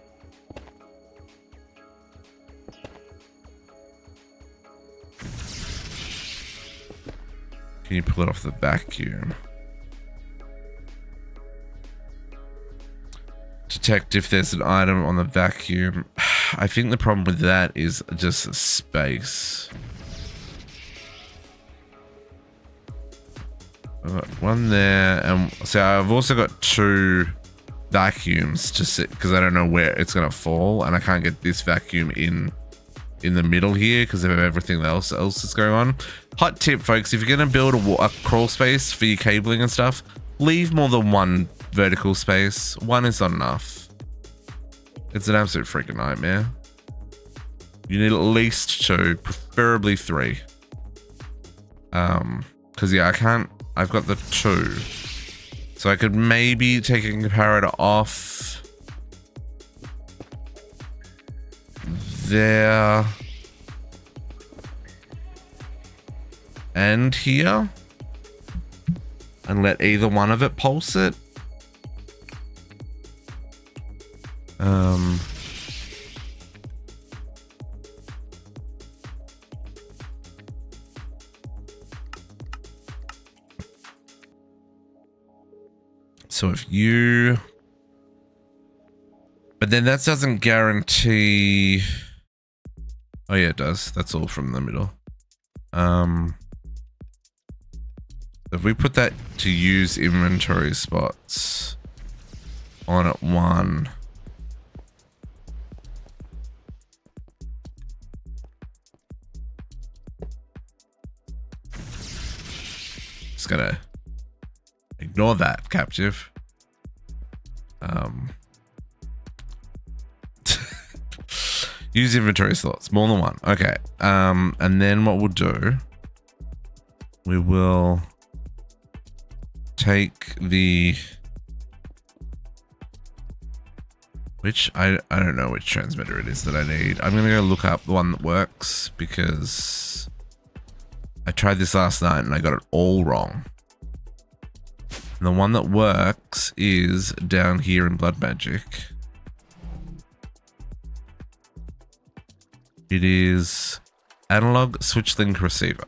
Can you pull it off the vacuum? Detect if there's an item on the vacuum. I think the problem with that is just space. I've got one there, and so I've also got 2 vacuums to sit because I don't know where it's gonna fall, and I can't get this vacuum in the middle here because of everything else that's going on. Hot tip, folks, if you're going to build a crawl space for your cabling and stuff, leave more than 1 vertical space. 1 is not enough. It's an absolute freaking nightmare. You need at least 2, preferably 3. Because yeah, I've got the 2. So I could maybe take a comparator off there and here and let either one of it pulse it. So if you, but then that doesn't guarantee. Oh yeah, it does. That's all from the middle. If we put that to use inventory spots on at 1. Just gonna ignore that, captive. Use inventory slots, more than 1. Okay. And then what we'll do, we will take the, which I don't know which transmitter it is that I need. I'm gonna go look up the one that works because I tried this last night and I got it all wrong. And the one that works is down here in Blood Magic. It is analog switch link receiver.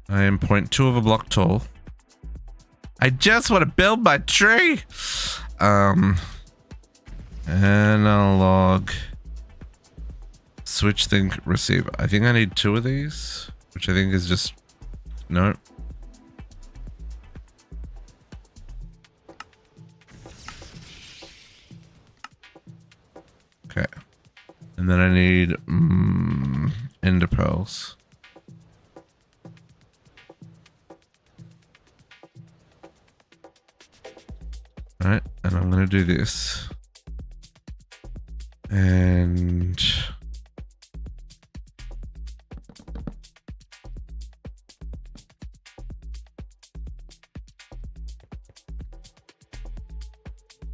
I am 0.2 of a block tall. I just want to build my tree. Analog switch link receiver. I think I need 2 of these, which I think is just no. Okay, and then I need ender pearls. All right, and I'm gonna do this. And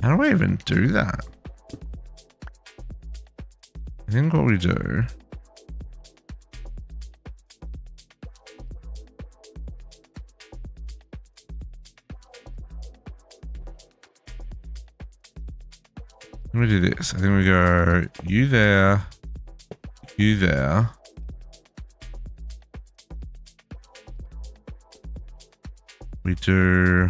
how do I even do that? I think what we do, I'm gonna do this. I think we go you there, do...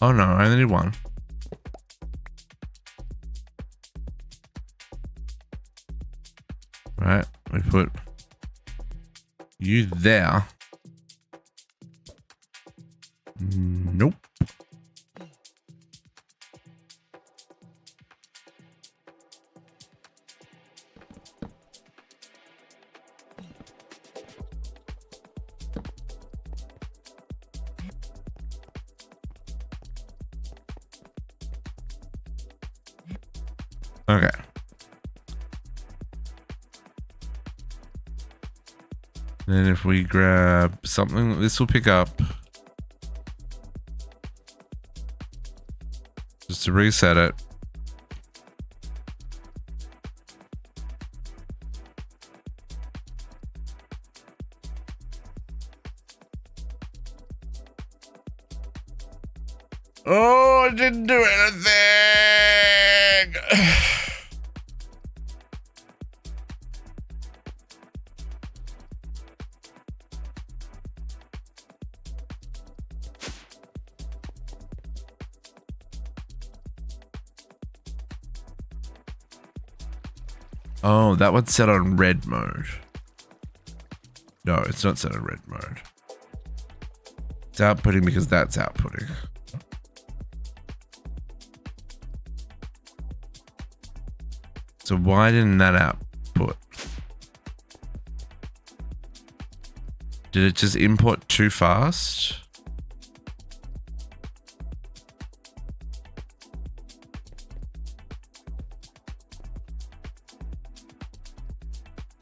Oh no, I only need one. Right, we put you there. Nope. Okay. Then if we grab something, this will pick up. Just to reset it. Oh, I didn't do anything. Oh, that one's set on red mode. No, it's not set on red mode. It's outputting because that's outputting. So why didn't that output? Did it just import too fast?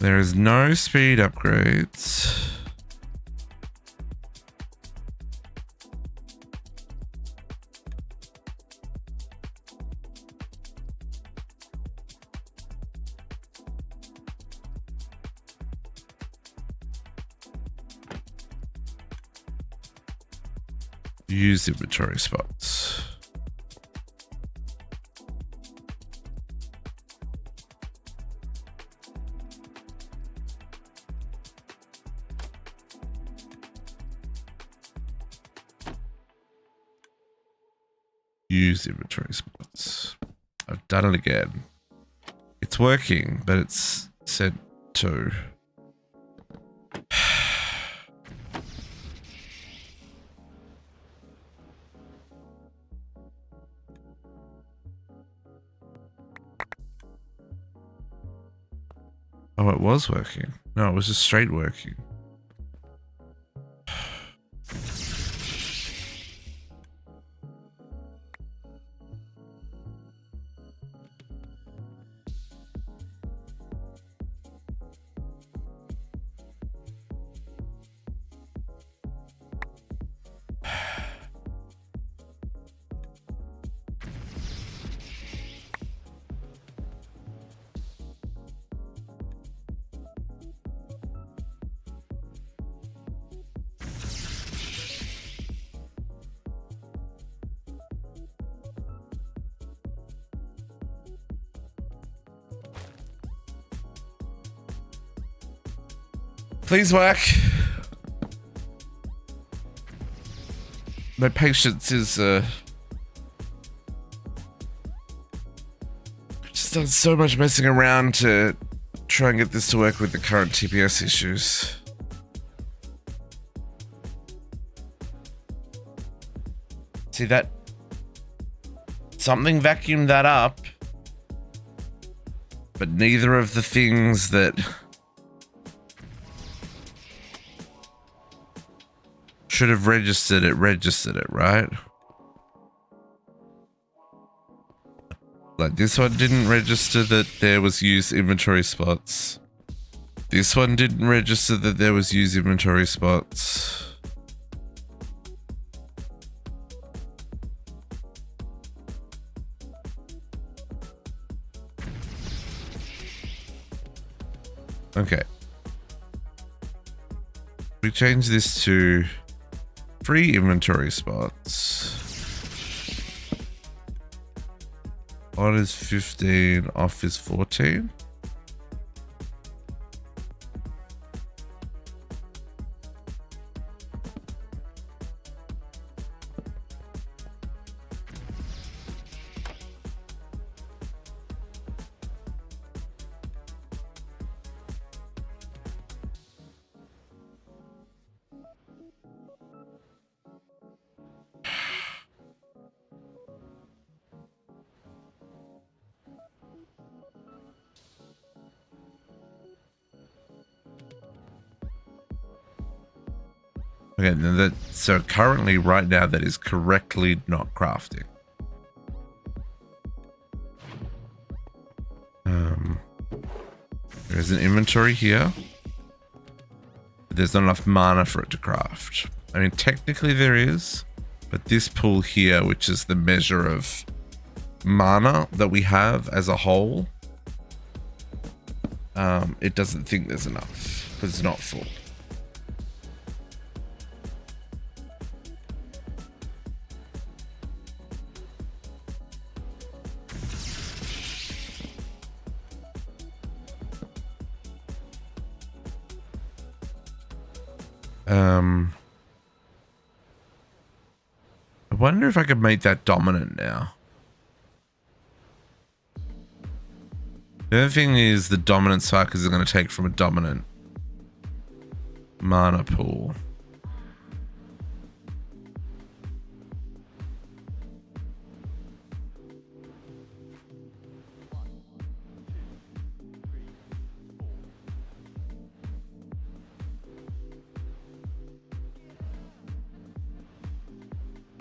There is no speed upgrades. Use inventory spots. Use inventory spots. I've done it again. It's working, but it's set to. Oh, it was working. No, it was just straight working. Please work. My patience is just done so much messing around to try and get this to work with the current TPS issues. See that? Something vacuumed that up, but neither of the things that should have registered it, right? Like this one didn't register that there was use inventory spots. This one didn't register that there was use inventory spots. Okay. We change this to free inventory spots. On is 15, off is 14. Okay, then so currently right now that is correctly not crafting. There's an inventory here. But there's not enough mana for it to craft. I mean, technically there is, but this pool here, which is the measure of mana that we have as a whole, it doesn't think there's enough because it's not full. I wonder if I could make that dominant now. The other thing is the dominant cycles are going to take from a dominant mana pool.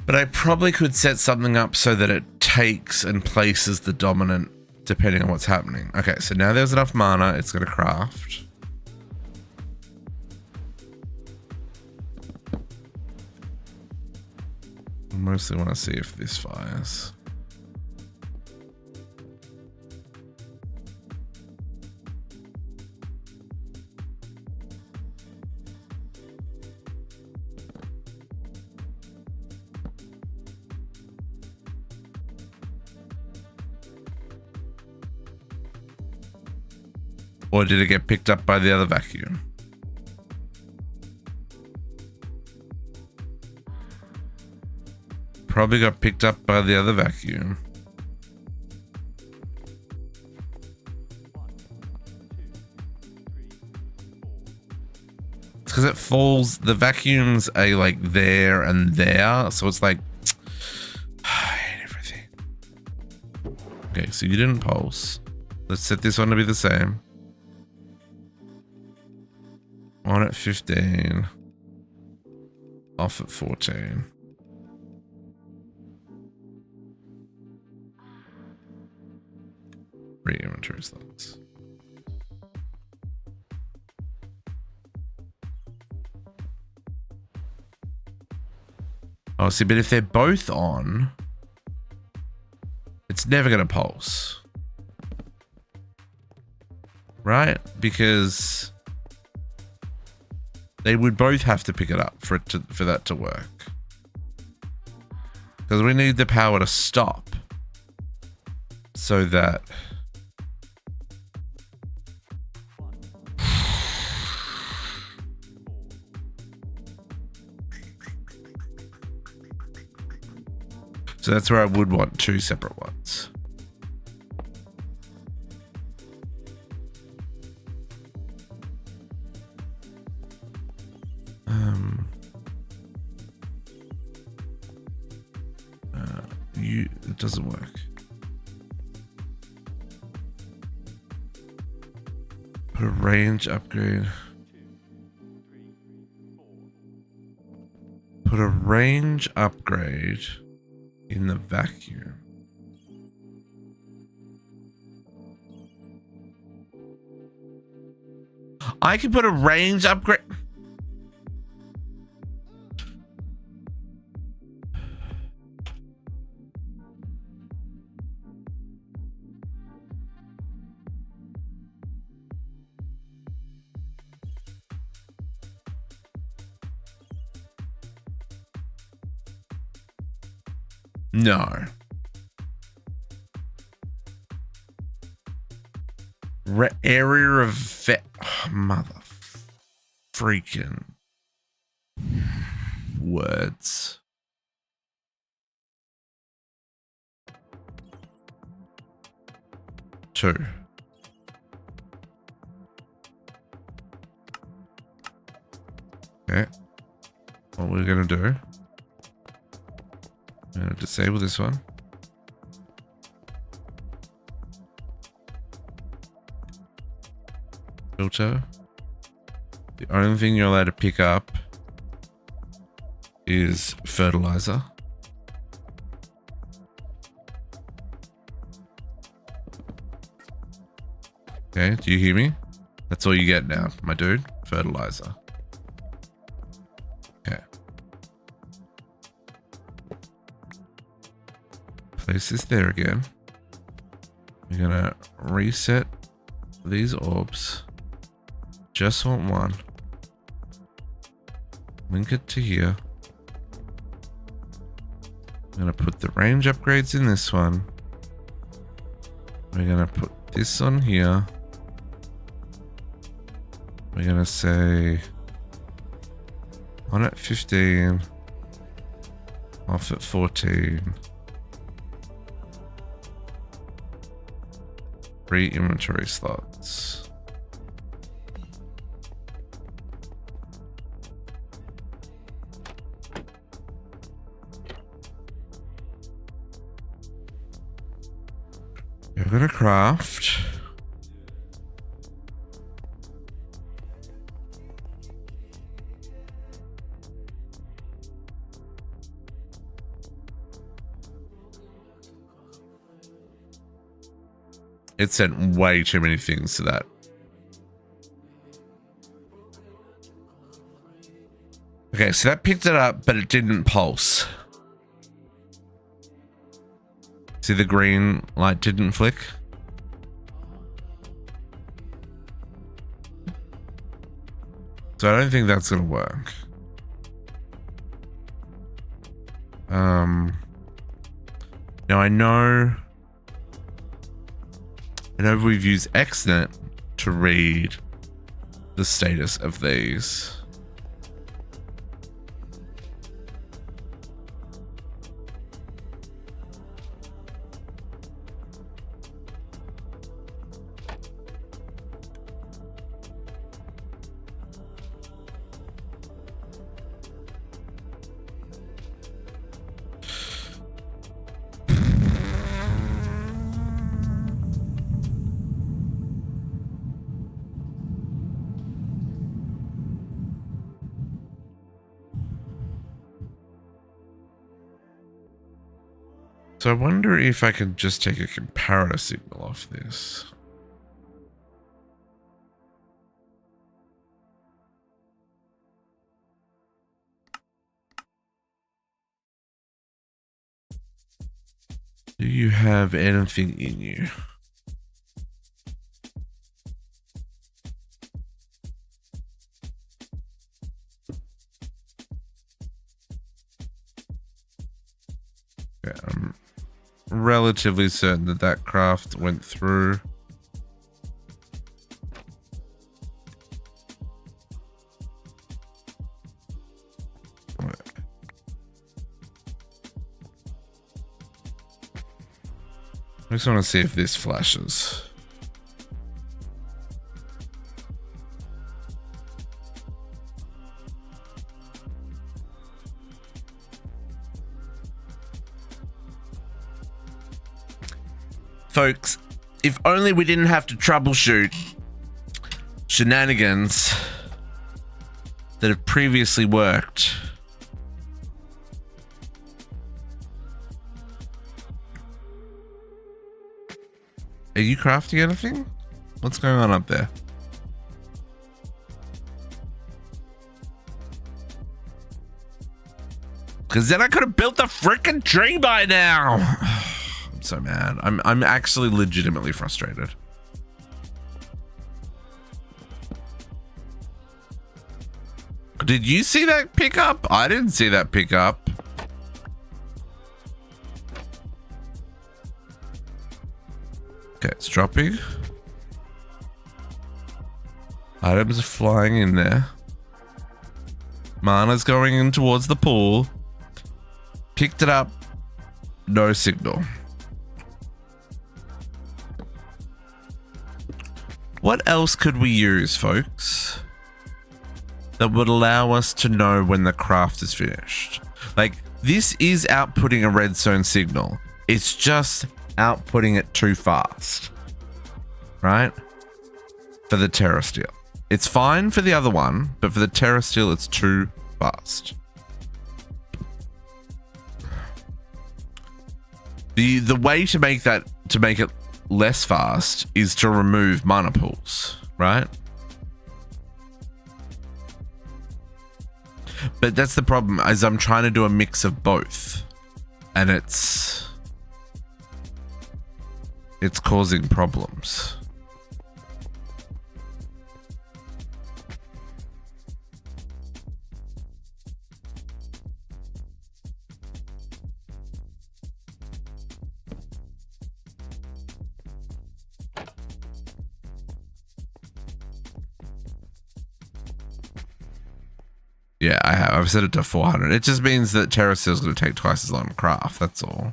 But I probably could set something up so that it takes and places the dominant depending on what's happening. Okay, so now there's enough mana, it's going to craft. I mostly want to see if this fires. Or did it get picked up by the other vacuum? Probably got picked up by the other vacuum. It's because it falls, the vacuums are like there and there, so it's like, I hate everything. Okay, so you didn't pulse. Let's set this one to be the same. On at 15. Off at 14. Re-inventory slots. Oh, see, but if they're both on, it's never going to pulse. Right? Because they would both have to pick it up for that to work. Because we need the power to stop so that so that's where I would want two separate ones. It doesn't work. Put a range upgrade. Put a range upgrade in the vacuum. I can put a range upgrade. No. Area of mother freaking words. Two. Okay. What we're gonna do? I'm gonna disable this one. Filter. The only thing you're allowed to pick up is fertilizer. Okay, do you hear me? That's all you get now, my dude. Fertilizer. Okay. Place this there again. We're gonna reset these orbs. Just want one. Link it to here. I'm gonna put the range upgrades in this one. We're gonna put this on here. We're gonna say on at 15, off at 14. 3 inventory slots. You're gonna craft. It sent way too many things to that. Okay, so that picked it up, but it didn't pulse. See, the green light didn't flick. So I don't think that's gonna work. Now I know we've used XNet to read the status of these. So I wonder if I could just take a comparator signal off this. Do you have anything in you? Yeah, I'm relatively certain that that craft went through. I just want to see if this flashes. Folks, if only we didn't have to troubleshoot shenanigans that have previously worked. Are you crafting anything? What's going on up there? Because then I could have built the frickin' tree by now. I'm so mad. I'm actually legitimately frustrated. Did you see that pickup? I didn't see that pickup. Okay, it's dropping. Items are flying in there. Mana's going in towards the pool. Picked it up. No signal. What else could we use, folks, that would allow us to know when the craft is finished? Like, this is outputting a redstone signal. It's just outputting it too fast, right? For the terrestrial. It's fine for the other one, but for the terrestrial, it's too fast. The way to make it less fast is to remove mana pools, right? But that's the problem, is I'm trying to do a mix of both, and it's causing problems. Yeah, I have. I've set it to 400. It just means that Terrasil is going to take twice as long to craft. That's all.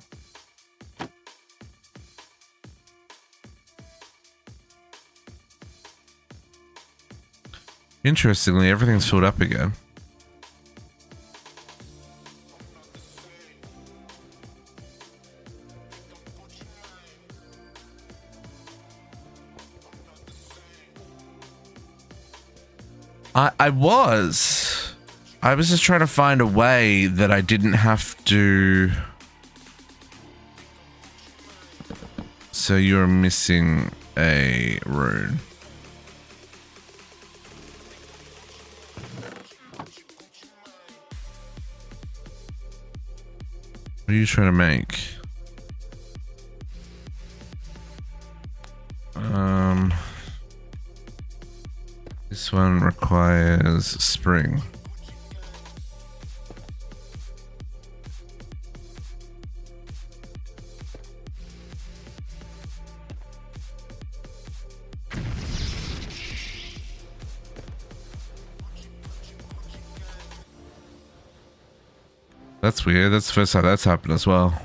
Interestingly, everything's filled up again. I was just trying to find a way that I didn't have to. So you're missing a rune. What are you trying to make? This one requires spring. That's weird. That's the first time that's happened as well.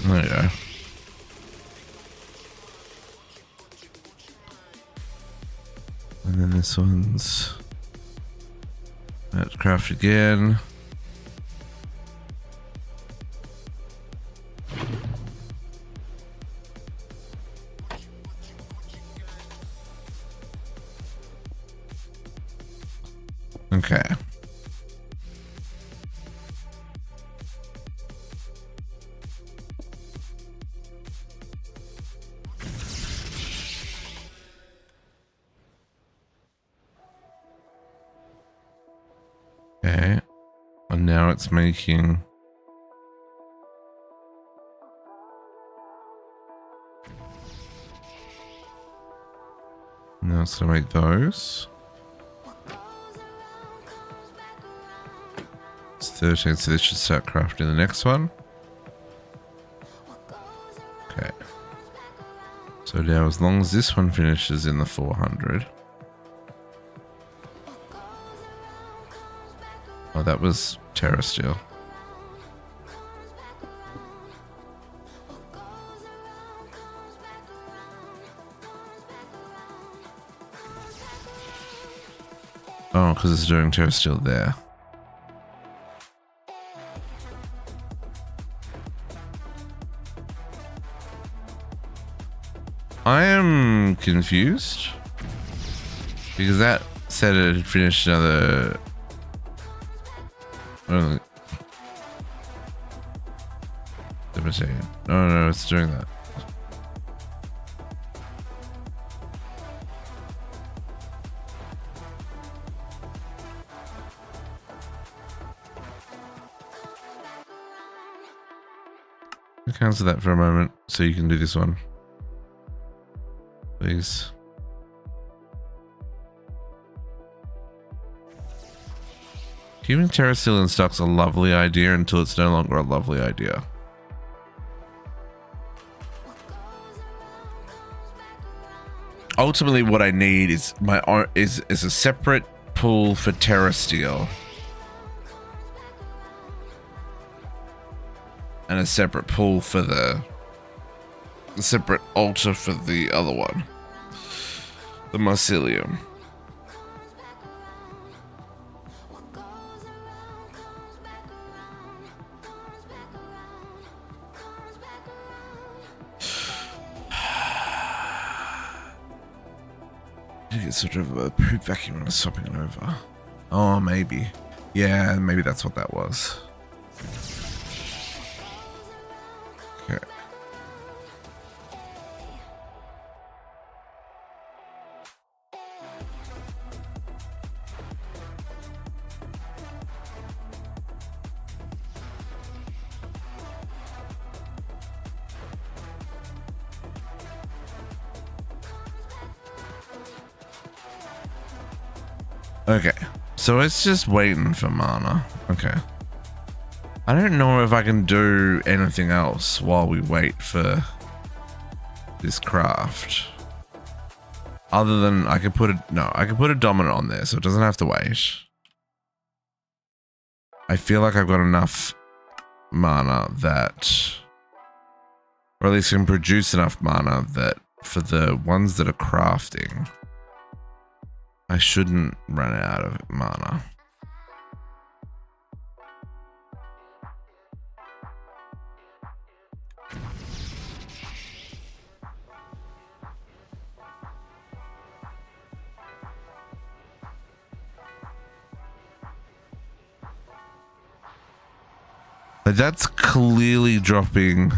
There you go. And then this one's let's craft again. Okay. Okay, and now it's making now it's gonna make those. It's 13, so this should start crafting the next one. Okay, so now as long as this one finishes in the 400. Oh, that was Terra Steel. Oh, because it's doing Terra Steel there. I am confused because that said it had finished another. Oh, no, it's doing that. Cancel that for a moment so you can do this one. Please. Keeping terrasteel in stock's a lovely idea until it's no longer a lovely idea. Ultimately, what I need is is a separate pool for terrasteel and a separate pool for the separate altar for the other one, the mycelium. Get sort of a poop vacuum when I was swapping it over. Oh, maybe. Yeah, maybe that's what that was. Okay. Okay, so it's just waiting for mana. Okay. I don't know if I can do anything else while we wait for this craft. Other than I could put a dominant on there so it doesn't have to wait. I feel like I've got enough mana that, or at least can produce enough mana that for the ones that are crafting, I shouldn't run out of mana. But that's clearly dropping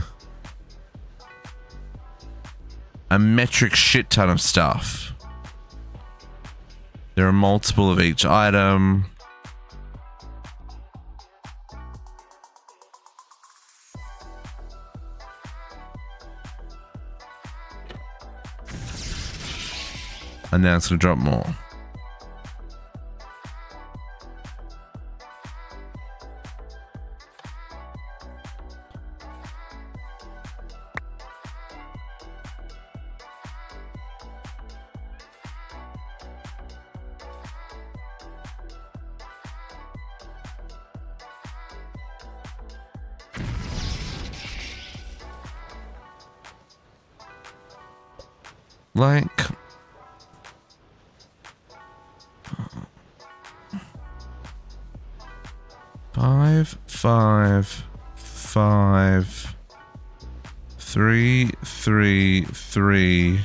a metric shit ton of stuff. There are multiple of each item. And now it's gonna drop more. Like, five, 3, 3, 3,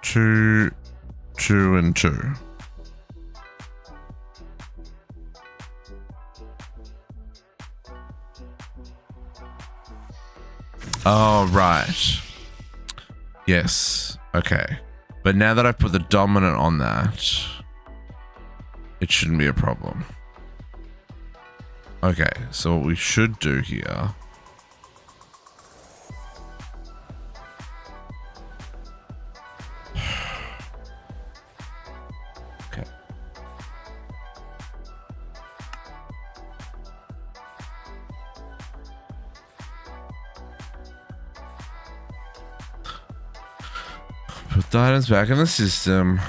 2, 2, and 2. Oh, right. Yes. Okay. But now that I put the dominant on that, it shouldn't be a problem. Okay. So what we should do here . Okay. Put the items back in the system.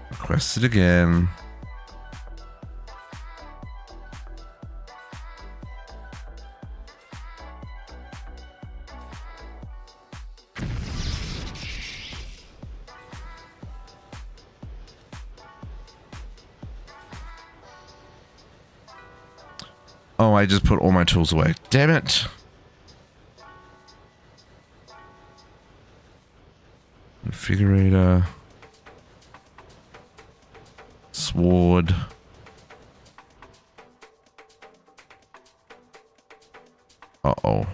Request it again. Oh, I just put all my tools away. Damn it. Configurator. Sword. Uh-oh.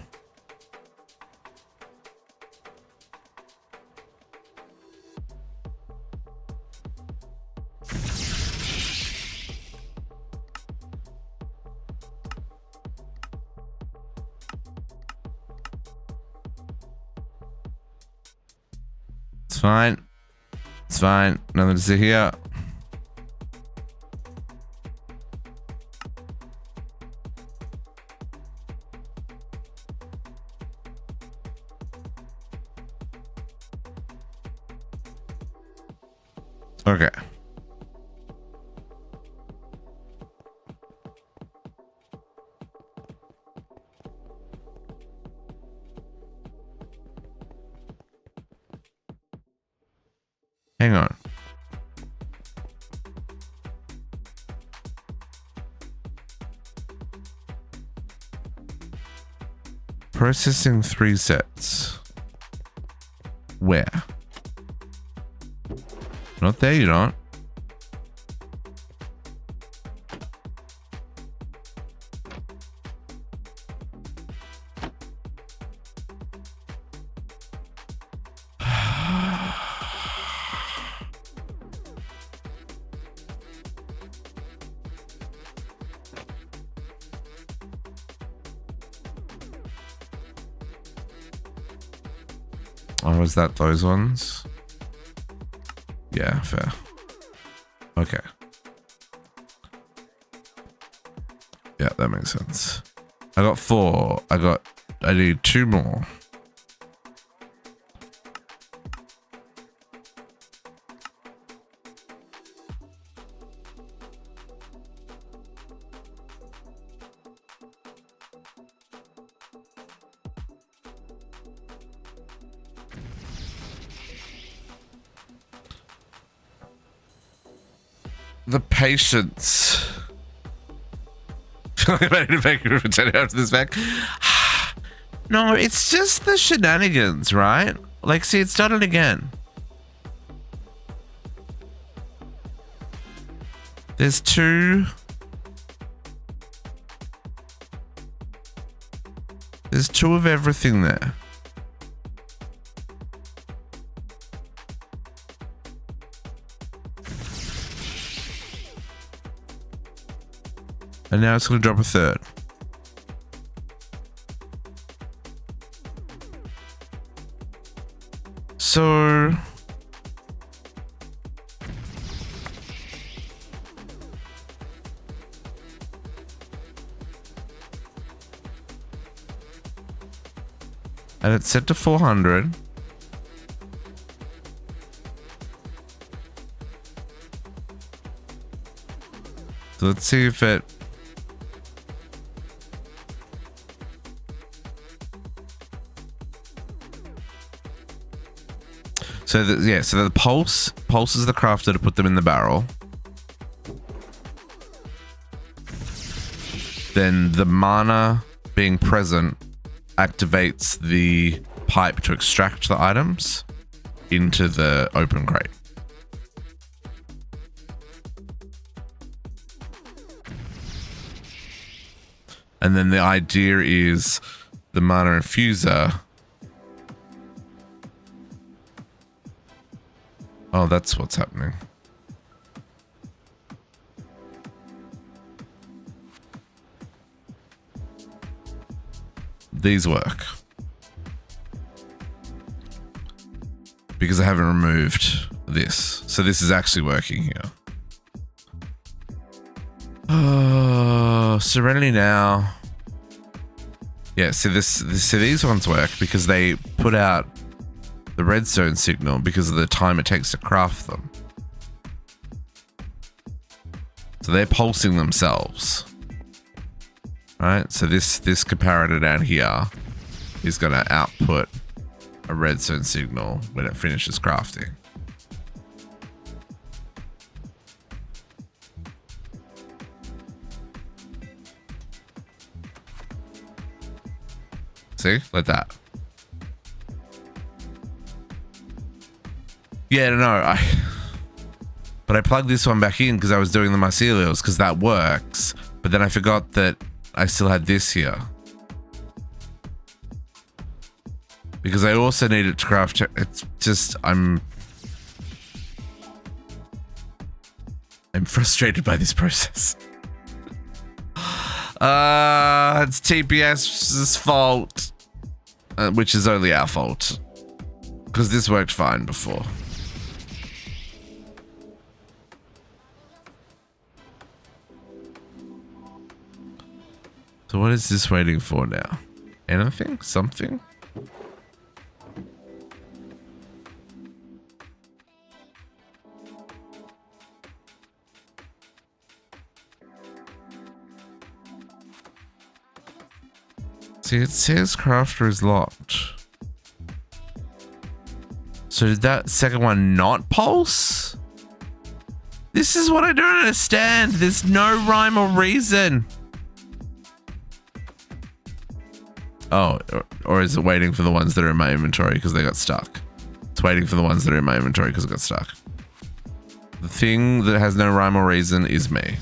It's fine. It's fine. Nothing to see here. Okay. Hang on. Processing 3 sets. Where? Not there, you're not. Oh, is that those ones? Yeah, fair. Okay. Yeah, that makes sense. I got 4. I need 2 more. The patience. I'm ready to make a pretend after this back. No, it's just the shenanigans, right? Like, see, it's done it again. There's 2. There's 2 of everything there. And now it's going to drop a 3rd. So... and it's set to 400. So let's see if it... So the pulse is the crafter to put them in the barrel. Then the mana being present activates the pipe to extract the items into the open crate. And then the idea is the mana infuser. Oh, that's what's happening. These work. Because I haven't removed this. So this is actually working here. Oh, Serenity now. Yeah, so these ones work because they put out the redstone signal because of the time it takes to craft them. So they're pulsing themselves. Right? So this comparator down here is going to output a redstone signal when it finishes crafting. See? Like that. Yeah, no, but I plugged this one back in because I was doing the mycelials because that works. But then I forgot that I still had this here. Because I also need it to craft. It's just, I'm frustrated by this process. It's TPS's fault, which is only our fault. Because this worked fine before. So what is this waiting for now? Anything? Something? See, it says crafter is locked. So did that second one not pulse? This is what I don't understand. There's no rhyme or reason. Oh, or is it waiting for the ones that are in my inventory because they got stuck? It's waiting for the ones that are in my inventory because it got stuck. The thing that has no rhyme or reason is me.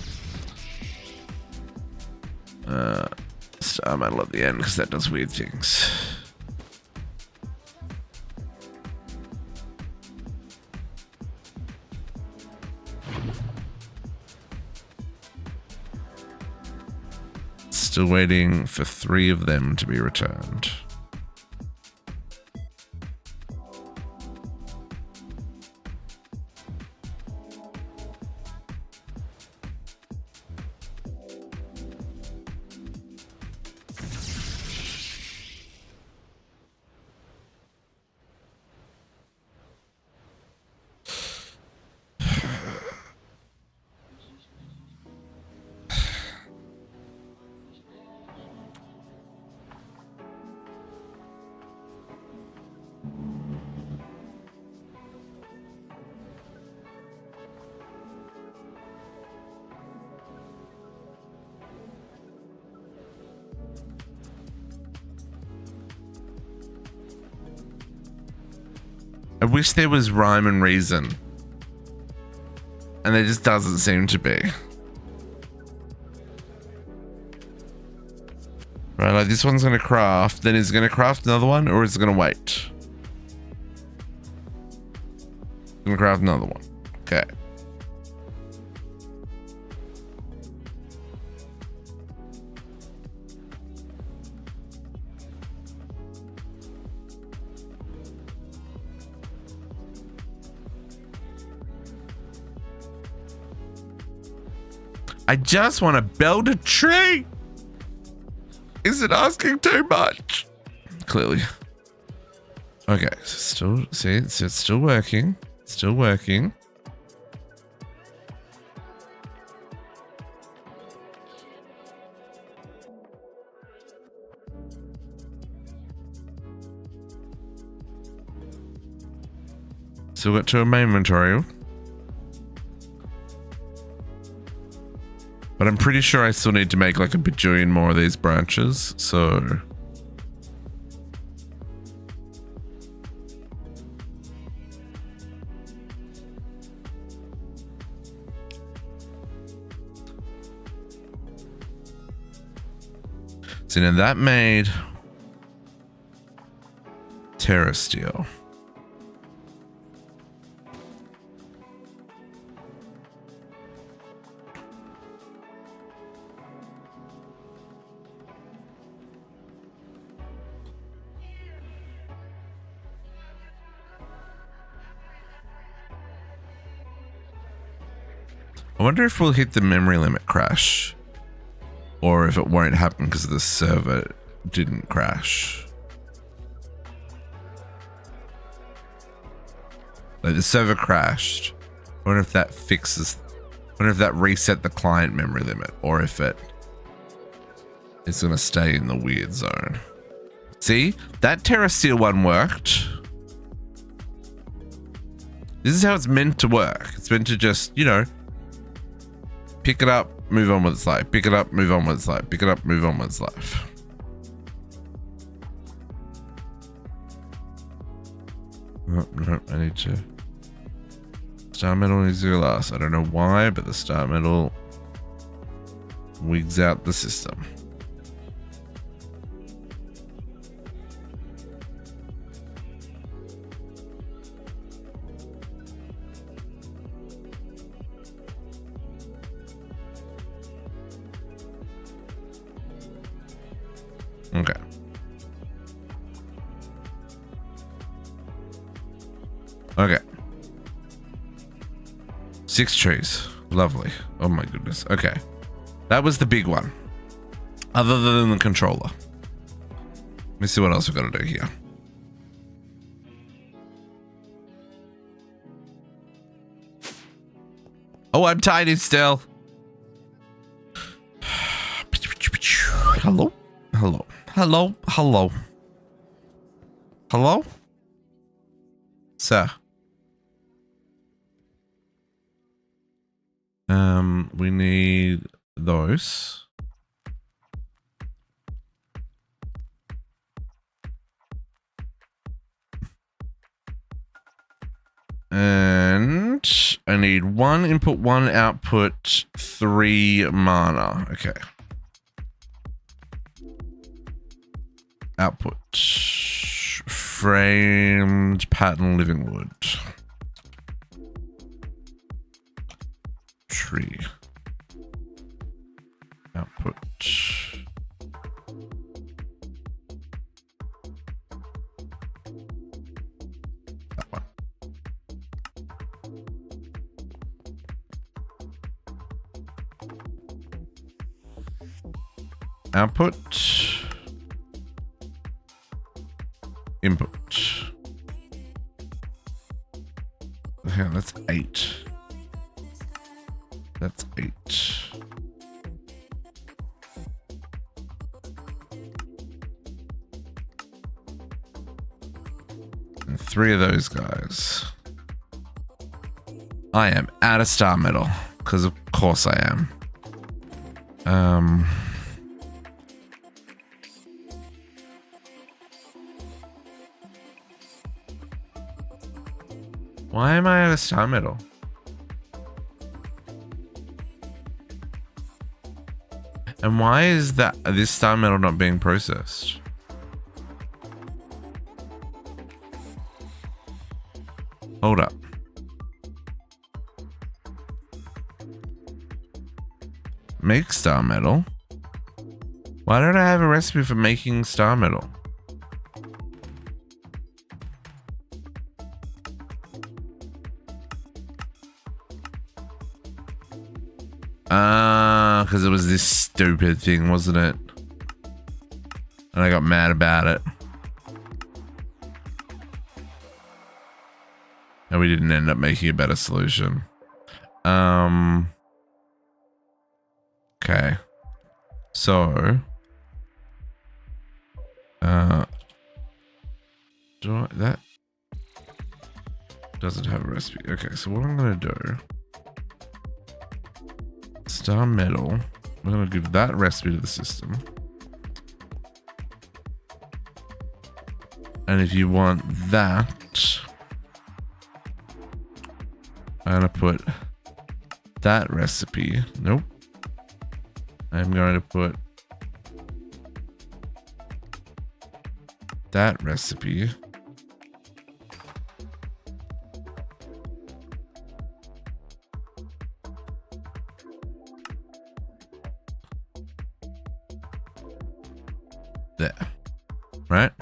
Star metal at the end because that does weird things. Still waiting for 3 of them to be returned. I wish there was rhyme and reason. And there just doesn't seem to be. Right, like this one's gonna craft, then is it gonna craft another one, or is it gonna wait? It's gonna craft another one. Okay. I just want to build a tree. Is it asking too much? Clearly. Okay, so still, see, it's still working. Still working. Still got 2 in my inventory. But I'm pretty sure I still need to make like a bajillion more of these branches, so... So now that made... Terra steel. I wonder if we'll hit the memory limit crash, or if it won't happen because the server didn't crash. Like the server crashed. I wonder if that fixes, I wonder if that reset the client memory limit, or if it's gonna stay in the weird zone. See, that Terra Steel one worked. This is how it's meant to work. It's meant to just, you know, pick it up, move on with its life. Pick it up, move on with its life. Pick it up, move on with its life. Oh, no, I need to... Star metal needs to go last. I don't know why, but the star metal wigs out the system. Okay. 6 trees. Lovely. Oh my goodness. Okay. That was the big one. Other than the controller. Let me see what else we've got to do here. Oh, I'm tiny still. Hello? Hello? Hello? Hello? Hello? Sir. We need those. And I need 1 input, 1 output, 3 mana. Okay. Output. Framed pattern living wood. Tree. Output. That one. Output. Input. Okay, that's 8. That's 8. And 3 of those guys. I am out of star metal, because of course I am. Why am I out of star metal? And why is this star metal not being processed? Hold up. Make star metal? Why don't I have a recipe for making star metal? Because it was this stupid thing, wasn't it? And I got mad about it. And we didn't end up making a better solution. Okay. So. That doesn't have a recipe. Okay, so what I'm going to do. Star metal. I'm going to give that recipe to the system. And if you want that, I'm going to put that recipe. Nope. I'm going to put that recipe. There. Right?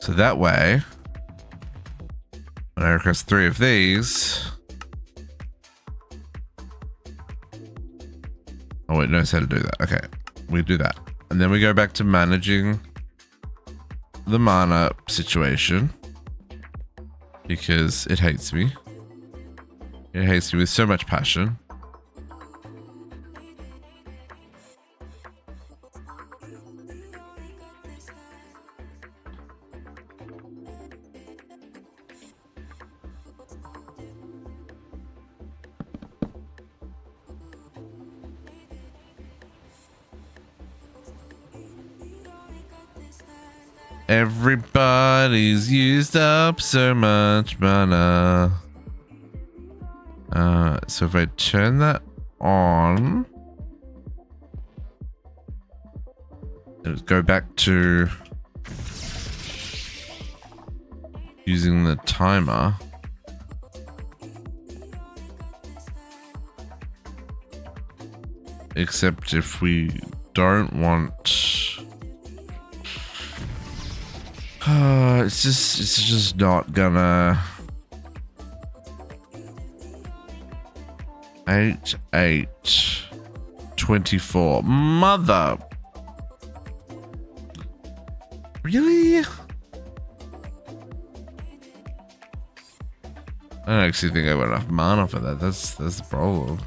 So that way, when I request 3 of these. Oh, it knows how to do that. Okay. We do that. And then we go back to managing the mana situation. Because it hates me. It hates me with so much passion. Everybody's used up so much mana. So if I turn that on, it'll go back to using the timer. Except if we don't want, it's just not gonna. 8, 8, 24. Mother. Really? I don't actually think I got enough mana for that. That's the problem.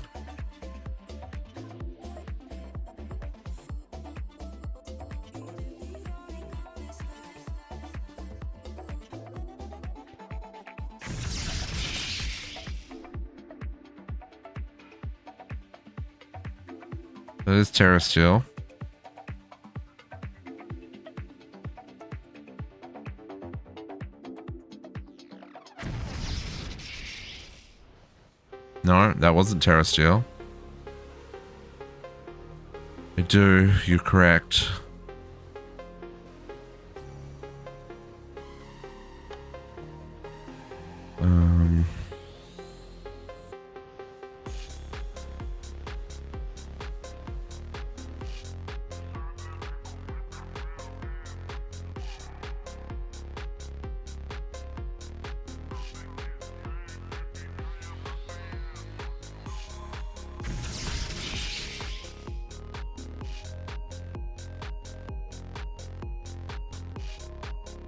There's terrestrial. No, that wasn't terrestrial. I do, you're correct.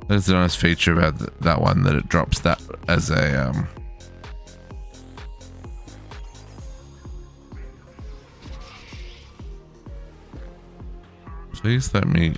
There's a nice feature about that one, that it drops that as a please let me.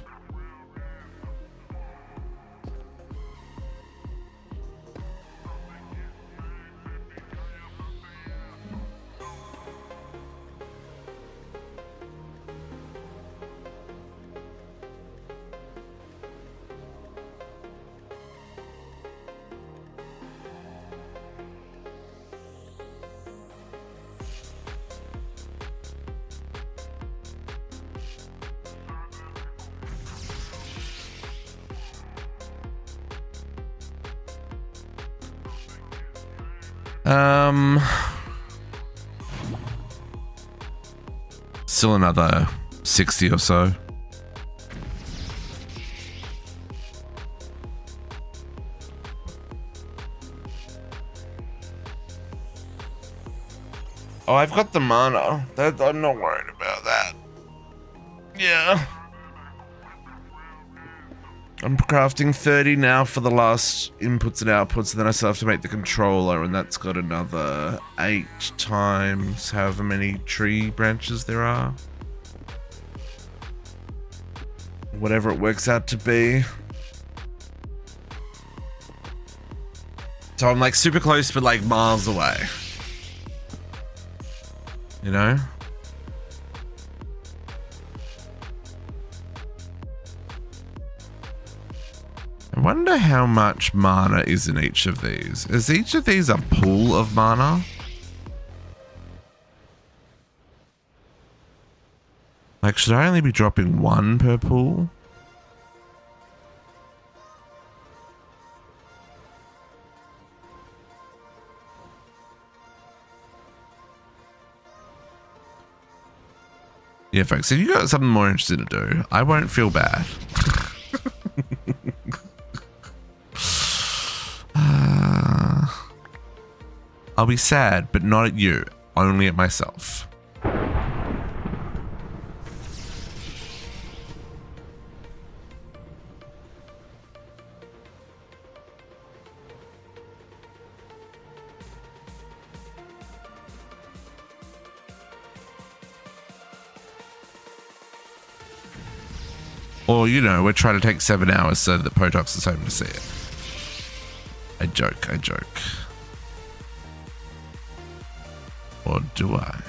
Still another 60 or so. Oh, I've got the mana. I'm not worried about that. Yeah. I'm crafting 30 now for the last inputs and outputs, and then I still have to make the controller, and that's got another 8 times however many tree branches there are. Whatever it works out to be. So I'm like super close, but like miles away. You know? I wonder how much mana is in each of these. Is each of these a pool of mana? Like, should I only be dropping 1 per pool? Yeah, folks, if you got something more interesting to do, I won't feel bad. I'll be sad, but not at you, only at myself. Or, you know, we're trying to take 7 hours so that Potox is home to see it. I joke, I joke. Or do I?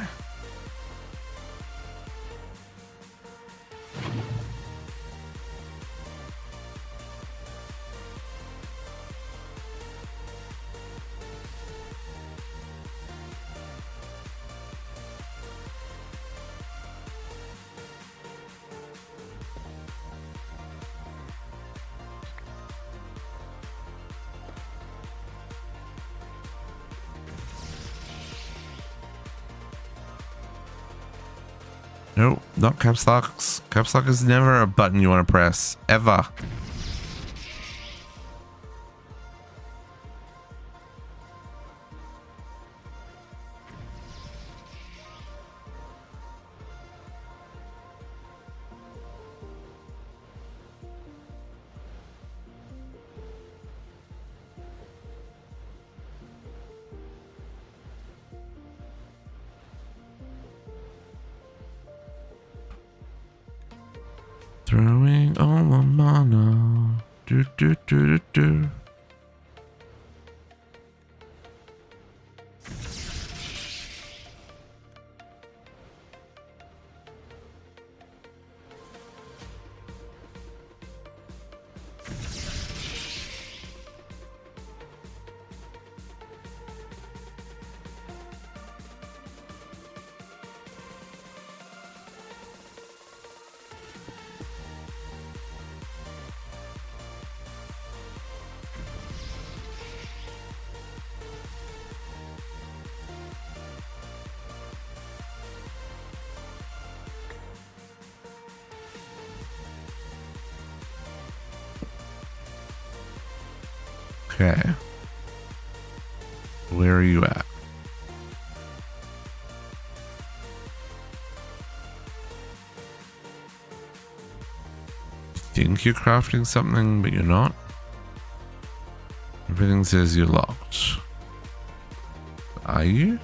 Nope, not caps locks. Caps lock is never a button you want to press, ever. Throwing all the mana. Do, do, do, do, do. Okay. Where are you at? You think you're crafting something, but you're not? Everything says you're locked. Are you?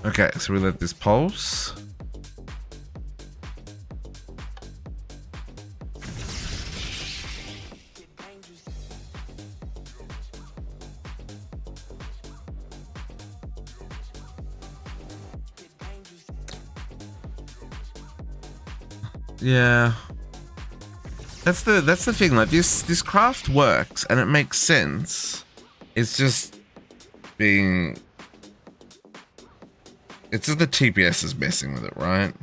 Okay, so we let this pulse. Yeah. That's the thing, like this craft works and it makes sense. It's just being, it's just the TPS is messing with it, right?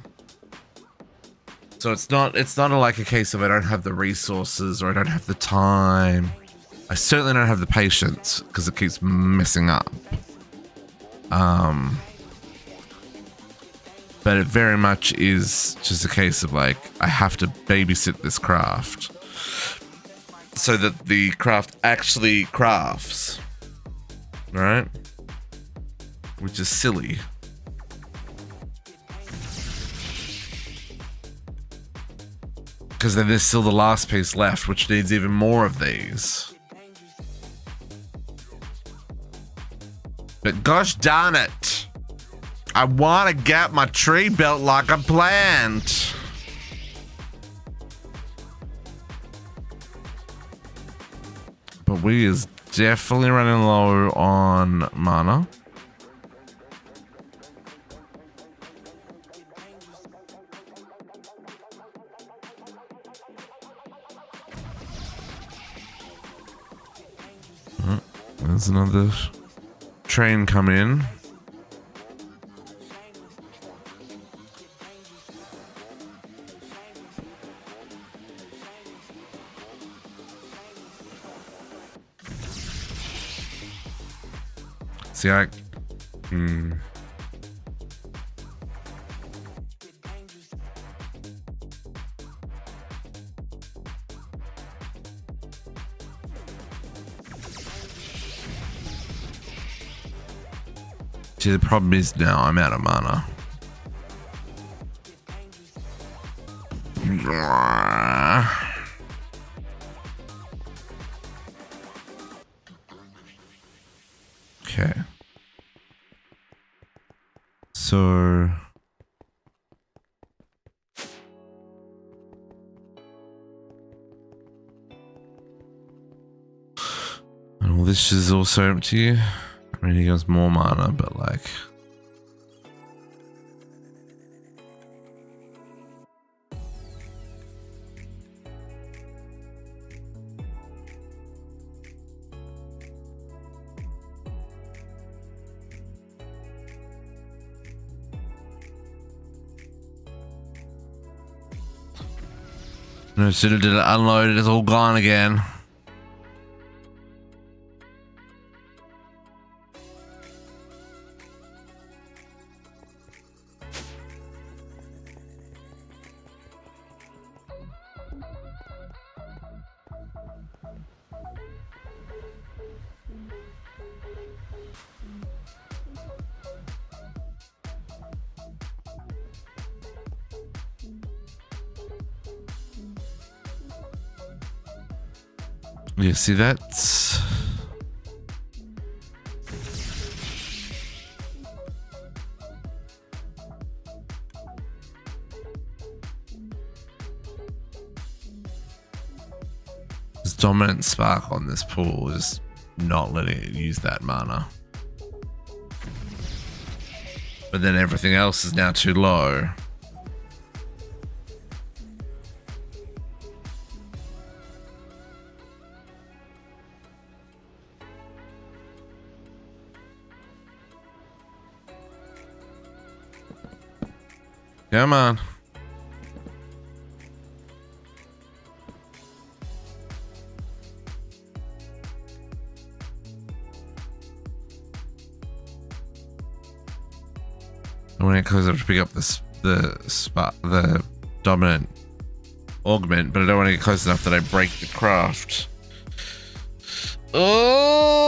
So it's not like a case of I don't have the resources or I don't have the time. I certainly don't have the patience because it keeps messing up. But it very much is just a case of like, I have to babysit this craft so that the craft actually crafts, right? Which is silly. Because then there's still the last piece left, which needs even more of these. But gosh darn it, I want to get my tree built like I planned. But we is definitely running low on mana. Oh, there's another train come in. See, See, the problem is now I'm out of mana. Okay. So and all this is also empty. I mean, he has more mana, but like, No sooner did it unload, it's all gone again. You see that? This dominant spark on this pool is not letting it use that mana. But then everything else is now too low. Come on. And when it goes up to pick up the dominant augment, but I don't want to get close enough that I break the craft. Oh!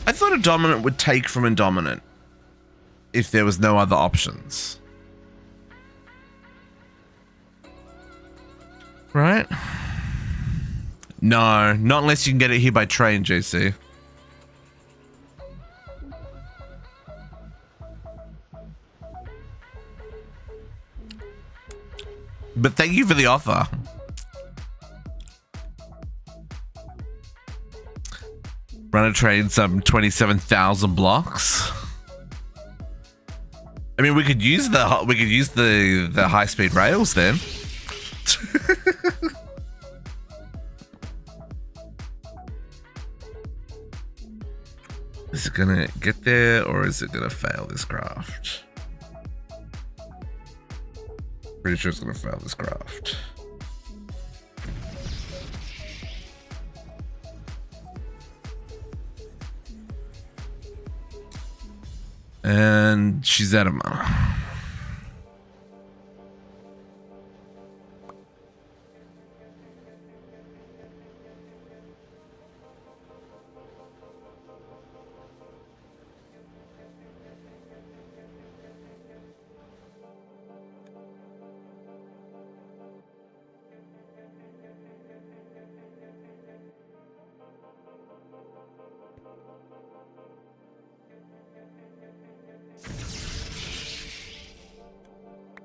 I thought a dominant would take from a dominant if there was no other options. Right? No, not unless you can get it here by train, JC. But thank you for the offer. Run a train some 27,000 blocks. I mean, we could use the high speed rails then. Is it gonna get there or is it gonna fail this craft? Pretty sure it's gonna fail this craft. And she's out of mana.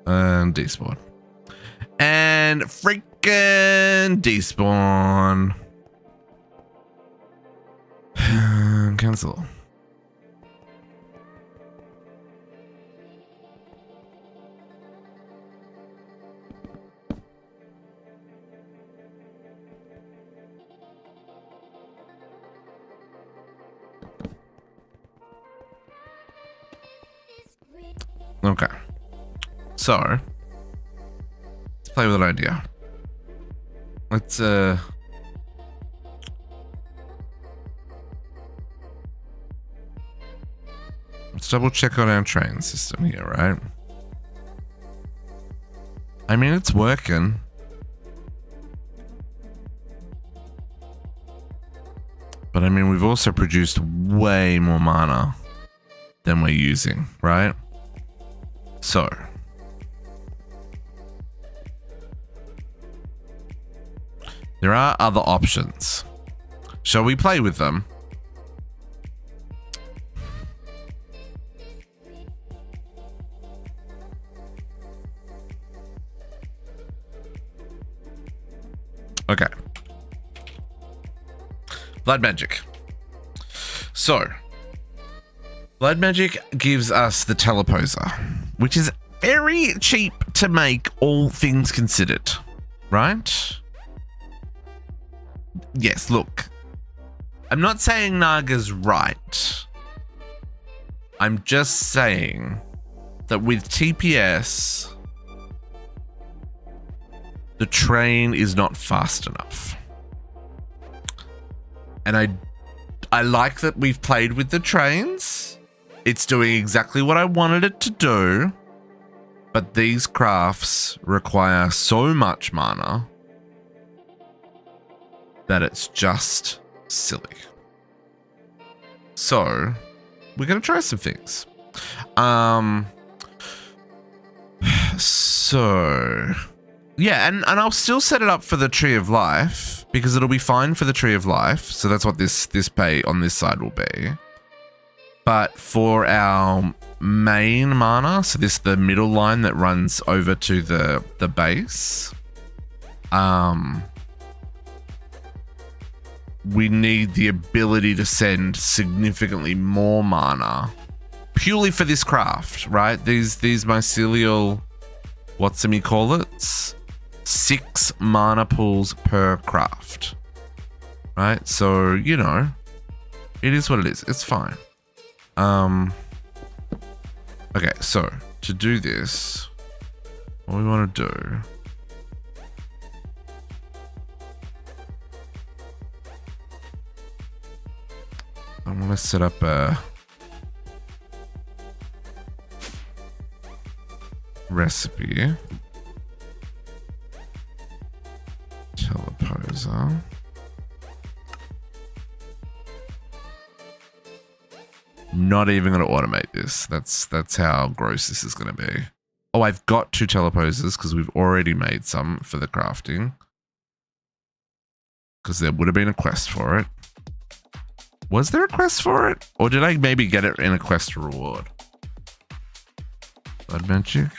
And despawn. And freaking despawn. Cancel. Okay. So, let's play with an idea. Let's double check on our train system here, right? I mean, it's working. But I mean, we've also produced way more mana than we're using, right? So, there are other options. Shall we play with them? Okay. Blood magic. So, blood magic gives us the teleposer, which is very cheap to make, all things considered, right? Yes, look, I'm not saying Naga's right. I'm just saying that with TPS, the train is not fast enough. And I like that we've played with the trains. It's doing exactly what I wanted it to do. But these crafts require so much mana that it's just silly. So we're going to try some things. So yeah, and I'll still set it up for the Tree of Life because it'll be fine for the Tree of Life. So that's what this pay on this side will be. But for our main mana, so this the middle line that runs over to the base, we need the ability to send significantly more mana purely for this craft, right? These mycelial, whatchamacallits, 6 mana pools per craft, right? So, you know, it is what it is. It's fine. Okay, so to do this, what we want to do, I want to set up a recipe. Teleposer. Not even going to automate this. That's how gross this is going to be. Oh, I've got 2 teleposers because we've already made some for the crafting. Because there would have been a quest for it. Was there a quest for it? Or did I maybe get it in a quest reward? Blood magic?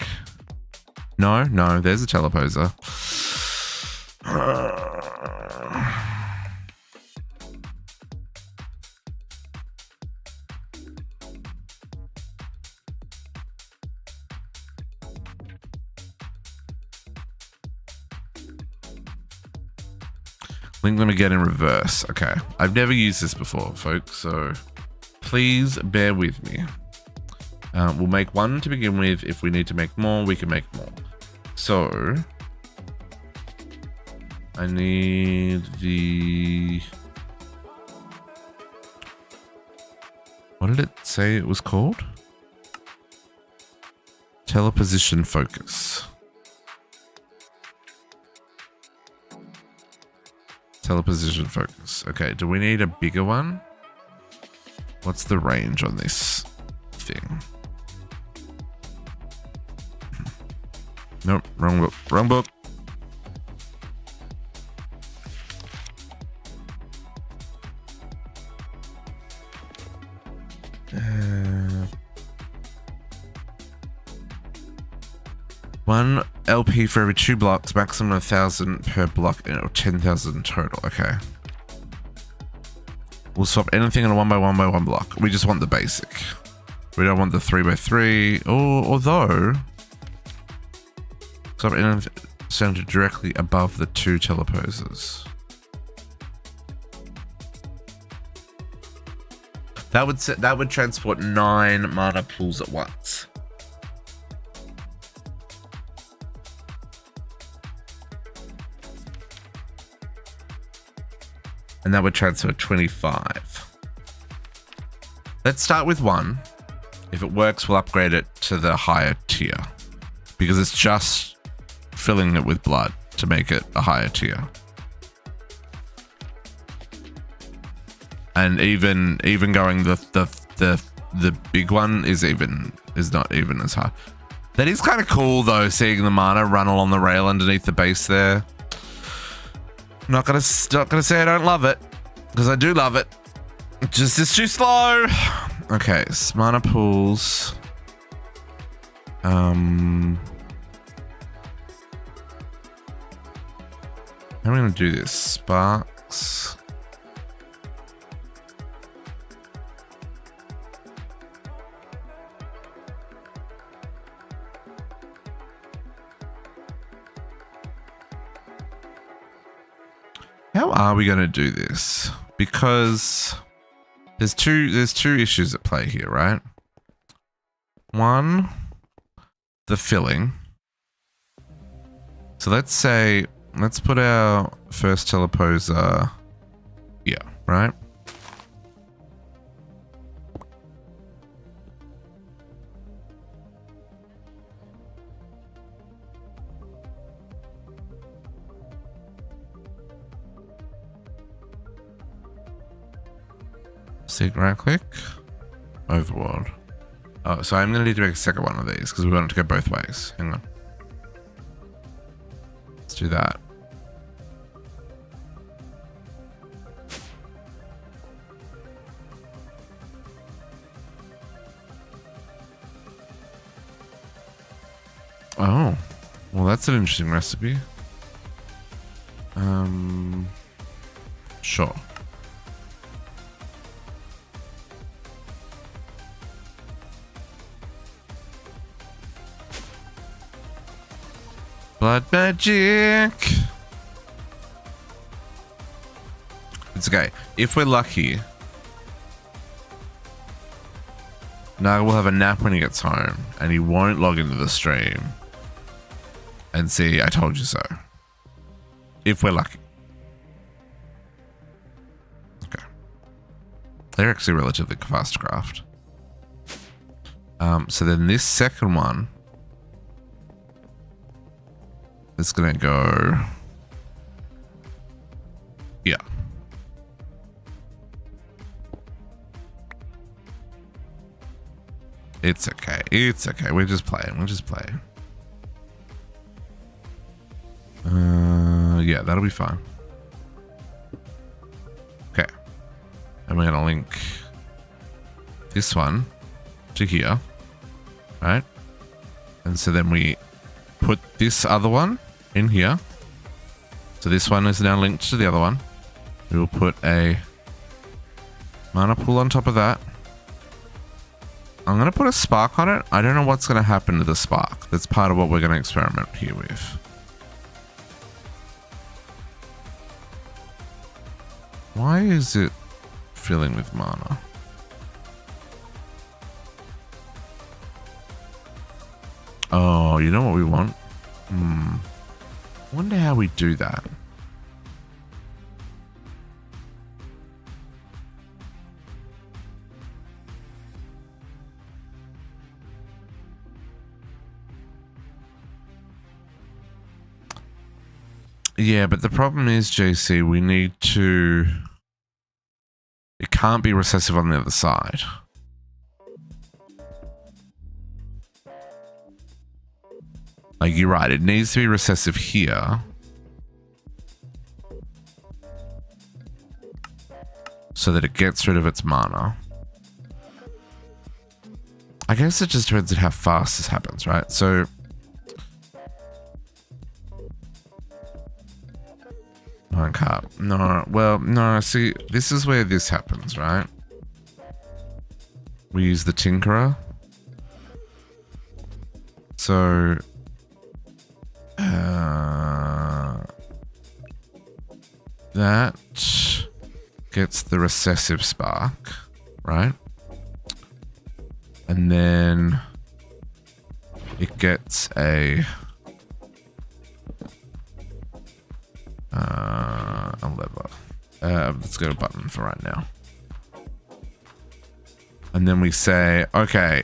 No, there's a teleposer. Link them again in reverse. Okay. I've never used this before, folks, so please bear with me. We'll make 1 to begin with. If we need to make more, we can make more. So I need the... What did it say it was called? Teleposition focus. Teleposition focus. Okay, do we need a bigger one? What's the range on this thing? Nope, wrong book. Wrong book. One LP for every 2 blocks, maximum 1,000 per block, or 10,000 total. Okay. We'll swap anything in a 1x1x1 block. We just want the basic. We don't want the 3x3. Although, swap anything centered directly above the 2 teleposers. That would transport 9 mana pools at once. And that would transfer 25. Let's start with 1. If it works, we'll upgrade it to the higher tier. Because it's just filling it with blood to make it a higher tier. And even going the big one is not even as high. That is kind of cool though, seeing the mana run along the rail underneath the base there. I'm not gonna say I don't love it, because I do love it. Just it's too slow. Okay, mana pools. How am I gonna do this? Sparks. How are we going to do this? because there's two issues at play here, right? One, the filling. So let's put our first teleposer here, right? Seek right click, overworld. Oh, so I'm going to need to make a second one of these because we want it to go both ways. Hang on. Let's do that. Oh, well, that's an interesting recipe. Sure. Blood magic. It's okay. If we're lucky, Naga will have a nap when he gets home and he won't log into the stream and see I told you so. If we're lucky. Okay. They're actually relatively fast to craft. So then this second one is gonna go yeah. It's okay. It's okay. We're just playing. We'll just play. Yeah, that'll be fine. Okay. And we're gonna link this one to here. Right? And so then we put this other one in here. So this one is now linked to the other one. We will put a mana pool on top of that. I'm going to put a spark on it. I don't know what's going to happen to the spark. That's part of what we're going to experiment here with. Why is it filling with mana? Oh, you know what we want? Wonder how we do that. Yeah, but the problem is, JC, we need to... It can't be recessive on the other side. Like, you're right, it needs to be recessive here. So that it gets rid of its mana. I guess it just depends on how fast this happens, right? So... No, well, no, see, this is where this happens, right? We use the Tinkerer. So... that gets the recessive spark, right? And then it gets a lever. Let's go to button for right now. And then we say, okay,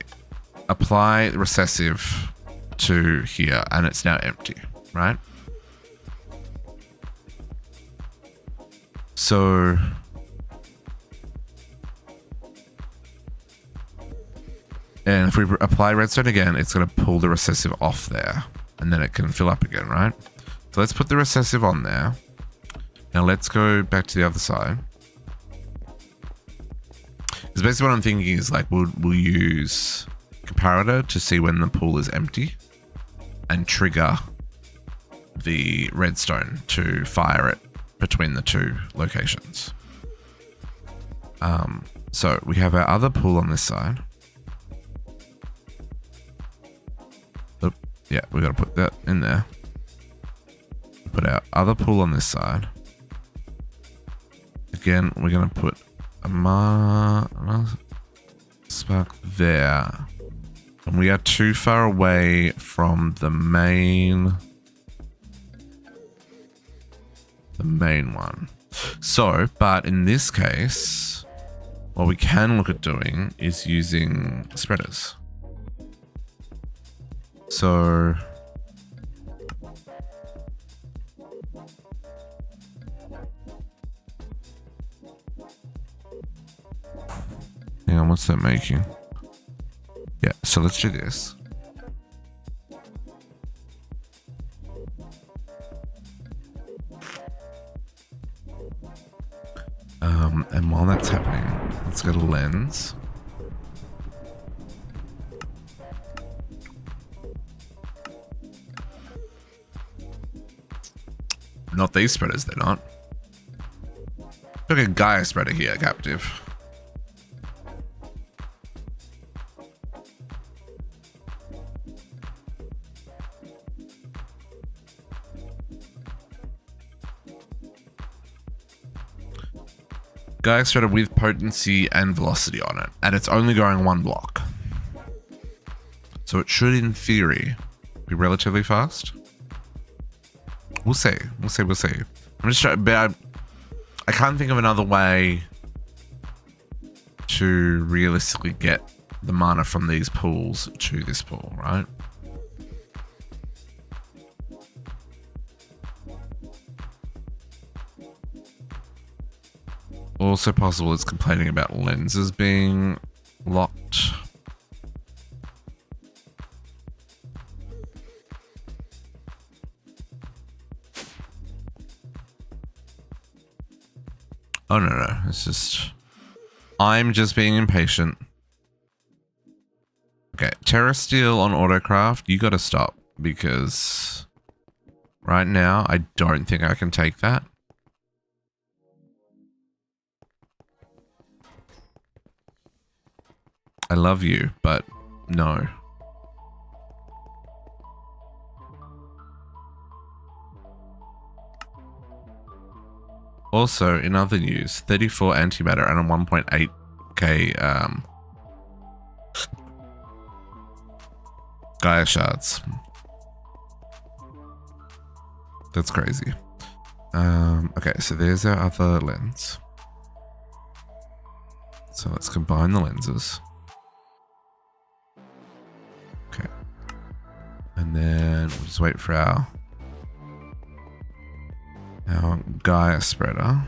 apply recessive to here, and it's now empty, right? So and if we apply redstone again, it's going to pull the recessive off there, and then it can fill up again, right? So let's put the recessive on there. Now let's go back to the other side. Because basically what I'm thinking is like we'll use comparator to see when the pool is empty and trigger the redstone to fire it between the two locations. So we have our other pool on this side. Oop, yeah, we got to put that in there. Put our other pool on this side. Again, we're going to put a spark there. And we are too far away from the main one. So, but in this case, what we can look at doing is using spreaders. So hang on, what's that making? Yeah, so let's do this. And while that's happening, let's go to lens. Not these spreaders, they're not. Look at Gaia spreader here, captive. Gaia spreader with potency and velocity on it, and it's only going one block. So it should, in theory, be relatively fast. We'll see. We'll see. We'll see. I'm just trying, but I can't think of another way to realistically get the mana from these pools to this pool, right? Also possible it's complaining about lenses being locked. Oh, no. It's just... I'm just being impatient. Okay, Terrasteel on Autocraft, you gotta stop. Because... right now, I don't think I can take that. I love you, but no. Also, in other news, 34 antimatter and a 1.8k Gaia shards. That's crazy. Okay, so there's our other lens. So let's combine the lenses. Okay. And then we'll just wait for our Gaia spreader.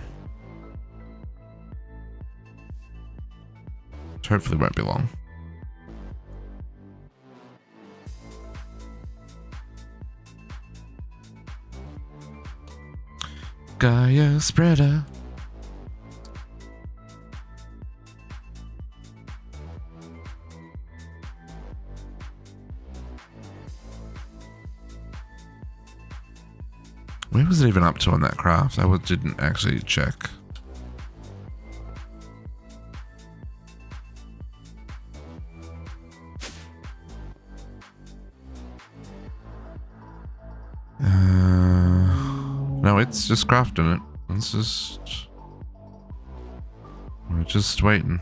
Which hopefully won't be long. Gaia spreader. Where was it even up to on that craft? I didn't actually check. No, it's just crafting it. It's just... we're just waiting.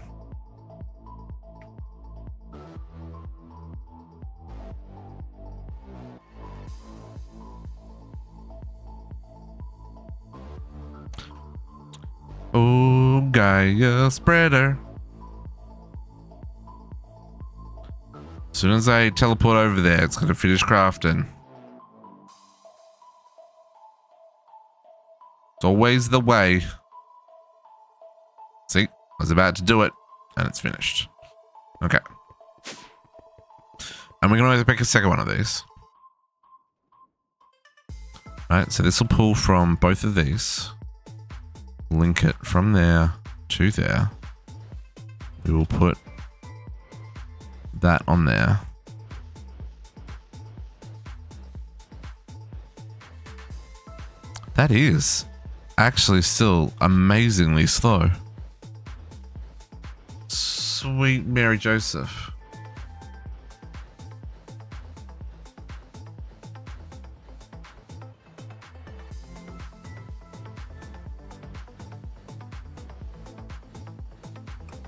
Oh, Gaia spreader. As soon as I teleport over there, it's gonna finish crafting. It's always the way. See, I was about to do it, and it's finished. Okay. And we're gonna always pick a second one of these. Right, so this will pull from both of these. Link it from there to there. We will put that on there. That is actually still amazingly slow. Sweet Mary Joseph.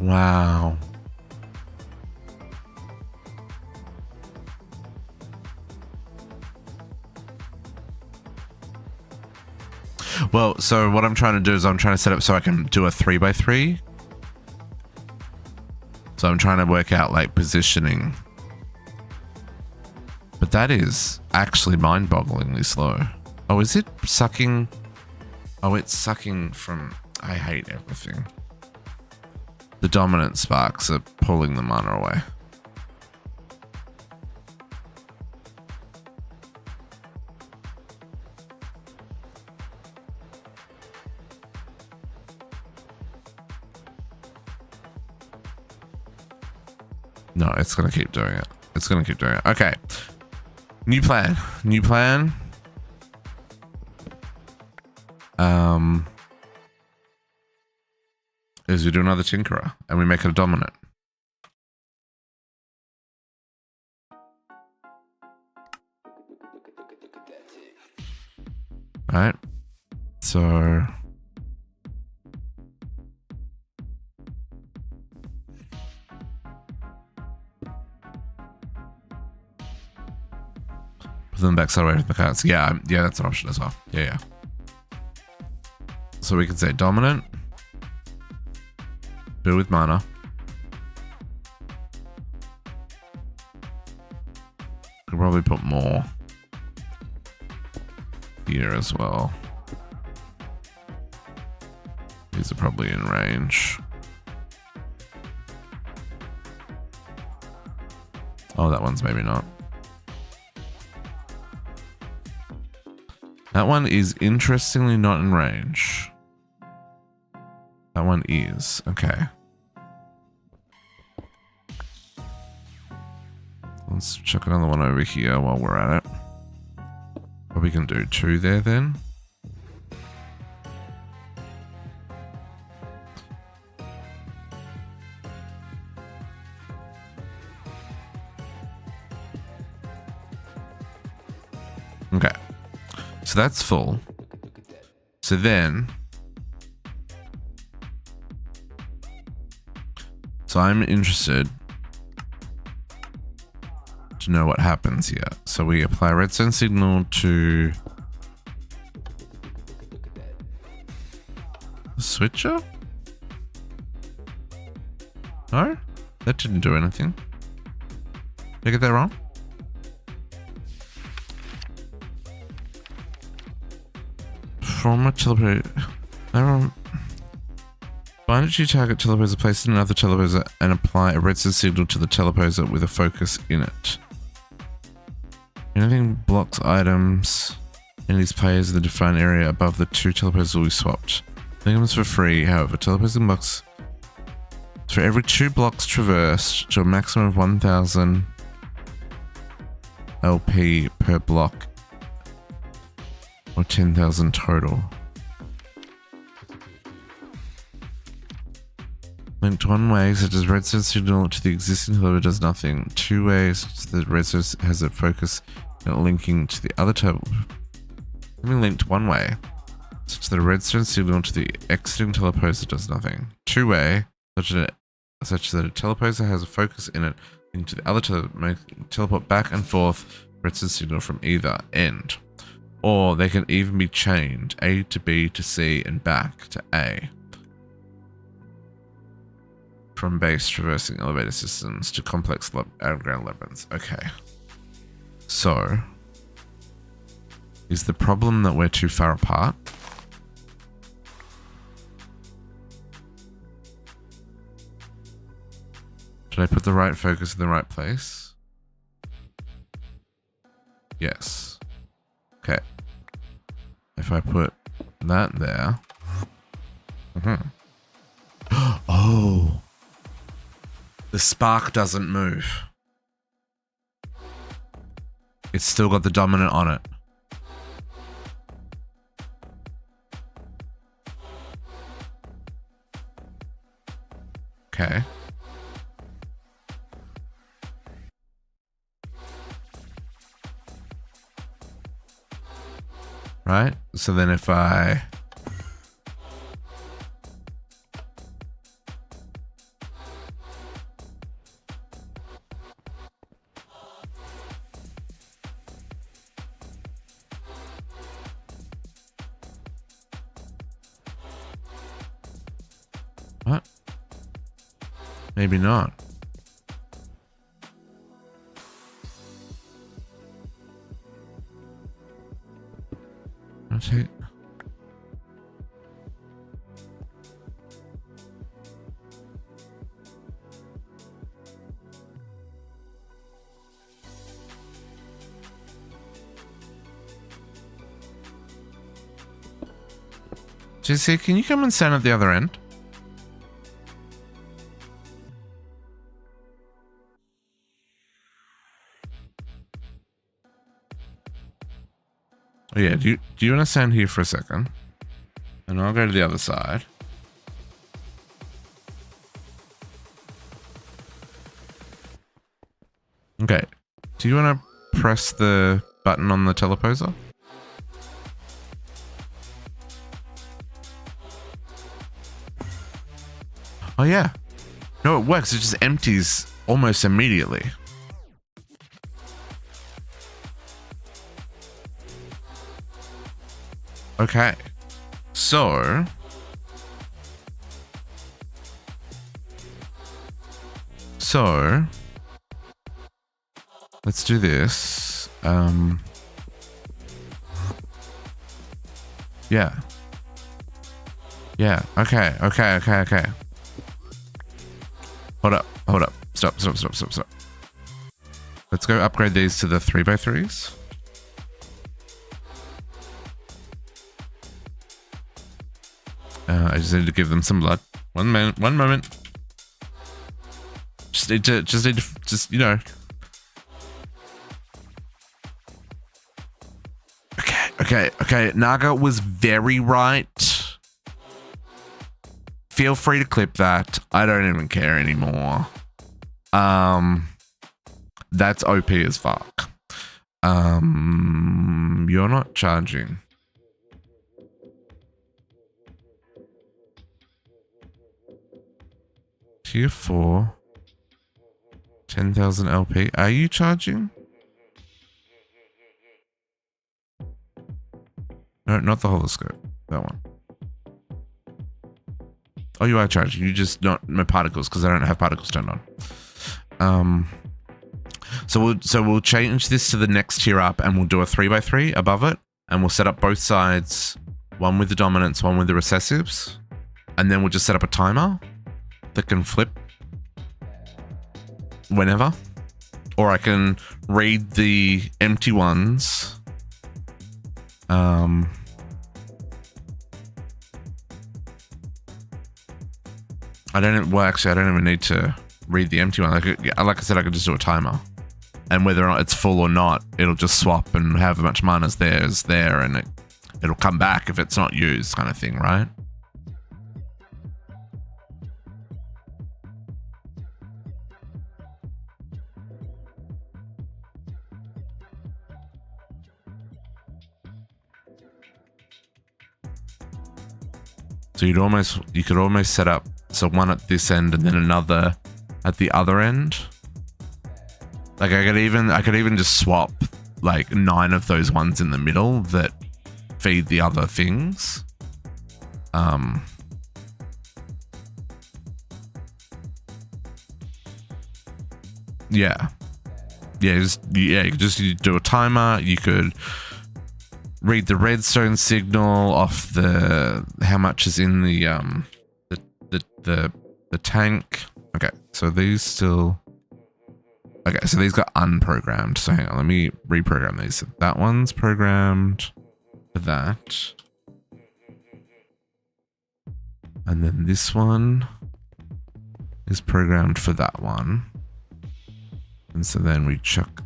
Wow. Well, so what I'm trying to do is I'm trying to set up so I can do a 3x3. So I'm trying to work out like positioning. But that is actually mind-bogglingly slow. Oh, is it sucking? Oh, it's sucking from... I hate everything. The dominant sparks are pulling the mana away. No, it's going to keep doing it. It's going to keep doing it. Okay. New plan. New plan. Is we do another Tinkerer and we make it a dominant. Right. So put them back away from the cards. Yeah, yeah, that's an option as well. Yeah. So we can say dominant. Build with mana. Could probably put more here as well. These are probably in range. Oh, that one's maybe not. That one is interestingly not in range. That one is. Okay. Let's chuck another one over here while we're at it. Probably can do 2 there then. Okay. So that's full. So then... So I'm interested to know what happens here. So we apply redstone signal to the switcher? No? That didn't do anything. Did I get that wrong? From a teleporter. Find a target teleposer, place it in another teleposer, and apply a redstone signal to the teleposer with a focus in it. Anything blocks items in these players in the defined area above the 2 teleposers will be swapped. Items for free, however, teleposer blocks for every 2 blocks traversed to a maximum of 1000 LP per block, or 10,000 total. Linked 1 way, such as redstone signal to the existing teleposer does nothing. 2 ways, such as the redstone has a focus linking to the other teleposer. Linked 1 way, such that a redstone signal to the exiting teleposer does nothing. 2 way, such that a teleposer has a focus in it linked to the other teleport back and forth redstone signal from either end. Or they can even be chained A to B to C and back to A. From base traversing elevator systems to complex underground labyrinths. Okay. So, is the problem that we're too far apart? Did I put the right focus in the right place? Yes. Okay. If I put that there. Oh. The spark doesn't move. It's still got the dominant on it. Okay. Right? So then if I... What? Maybe not. Rotate. JC, can you come and stand at the other end? Oh yeah, do you want to stand here for a second? And I'll go to the other side. Okay. Do you want to press the button on the teleposer? Oh yeah. No, it works. It just empties almost immediately. Okay. So let's do this. Yeah. Yeah. Okay. Hold up. Stop. Let's go upgrade these to the 3x3s. I just need to give them some blood. One moment. Just need to, you know. Okay. Naga was very right. Feel free to clip that. I don't even care anymore. That's OP as fuck. You're not charging. Tier 4. 10,000 LP. Are you charging? No, not the holoscope. That one. Oh, you are charging. You just not my particles because I don't have particles turned on. So we'll change this to the next tier up, and we'll do a 3x3 above it, and we'll set up both sides, one with the dominants, one with the recessives, and then we'll just set up a timer that can flip whenever, or I can read the empty ones. I don't even need to read the empty one. Like I said, I could just do a timer, and whether or not it's full or not, it'll just swap and however much mana's there is there, and it'll come back if it's not used, kind of thing, right? So you could almost set up so one at this end and then another at the other end. Like I could even just swap like 9 of those ones in the middle that feed the other things. Yeah. You could just do a timer. You could read the redstone signal off the how much is in the tank. Okay, so these still. Okay, so these got unprogrammed. So hang on, let me reprogram these. So that one's programmed for that, and then this one is programmed for that one. And so then we chuck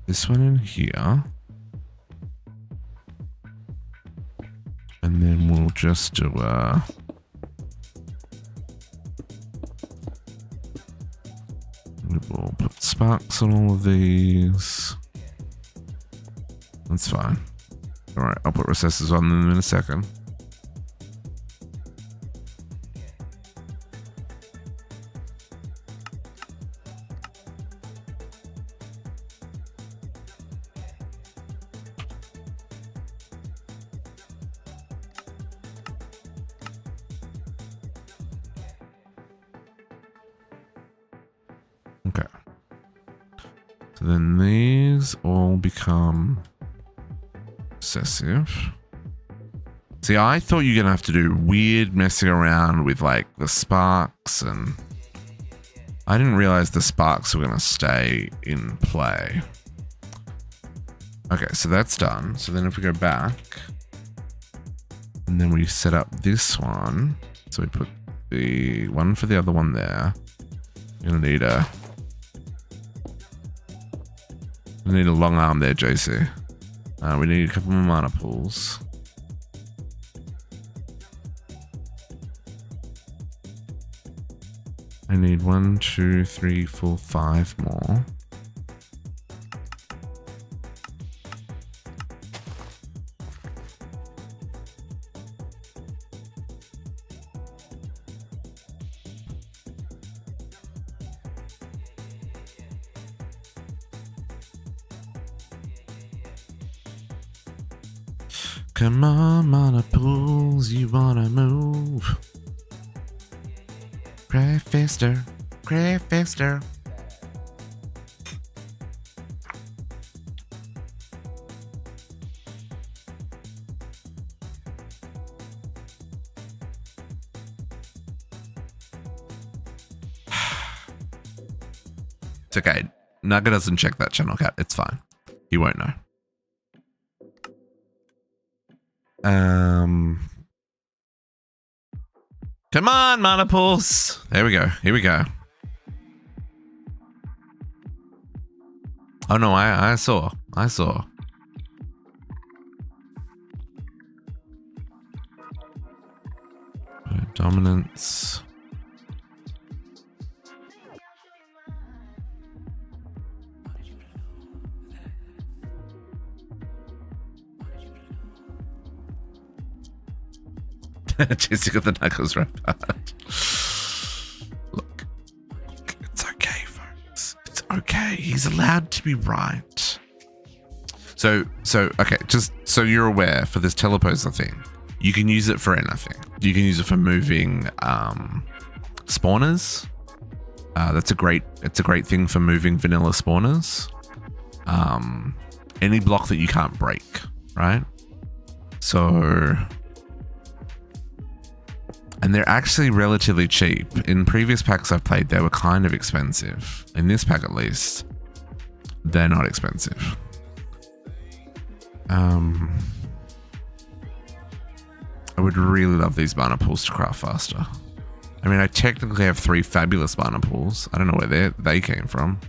this one in here. And then we'll just do we'll put sparks on all of these. That's fine. Alright, I'll put recesses on them in a second. Okay. So then these all become excessive. See, I thought you're going to have to do weird messing around with like the sparks, and I didn't realize the sparks were going to stay in play. Okay, so that's done. So then if we go back and then we set up this one, so we put the one for the other one there. You're going to need a long arm there, JC. We need a couple more mana pools. I need 1, 2, 3, 4, 5 more. Come on, mana pools, you wanna move. Cry faster, cry faster. It's okay. Naga doesn't check that channel, cat. It's fine. He won't know. Come on, mana pools. There we go. Here we go. Oh no, I saw. Dominance. Jessica the knuckles right part. Look, it's okay, folks. It's okay. He's allowed to be right. So okay, just so you're aware, for this teleposer thing, you can use it for anything. You can use it for moving spawners. It's a great thing for moving vanilla spawners. Any block that you can't break, right? So. And they're actually relatively cheap. In previous packs I've played, they were kind of expensive. In this pack, at least, they're not expensive. I would really love these mana pools to craft faster. I mean, I technically have 3 fabulous mana pools. I don't know where they came from.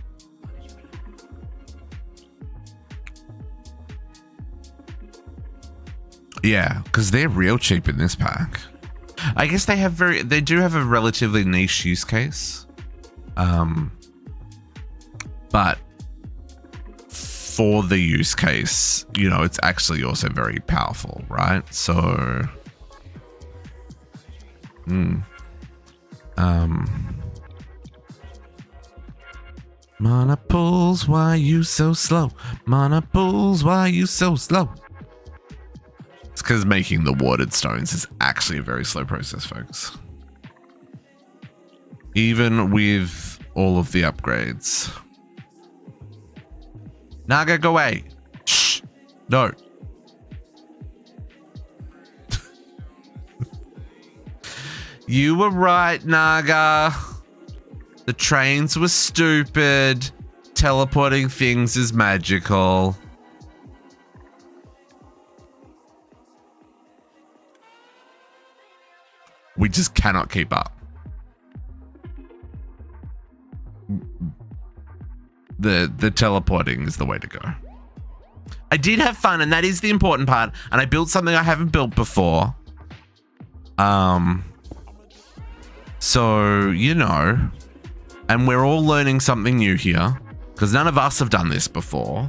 Yeah, because they're real cheap in this pack. I guess they do have a relatively niche use case. But for the use case, you know, it's actually also very powerful, right? So, mana pools, why you so slow? Mana pools, why you so slow? It's because making the watered stones is actually a very slow process, folks. Even with all of the upgrades. Naga, go away. Shh. No. You were right, Naga. The trains were stupid. Teleporting things is magical. We just cannot keep up. The teleporting is the way to go. I did have fun, and that is the important part. And I built something I haven't built before. So, you know, and we're all learning something new here because none of us have done this before.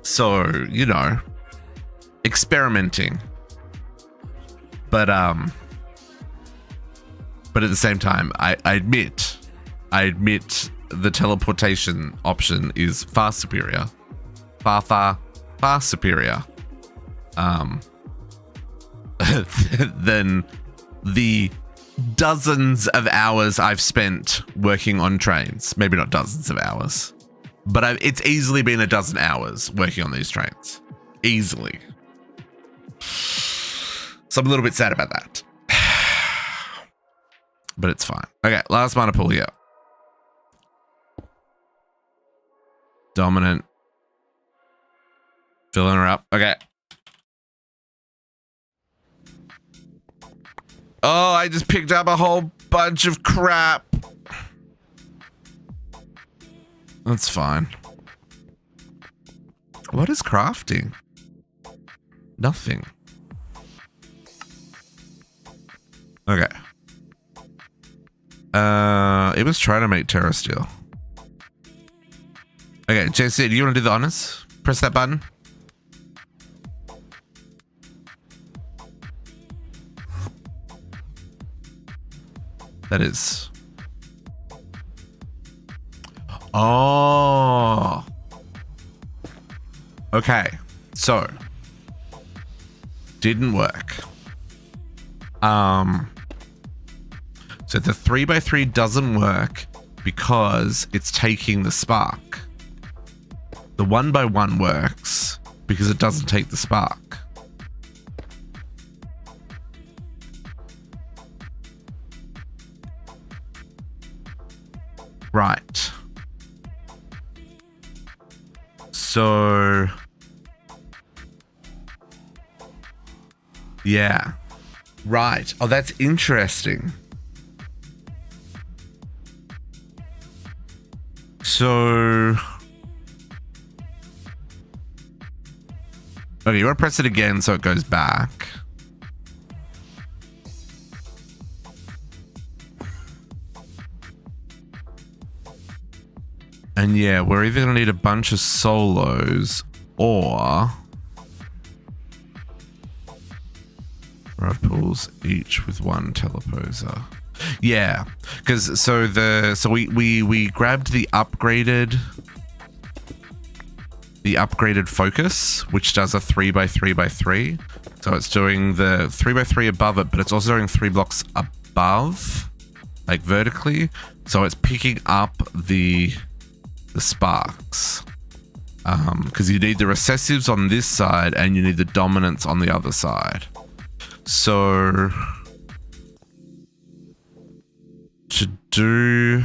So, you know, experimenting. But at the same time, I admit the teleportation option is far superior. Far superior. Than the dozens of hours I've spent working on trains. Maybe not dozens of hours, but it's easily been a dozen hours working on these trains. Easily. So I'm a little bit sad about that. But it's fine. Okay, last mana pool here. Dominant. Filling her up. Okay. Oh, I just picked up a whole bunch of crap. That's fine. What is crafting? Nothing. Okay. It was trying to make Terra Steel. Okay, JC, do you want to do the honors? Press that button. That is. Oh. Okay. So. Didn't work. So the 3x3 doesn't work because it's taking the spark. The 1x1 works because it doesn't take the spark. Right. So yeah. Right. Oh, that's interesting. So okay, you want to press it again so it goes back. And yeah, we're either going to need a bunch of solos or rod pools each with one teleposer. Yeah, because we grabbed the upgraded focus, which does a 3x3x3. So it's doing the 3x3 above it, but it's also doing 3 blocks above, like vertically. So it's picking up the sparks. Because you need the recessives on this side and you need the dominants on the other side. So to do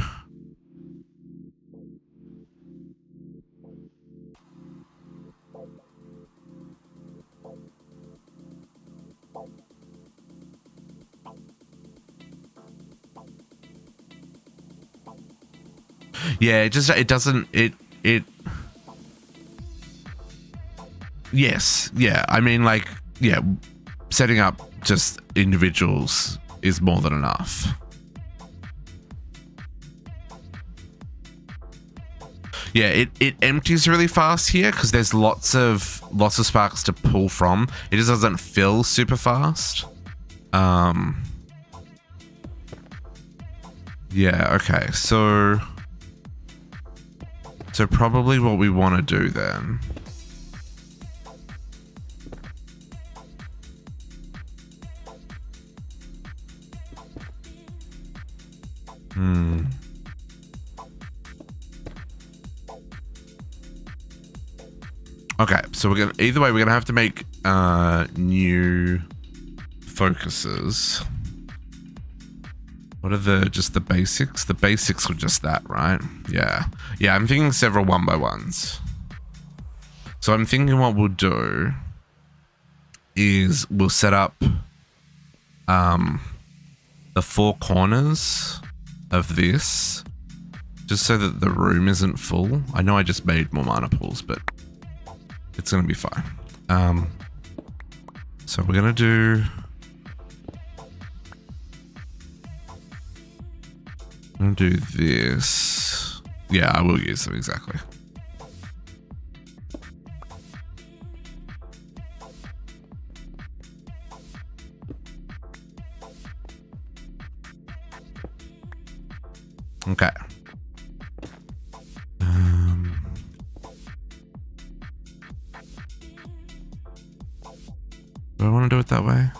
yeah, it doesn't yes, yeah, I mean, like, yeah, setting up just individuals is more than enough. Yeah, it empties really fast here because there's lots of sparks to pull from. It just doesn't fill super fast. Yeah, okay, so probably what we want to do then. Okay, so we're gonna have to make new focuses. What are just the basics? The basics were just that, right? Yeah. Yeah, I'm thinking several 1x1s. So I'm thinking what we'll do is we'll set up the 4 corners of this just so that the room isn't full. I know I just made more mana pools, but it's gonna be fine. So we're gonna do this. Yeah, I will use them exactly. Okay. Do I want to do it that way?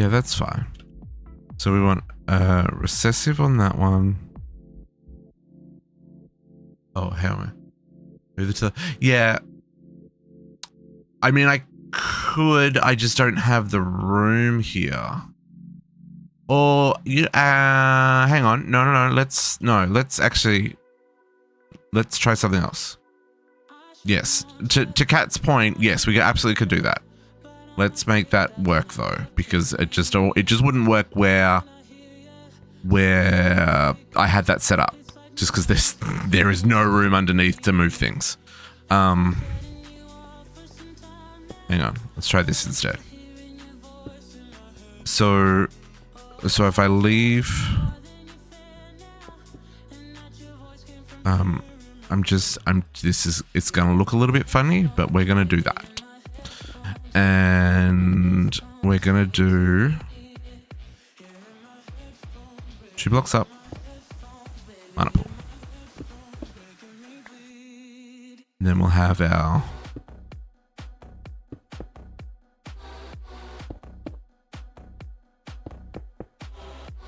Yeah, that's fine. So we want recessive on that one. Oh, how am I? Move it to yeah. I mean, I could. I just don't have the room here. Or you hang on. No. Let's try something else. Yes. To Kat's point, yes, we absolutely could do that. Let's make that work though, because it just wouldn't work where I had that set up. Just because there is no room underneath to move things. Hang on. Let's try this instead. So if I leave, it's gonna look a little bit funny, but we're gonna do that. And we're gonna do 2 blocks up, mana pool. And then we'll have our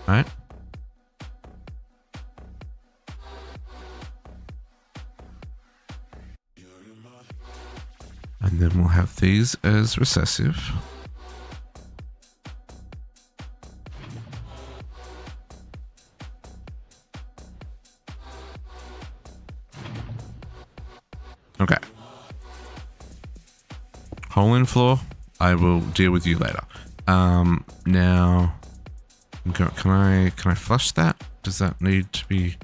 right. And then we'll have these as recessive. Okay. Hole in floor, I will deal with you later. Now, can I flush that? Does that need to be?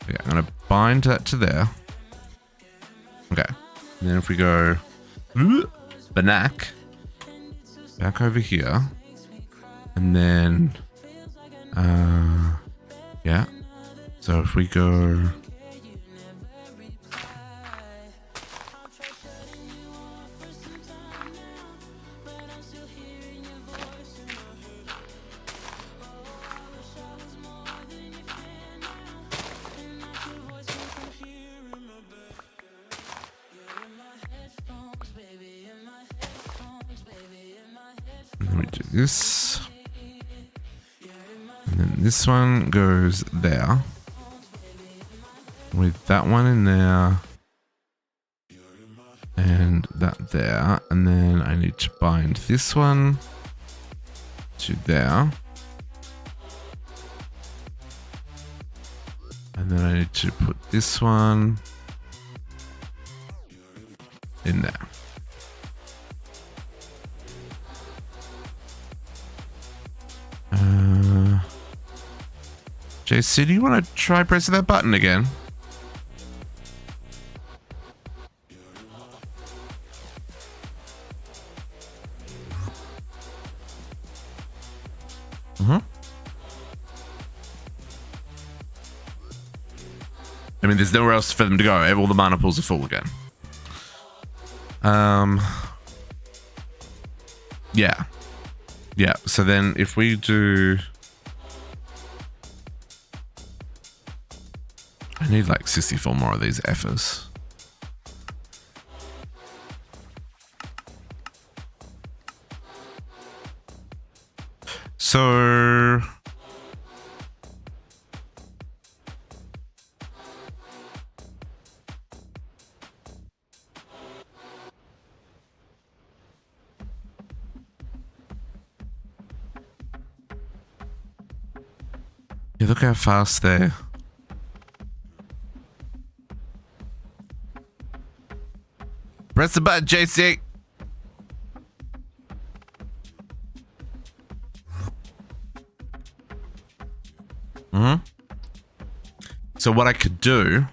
Yeah, I'm gonna bind that to there. Okay. And then if we go back over here, and then yeah. So if we go. Let me do this. And then this one goes there. With that one in there. And that there. And then I need to bind this one to there. And then I need to put this one in there. JC, do you want to try pressing that button again? I mean, there's nowhere else for them to go. All the mana pools are full again. Yeah. Yeah, so then if we do... I need like 64 more of these effers. So... Yeah, look how fast they're... Press the button, JC! So what I could do...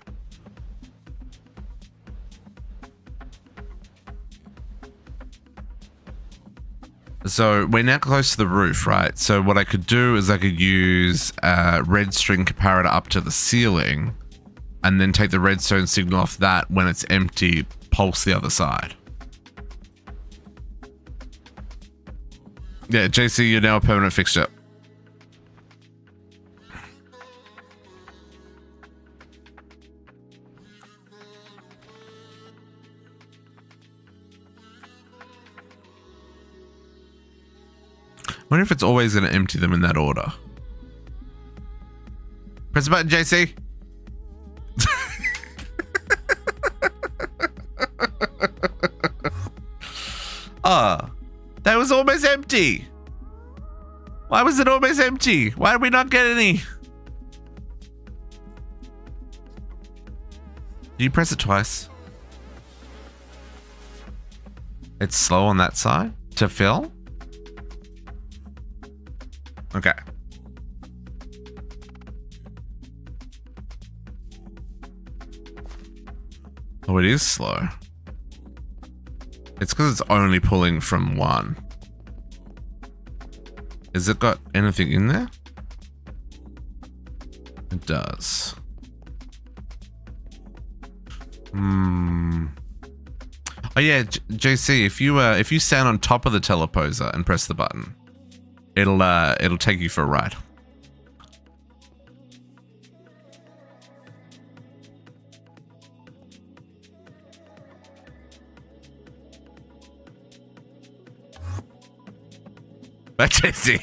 So we're now close to the roof, right? So what I could do is I could use a red string comparator up to the ceiling and then take the redstone signal off that when it's empty, pulse the other side. Yeah, JC, you're now a permanent fixture. wonder if it's always going to empty them in that order. Press the button, JC. Ah, that was almost empty. Why was it almost empty? Why did we not get any? Do you press it twice? It's slow on that side to fill? Okay. Oh, it is slow. It's because it's only pulling from one. Has it got anything in there? It does. Oh yeah, JC, if you stand on top of the teleposer and press the button, it'll take you for a ride. That's JC.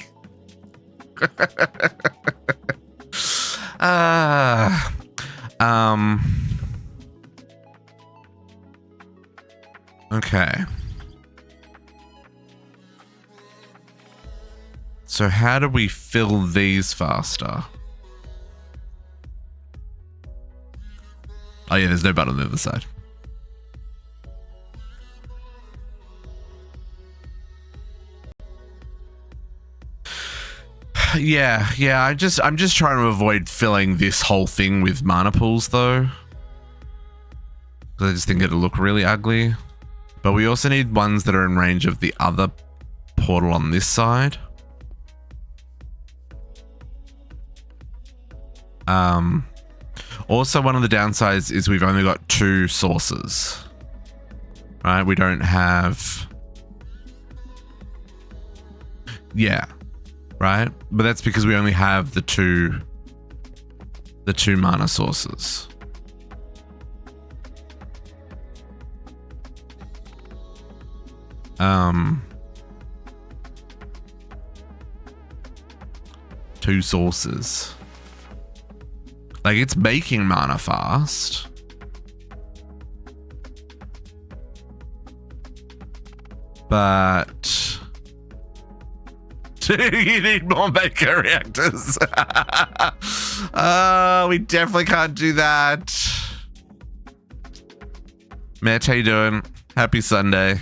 Okay. So how do we fill these faster? Oh yeah, there's no button on the other side. Yeah, I'm just trying to avoid filling this whole thing with mana pools though. Because I just think it'll look really ugly. But we also need ones that are in range of the other portal on this side. Also, one of the downsides is we've only got 2 sources. Right? We don't have... Yeah. Right? But that's because we only have the two mana sources. Two sources. Like, it's making mana fast. But you need more Gaia reactors. We definitely can't do that. Matt, how you doing? Happy Sunday.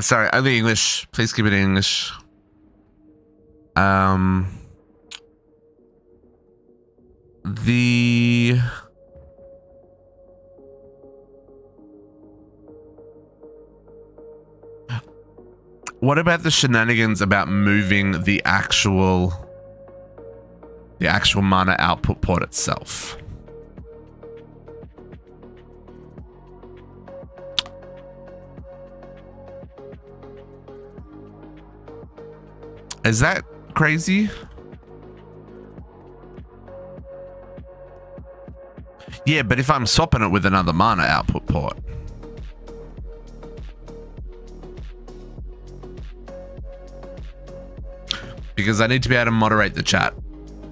Sorry, only English. Please keep it in English. What about the shenanigans about moving the actual mana output port itself? Is that crazy? Yeah, but if I'm swapping it with another mana output port. Because I need to be able to moderate the chat.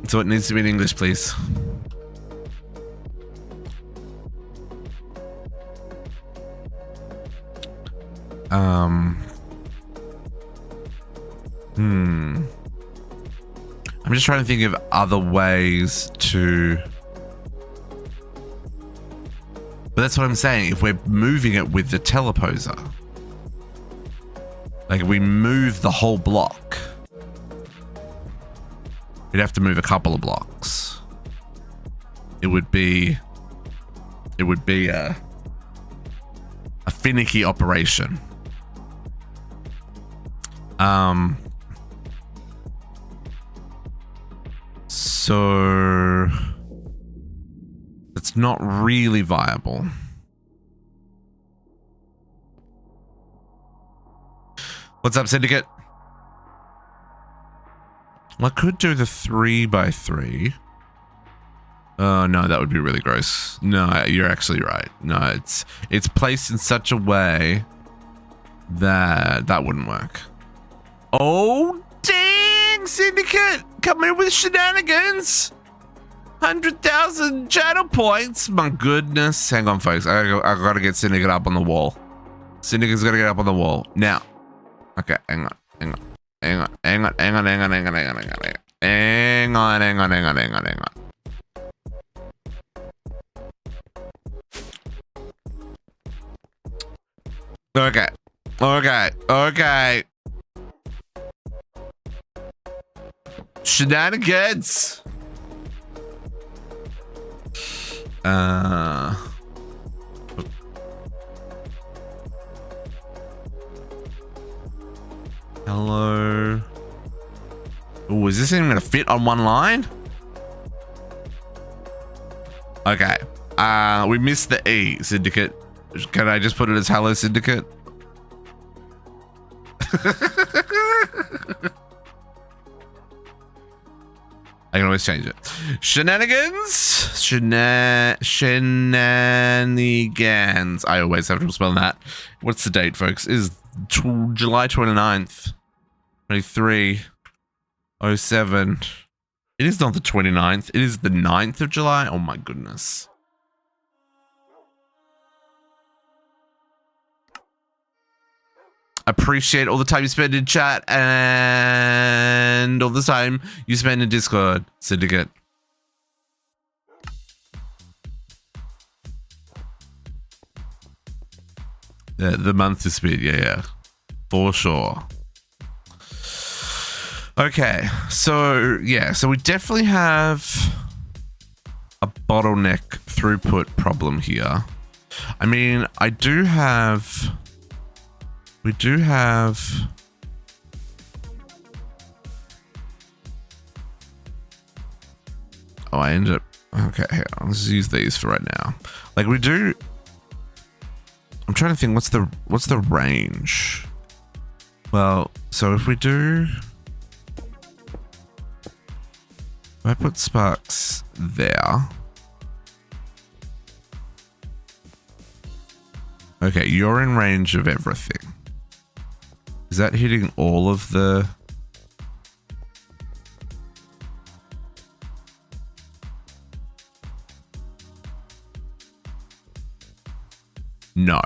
So it needs to be in English, please. I'm just trying to think of other ways to... But that's what I'm saying. If we're moving it with the teleposer, like if we move the whole block, we'd have to move a couple of blocks. It would be a finicky operation. So it's not really viable. What's up, Syndicate? I could do the 3x3. Oh no, that would be really gross. No, you're actually right. No, it's placed in such a way that that wouldn't work. Oh dang, Syndicate! Come in with shenanigans! 100,000 channel points! My goodness. Hang on, folks. I gotta get Syndicate up on the wall. Syndicate's gotta get up on the wall. Now. Okay, hang on. Okay. Shenanigans. Hello. Oh, is this even gonna fit on one line? Okay. We missed the E, Syndicate. Can I just put it as hello, Syndicate? I can always change it. Shenanigans. Shenanigans. I always have trouble spelling that. What's the date, folks? It is July 29th. 2307. It is not the 29th. It is the 9th of July. Oh my goodness. Appreciate all the time you spend in chat and all the time you spend in Discord, Syndicate. The month is split, yeah. For sure. Okay, so we definitely have a bottleneck throughput problem here. I mean, we do have oh, I ended up okay, here, let's use these for right now. Like we do, I'm trying to think what's the range. Well, so if we do, if I put sparks there. Okay, you're in range of everything. Is that hitting all of the... No.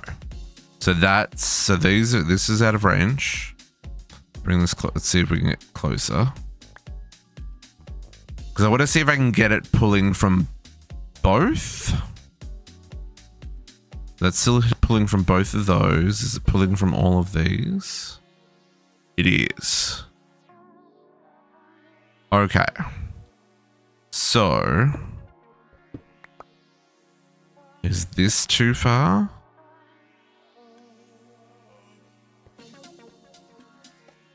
So this is out of range. Bring this let's see if we can get closer. Because I want to see if I can get it pulling from both. That's still pulling from both of those. Is it pulling from all of these? It is. Okay. So, is this too far?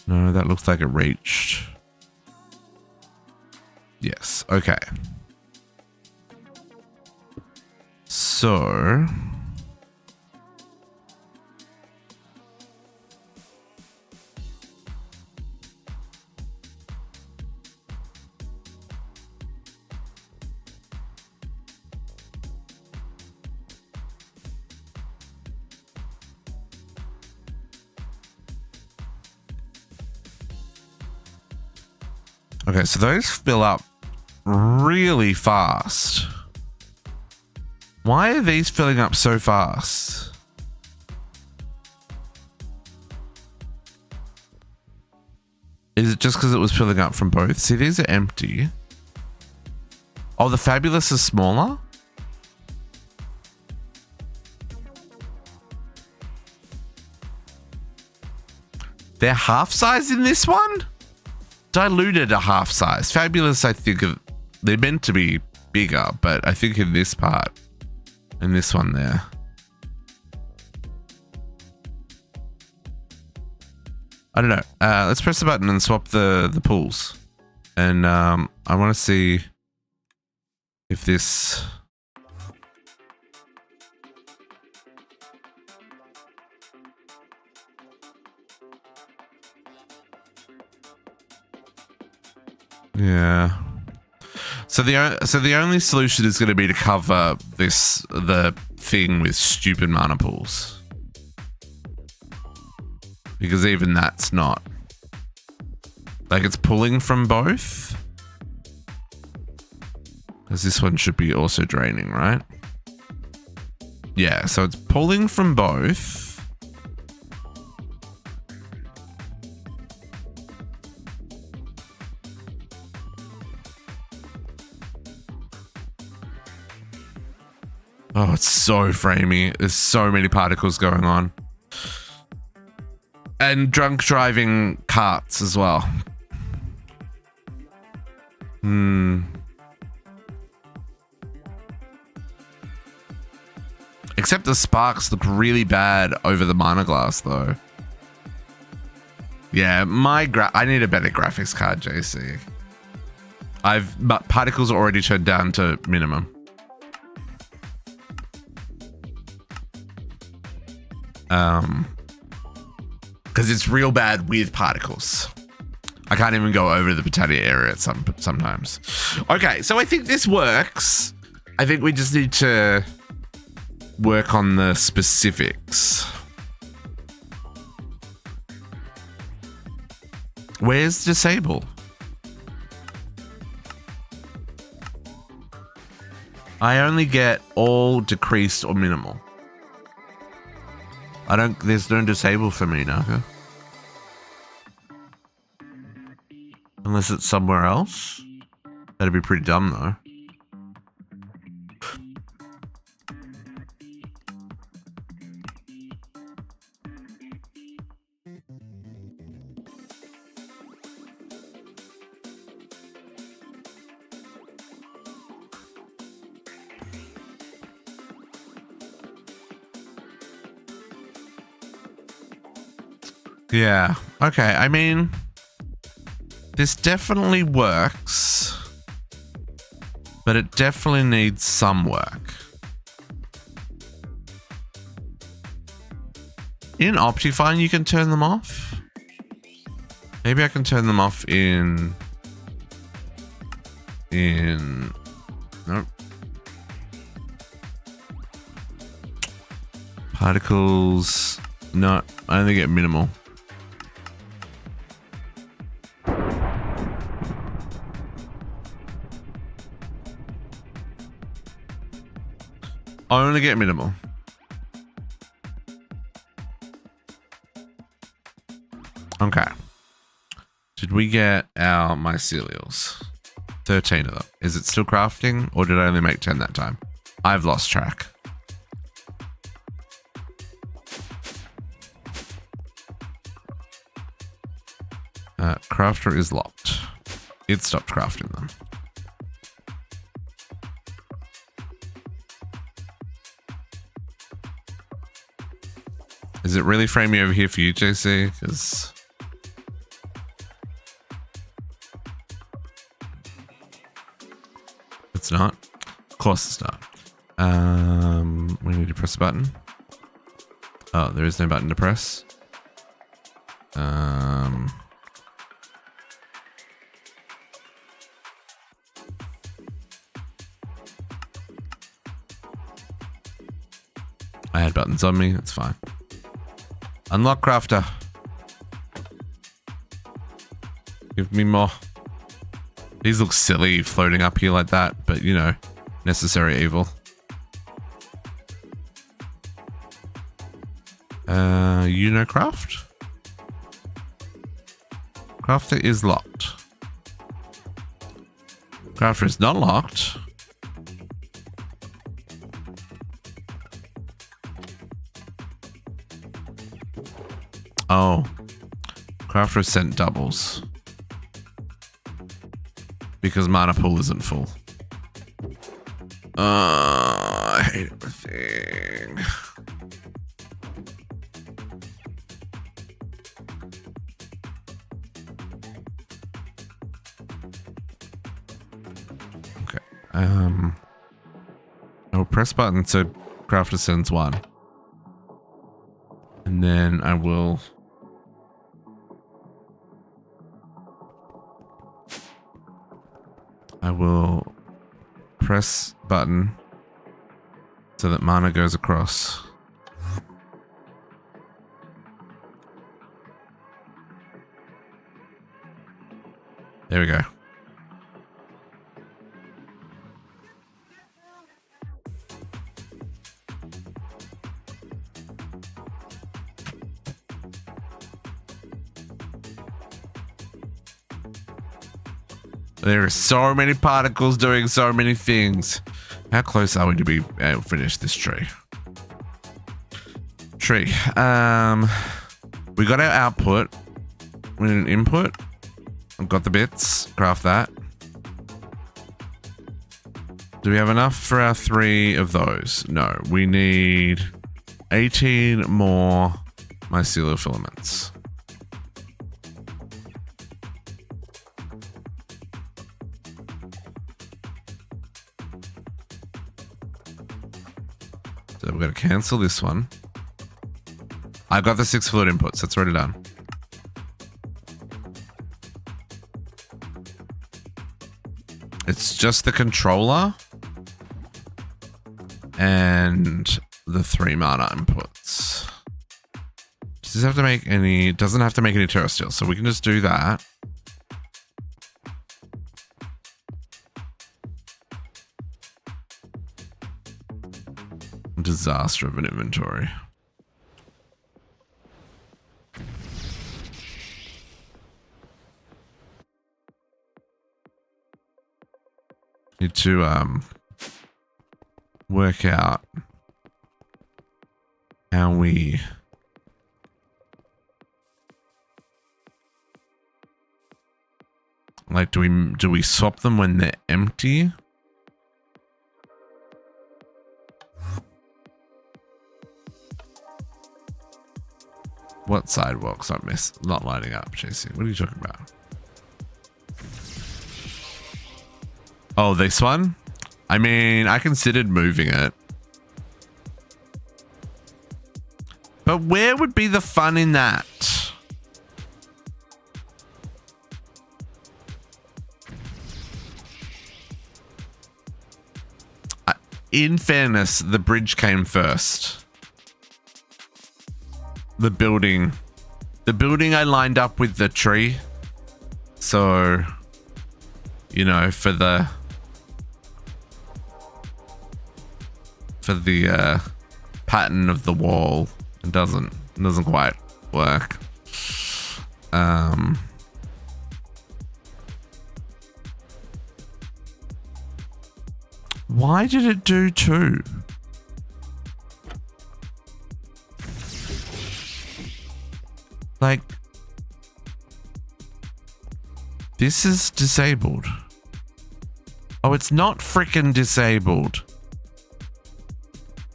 No, that looks like it reached. Yes, okay. So... Okay, so those fill up really fast. Why are these filling up so fast? Is it just because it was filling up from both? See, these are empty. Oh, the Fabulous is smaller? They're half size in this one? Diluted a half size. Fabulous, I think they're meant to be bigger, but I think in this part, in this one there. I don't know. Let's press the button and swap the pools. And I want to see if this... Yeah. So the only solution is going to be to cover the thing with stupid mana pools, because even that's not like it's pulling from both. Because this one should be also draining, right? Yeah, so it's pulling from both. Oh, it's so framey. There's so many particles going on. And drunk driving carts as well. Except the sparks look really bad over the mana glass, though. Yeah, I need a better graphics card, JC. But particles are already turned down to minimum. Because it's real bad with particles. I can't even go over the Britannia area sometimes. Okay, so I think this works. I think we just need to work on the specifics. Where's disable? I only get all decreased or minimal. There's no disable for me, Naka. Unless it's somewhere else. That'd be pretty dumb, though. Yeah. Okay. I mean, this definitely works, but it definitely needs some work. In Optifine, you can turn them off. Maybe I can turn them off in... Nope. Particles... No, I only get minimal. I only get minimal. Okay. Did we get our mycelials? 13 of them. Is it still crafting, or did I only make 10 that time? I've lost track. Crafter is locked. It stopped crafting them. Is it really framing over here for you, JC? Because it's not. Of course it's not. We need to press a button. Oh, there is no button to press. I had buttons on me. It's fine. Unlock crafter. Give me more. These look silly floating up here like that, but you know, necessary evil. Craft? Crafter is locked. Crafter is not locked. Oh. Crafter sent doubles. Because mana pool isn't full. I hate everything. Okay. I'll press button so Crafter sends one. And then I will... I will press button so that mana goes across. There we go. There are so many particles doing so many things. How close are we to be able to finish this tree? We got our output. We need an input. I've got the bits. Craft that. Do we have enough for our 3 of those? No. We need 18 more mycelial filaments. So we're going to cancel this one. I've got the 6 fluid inputs. That's already done. It's just the controller and the 3 mana inputs. Does this have to make any... It doesn't have to make any terrestrial, so we can just do that. Disaster of an inventory. Need to work out how we like do we swap them when they're empty? What sidewalks not lining up, JC? What are you talking about? Oh, this one? I mean, I considered moving it. But where would be the fun in that? In fairness, the bridge came first. The building I lined up with the tree. So, you know, for the pattern of the wall, it doesn't quite work. Why did it do 2? Like, this is disabled. Oh, it's not freaking disabled.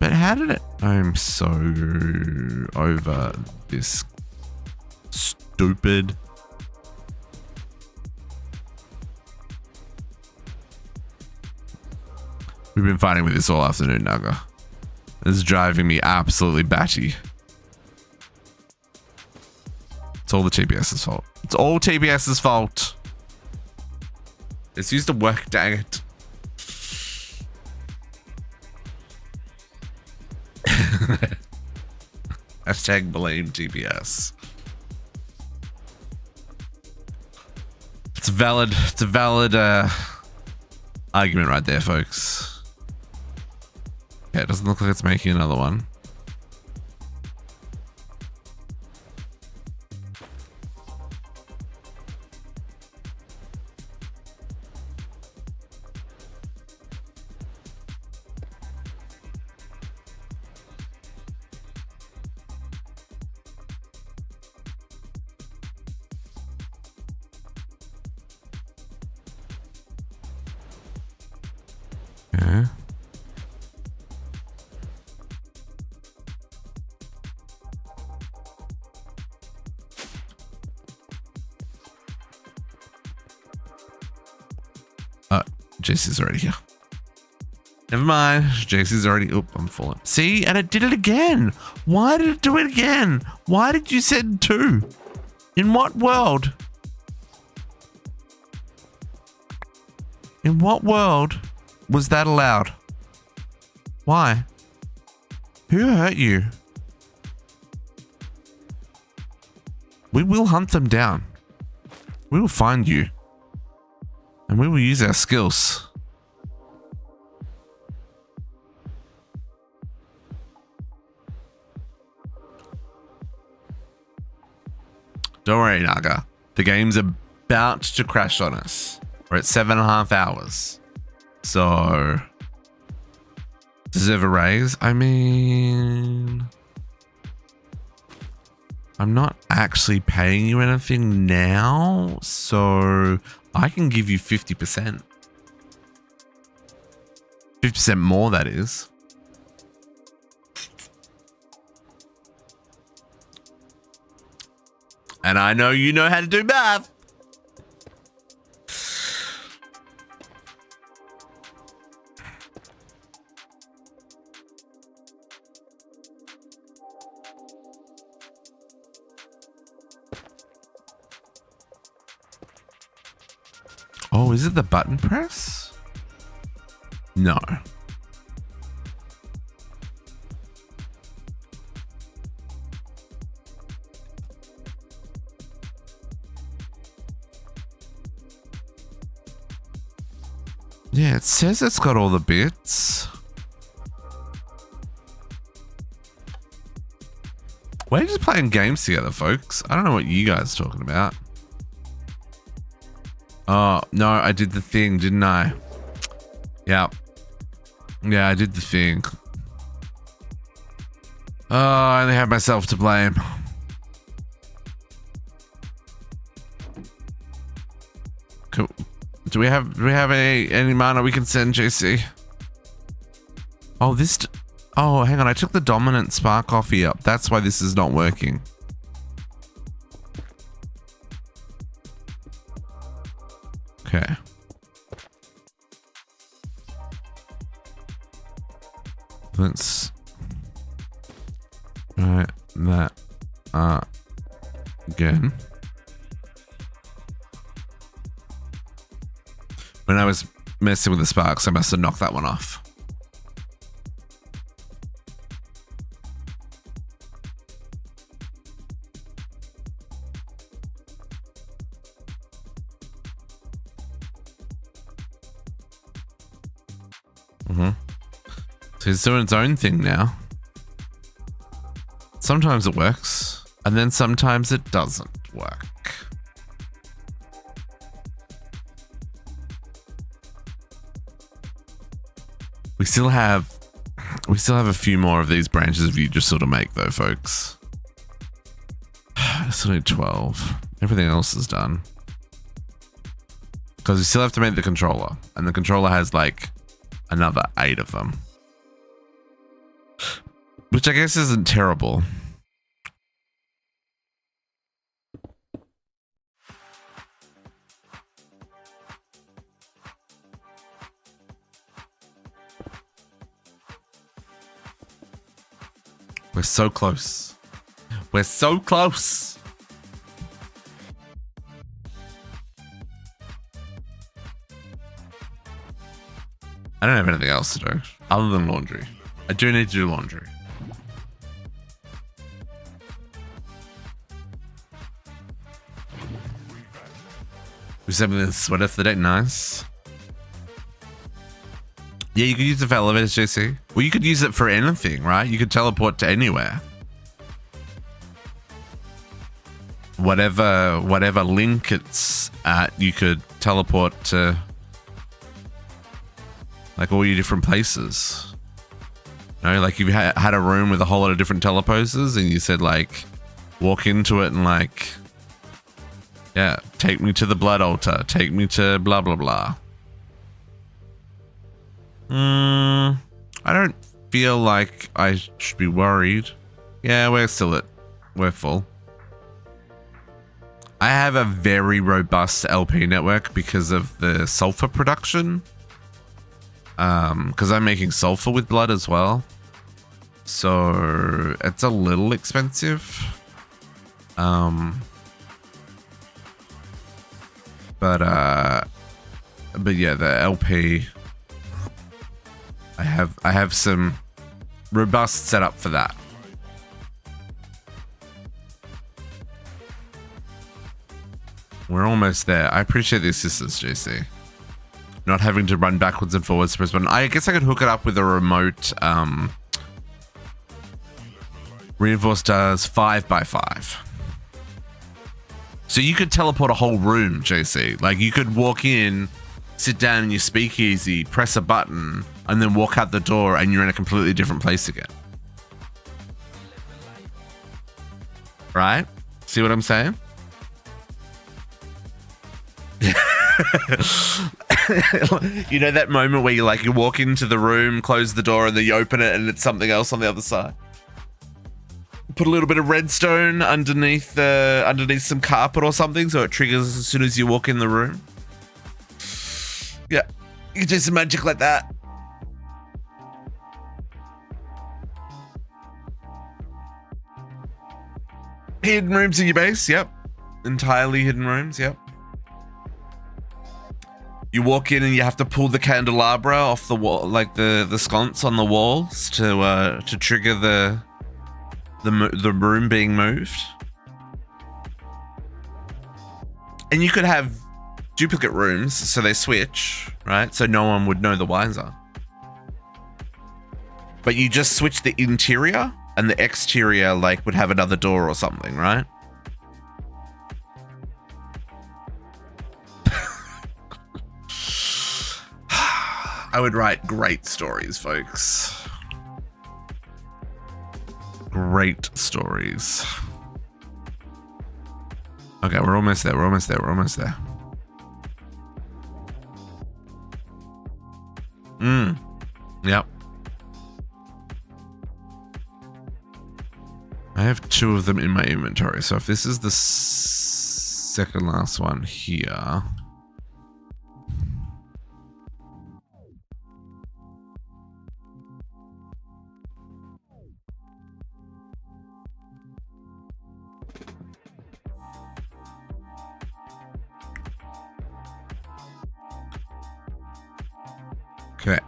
But how did it? I'm so over this stupid. We've been fighting with this all afternoon, Naga. This is driving me absolutely batty. It's all the TBS's fault. It's all TBS's fault. It's used to work, dang it. Hashtag blame TBS. It's a valid argument right there, folks. Yeah, it doesn't look like it's making another one. Okay. JC's already here. Never mind. JC's already... Oop, I'm falling. See? And it did it again. Why did it do it again? Why did you send 2? In what world? In what world was that allowed? Why? Who hurt you? We will hunt them down. We will find you. And we will use our skills. Don't worry, Naga. The game's about to crash on us. We're at 7.5 hours. So, deserve a raise? I mean, I'm not actually paying you anything now, so I can give you 50%. 50% more, that is. And I know you know how to do math. Oh, is it the button press? No. Yeah, it says it's got all the bits. We're just playing games together, folks. I don't know what you guys are talking about. Oh, no, I did the thing, didn't I? Yeah. Yeah, I did the thing. Oh, I only have myself to blame. Cool. Do we have any mana we can send, JC? Oh, oh, hang on. I took the dominant spark off here. That's why this is not working. Okay. Let's write that again. When I was messing with the sparks, I must have knocked that one off. So it's doing its own thing now. Sometimes it works, and then sometimes it doesn't work. We still have a few more of these branches of you just sort of make though, folks. I still need 12. Everything else is done. Because we still have to make the controller, and the controller has like another 8 of them. Which I guess isn't terrible. We're so close. We're so close. I don't have anything else to do other than laundry. I do need to do laundry. We sent me the sweater for the deck. Nice. Yeah, you could use it for elevators, JC. Well, you could use it for anything, right? You could teleport to anywhere. Whatever link it's at, you could teleport to like all your different places. You know, like if you had a room with a whole lot of different teleposes and you said like, walk into it and like, yeah, take me to the blood altar. Take me to blah, blah, blah. I don't feel like I should be worried. Yeah, we're full. I have a very robust LP network because of the sulfur production. Because I'm making sulfur with blood as well. So it's a little expensive. But But yeah, the LP, I have some robust setup for that. We're almost there. I appreciate the assistance, JC. Not having to run backwards and forwards to press button. I guess I could hook it up with a remote reinforced does 5x5. So you could teleport a whole room, JC. Like you could walk in, sit down in your speakeasy, press a button, and then walk out the door and you're in a completely different place again. Right? See what I'm saying? You know that moment where you walk into the room, close the door, and then you open it and it's something else on the other side? Put a little bit of redstone underneath some carpet or something so it triggers as soon as you walk in the room. Yeah, you can do some magic like that. Hidden rooms in your base, yep. Entirely hidden rooms, yep. You walk in and you have to pull the candelabra off the wall, like the sconce on the walls to trigger the room being moved. And you could have duplicate rooms so they switch, right? So no one would know the wiser. But you just switch the interior and the exterior would have another door or something, right? I would write great stories, folks. Great stories. Okay, we're almost there. We're almost there. We're almost there. Yep. I have 2 of them in my inventory. So if this is the second last one here. Okay.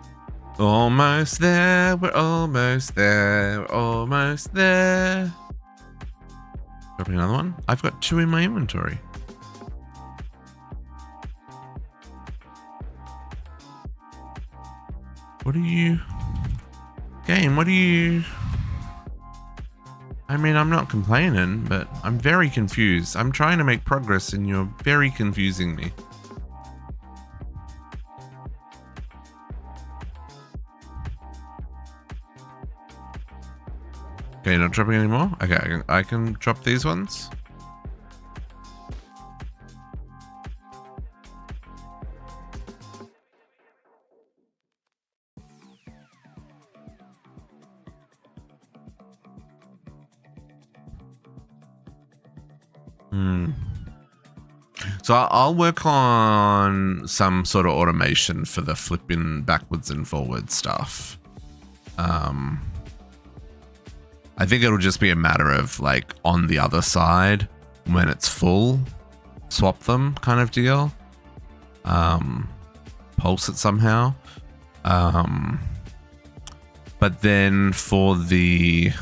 Almost there. We're almost there. We're almost there. Dropping another one. I've got 2 in my inventory. What are you... Game, what are you... I mean, I'm not complaining, but I'm very confused. I'm trying to make progress and you're very confusing me. Okay, not dropping anymore? Okay, I can drop these ones. So I'll work on some sort of automation for the flipping backwards and forward stuff. I think it'll just be a matter of on the other side when it's full, swap them kind of deal. Pulse it somehow. But then for the...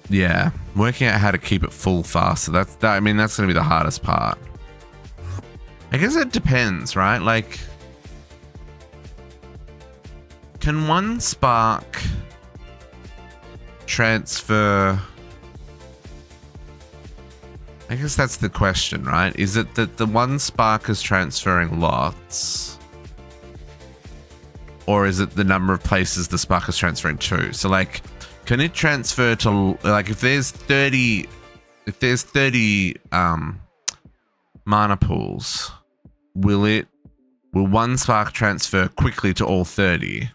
Yeah, working out how to keep it full faster. I mean, that's going to be the hardest part. I guess it depends, right? Can one spark transfer? I guess that's the question, right? Is it that the one spark is transferring lots? Or is it the number of places the spark is transferring to? So can it transfer to if there's 30 mana pools, will one spark transfer quickly to all 30?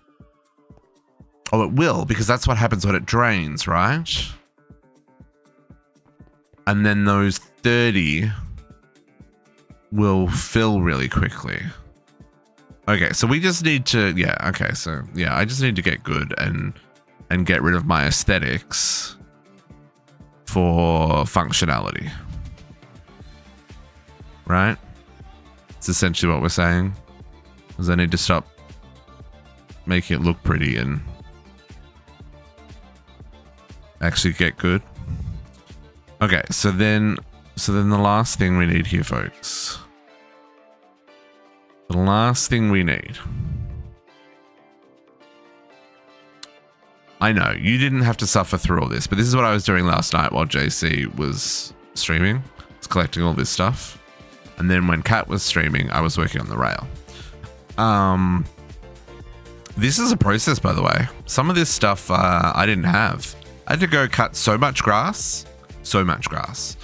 Oh, it will, because that's what happens when it drains, right? And then those 30 will fill really quickly. Okay, so we just need to, I just need to get good and get rid of my aesthetics for functionality. Right? It's essentially what we're saying. Because I need to stop making it look pretty and actually get good. Okay, so then the last thing we need here, folks. The last thing we need. I know, you didn't have to suffer through all this, but this is what I was doing last night while JC was streaming. I was collecting all this stuff. And then when Kat was streaming, I was working on the rail. This is a process, by the way. Some of this stuff I didn't have. I had to go cut so much grass. So much grass.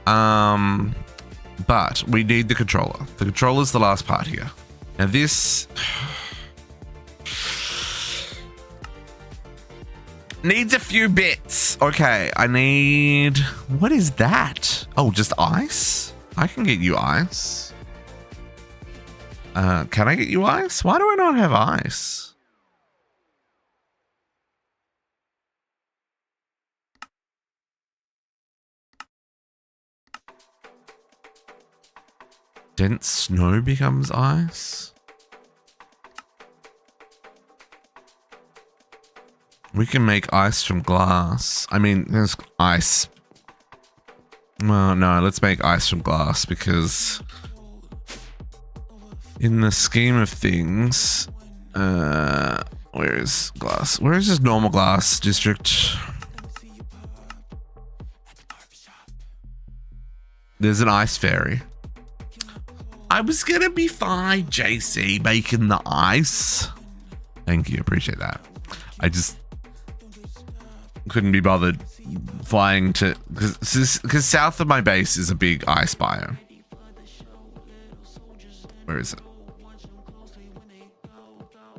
But we need the controller. The controller is the last part here. Now this needs a few bits. Okay, I need... What is that? Oh, just ice? I can get you ice. Can I get you ice? Why do I not have ice? Dense snow becomes ice? We can make ice from glass. I mean, there's ice. Well, no, let's make ice from glass because in the scheme of things, where is glass? Where is this normal glass district? There's an ice fairy. I was gonna be fine, JC, making the ice. Thank you, appreciate that. I just couldn't be bothered flying to, because south of my base is a big ice biome. Where is it?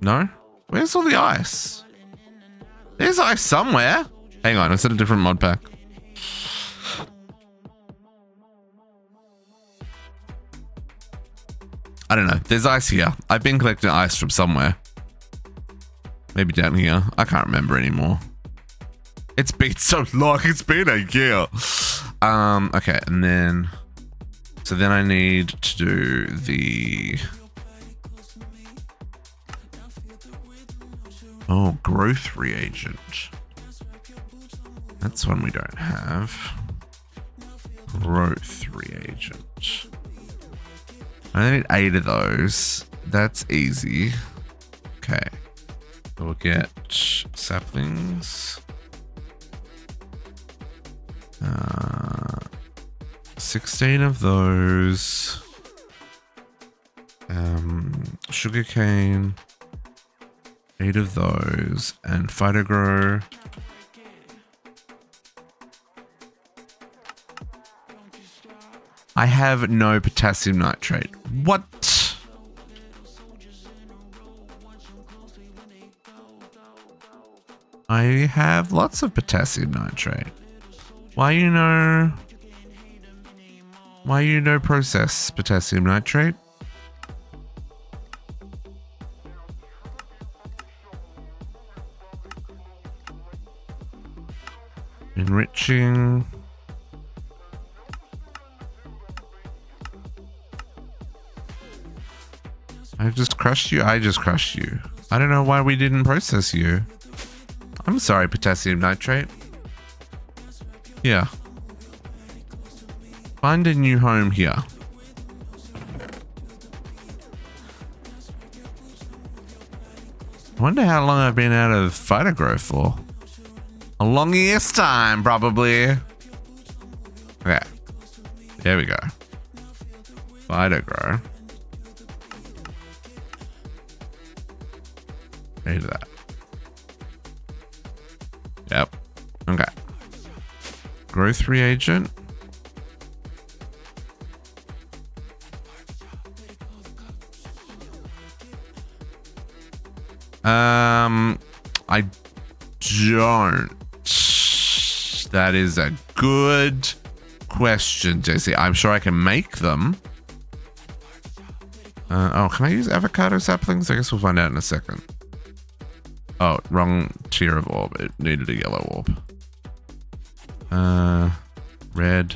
No? Where's all the ice? There's ice somewhere. Hang on, it's in a different mod pack. I don't know. There's ice here. I've been collecting ice from somewhere. Maybe down here. I can't remember anymore. It's been so long. It's been a year. Okay, and then... So then I need to do the... Oh, growth reagent. That's one we don't have. Growth reagent. I need 8 of those. That's easy. Okay. So we'll get saplings. 16 of those. Sugarcane. 8 of those. And phytogrow. I have no potassium nitrate. What? I have lots of potassium nitrate. Why you no process potassium nitrate? Enriching. I just crushed you. I just crushed you. I don't know why we didn't process you. I'm sorry, potassium nitrate. Yeah. Find a new home here. I wonder how long I've been out of phytogrow for. A long year's time, probably. Okay. There we go. Phytogrow. Ready to that. Yep. Okay. Growth reagent. I don't. That is a good question, JC. I'm sure I can make them. Oh, can I use avocado saplings? I guess we'll find out in a second. Oh, wrong tier of orb. It needed a yellow orb. Red,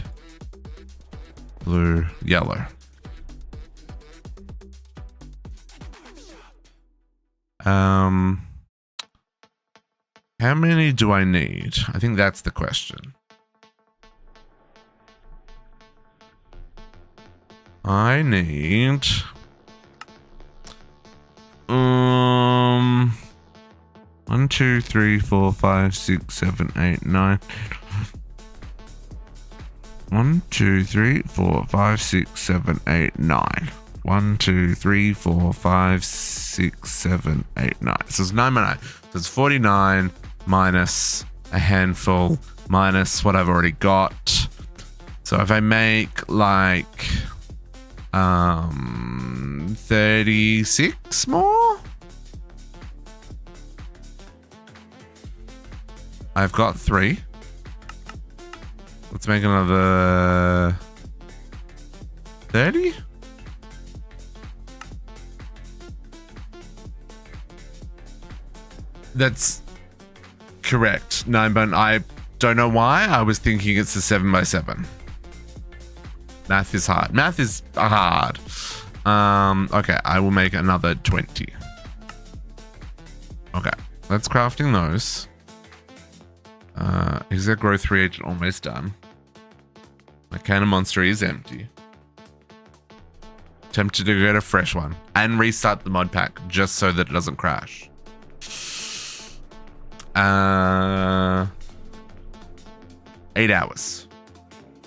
blue, yellow. How many do I need? I think that's the question. I need 1, 2, 3, 4, 5, 6, 7, 8, 9. 1, 2, 3, 4, 5, 6, 7, 8, 9. 1, 2, 3, 4, 5, 6, 7, 8, 9. So it's 9 by 9. So it's 49 minus a handful minus what I've already got. So if I make like 36 more, I've got 3. Let's make another 30. That's correct. 9 by 9. I don't know why. I was thinking it's a 7 by 7. Math is hard. Math is hard. Okay, I will make another 20. Okay, let's crafting those. Is their growth reagent almost done? My cannon monster is empty. Tempted to get a fresh one and restart the mod pack just so that it doesn't crash. 8 hours.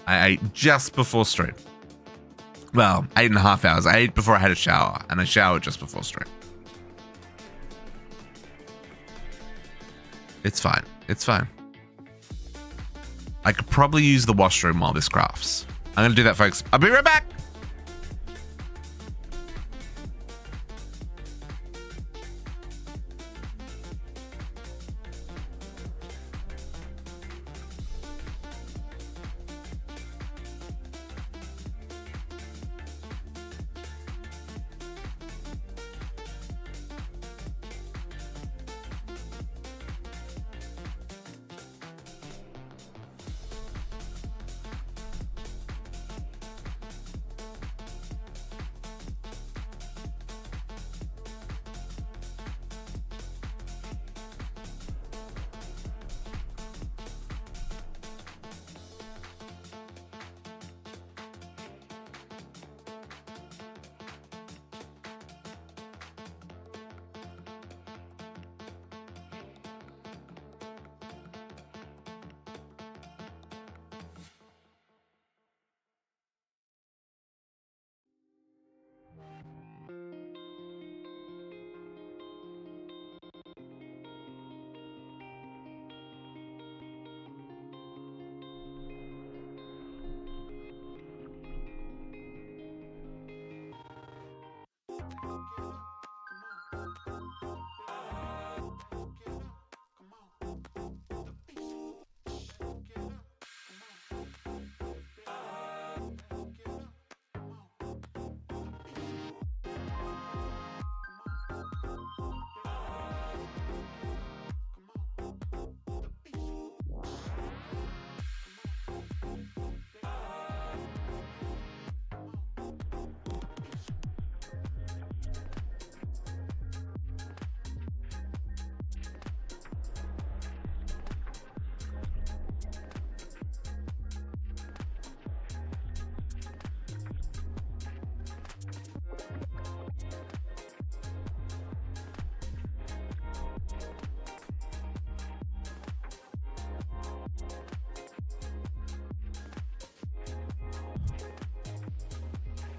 I ate just before stream. Well, 8.5 hours. I ate before I had a shower, and I showered just before stream. It's fine. It's fine. I could probably use the washroom while this crafts. I'm gonna do that, folks. I'll be right back.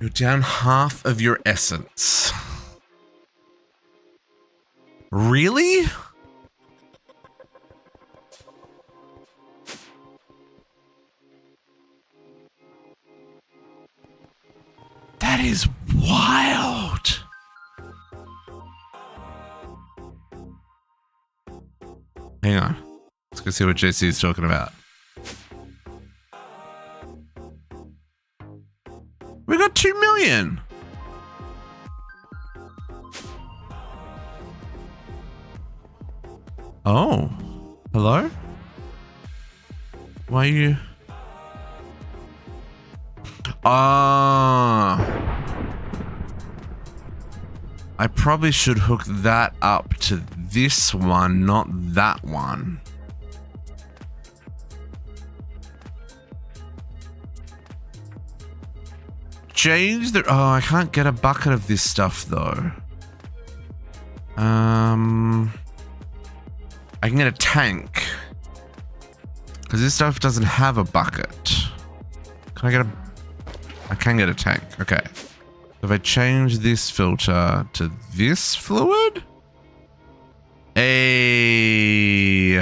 You're down half of your essence. Really? That is wild. Hang on. Let's go see what JC is talking about. We got 2 million. Oh, hello? Why are you? Ah. I probably should hook that up to this one, not that one. Change the... Oh, I can't get a bucket of this stuff, though. I can get a tank. Because this stuff doesn't have a bucket. Can I get a... I can get a tank. Okay. If I change this filter to this fluid? Okay,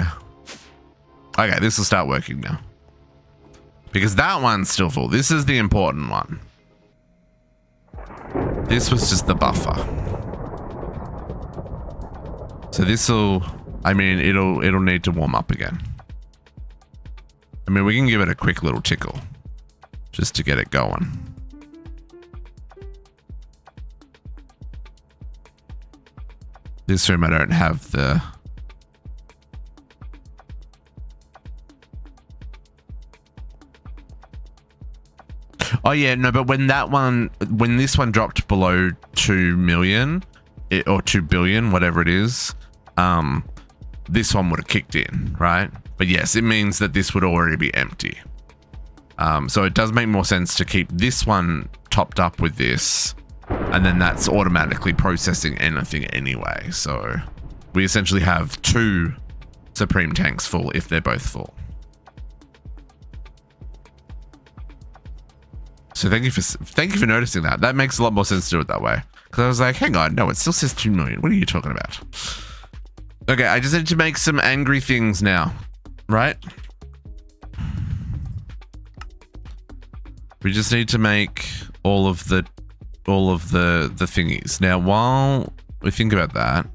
this will start working now. Because that one's still full. This is the important one. This was just the buffer. So this'll... I mean, it'll need to warm up again. I mean, we can give it a quick little tickle. Just to get it going. This room, I don't have the... Oh yeah, no, but when this one dropped below 2 million, or 2 billion, whatever it is, this one would have kicked in, right? But yes, it means that this would already be empty. So it does make more sense to keep this one topped up with this, and then that's automatically processing anything anyway. So we essentially have 2 Supreme tanks full if they're both full. So thank you for noticing that. That makes a lot more sense to do it that way. Because I was like, hang on, no, it still says 2 million. What are you talking about? Okay, I just need to make some angry things now, right? We just need to make all of the thingies. Now, while we think about that,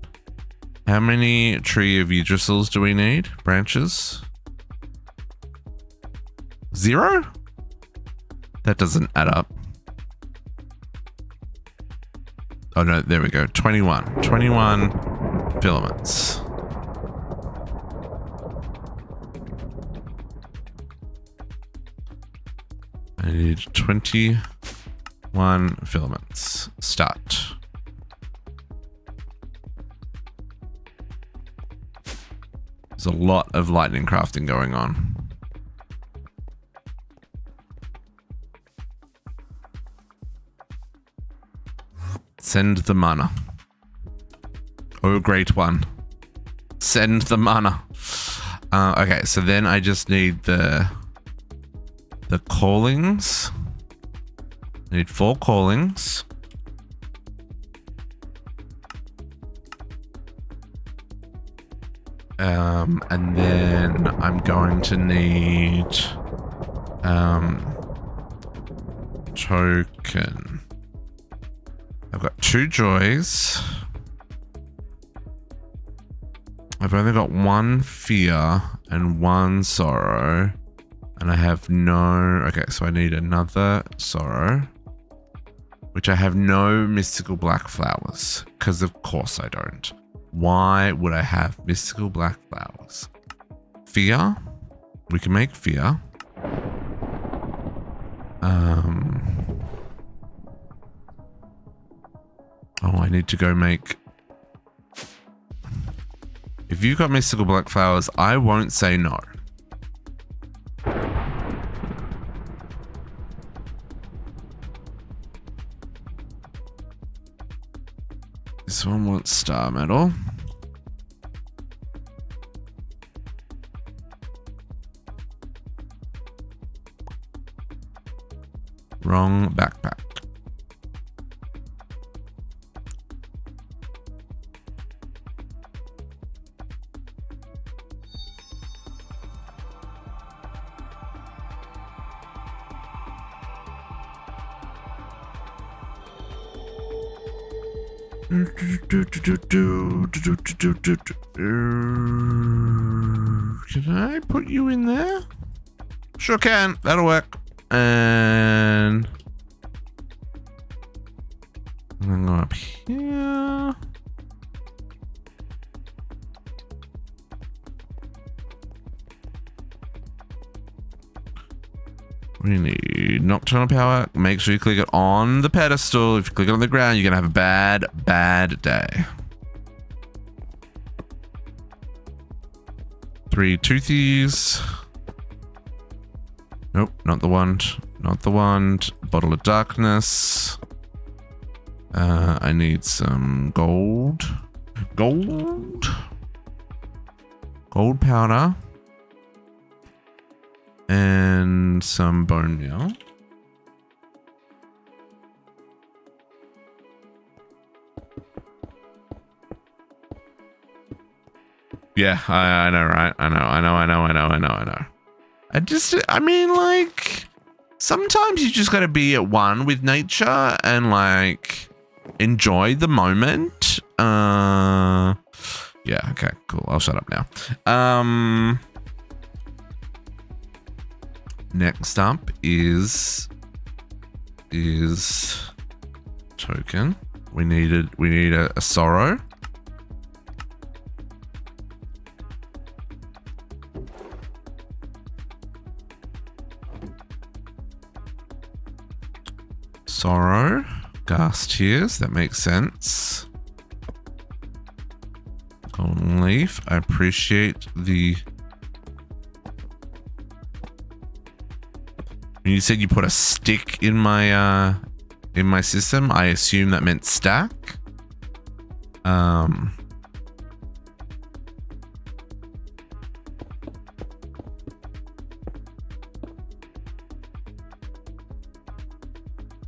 how many tree of Yggdrasils do we need? Branches? 0? That doesn't add up. Oh no, there we go. 21. 21 filaments. I need 21 filaments. Start. There's a lot of lightning crafting going on. Send the mana. Oh, great one. Send the mana. Okay, so then I just need the callings. I need 4 callings. And then I'm going to need token. I've got 2 joys. I've only got 1 fear and 1 sorrow. And I have no... Okay, so I need another sorrow. Which I have no mystical black flowers. Because of course I don't. Why would I have mystical black flowers? Fear. We can make fear. Oh, I need to go make... If you got mystical black flowers, I won't say no. This one wants star metal. Wrong backpack. Can I put you in there? Sure can. That'll work. And I'm gonna go up here. We need nocturnal power. Make sure you click it on the pedestal. If you click it on the ground, you're going to have a bad, bad day. 3 toothies. Nope, not the wand. Not the wand. Bottle of darkness. I need some gold. Gold powder. And some bone meal. Yeah, I know, right? I know. I mean, like, sometimes you just gotta be at one with nature and, like, enjoy the moment. Yeah, okay, cool. I'll shut up now. Next up is token. We need a sorrow. Sorrow, gas tears, that makes sense. Golden leaf, I appreciate the... When you said you put a stick in my system, I assume that meant stack.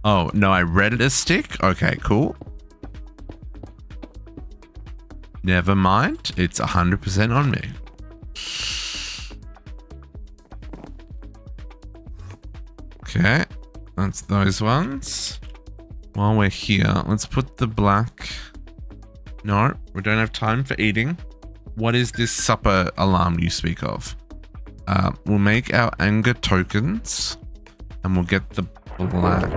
Oh, no, I read it as stick. Okay, cool. Never mind. It's 100% on me. Okay, that's those ones. While we're here, let's put the black... No, we don't have time for eating. What is this supper alarm you speak of? We'll make our anger tokens and we'll get the black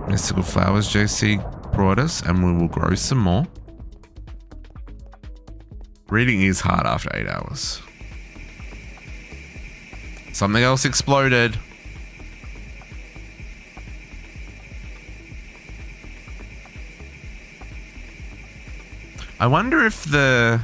mystical flowers JC brought us and we will grow some more. Reading is hard after 8 hours. Something else exploded. I wonder if the...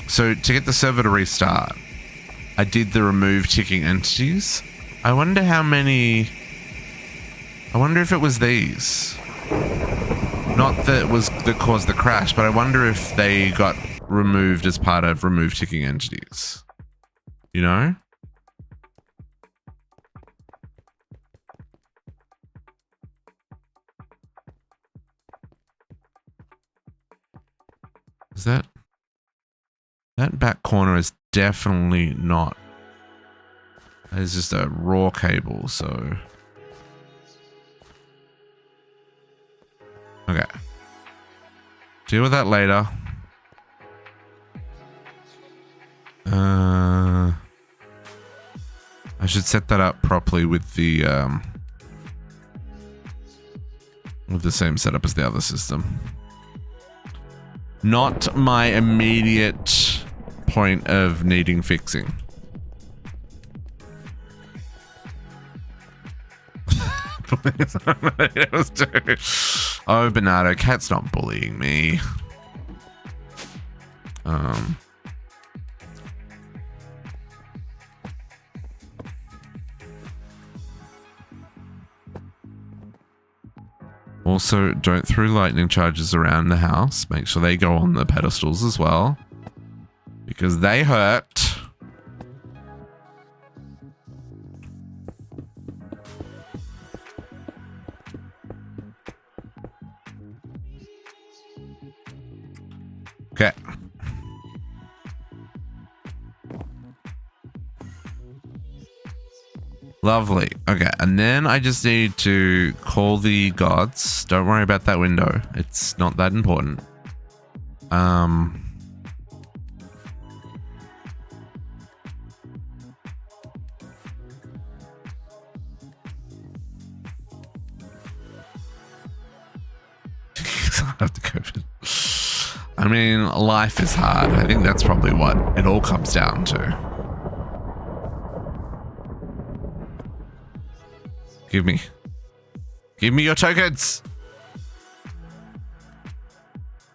So to get the server to restart, I did the remove ticking entities. I wonder how many... I wonder if it was these. Not that caused the crash, but I wonder if they got removed as part of remove ticking entities. You know? Is that back corner is definitely not. It's just a raw cable, so. Okay. Deal with that later. I should set that up properly with the same setup as the other system. Not my immediate point of needing fixing. Oh, Bernardo, cat's not bullying me. Also, don't throw lightning charges around the house. Make sure they go on the pedestals as well, because they hurt. Okay. Lovely. Okay, and then I just need to call the gods. Don't worry about that window. It's not that important. Everything's hard after COVID. I mean, life is hard. I think that's probably what it all comes down to. Give me your tokens.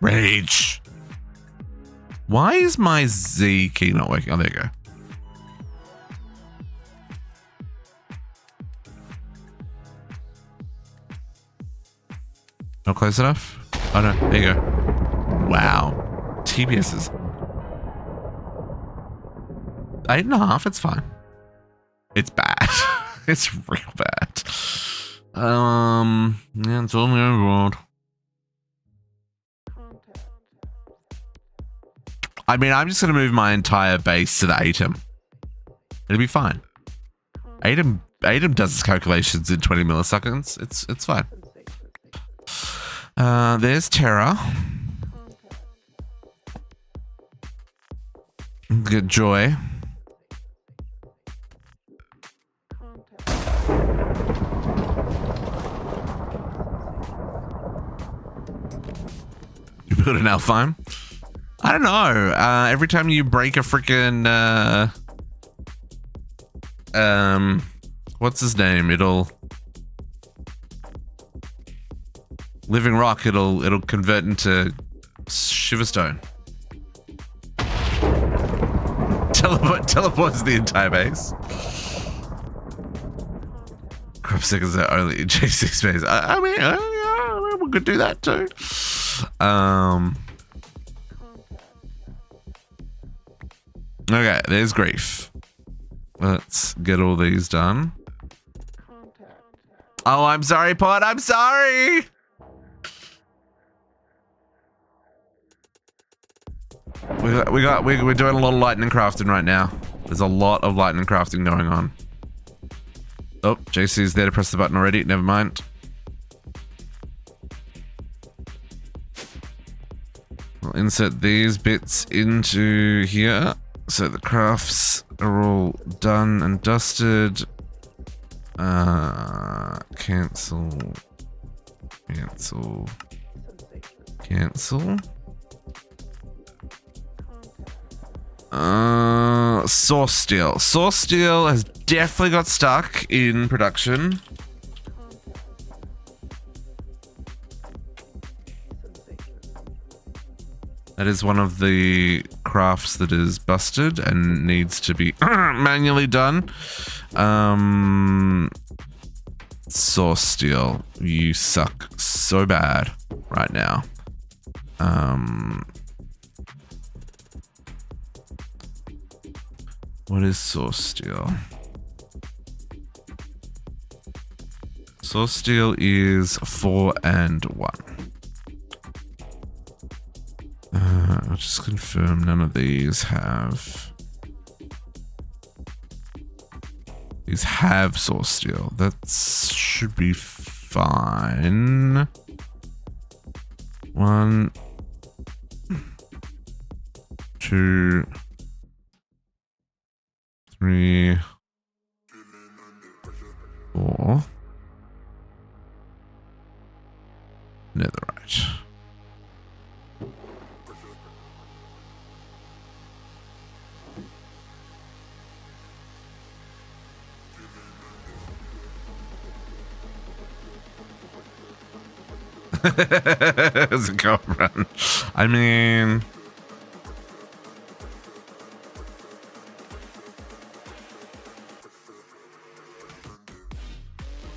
Rage. Why is my Z key not working? Oh, there you go. Not close enough? Oh no, there you go. Wow. TBS is 8.5, it's fine. It's bad. It's real bad. Yeah, it's only overworld. I mean, I'm just gonna move my entire base to the ATOM. It'll be fine. ATOM does its calculations in 20 milliseconds. It's fine. There's Terra. Get Joy. You build an Alfheim? I don't know. Every time you break a freaking what's his name? Living Rock, it'll convert into Shiverstone. Teleports the entire base. Crop seconds are only in J6 space. I mean, we could do that too. Okay, there's Grief. Let's get all these done. Oh, I'm sorry, Pod. I'm sorry. We're doing a lot of lightning crafting right now. There's a lot of lightning crafting going on. Oh, JC's there to press the button already. Never mind. We'll insert these bits into here. So the crafts are all done and dusted. Cancel. Source steel. Source steel has definitely got stuck in production. That is one of the crafts that is busted and needs to be manually done. Source steel, you suck so bad right now. What is source steel? Source steel is 4 and 1. I'll just confirm none of these have. These have source steel. That should be fine. 1, 2, 3, 4. Netherite. It's a go run. I mean,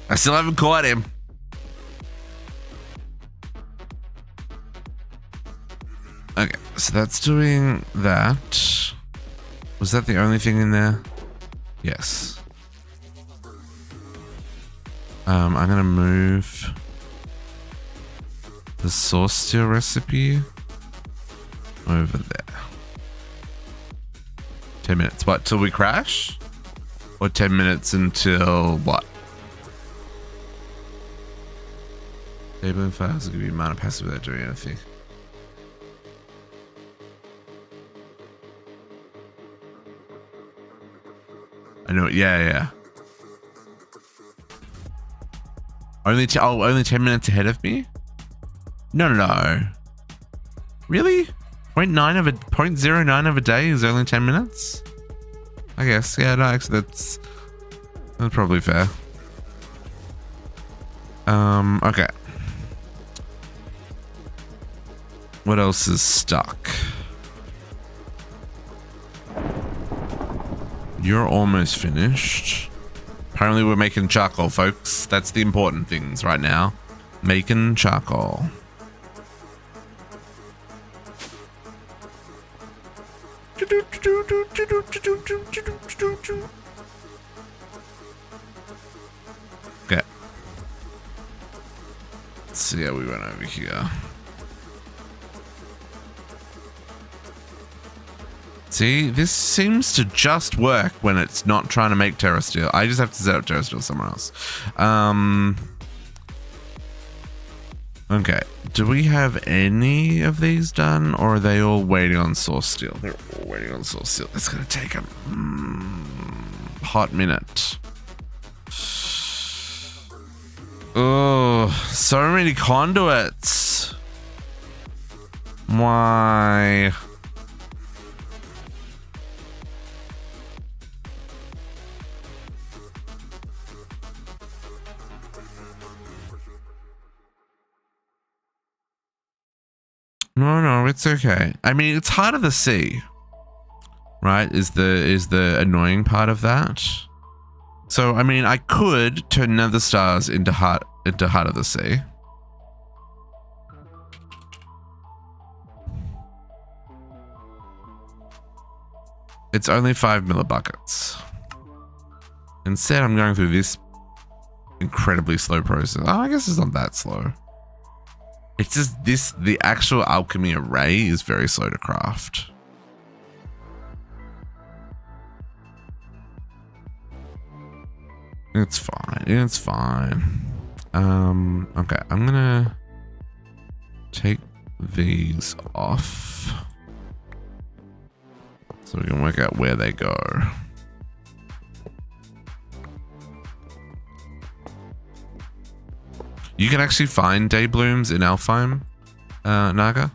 I still haven't caught him. Okay, so that's doing that. Was that the only thing in there? Yes. I'm gonna move the source steel recipe over there. 10 minutes. What, till we crash? Or 10 minutes until what? Disabling files will give you mana passive without doing anything. I know, yeah. Only 10 minutes ahead of me? No. Really? 0.09 of a day is only 10 minutes? I guess. Yeah, no, actually that's probably fair. Okay. What else is stuck? You're almost finished. Apparently we're making charcoal, folks. That's the important things right now. Making charcoal. Okay. Let's see how we went over here. See, this seems to just work when it's not trying to make terrasteel. I just have to set up terrasteel somewhere else. Okay. Do we have any of these done, or are they all waiting on source steel? They're all waiting on source steel. It's going to take a hot minute. Oh, so many conduits. Why? No, it's okay. I mean, it's harder to see, right? Is the annoying part of that. So, I mean, I could turn nether stars into heart of the sea. It's only 5 millibuckets. Instead, I'm going through this incredibly slow process. Oh, I guess it's not that slow. It's just the actual alchemy array is very slow to craft. It's fine. It's fine. Okay, I'm gonna take these off so we can work out where they go. You can actually find day blooms in Alfheim, Naga.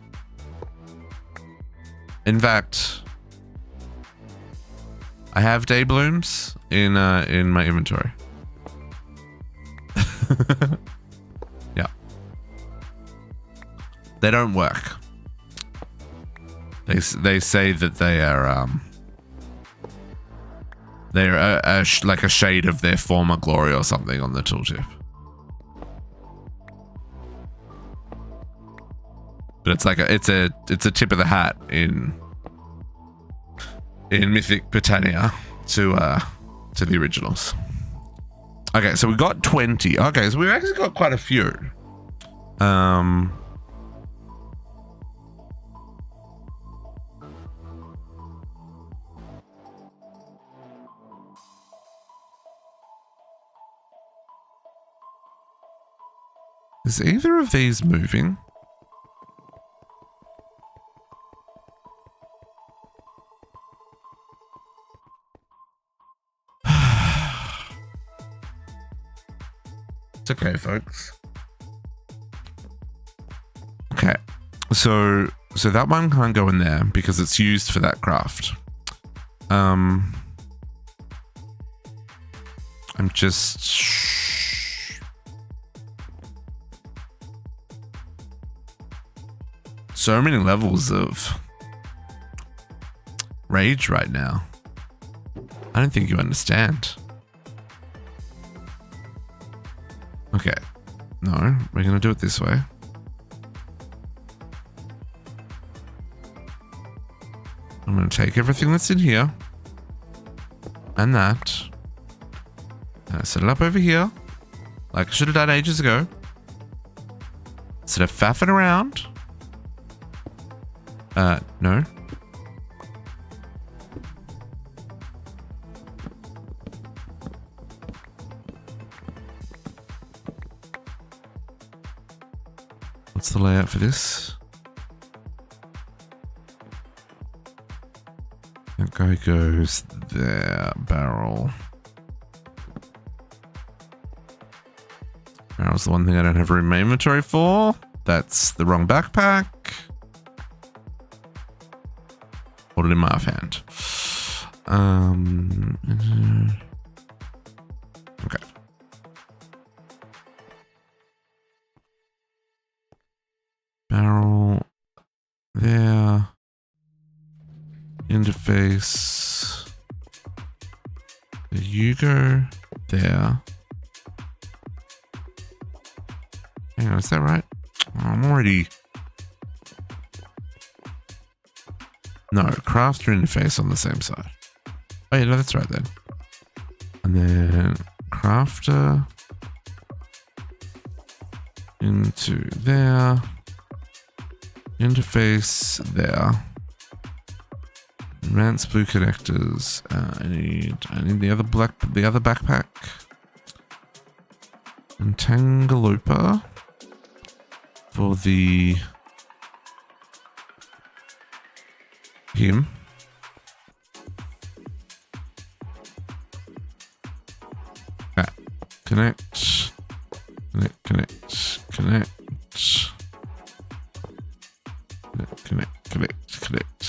In fact, I have day blooms in my inventory. Yeah, they don't work. They say that they are they're like a shade of their former glory or something on the tooltip. But it's like it's a tip of the hat in Mythic Britannia to the originals. Okay, so we got 20. Okay, so we've actually got quite a few. Is either of these moving? It's okay, folks. Okay, so that one can't go in there because it's used for that craft. I'm just so many levels of rage right now. I don't think you understand. Okay, no, we're gonna do it this way. I'm gonna take everything that's in here and that, and set it up over here like I should have done ages ago. Instead of faffing around. No. What's the layout for this? That guy goes there. Barrel. Barrel's the one thing I don't have room in my inventory for. that's the wrong backpack. Hold it in my offhand. Okay. Barrel there. Interface. There you go. There. Hang on, is that right? Oh, I'm already... No, crafter interface on the same side. Oh yeah, no, that's right then. And then crafter into there. Interface there. Advanced blue connectors. I need the other backpack. Entangloper for the him.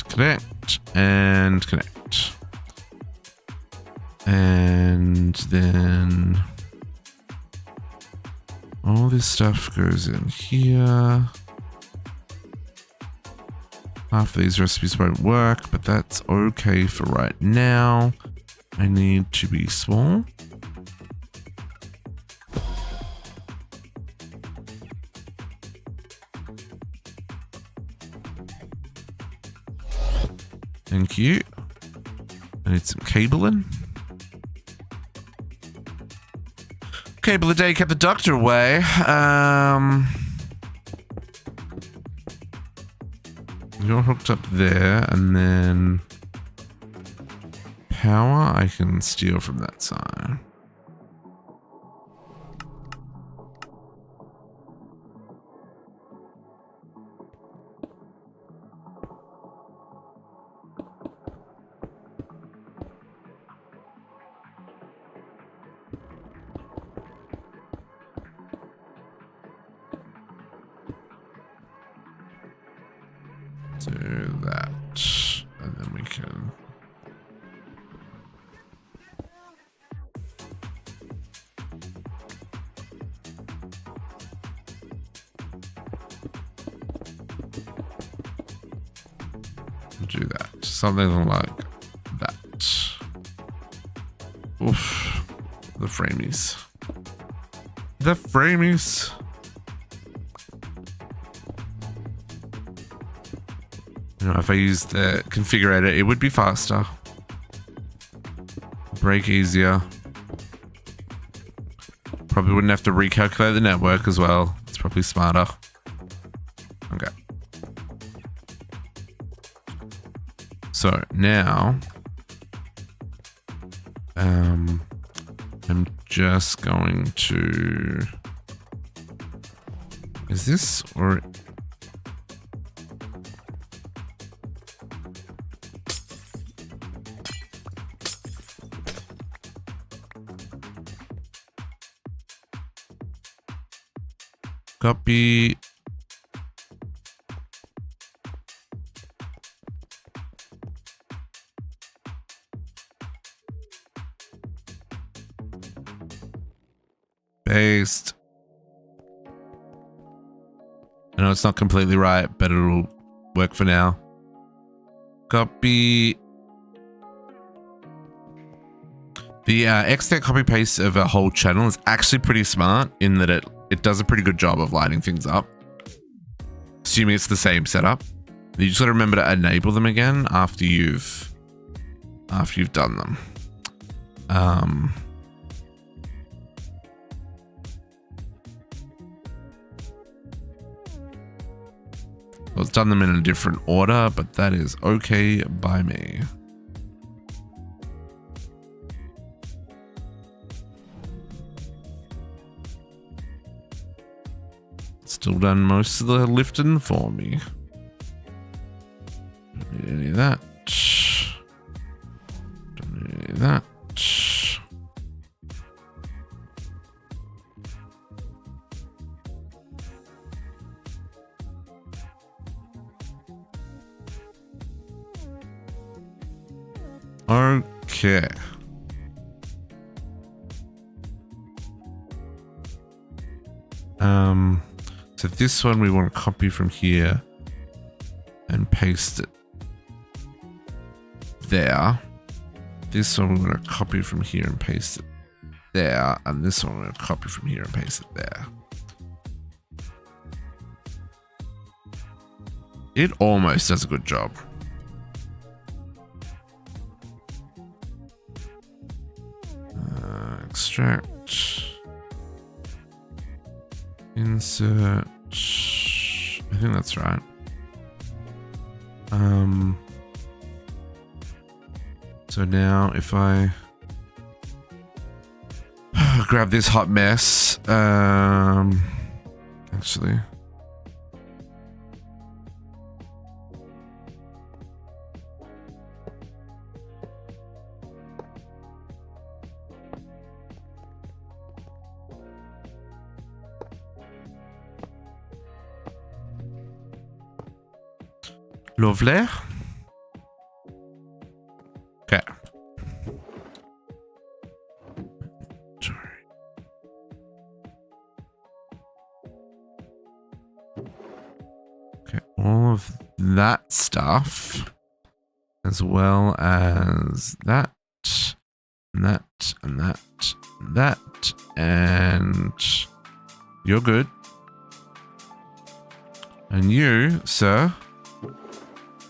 Connect, and connect. And then all this stuff goes in here. Half of these recipes won't work, but that's okay for right now. I need to be small. Thank you. I need some cabling. Cable a day kept the doctor away. You're hooked up there, and then power I can steal from that side. Do that, and then we can do that. Something like that. Oof. The framies. The framies. You know, if I use the configurator, it would be faster. Break easier. Probably wouldn't have to recalculate the network as well. It's probably smarter. Okay. So now, I'm just going to, is this or? Copy. Paste. I know it's not completely right, but it'll work for now. Copy. The extent copy paste of a whole channel is actually pretty smart in that it does a pretty good job of lighting things up. Assuming it's the same setup. You just gotta remember to enable them again after you've done them. Well, it's done them in a different order, but that is okay by me. Still done most of the lifting for me. Don't need any of that. Don't need any of that. Okay. So this one we want to copy from here and paste it there. This one we're going to copy from here and paste it there. And this one we're going to copy from here and paste it there. It almost does a good job. Extract. Insert. I think that's right. So now if I grab this hot mess, actually. Lovely. Okay. Sorry. Okay, all of that stuff, as well as that, and that, and that, and that, and you're good. And you, sir,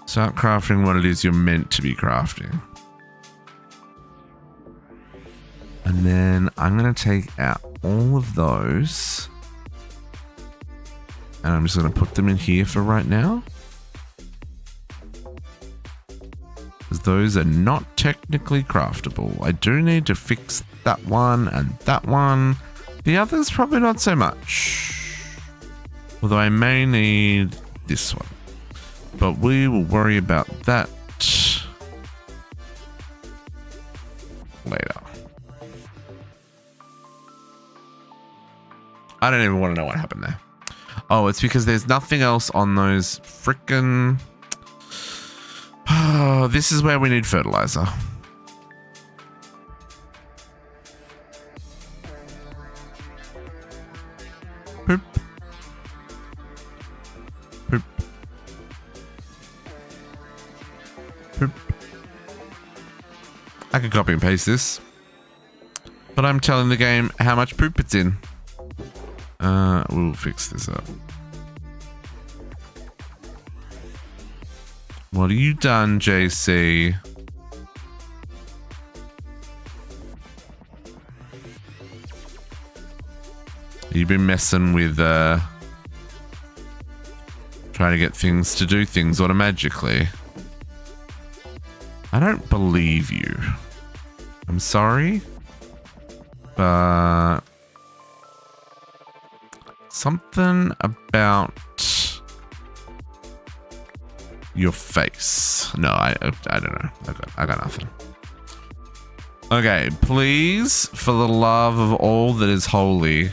start crafting what it is you're meant to be crafting. And then I'm going to take out all of those. And I'm just going to put them in here for right now. Because those are not technically craftable. I do need to fix that one and that one. The others probably not so much. Although I may need this one. But we will worry about that later. I don't even want to know what happened there. Oh, it's because there's nothing else on those frickin'... Oh, this is where we need fertilizer. Poop. Poop. Poop. I could copy and paste this. But I'm telling the game how much poop it's in. We'll fix this up. What have you done, JC? You've been messing with trying to get things to do things automagically. I don't believe you. I'm sorry, but something about your face. No, I don't know. I got nothing. Okay, please, for the love of all that is holy,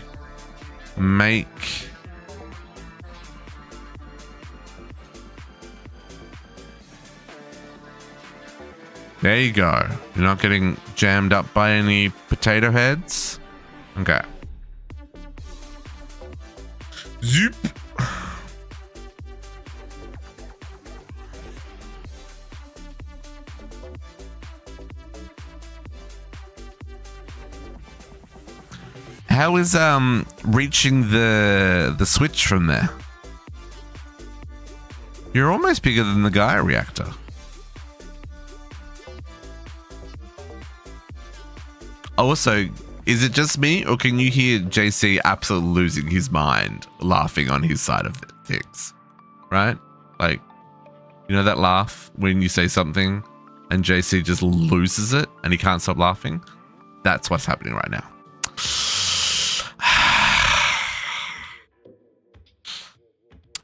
make there you go. You're not getting jammed up by any potato heads. Okay. Zoop. How is reaching the switch from there? You're almost bigger than the Gaia Reactor. Also, is it just me, or can you hear JC absolutely losing his mind, laughing on his side of things? Right? Like, you know that laugh when you say something and JC just loses it and he can't stop laughing? That's what's happening right now.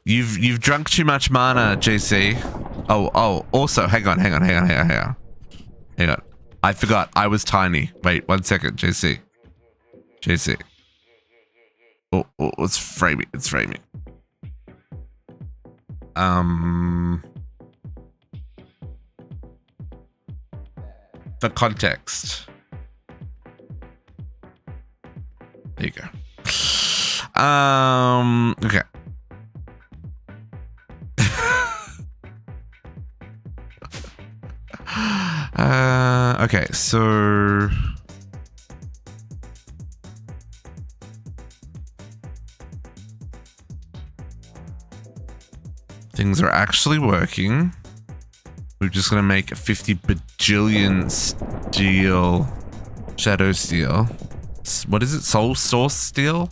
You've drunk too much mana, JC. Oh, also, hang on. I forgot, I was tiny. Wait, 1 second, JC. Oh, it's framing. for context. There you go. Okay. Okay, so things are actually working. We're just gonna make a 50 bajillion steel, shadow steel. What is it? Soul source steel?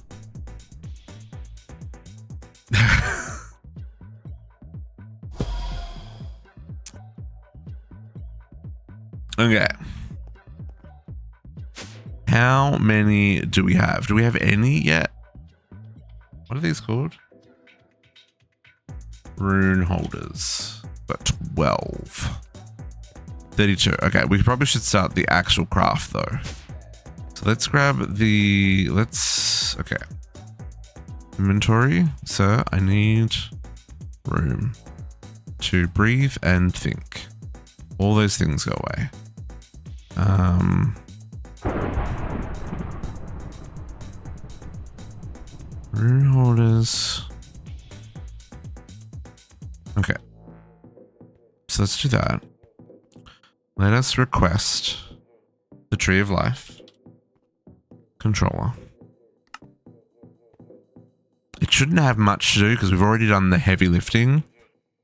Okay. How many do we have? Do we have any yet? What are these called? Rune holders. Got 12. 32. Okay, we probably should start the actual craft though. So let's grab the, okay. Inventory. Sir, I need room to breathe and think. All those things go away. Rune holders. Okay. So let's do that. Let us request the Tree of Life controller. It shouldn't have much to do because we've already done the heavy lifting,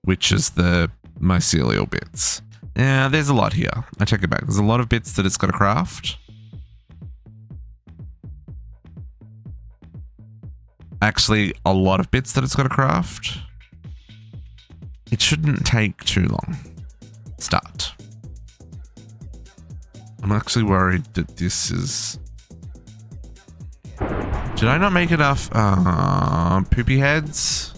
which is the mycelial bits. Yeah, there's a lot here. I take it back. There's a lot of bits that it's got to craft. Actually, a lot of bits that it's got to craft. It shouldn't take too long. Start. I'm actually worried that this is... Did I not make enough poopy heads?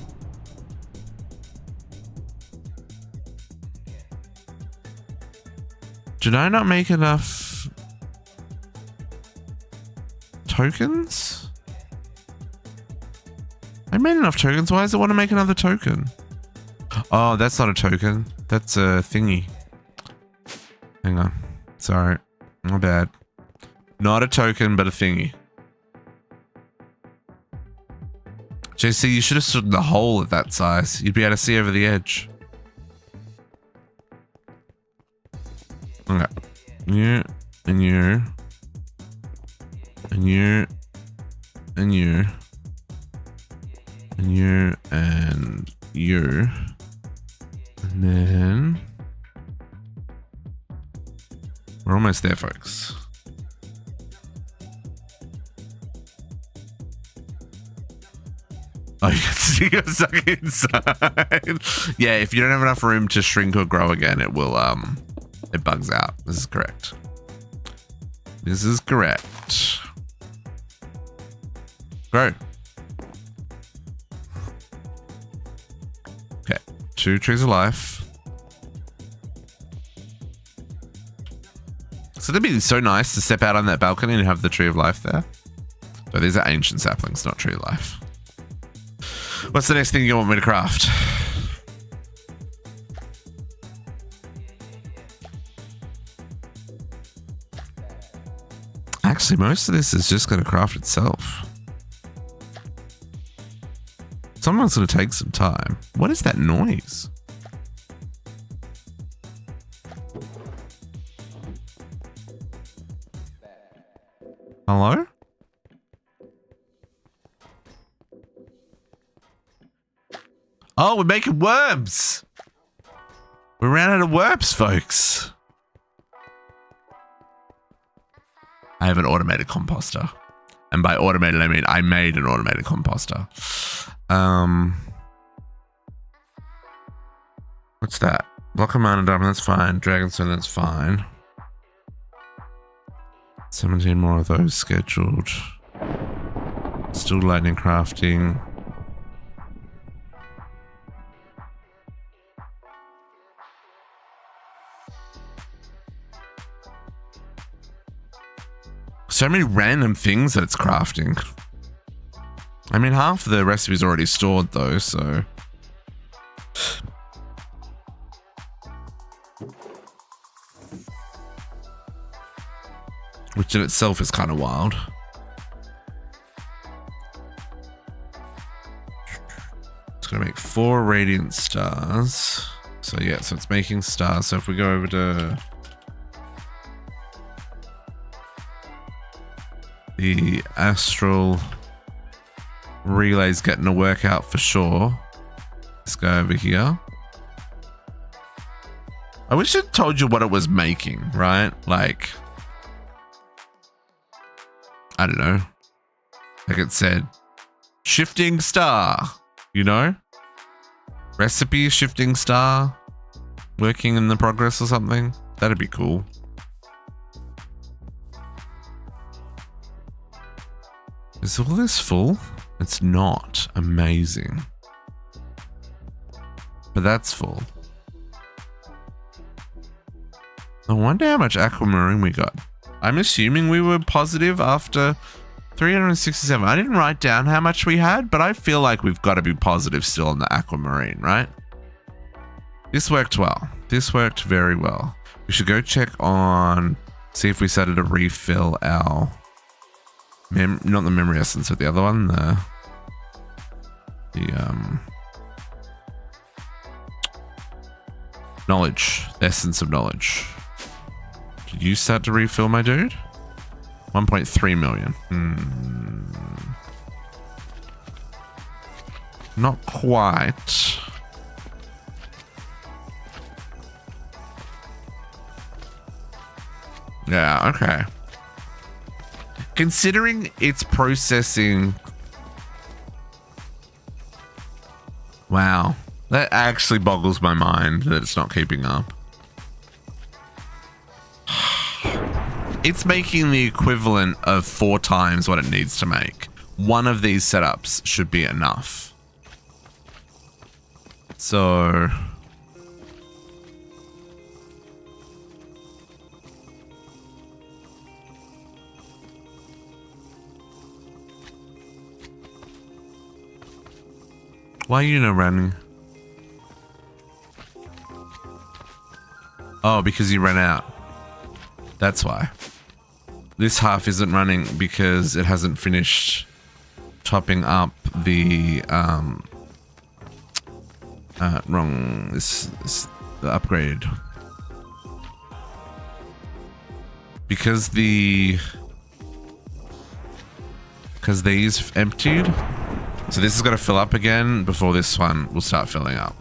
Did I not make enough tokens? I made enough tokens. Why does it want to make another token? Oh, that's not a token. That's a thingy. Hang on. Sorry. My bad. Not a token, but a thingy. JC, you should have stood in the hole at that size. You'd be able to see over the edge. Okay. You, and you, and you, and you, and you, and you, and then we're almost there, folks. Oh, you can see you're stuck inside. Yeah, if you don't have enough room to shrink or grow again, it will, it bugs out. This is correct. This is correct. Grow. Okay, 2 trees of life. So it'd be so nice to step out on that balcony and have the tree of life there. So these are ancient saplings, not tree of life. What's the next thing you want me to craft? Actually, most of this is just going to craft itself. Someone's going to take some time. What is that noise? Hello? Oh, we're making worms. We ran out of worms, folks. I have an automated composter. And by automated, I mean I made an automated composter. What's that? Block of mana diamond, that's fine. Dragonstone, that's fine. 17 more of those scheduled. Still lightning crafting. So many random things that it's crafting. I mean, half of the recipe's already stored though, so. which in itself is kind of wild. It's going to make 4 radiant stars. So yeah, so it's making stars. So if we go over to the astral relay's getting a workout for sure. Let's go over here. I wish it told you what it was making, right? Like, I don't know. Like it said, shifting star, you know? Recipe shifting star, working in the progress or something. That'd be cool. Is all this full? It's not. Amazing. But that's full. I wonder how much aquamarine we got. I'm assuming we were positive after 367. I didn't write down how much we had, but I feel like we've got to be positive still on the aquamarine, right? This worked well. This worked very well. We should go check on, see if we started to refill our, not the memory essence, but the other one, the knowledge, the essence of knowledge. Did you start to refill, my dude? 1.3 million. Not quite. Yeah, okay. Considering it's processing... Wow. That actually boggles my mind that it's not keeping up. It's making the equivalent of 4 times what it needs to make. One of these setups should be enough. So... why are you not running? Oh, because you ran out. That's why. This half isn't running because it hasn't finished topping up the the upgrade. Because these emptied. So this is going to fill up again before this one will start filling up.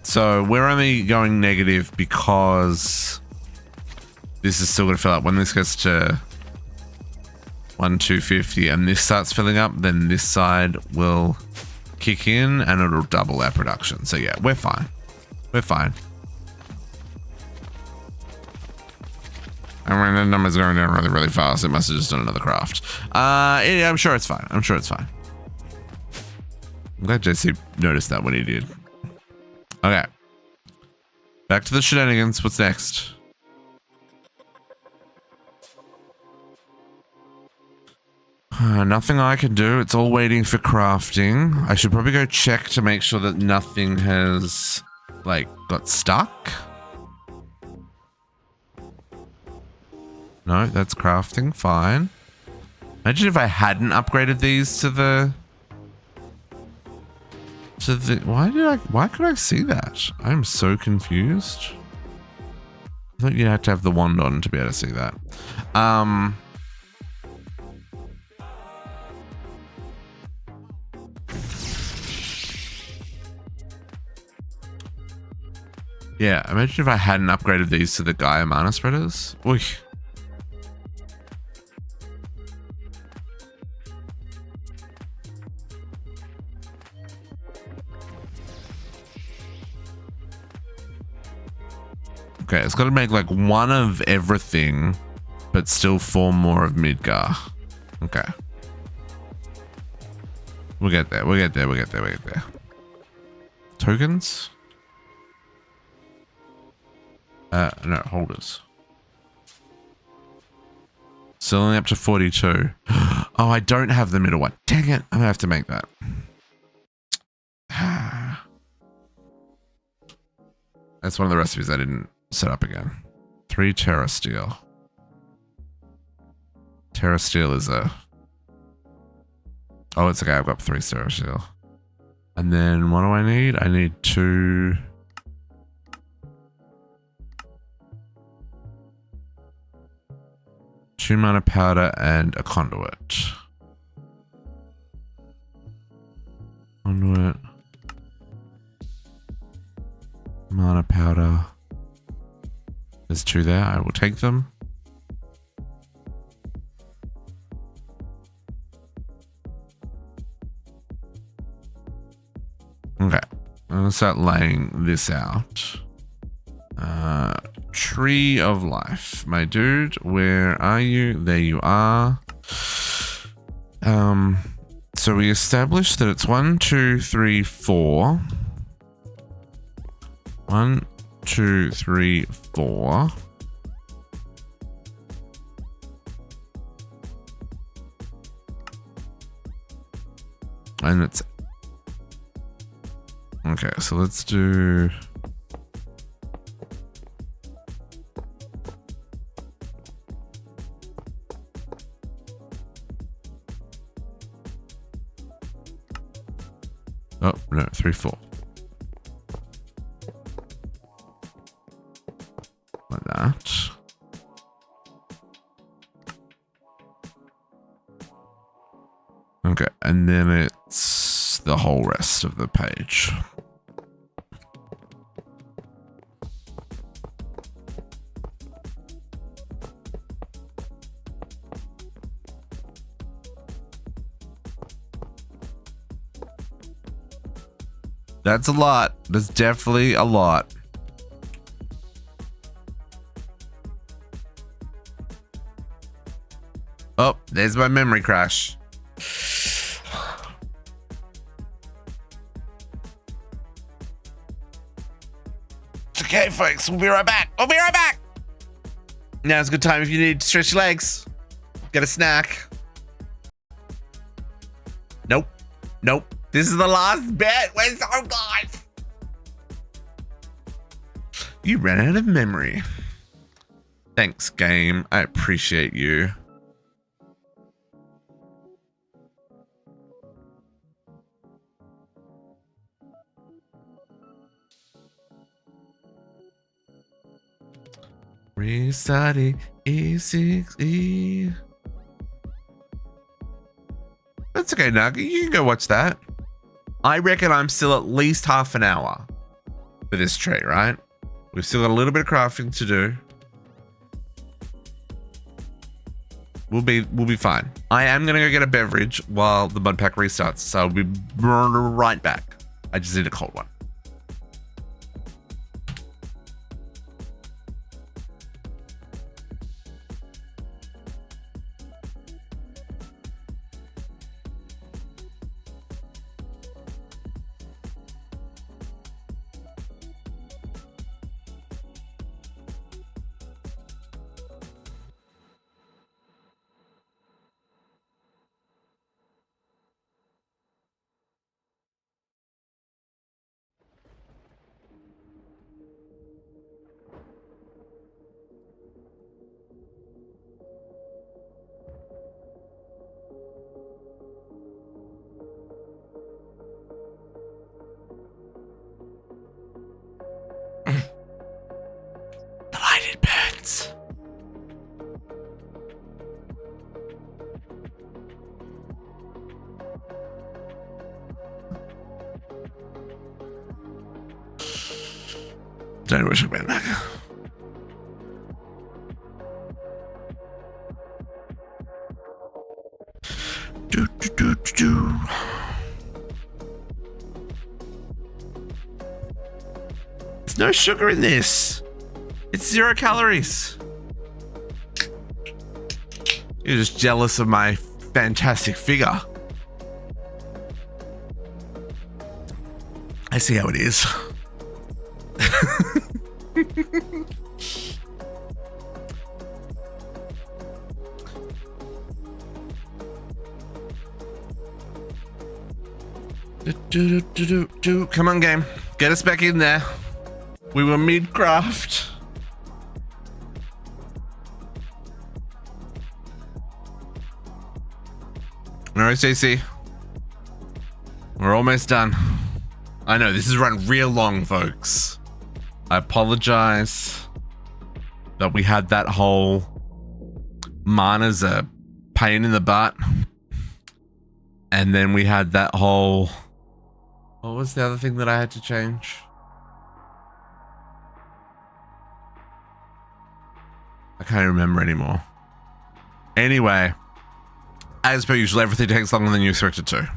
So we're only going negative because this is still going to fill up. When this gets to 1,250 and this starts filling up, then this side will kick in and it'll double our production. So yeah, we're fine. We're fine. I mean, the number's going down really, really fast. It must have just done another craft. Yeah, I'm sure it's fine. I'm sure it's fine. I'm glad JC noticed that when he did. Okay. Back to the shenanigans. What's next? Nothing I can do. It's all waiting for crafting. I should probably go check to make sure that nothing has, like, got stuck. No, that's crafting. Fine. Imagine if I hadn't upgraded these to the... Why could I see that? I'm so confused. I thought you had to have the wand on to be able to see that. Yeah, imagine if I hadn't upgraded these to the Gaia mana spreaders. Oy. Okay, it's got to make like 1 of everything, but still 4 more of Midgar. Okay. We'll get there. We'll get there. We'll get there. We'll get there. Tokens? No, holders. Selling up to 42. Oh, I don't have the middle one. Dang it. I'm going to have to make that. That's one of the recipes I didn't set up again. 3 Terra Steel. Terra steel is a... Oh, it's okay. I've got 3 Terra steel. And then what do I need? I need 2... 2 mana powder and a conduit. Conduit. Mana powder. There's 2 there. I will take them. Okay. I'm gonna start laying this out. Tree of life, my dude. Where are you? There you are. So we established that it's 1, 2, 3, 4. 1, 2, 3, 4. And it's okay. So let's do. Oh, no, 3, 4. Like that. Okay, and then it's the whole rest of the page. That's a lot. That's definitely a lot. Oh, there's my memory crash. It's okay, folks. We'll be right back. We'll be right back. Now's a good time if you need to stretch your legs. Get a snack. Nope. Nope. This is the last bit. We're so guys. You ran out of memory. Thanks, game. I appreciate you. Restudy E6E. That's okay, Nug. You can go watch that. I reckon I'm still at least half an hour for this tree, right? We've still got a little bit of crafting to do. We'll be fine. I am gonna go get a beverage while the mud pack restarts, so I'll be right back. I just need a cold one. Don't worry about that. There's no sugar in this. It's 0 calories. You're just jealous of my fantastic figure. I see how it is. Come on, game. Get us back in there. We were mid-craft. All right, JC. We're almost done. I know, this has run real long, folks. I apologize that we had that whole mana's a pain in the butt. And then we had that whole... What was the other thing that I had to change? I can't remember anymore. Anyway, as per usual, everything takes longer than you expect it to.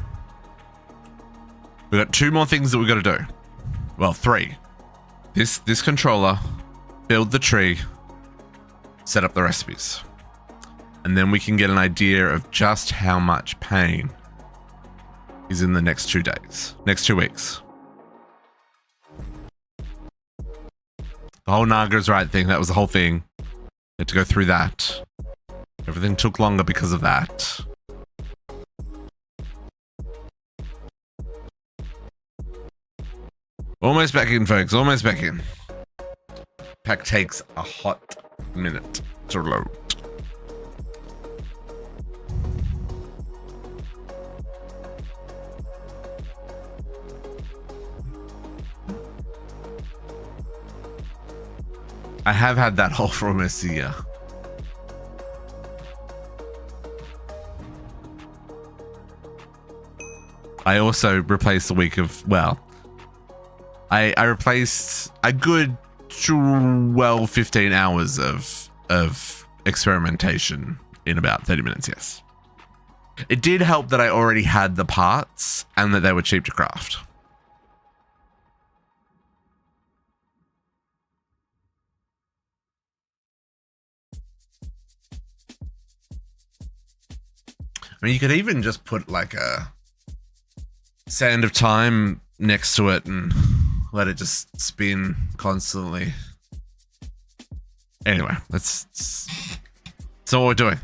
We've got 2 more things that we've got to do. Well, 3. This controller, build the tree, set up the recipes. And then we can get an idea of just how much pain is in the next 2 days. Next 2 weeks. The whole Naga's right thing, that was the whole thing. Had to go through that. Everything took longer because of that. Almost back in, folks. Almost back in. Pack takes a hot minute to load. I have had that hole for almost a year. I also replaced a week of, well, I replaced a good 12, 15 hours of experimentation in about 30 minutes, yes. It did help that I already had the parts and that they were cheap to craft. I mean, you could even just put like a sand of time next to it and let it just spin constantly. Anyway, that's what we're doing.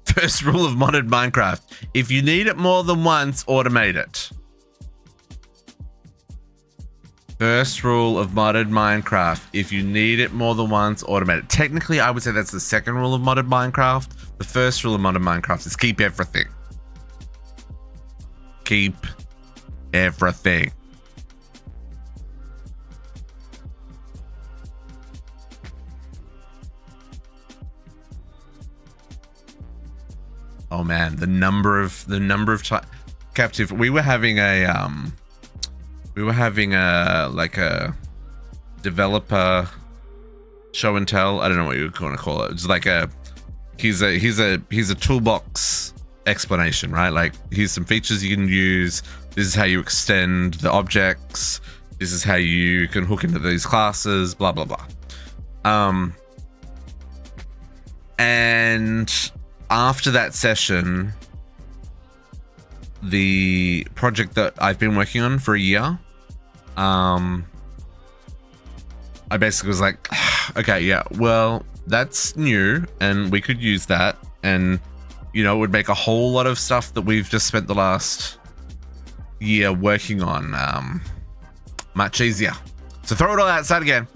First rule of modded Minecraft. If you need it more than once, automate it. First rule of modded Minecraft. If you need it more than once, automate it. Technically, I would say that's the second rule of modded Minecraft. The first rule of modded Minecraft is keep everything. Keep everything. Oh man, the number of captive. We were having a like a developer show and tell. I don't know what you would want to call it. It's like here's a toolbox explanation, right? Like, here's some features you can use. This is how you extend the objects. This is how you can hook into these classes, blah blah blah. And after that session, the project that I've been working on for a year, I basically was like, okay, yeah, well, that's new and we could use that, and you know, it would make a whole lot of stuff that we've just spent the last year working on much easier. So throw it all outside again.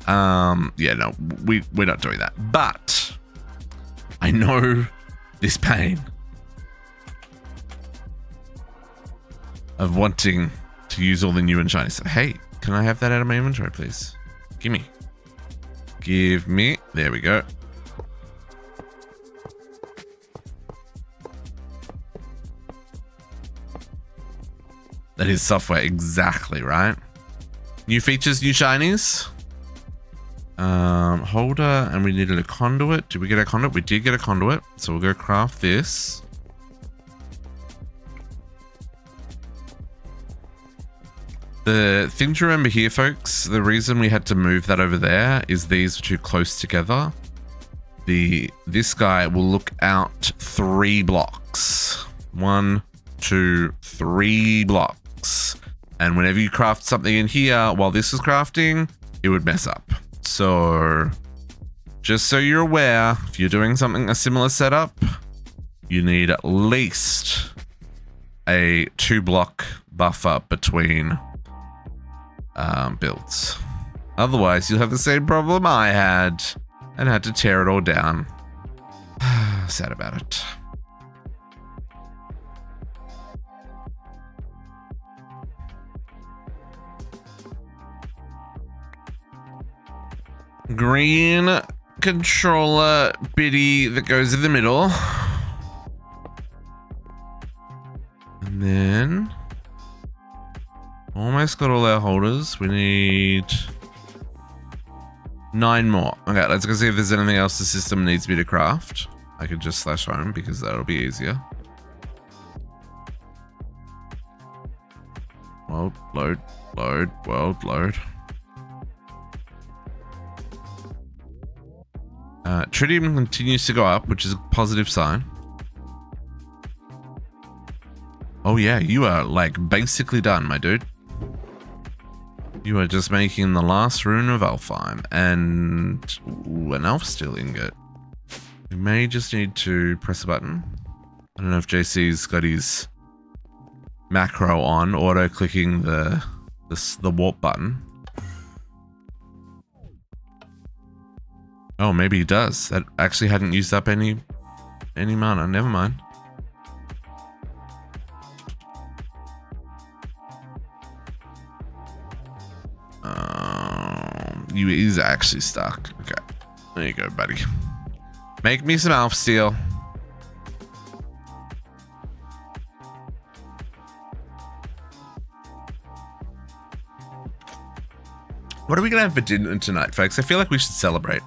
Yeah, no, we're not doing that, but I know this pain of wanting to use all the new and shiny stuff. Hey, can I have that out of my inventory, please? Give me. There we go. That is software, exactly, right? New features, new shinies. Holder, and we needed a conduit. Did we get a conduit? We did get a conduit. So we'll go craft this. The thing to remember here, folks, the reason we had to move that over there is these are too close together. This guy will look out 3 blocks. 1, 2, 3 blocks. And whenever you craft something in here while this is crafting, it would mess up. So just so you're aware, if you're doing a similar setup, you need at least a 2-block buffer between builds. Otherwise, you'll have the same problem I had, and had to tear it all down. Sad about it. Green controller bitty that goes in the middle. And then almost got all our holders. We need 9 more. Okay, let's go see if there's anything else the system needs me to craft. I could just slash home because that'll be easier. World load, load, world load. Tritium continues to go up, which is a positive sign. Oh yeah, you are like basically done, my dude. You are just making the last rune of Alfheim and an elf steel ingot. We may just need to press a button. I don't know if JC's got his macro on, auto-clicking the warp button. Oh, maybe he does. That actually hadn't used up any mana. Never mind. You is actually stuck. Okay. There you go, buddy. Make me some elf steel. What are we gonna have for dinner tonight, folks? I feel like we should celebrate.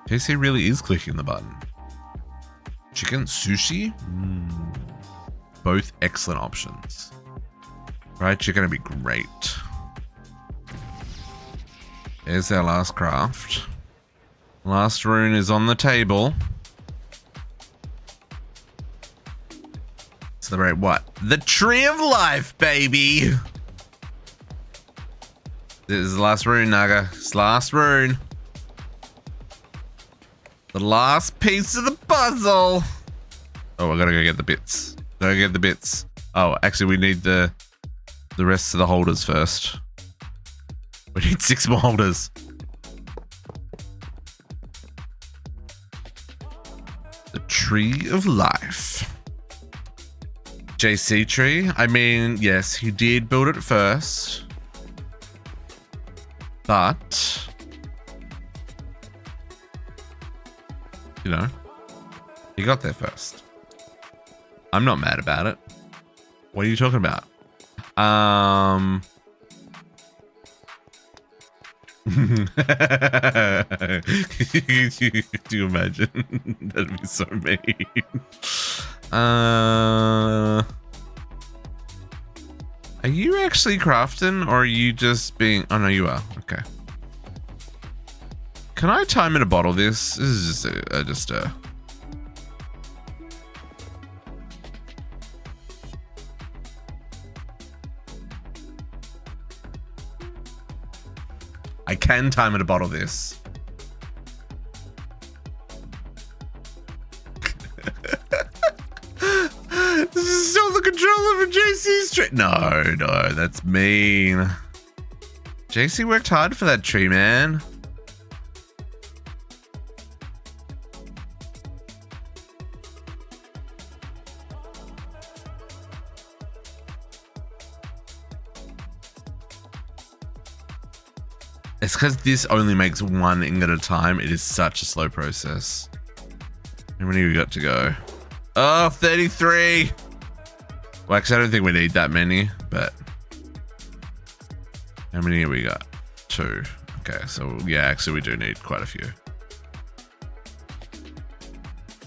JC really is clicking the button. Chicken sushi? Both excellent options. Fried chicken would be great. There's our last craft. Last rune is on the table. Celebrate what? The Tree of Life, baby! This is the last rune, Naga. It's the last rune. The last piece of the puzzle. Oh, I gotta go get the bits. Gotta get the bits. Oh, actually, we need the rest of the holders first. We need 6 more holders. The Tree of Life. JC tree. I mean, yes, he did build it first. But you know, he got there first. I'm not mad about it. What are you talking about? Do you imagine? That'd be so mean. Are you actually crafting, or are you just being... Oh, no, you are. Okay. Can I time in a bottle this? This is just a... I can time in a bottle this. This is still the controller for JC's tree. No, that's mean. JC worked hard for that tree, man. It's because this only makes 1 ingot at a time. It is such a slow process. How many we got to go? Oh, 33. Well, actually, I don't think we need that many, but how many have we got? 2. Okay, so yeah, actually, we do need quite a few.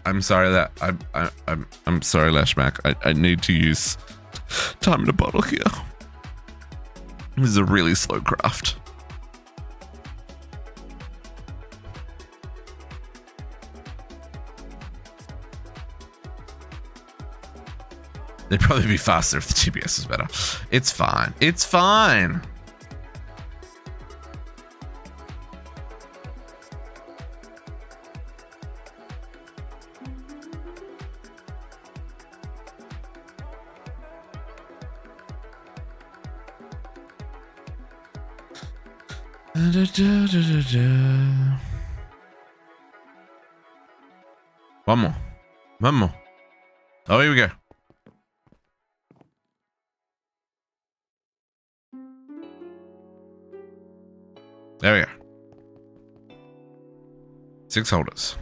I'm sorry that I'm sorry, Lashmac. I need to use time in a bottle here. This is a really slow craft. They'd probably be faster if the TPS was better. It's fine. It's fine. One more. One more. Oh, here we go. There we go. 6 holders.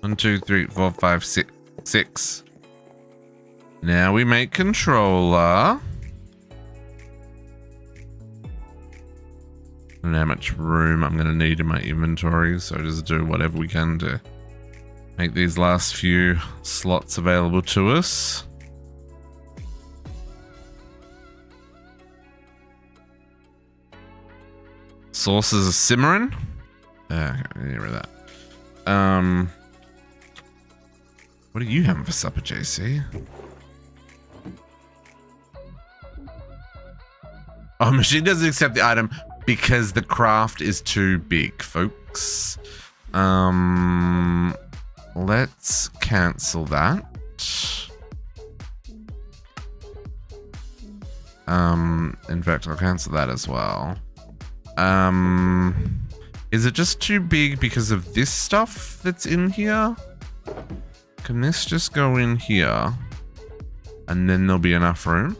1, 2, 3, 4, 5, 6. 6. Now we make controller. I don't know how much room I'm going to need in my inventory, so just do whatever we can to make these last few slots available to us. Sauces are simmering. Okay, get rid of that. What are you having for supper, JC? Oh, machine doesn't accept the item because the craft is too big, folks. Let's cancel that. In fact, I'll cancel that as well. Is it just too big because of this stuff that's in here? Can this just go in here? And then there'll be enough room?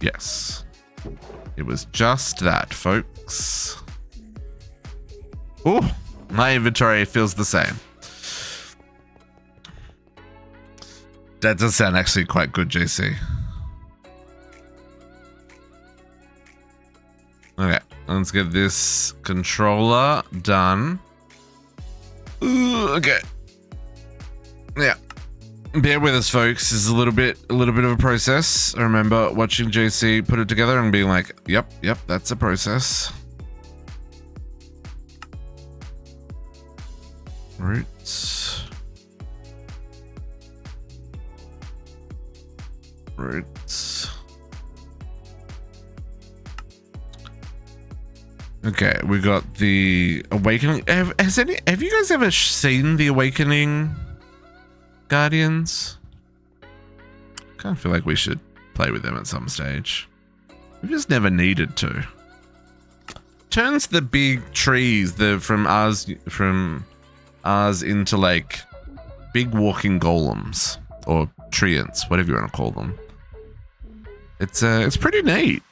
Yes. It was just that, folks. Oh, my inventory feels the same. That does sound actually quite good, JC. Okay, let's get this controller done. Ooh, okay. Yeah. Bear with us, folks. This is a little bit of a process. I remember watching JC put it together and being like, yep, that's a process. Roots. Okay, we got the Awakening. Have you guys ever seen the Awakening Guardians? Kind of feel like we should play with them at some stage. We just never needed to. Turns the big trees, from ours into like big walking golems or treants, whatever you want to call them. It's pretty neat.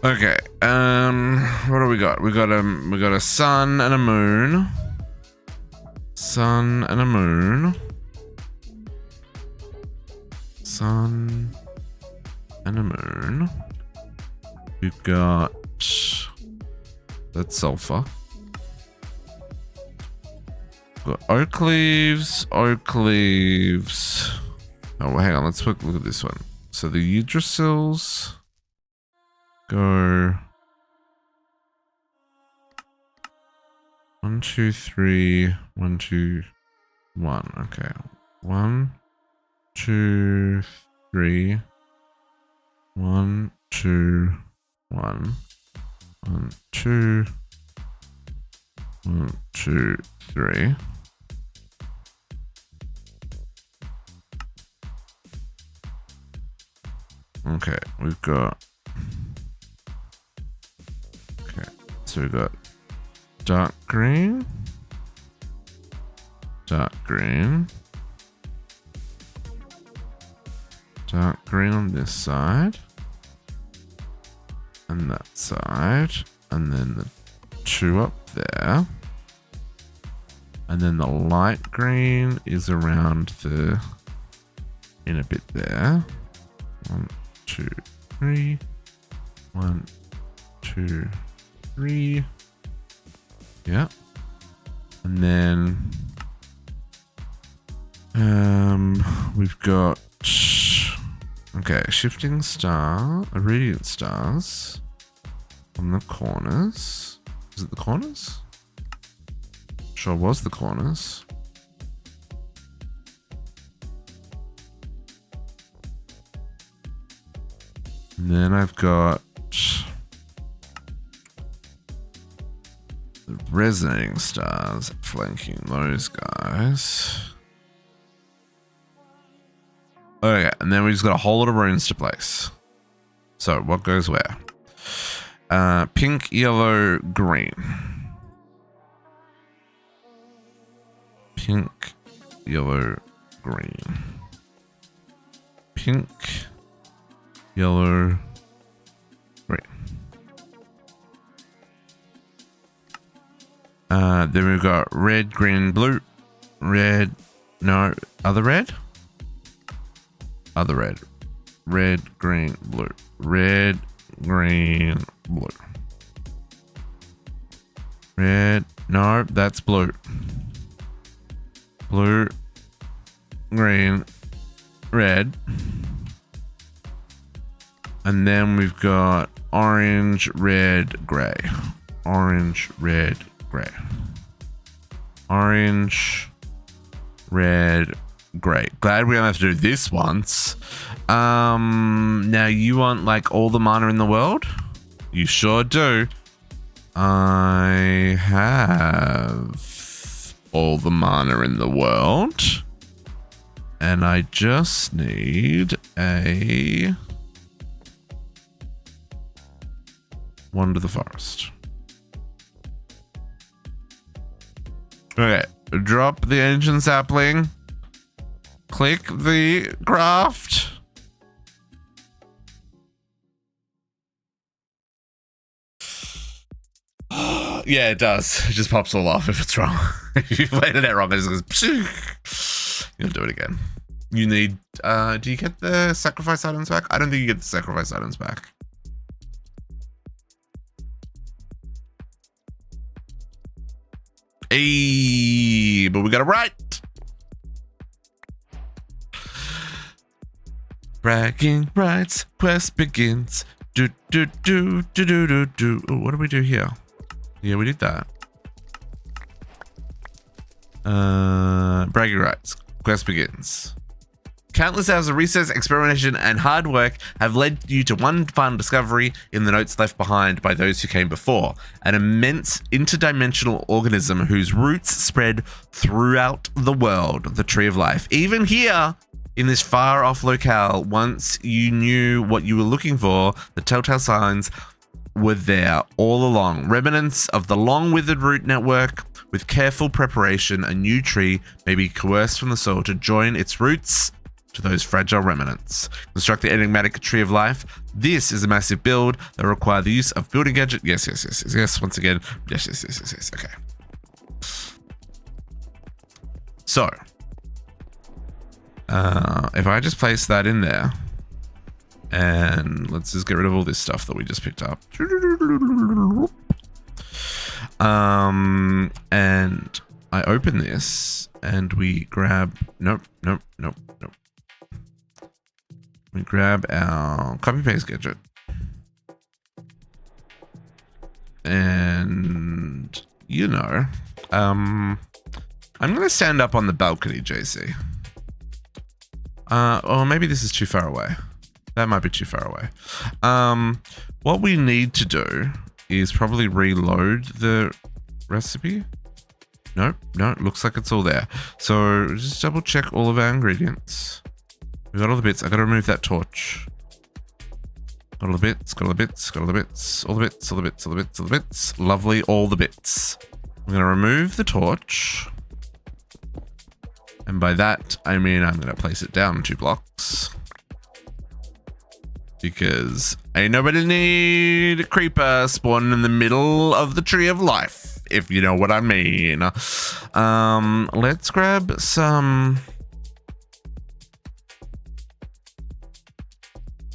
Okay, what do we got? We got a sun and a moon. Sun and a moon. Sun and a moon. We've got that's sulfur. We've got oak leaves. Oh, hang on, let's look at this one. So the Yggdrasils go 1, 2, 3, 1, 2, 1. Okay, 1, 2, 3, 1, 2, 1, 1, 2, 1, 2, 3. Okay, we've got. Okay, so we've got dark green, dark green on this side, and that side, and then the 2 up there, and then the light green is around in a bit there. 1, 2, 3. 1, 2, 3. Yeah. And then we've got shifting star, radiant stars on the corners. Is it the corners? Sure was the corners. And then I've got the resonating stars flanking those guys. Okay, and then we just got a whole lot of runes to place. So what goes where? Pink, yellow, green. Pink, yellow, green. Pink, yellow, green. Then we've got red, green, blue. Red, no, other red? Other red. Red, green, blue. Red, green, blue. Red, no, that's blue. Blue, green, red. And then we've got orange, red, gray. Orange, red, gray. Orange, red, gray. Glad we don't have to do this once. Now you want like all the mana in the world? You sure do. I have all the mana in the world. And I just need a Wander the Forest. Okay, drop the engine sapling. Click the craft. Yeah, it does. It just pops all off if it's wrong. If you played it out wrong, it just goes. You'll do it again. You need. Do you get the sacrifice items back? I don't think you get the sacrifice items back. Hey, but we got it right. Bragging rights, quest begins. Do do do do do do do. Ooh, what do we do here? Yeah, we did that. Bragging rights, quest begins. Countless hours of research, experimentation, and hard work have led you to one final discovery in the notes left behind by those who came before. An immense interdimensional organism whose roots spread throughout the world, the Tree of Life. Even here, in this far-off locale, once you knew what you were looking for, the telltale signs were there all along. Remnants of the long-withered root network. With careful preparation, a new tree may be coerced from the soil to join its roots to those fragile remnants. Construct the Enigmatica Tree of Life. This is a massive build that will require the use of building gadget. Yes, yes, yes, yes, yes. Once again, yes, yes, yes, yes, yes. Okay. So, if I just place that in there, and let's just get rid of all this stuff that we just picked up. And I open this, and we grab. Nope, nope, nope, nope. We grab our copy paste gadget. And, you know, I'm going to stand up on the balcony, JC. Or maybe this is too far away. That might be too far away. What we need to do is probably reload the recipe. Nope, no, it looks like it's all there. So just double check all of our ingredients. We got all the bits. I gotta remove that torch. Got all the bits, got all the bits, got all the bits, all the bits, all the bits, all the bits, all the bits. Lovely, all the bits. I'm gonna remove the torch. And by that, I mean I'm gonna place it down 2 blocks. Because ain't nobody need a creeper spawning in the middle of the Tree of Life, if you know what I mean. Let's grab some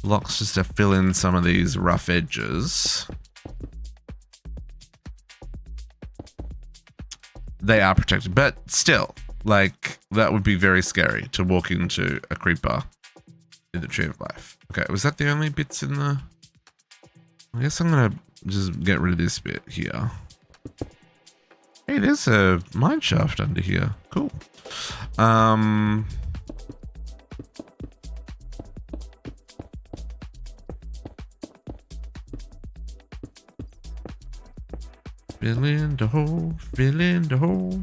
blocks just to fill in some of these rough edges. They are protected, but still, like, that would be very scary to walk into a creeper in the Tree of Life. Okay, was that the only bits in the... I guess I'm gonna just get rid of this bit here. Hey, there's a mine shaft under here. Cool. Fill in the hole, fill in the hole.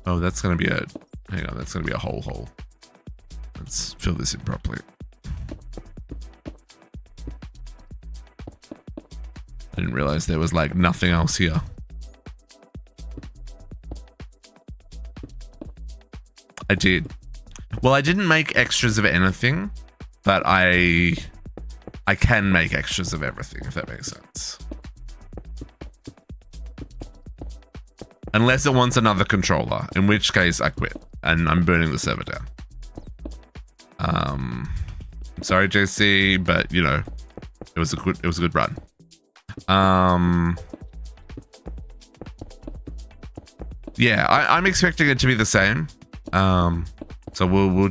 Oh, that's gonna be a, hang on, that's gonna be a hole. Let's fill this in properly. I didn't realize there was like nothing else here. I did. Well, I didn't make extras of anything, but I can make extras of everything, if that makes sense. Unless it wants another controller, in which case I quit and I'm burning the server down. Sorry, JC, but you know, it was a good run. Yeah, I'm expecting it to be the same. So we'll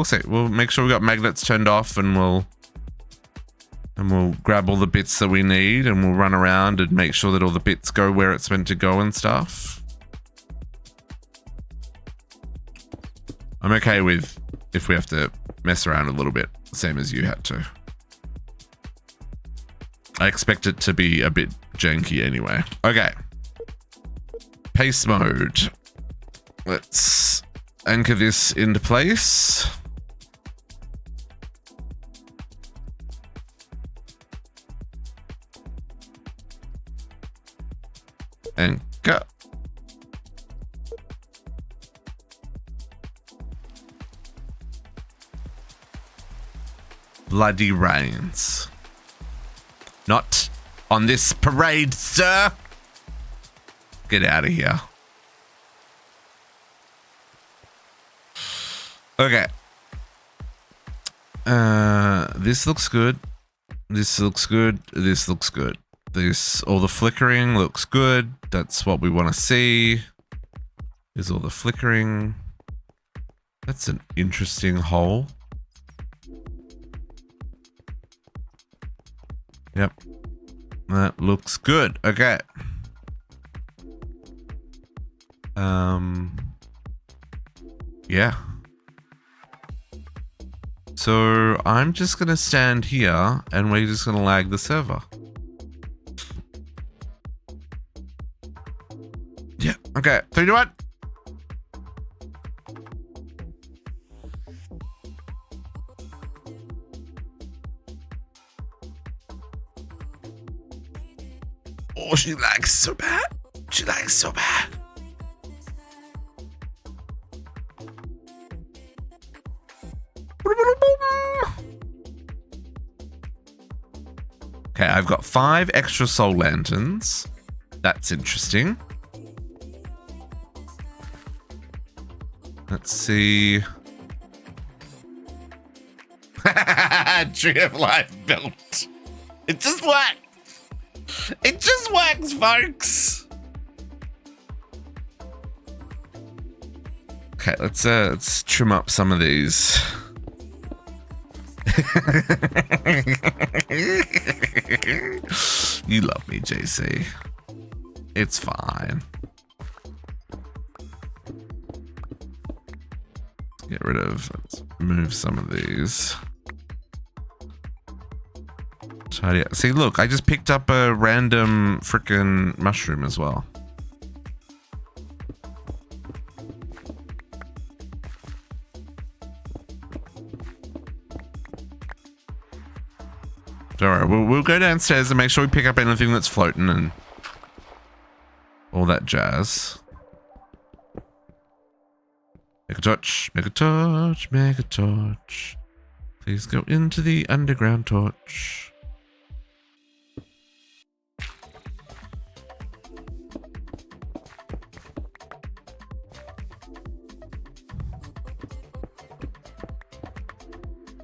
see. We'll make sure we got magnets turned off, and we'll grab all the bits that we need, and we'll run around and make sure that all the bits go where it's meant to go and stuff. I'm okay with if we have to mess around a little bit, same as you had to. I expect it to be a bit janky anyway. Okay. Pace mode. Let's anchor this into place. Anchor. Bloody rains. Not on this parade, sir. Get out of here. Okay. This looks good. This looks good. This looks good. All the flickering looks good. That's what we want to see. Is all the flickering. That's an interesting hole. Yep. That looks good. Okay. Yeah. So I'm just gonna stand here and we're just gonna lag the server. Yeah. Okay. 3, 2, 1. Oh, she lags so bad. She lags so bad. Okay, I've got 5 extra soul lanterns. That's interesting. Let's see. Tree of Life built. It just works. It just works, folks. Okay, let's trim up some of these. You love me, JC. It's fine. Get rid of, let's move some of these. Tidy up. See, look, I just picked up a random frickin' mushroom as well. Alright, we'll go downstairs and make sure we pick up anything that's floating and all that jazz. Make a torch, make a torch, make a torch. Please go into the underground torch.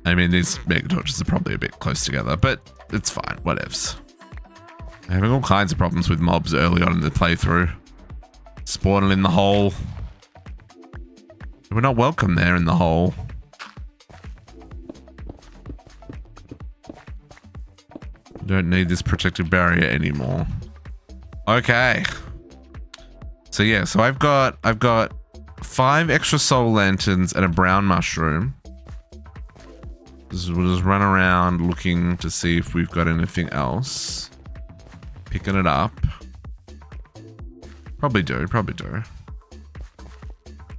I mean, these mega torches are probably a bit close together, but it's fine. Whatevs. I'm having all kinds of problems with mobs early on in the playthrough. Spawning in the hole. We're not welcome there in the hole. Don't need this protective barrier anymore. Okay. So yeah, so I've got 5 extra soul lanterns and a brown mushroom. We'll just run around looking to see if we've got anything else. Picking it up. Probably do.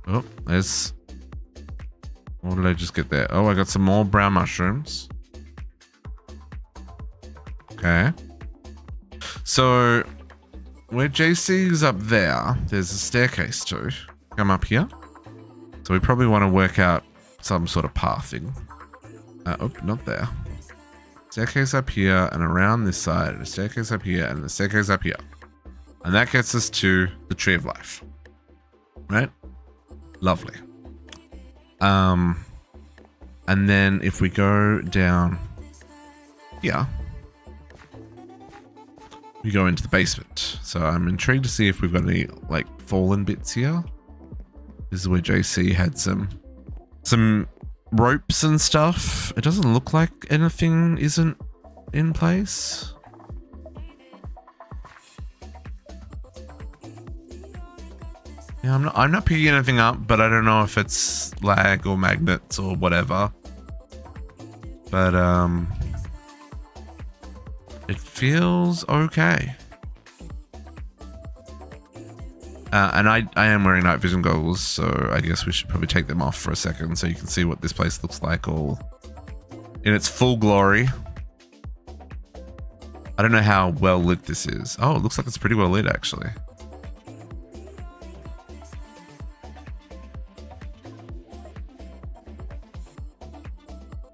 Oh, there's... What did I just get there? Oh, I got some more brown mushrooms. Okay. So, where JC's up there, there's a staircase too. Come up here. So we probably want to work out some sort of pathing. Oh, not there. Staircase up here and around this side. And a staircase up here and the staircase up here. And that gets us to the Tree of Life. Right? Lovely. And then if we go down here, we go into the basement. So I'm intrigued to see if we've got any like fallen bits here. This is where JC had some ropes and stuff. It doesn't look like anything isn't in place. Yeah, I'm not picking anything up, but I don't know if it's lag or magnets or whatever. But it feels okay. And I am wearing night vision goggles, so I guess we should probably take them off for a second so you can see what this place looks like all in its full glory. I don't know how well lit this is. Oh, it looks like it's pretty well lit actually.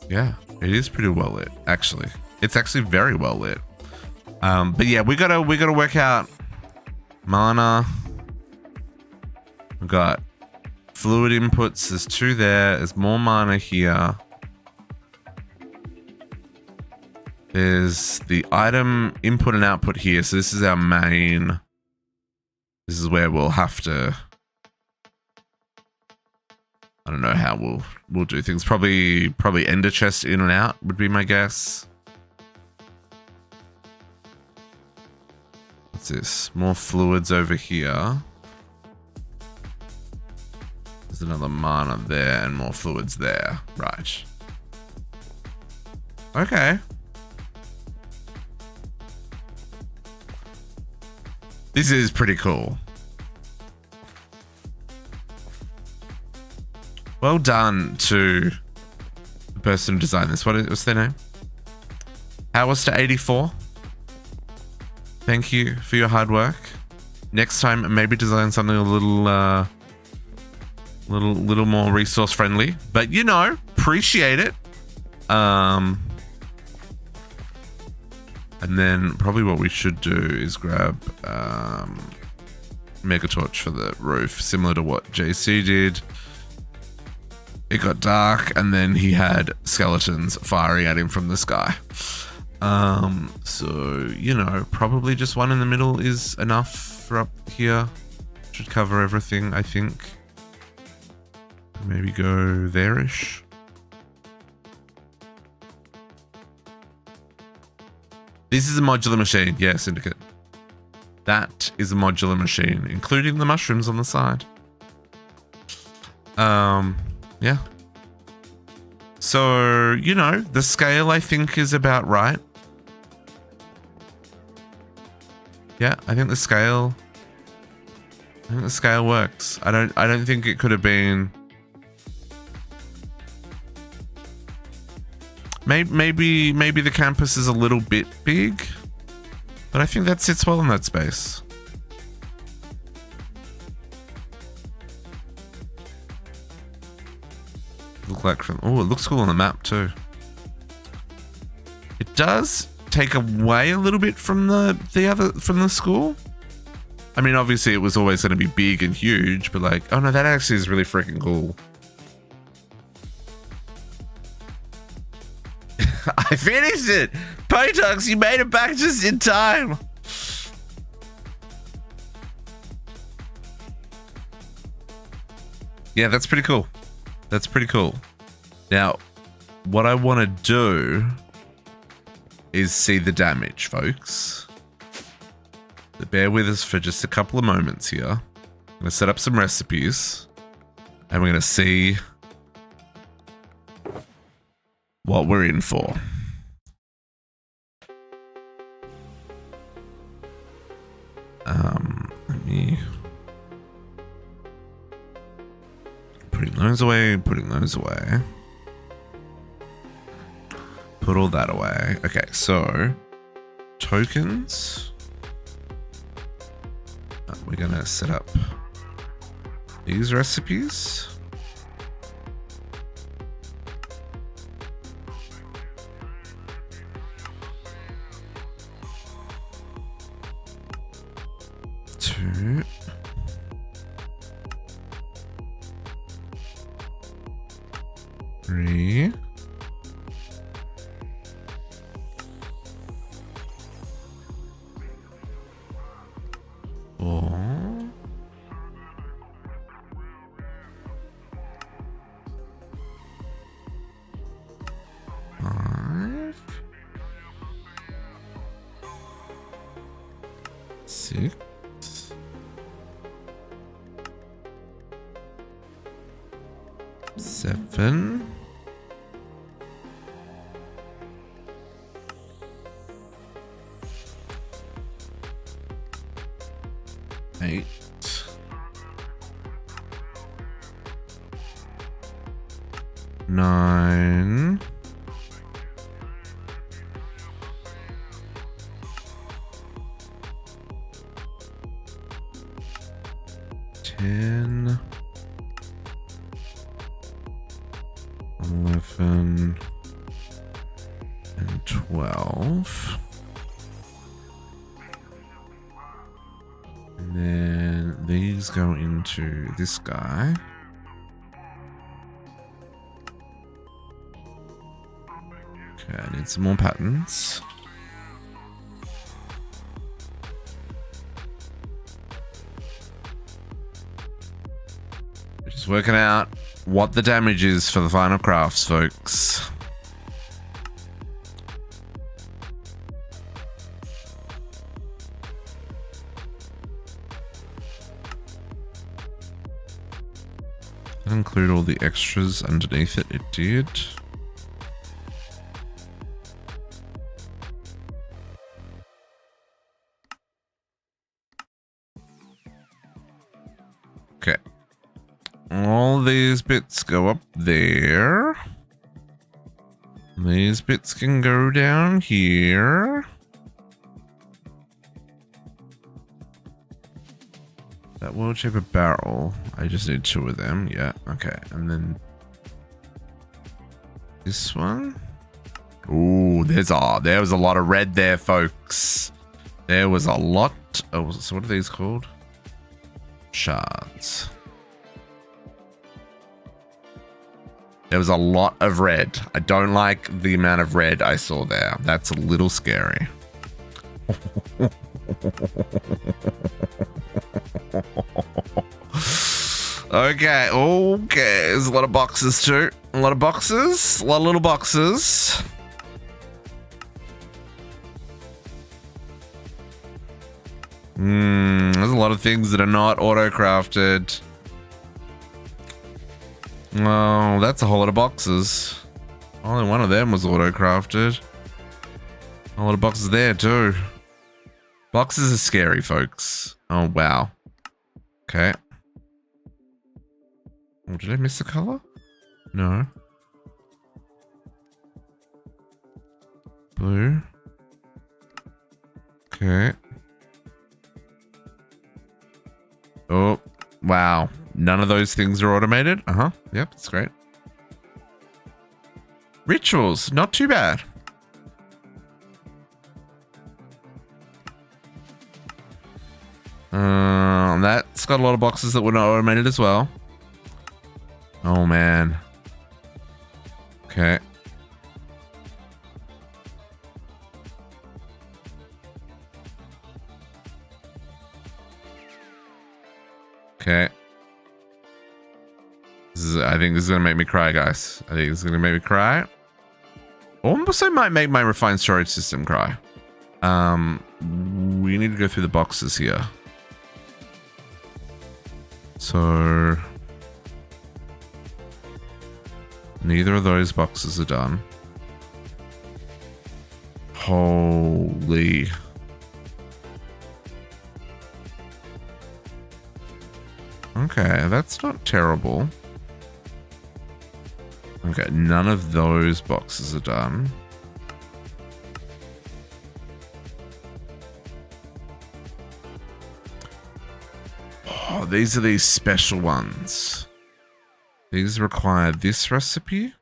Yeah, it is pretty well lit, actually. It's actually very well lit. But yeah, we gotta work out mana. We've got fluid inputs. There's 2 there. There's more mana here. There's the item input and output here. So this is our main. This is where we'll have to. I don't know how we'll do things. Probably ender chest in and out would be my guess. What's this? More fluids over here. There's another mana there and more fluids there. Right. Okay. This is pretty cool. Well done to the person who designed this. What's their name? Howarster84. Thank you for your hard work. Next time, maybe design something a little more resource friendly. But you know, appreciate it. And then probably what we should do is grab Mega Torch for the roof, similar to what JC did. It got dark, and then he had skeletons firing at him from the sky. So, you know, probably just one in the middle is enough for up here. Should cover everything, I think. Maybe go there-ish. This is a modular machine. Yeah, Syndicate. That is a modular machine, including the mushrooms on the side. Yeah. So, you know, the scale I think is about right. Yeah, I think the scale works. I don't think it could have been. Maybe the campus is a little bit big, but I think that sits well in that space. Look like from, oh, it looks cool on the map too. It does take away a little bit from the school. I mean, obviously it was always going to be big and huge, but like, oh no, that actually is really freaking cool. I finished it! Potox, you made it back just in time! Yeah, that's pretty cool. That's pretty cool. Now, what I want to do is see the damage, folks. So bear with us for just a couple of moments here. I'm going to set up some recipes, and we're going to see what we're in for. Let me putting those away, putting those away. Put all that away. Okay, so tokens. We're gonna set up these recipes. Two. Three. Four. Five. Six. 7. 8. 9. 10. 11 and 12. And then these go into this guy. Okay, I need some more patterns. Just working out what the damage is for the final crafts, folks. That include all the extras underneath it. It did. Okay. All these bits go up there. These bits can go down here. That world shaper barrel. I just need 2 of them. Yeah, okay. And then this one. Ooh, there was a lot of red there, folks. There was a lot. Oh, so what are these called? Shards. There was a lot of red. I don't like the amount of red I saw there. That's a little scary. Okay, there's a lot of boxes too. A lot of boxes, a lot of little boxes. There's a lot of things that are not auto-crafted. Oh, that's a whole lot of boxes. Only one of them was auto-crafted. A lot of boxes there too. Boxes are scary, folks. Oh, wow. Okay. Oh, did I miss a color? No. Blue. Okay. Oh, wow. None of those things are automated. Yep, that's great. Rituals, not too bad. That's got a lot of boxes that were not automated as well. Oh, man. Okay. Okay. I think this is going to make me cry, guys. I think this is going to make me cry. Also might make my refined storage system cry. We need to go through the boxes here. So neither of those boxes are done. Holy. Okay, that's not terrible. Okay, none of those boxes are done. Oh, these are these special ones. These require this recipe.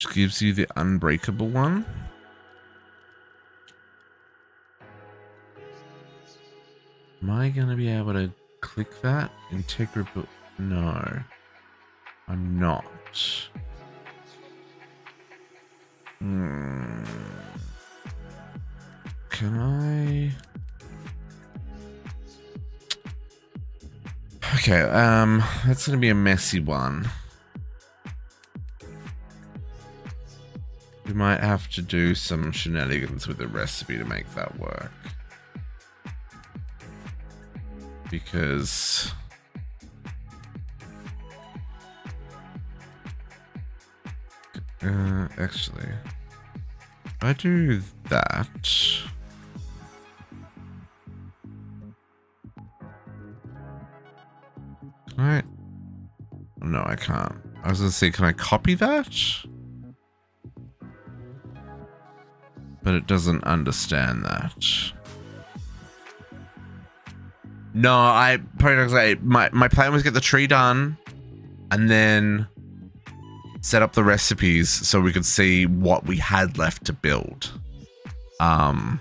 Which gives you the unbreakable one. Am I gonna be able to click that? Integrable? No, I'm not. Can I? Okay, that's gonna be a messy one. We might have to do some shenanigans with the recipe to make that work. Because actually, if I do that, can I? No, I can't. I was gonna say, can I copy that? But it doesn't understand that. No, my plan was get the tree done and then set up the recipes so we could see what we had left to build. And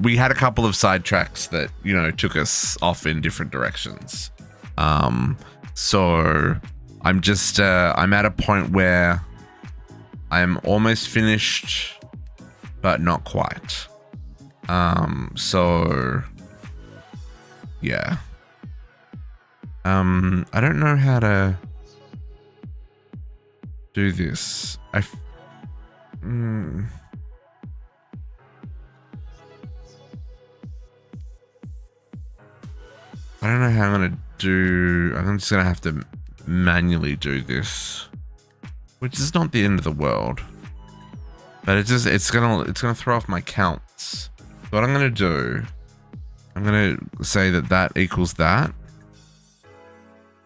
we had a couple of sidetracks that, you know, took us off in different directions. So I'm just, I'm at a point where I'm almost finished, but not quite. So yeah. I don't know how to do this. I don't know how I'm gonna do. I'm just gonna have to manually do this, which is not the end of the world. But it's gonna throw off my counts. So what I'm gonna do, I'm gonna say that equals that,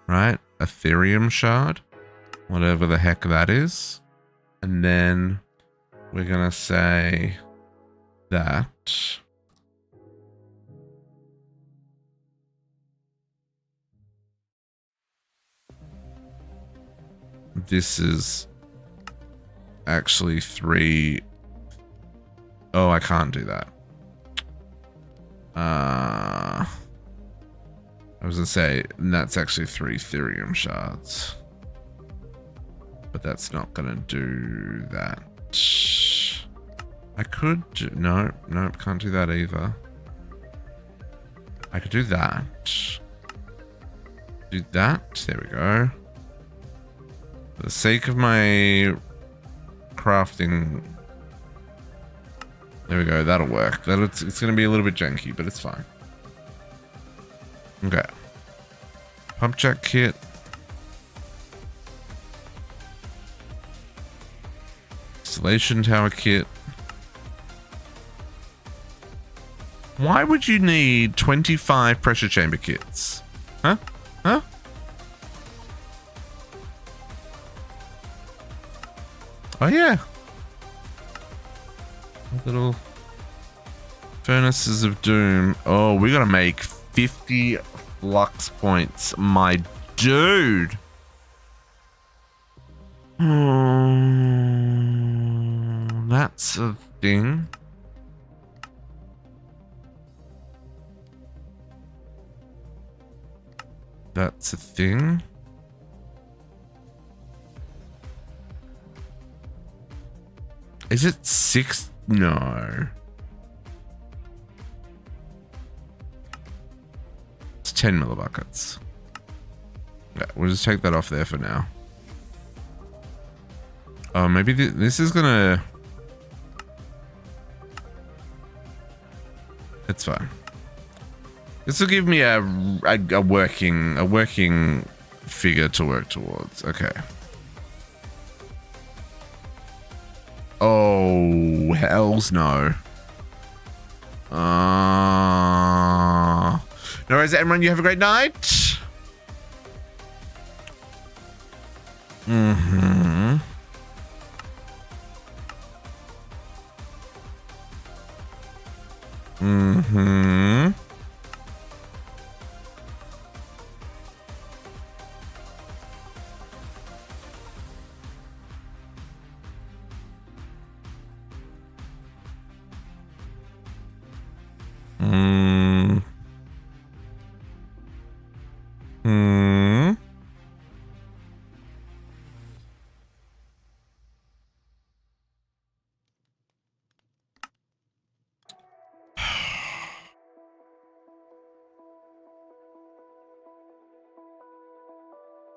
right? Ethereum shard, whatever the heck that is, and then we're gonna say that this is actually 3. Oh, I can't do that. I was gonna say that's actually 3 Ethereum shards, but that's not gonna do that. I could do, no, can't do that either. I could do that. Do that. There we go. For the sake of my crafting, there we go. That'll work. It's going to be a little bit janky, but it's fine. Okay. Pump jack kit. Installation tower kit. Why would you need 25 pressure chamber kits? Huh? Huh? Oh yeah. Little furnaces of doom. Oh, we gotta make 50 flux points, my dude. That's a thing. That's a thing. Is it 6? No. It's 10 millibuckets. Yeah, we'll just take that off there for now. Oh, maybe this is gonna... It's fine. This will give me a working figure to work towards. Okay. Oh, hells no. No worries, everyone. You have a great night. Mm-hmm. Mm-hmm. Mm. Hmm.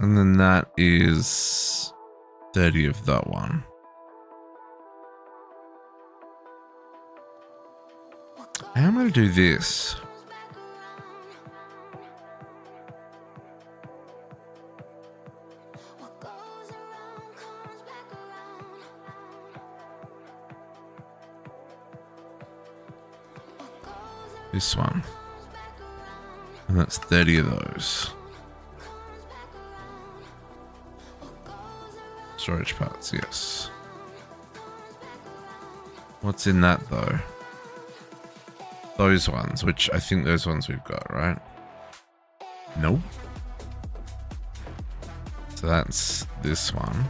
And then that is 30 of that one. How am I going to do this? This one. And that's 30 of those. Storage parts, yes. What's in that though? Those ones, which I think those ones we've got, right? Nope. So that's this one.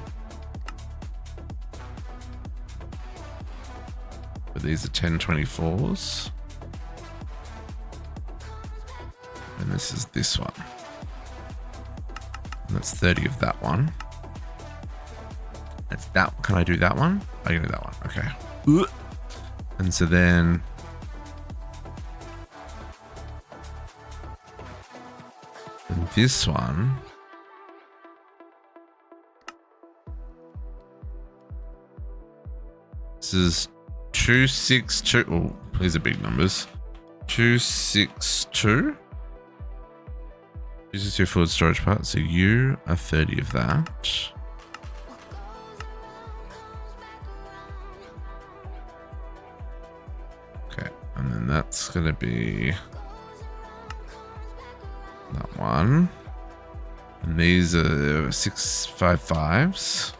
But these are 1024s. And this is this one. And that's 30 of that one. That's that. Can I do that one? I can do that one. Okay. And so then and this one. This is 262. Oh, these are big numbers. 262. This is your fluid storage part. So you are 30 of that. Okay, and then that's going to be that one. And these are 655s.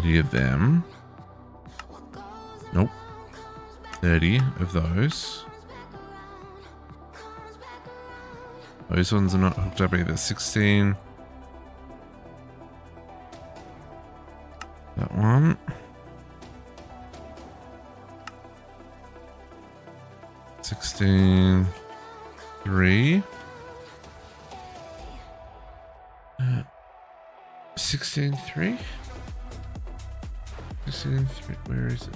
Of them. Nope. 30 of those. Those ones are not hooked up either. 16. That one. $16. 3. 16.3. 16.3, where is it?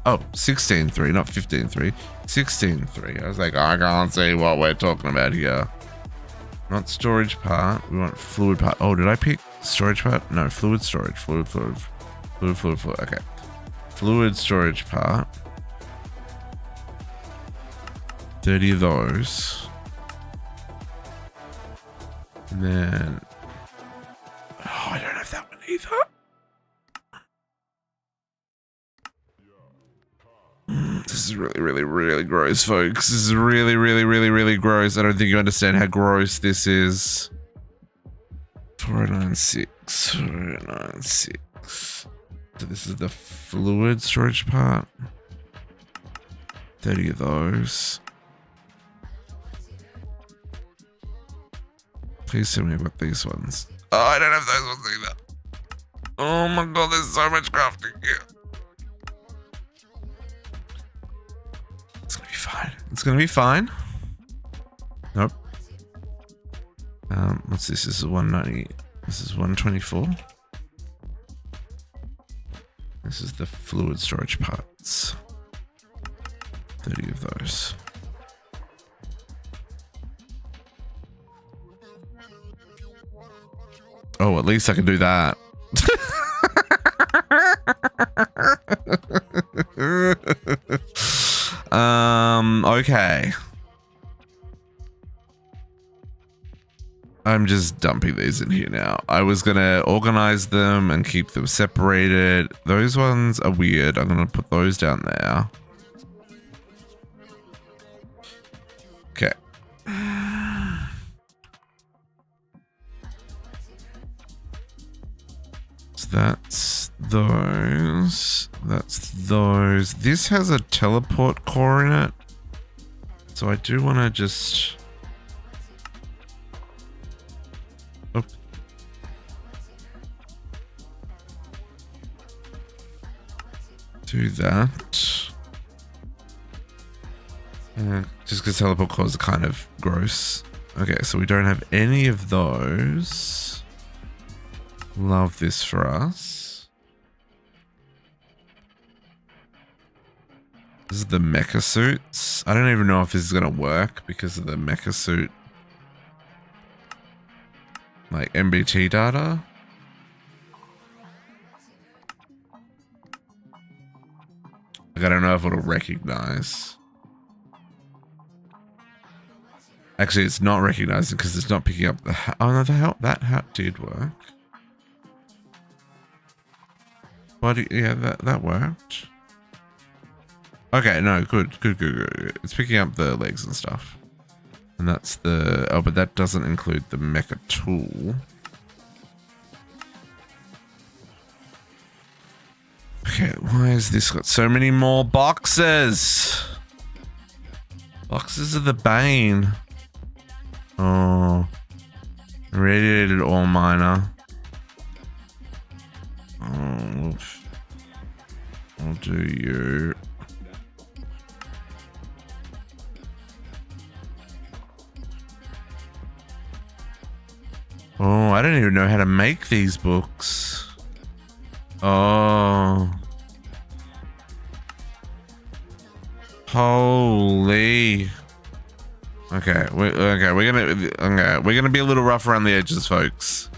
Oh, 16.3, not 15.3. 16.3. I was like, I can't see what we're talking about here. Not storage part. We want fluid part. Oh, did I pick storage part? No, fluid storage. Fluid. Okay. Fluid storage part. 30 of those. And then... Oh, I don't have that one either. This is really gross, folks. This is really gross. I don't think you understand how gross this is. 4096. 4096. So this is the fluid storage part. 30 of those. Please tell me about these ones. Oh, I don't have those ones either. Oh my god, there's so much crafting here. It's gonna be fine. Nope. What's this? This is 190. This is 124. This is the fluid storage parts. 30 of those. Oh, at least I can do that. Okay. I'm just dumping these in here now. I was going to organize them and keep them separated. Those ones are weird. I'm going to put those down there. Okay. So that's those. That's those. This has a teleport core in it. So I do want to just... Oh. Do that. Just because teleport cores are kind of gross. Okay, so we don't have any of those. Love this for us. This is the mecha suits. I don't even know if this is going to work because of the mecha suit. Like MBT data. Like I don't know if it'll recognize. Actually, it's not recognizing because it's not picking up the hat. Oh no, that hat did work. Body, yeah, that worked. Okay, no, good. It's picking up the legs and stuff. And that's the... Oh, but that doesn't include the mecha tool. Okay, why has this got so many more boxes? Boxes of the bane. Oh. Radiated ore miner. Oh. I'll do you. Oh, I don't even know how to make these books. Oh. Holy. Okay, we're gonna be a little rough around the edges, folks.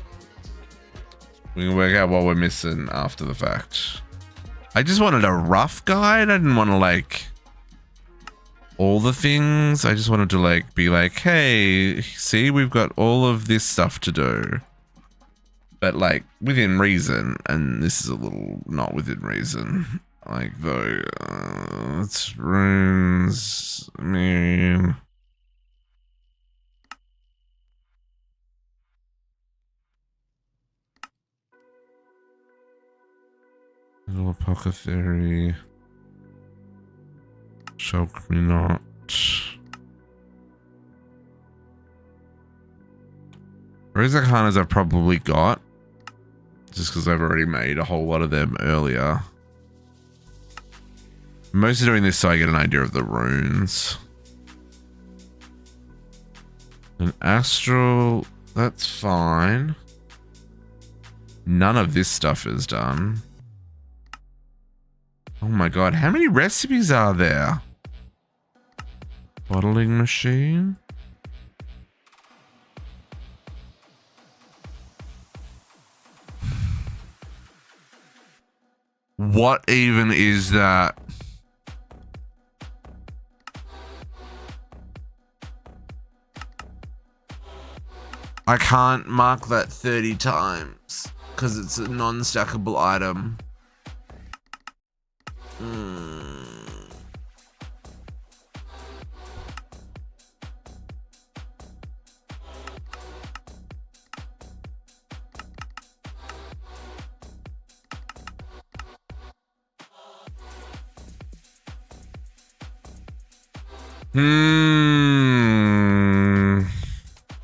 We can work out what we're missing after the fact. I just wanted a rough guide. I didn't want to like all the things. I just wanted to like be like, hey, see, we've got all of this stuff to do, but like within reason. And this is a little not within reason. Like though, it's runes. I mean, little apothecary. Choke me not. Rose Arcanas I've probably got. Just because I've already made a whole lot of them earlier. I'm mostly doing this so I get an idea of the runes. An astral, that's fine. None of this stuff is done. Oh my god, how many recipes are there? Bottling machine. What even is that? I can't mark that 30 times because it's a non-stackable item.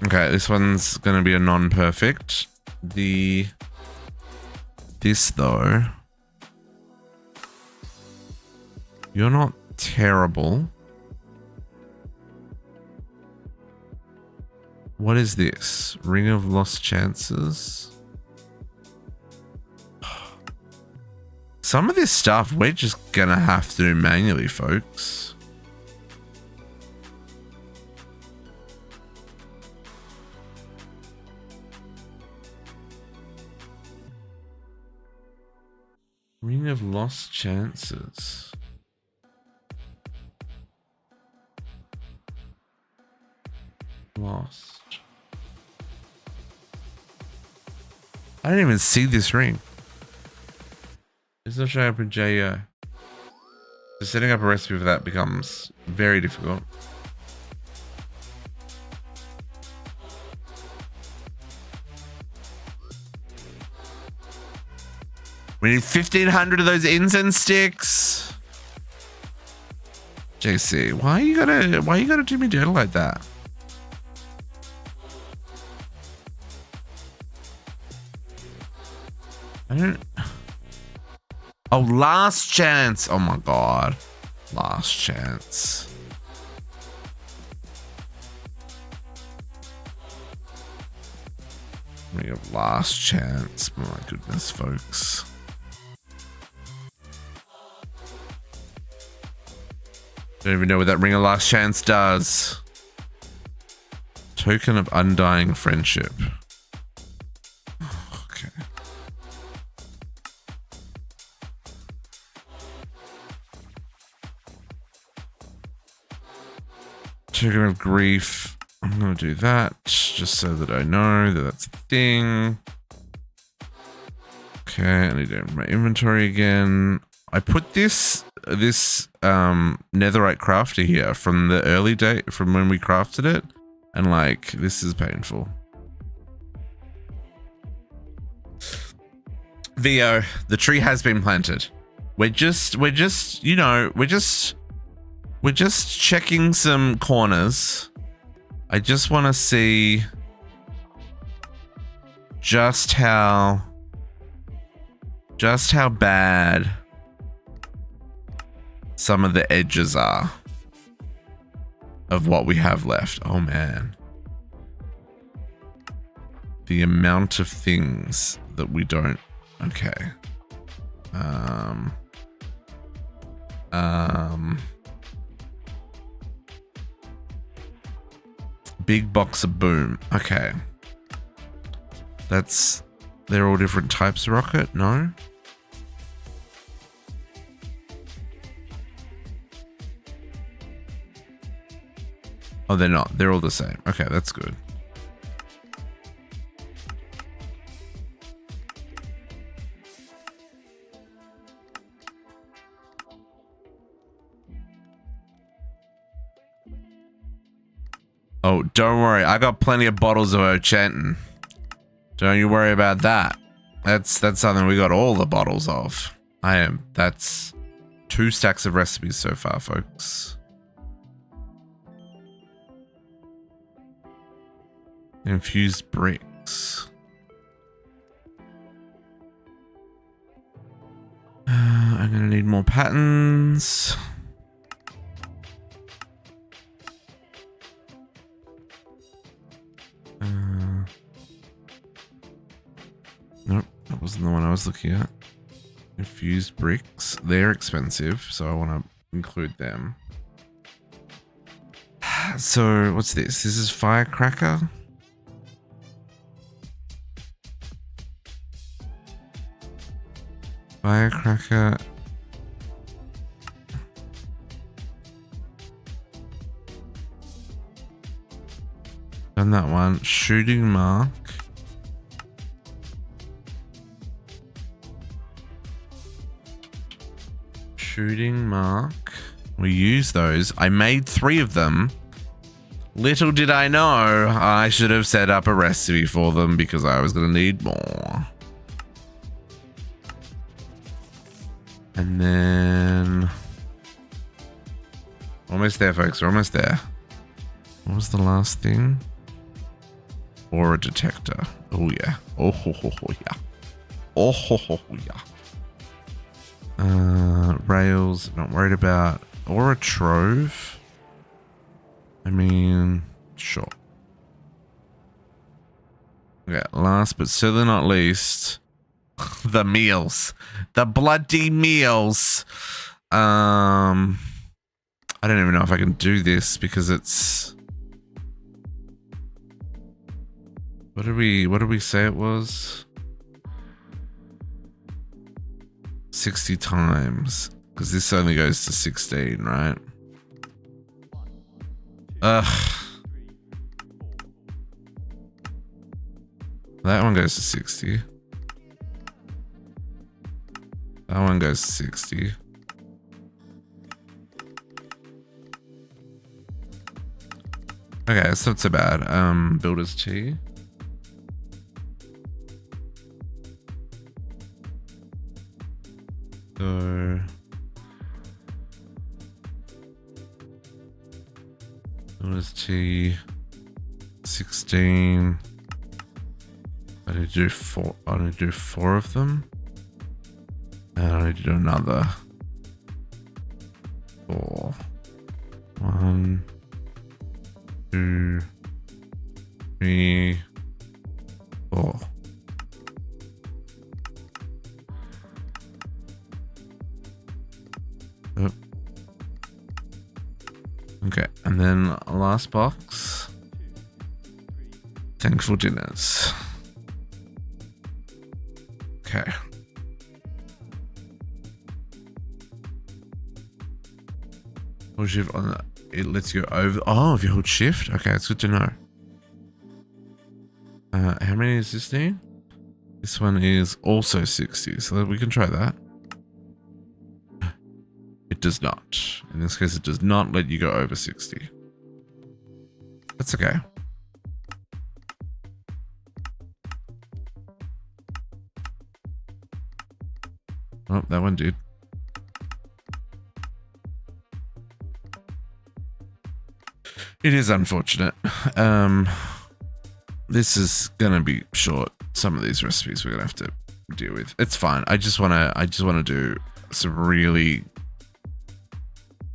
Okay, this one's gonna be a non-perfect. This though, you're not terrible. What is this? Ring of Lost Chances. Some of this stuff we're just gonna have to do manually, folks. Ring of Lost Chances. Lost. I didn't even see this ring. It's not showing up in JO. So setting up a recipe for that becomes very difficult. We need 1,500 of those incense sticks. JC, why you gotta do me dirty like that? I don't. Oh, last chance. Oh my god, last chance. We have last chance. My goodness, folks. Don't even know what that ring of last chance does. Token of undying friendship. Okay. Token of grief. I'm gonna do that just so that I know that that's a thing. Okay, I need to open my inventory again. I put this netherite crafter here from the early day, from when we crafted it, and like this is painful. VO, the tree has been planted. We're just checking some corners. I just want to see just how bad some of the edges are of what we have left. Oh man. The amount of things that we don't. Okay. Big box of boom. Okay. They're all different types of rocket. No. Oh, they're not. They're all the same. Okay, that's good. Oh, don't worry. I got plenty of bottles of Ochantin. Don't you worry about that. That's something we got all the bottles of. That's 2 stacks of recipes so far, folks. Infused bricks. I'm gonna need more patterns. Nope, that wasn't the one I was looking at. Infused bricks. They're expensive, so I want to include them. So, what's this? This is firecracker. Firecracker. Done that one. Shooting mark. Shooting mark. We use those. I made 3 of them. Little did I know I should have set up a recipe for them because I was going to need more. And then... almost there, folks. We're almost there. What was the last thing? Aura detector. Oh, yeah. Oh, ho, ho, ho, yeah. Oh, ho, ho, ho, yeah. Rails, not worried about. Or a trove. I mean, sure. Okay, last but certainly not least, the meals. The bloody meals. I don't even know if I can do this because it's... What did we say it was? 60 times. Because this only goes to 16, right? Ugh. That one goes to 60. That one goes 60. Okay, it's not so bad. Builder's T. So builder's T 16. I need to do four. I need to do 4 of them. And I need to do another 4. 1, 2, 3, 4. Yep. Okay, and then last box. Thankful dinners. Okay. Hold shift on that. It lets you go over. Oh, if you hold shift? Okay, it's good to know. How many is this thing? This one is also 60, so we can try that. It does not. In this case, it does not let you go over 60. That's okay. Oh, that one did. It is unfortunate. This is gonna be short. Some of these recipes we're gonna have to deal with. It's fine. I just wanna do some really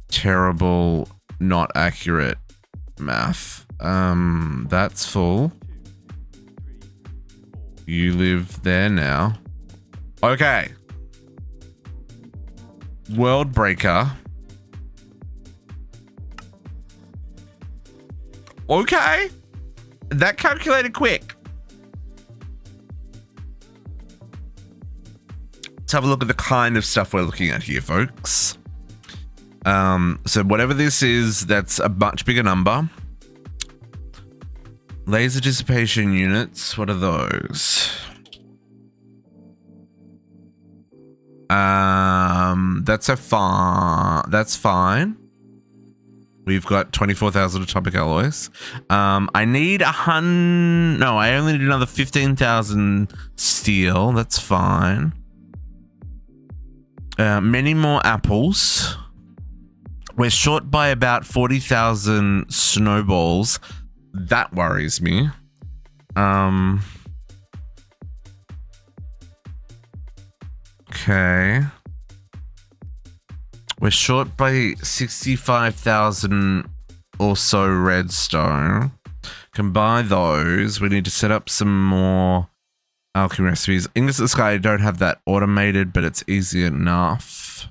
terrible, not accurate math. That's full. You live there now. Okay. World Breaker. Okay. That calculated quick. Let's have a look at the kind of stuff we're looking at here, folks. So whatever this is, that's a much bigger number. Laser dissipation units. What are those? That's fine. We've got 24,000 atomic alloys. I need I only need another 15,000 steel. That's fine. Many more apples. We're short by about 40,000 snowballs. That worries me. Okay. We're short by 65,000 or so redstone. Can buy those. We need to set up some more alchemy recipes. Ingots of the Sky, I don't have that automated, but it's easy enough.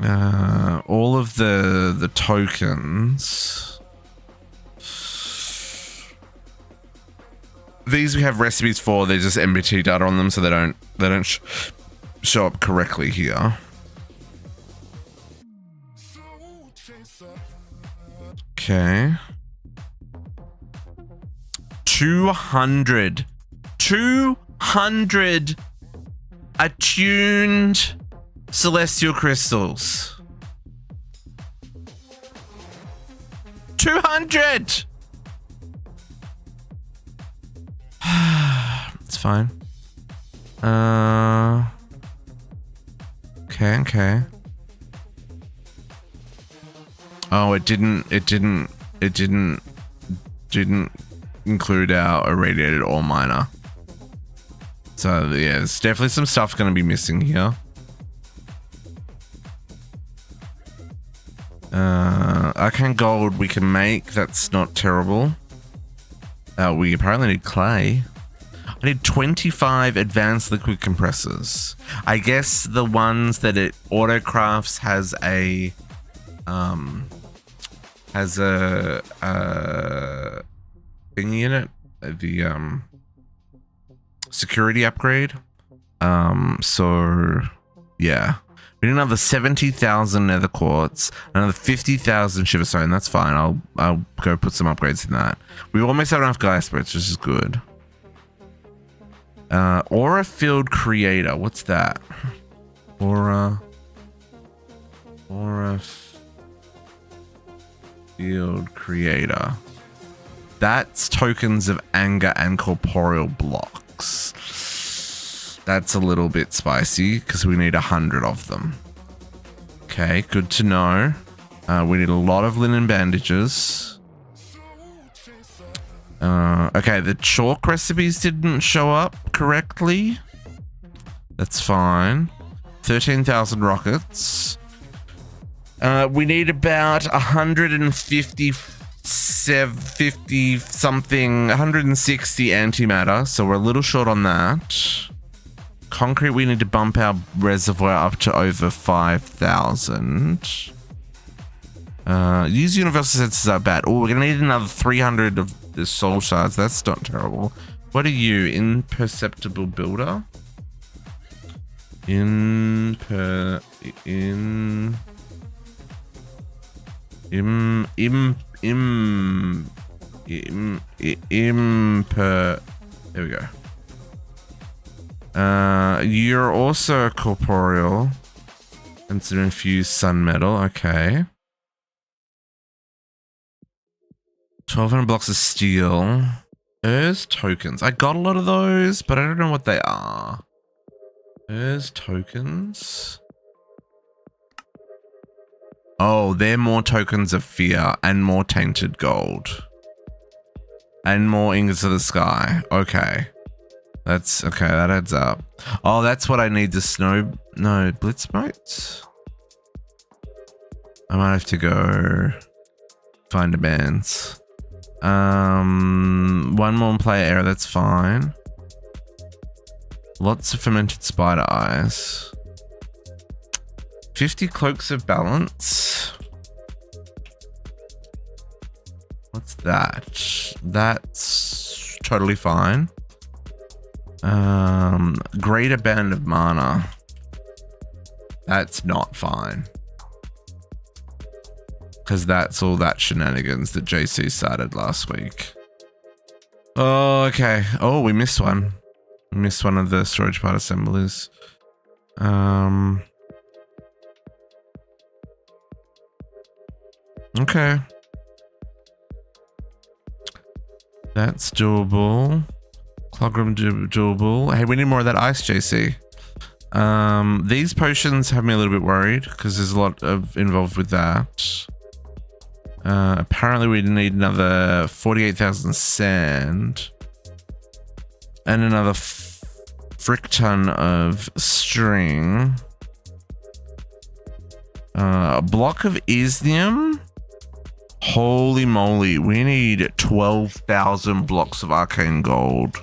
All of the tokens. These we have recipes for. They're just MBT data on them, so they don't show up correctly here. Okay. 200 attuned celestial crystals. 200. It's fine. Okay. Oh, it didn't include our irradiated ore miner. So yeah, there's definitely some stuff going to be missing here. Arcane gold we can make. That's not terrible. We apparently need clay. I need 25 advanced liquid compressors. I guess the ones that it autocrafts has a thingy in it, the security upgrade. So yeah, we need another 70,000 nether quartz, another 50,000 shiverstone. That's fine. I'll go put some upgrades in that. We almost have enough Gaia splits, which is good. Aura field creator. What's that? Aura field creator. That's tokens of anger and corporeal blocks. That's a little bit spicy because we need 100 of them. Okay, good to know. We need a lot of linen bandages. Okay, the chalk recipes didn't show up correctly. That's fine. 13,000 rockets. We need about 150 something, 160 antimatter, so we're a little short on that. Concrete, we need to bump our reservoir up to over 5,000. Use universal sensors are bad. Oh, we're gonna need another 300 of the soul shards. That's not terrible. What are you? Imperceptible builder? Imper there we go. You're also corporeal. And it's an infused sun metal. Okay. 1,200 blocks of steel. There's tokens. I got a lot of those, but I don't know what they are. There's tokens. Oh, they're more tokens of fear and more tainted gold. And more ingots of the sky. Okay. That's okay, that adds up. Oh, that's what I need the snow. No, blitz motes? I might have to go find a bands. One more player error, that's fine. Lots of fermented spider eyes. 50 cloaks of balance. What's that? That's totally fine. Greater band of mana. That's not fine. Because that's all that shenanigans that JC started last week. Oh, okay. Oh, we missed one. We missed one of the storage part assemblies. Okay. That's doable. Clogram doable. Hey, we need more of that ice, JC. These potions have me a little bit worried because there's a lot involved with that. Apparently we need another 48,000 sand and another frick ton of string. A block of isnium. Holy moly, we need 12,000 blocks of arcane gold.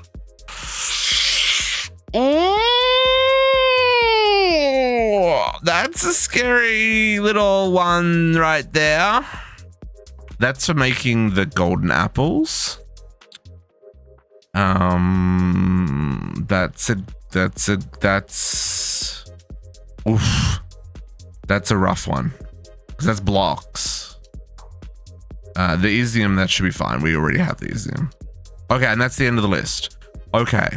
Oh, that's a scary little one right there. That's for making the golden apples. That's oof. That's a rough one. Because that's blocks. The isium, that should be fine. We already have the isium. Okay, and that's the end of the list. Okay.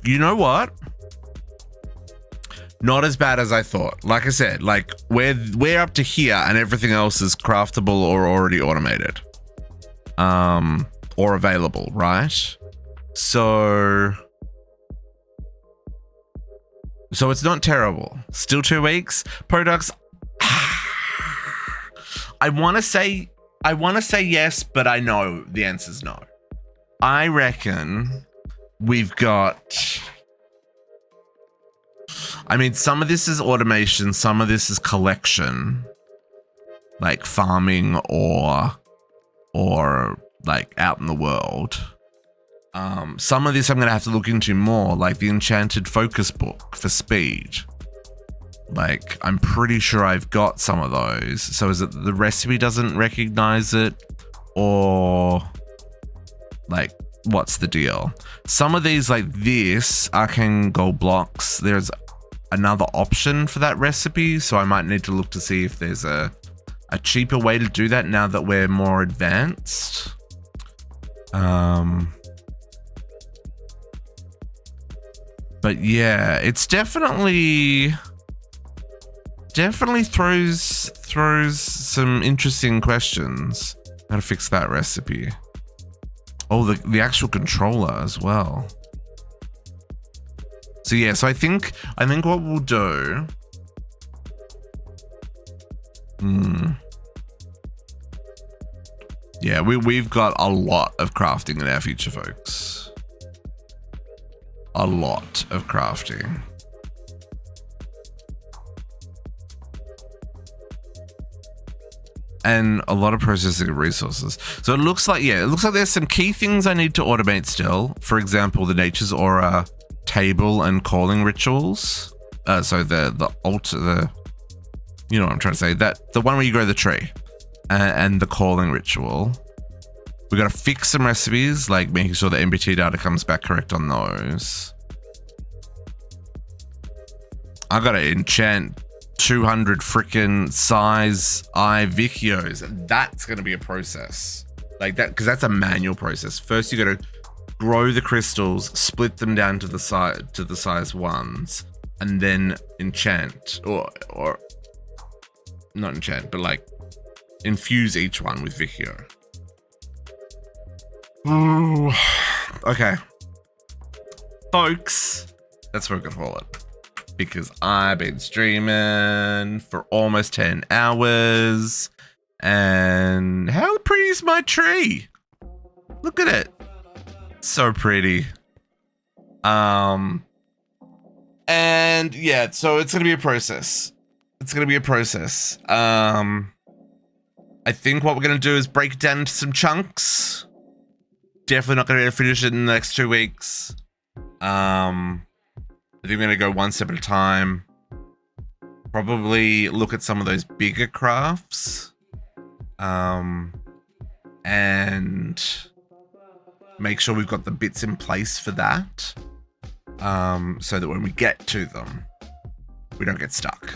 You know what? Not as bad as I thought. Like I said, like we're up to here and everything else is craftable or already automated. Or available, right? So it's not terrible. Still 2 weeks. Products. I want to say yes, but I know the answer's no. I reckon we've got, I mean, some of this is automation, some of this is collection, like farming or like out in the world. Some of this I'm going to have to look into more, like the enchanted focus book for speed. Like, I'm pretty sure I've got some of those. So is it the recipe doesn't recognize it, or like, what's the deal? Some of these, like this, arcane gold blocks, there's another option for that recipe. So I might need to look to see if there's a cheaper way to do that now that we're more advanced. But yeah, it's definitely throws some interesting questions. How to fix that recipe. Oh, the actual controller as well. So yeah, so I think what we'll do. Yeah, we've got a lot of crafting in our future, folks. A lot of crafting. And a lot of processing of resources. So it looks like, yeah, it looks like there's some key things I need to automate still. For example, the Nature's Aura table and calling rituals. So the altar, you know what I'm trying to say, that the one where you grow the tree, and the calling ritual. We got to fix some recipes, like making sure the MBT data comes back correct on those. I got to enchant 200 freaking size eye Vicios. That's going to be a process like that, because that's a manual process. First, you got to grow the crystals, split them down to the size ones, and then enchant or not enchant, but like infuse each one with Vicio. Ooh. Okay, folks, that's what we're gonna call it, because I've been streaming for almost 10 hours, and how pretty is my tree? Look at it. So pretty. And yeah, so it's gonna be a process. I think what we're gonna do is break it down into some chunks. Definitely not gonna finish it in the next 2 weeks. I think we're gonna go one step at a time. Probably look at some of those bigger crafts. And make sure we've got the bits in place for that. So that when we get to them, we don't get stuck.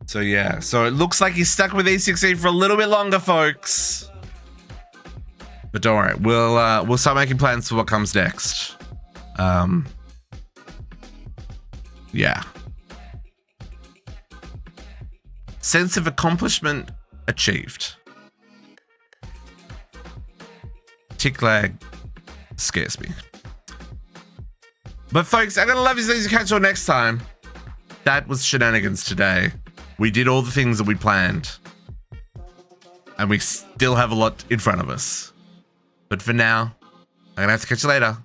So yeah, so it looks like he's stuck with E16 for a little bit longer, folks. But don't worry, we'll start making plans for what comes next. Yeah. Sense of accomplishment achieved. Tick lag scares me. But folks, I'm gonna love you things. Catch you all next time. That was shenanigans today. We did all the things that we planned, and we still have a lot in front of us. But for now, I'm gonna have to catch you later.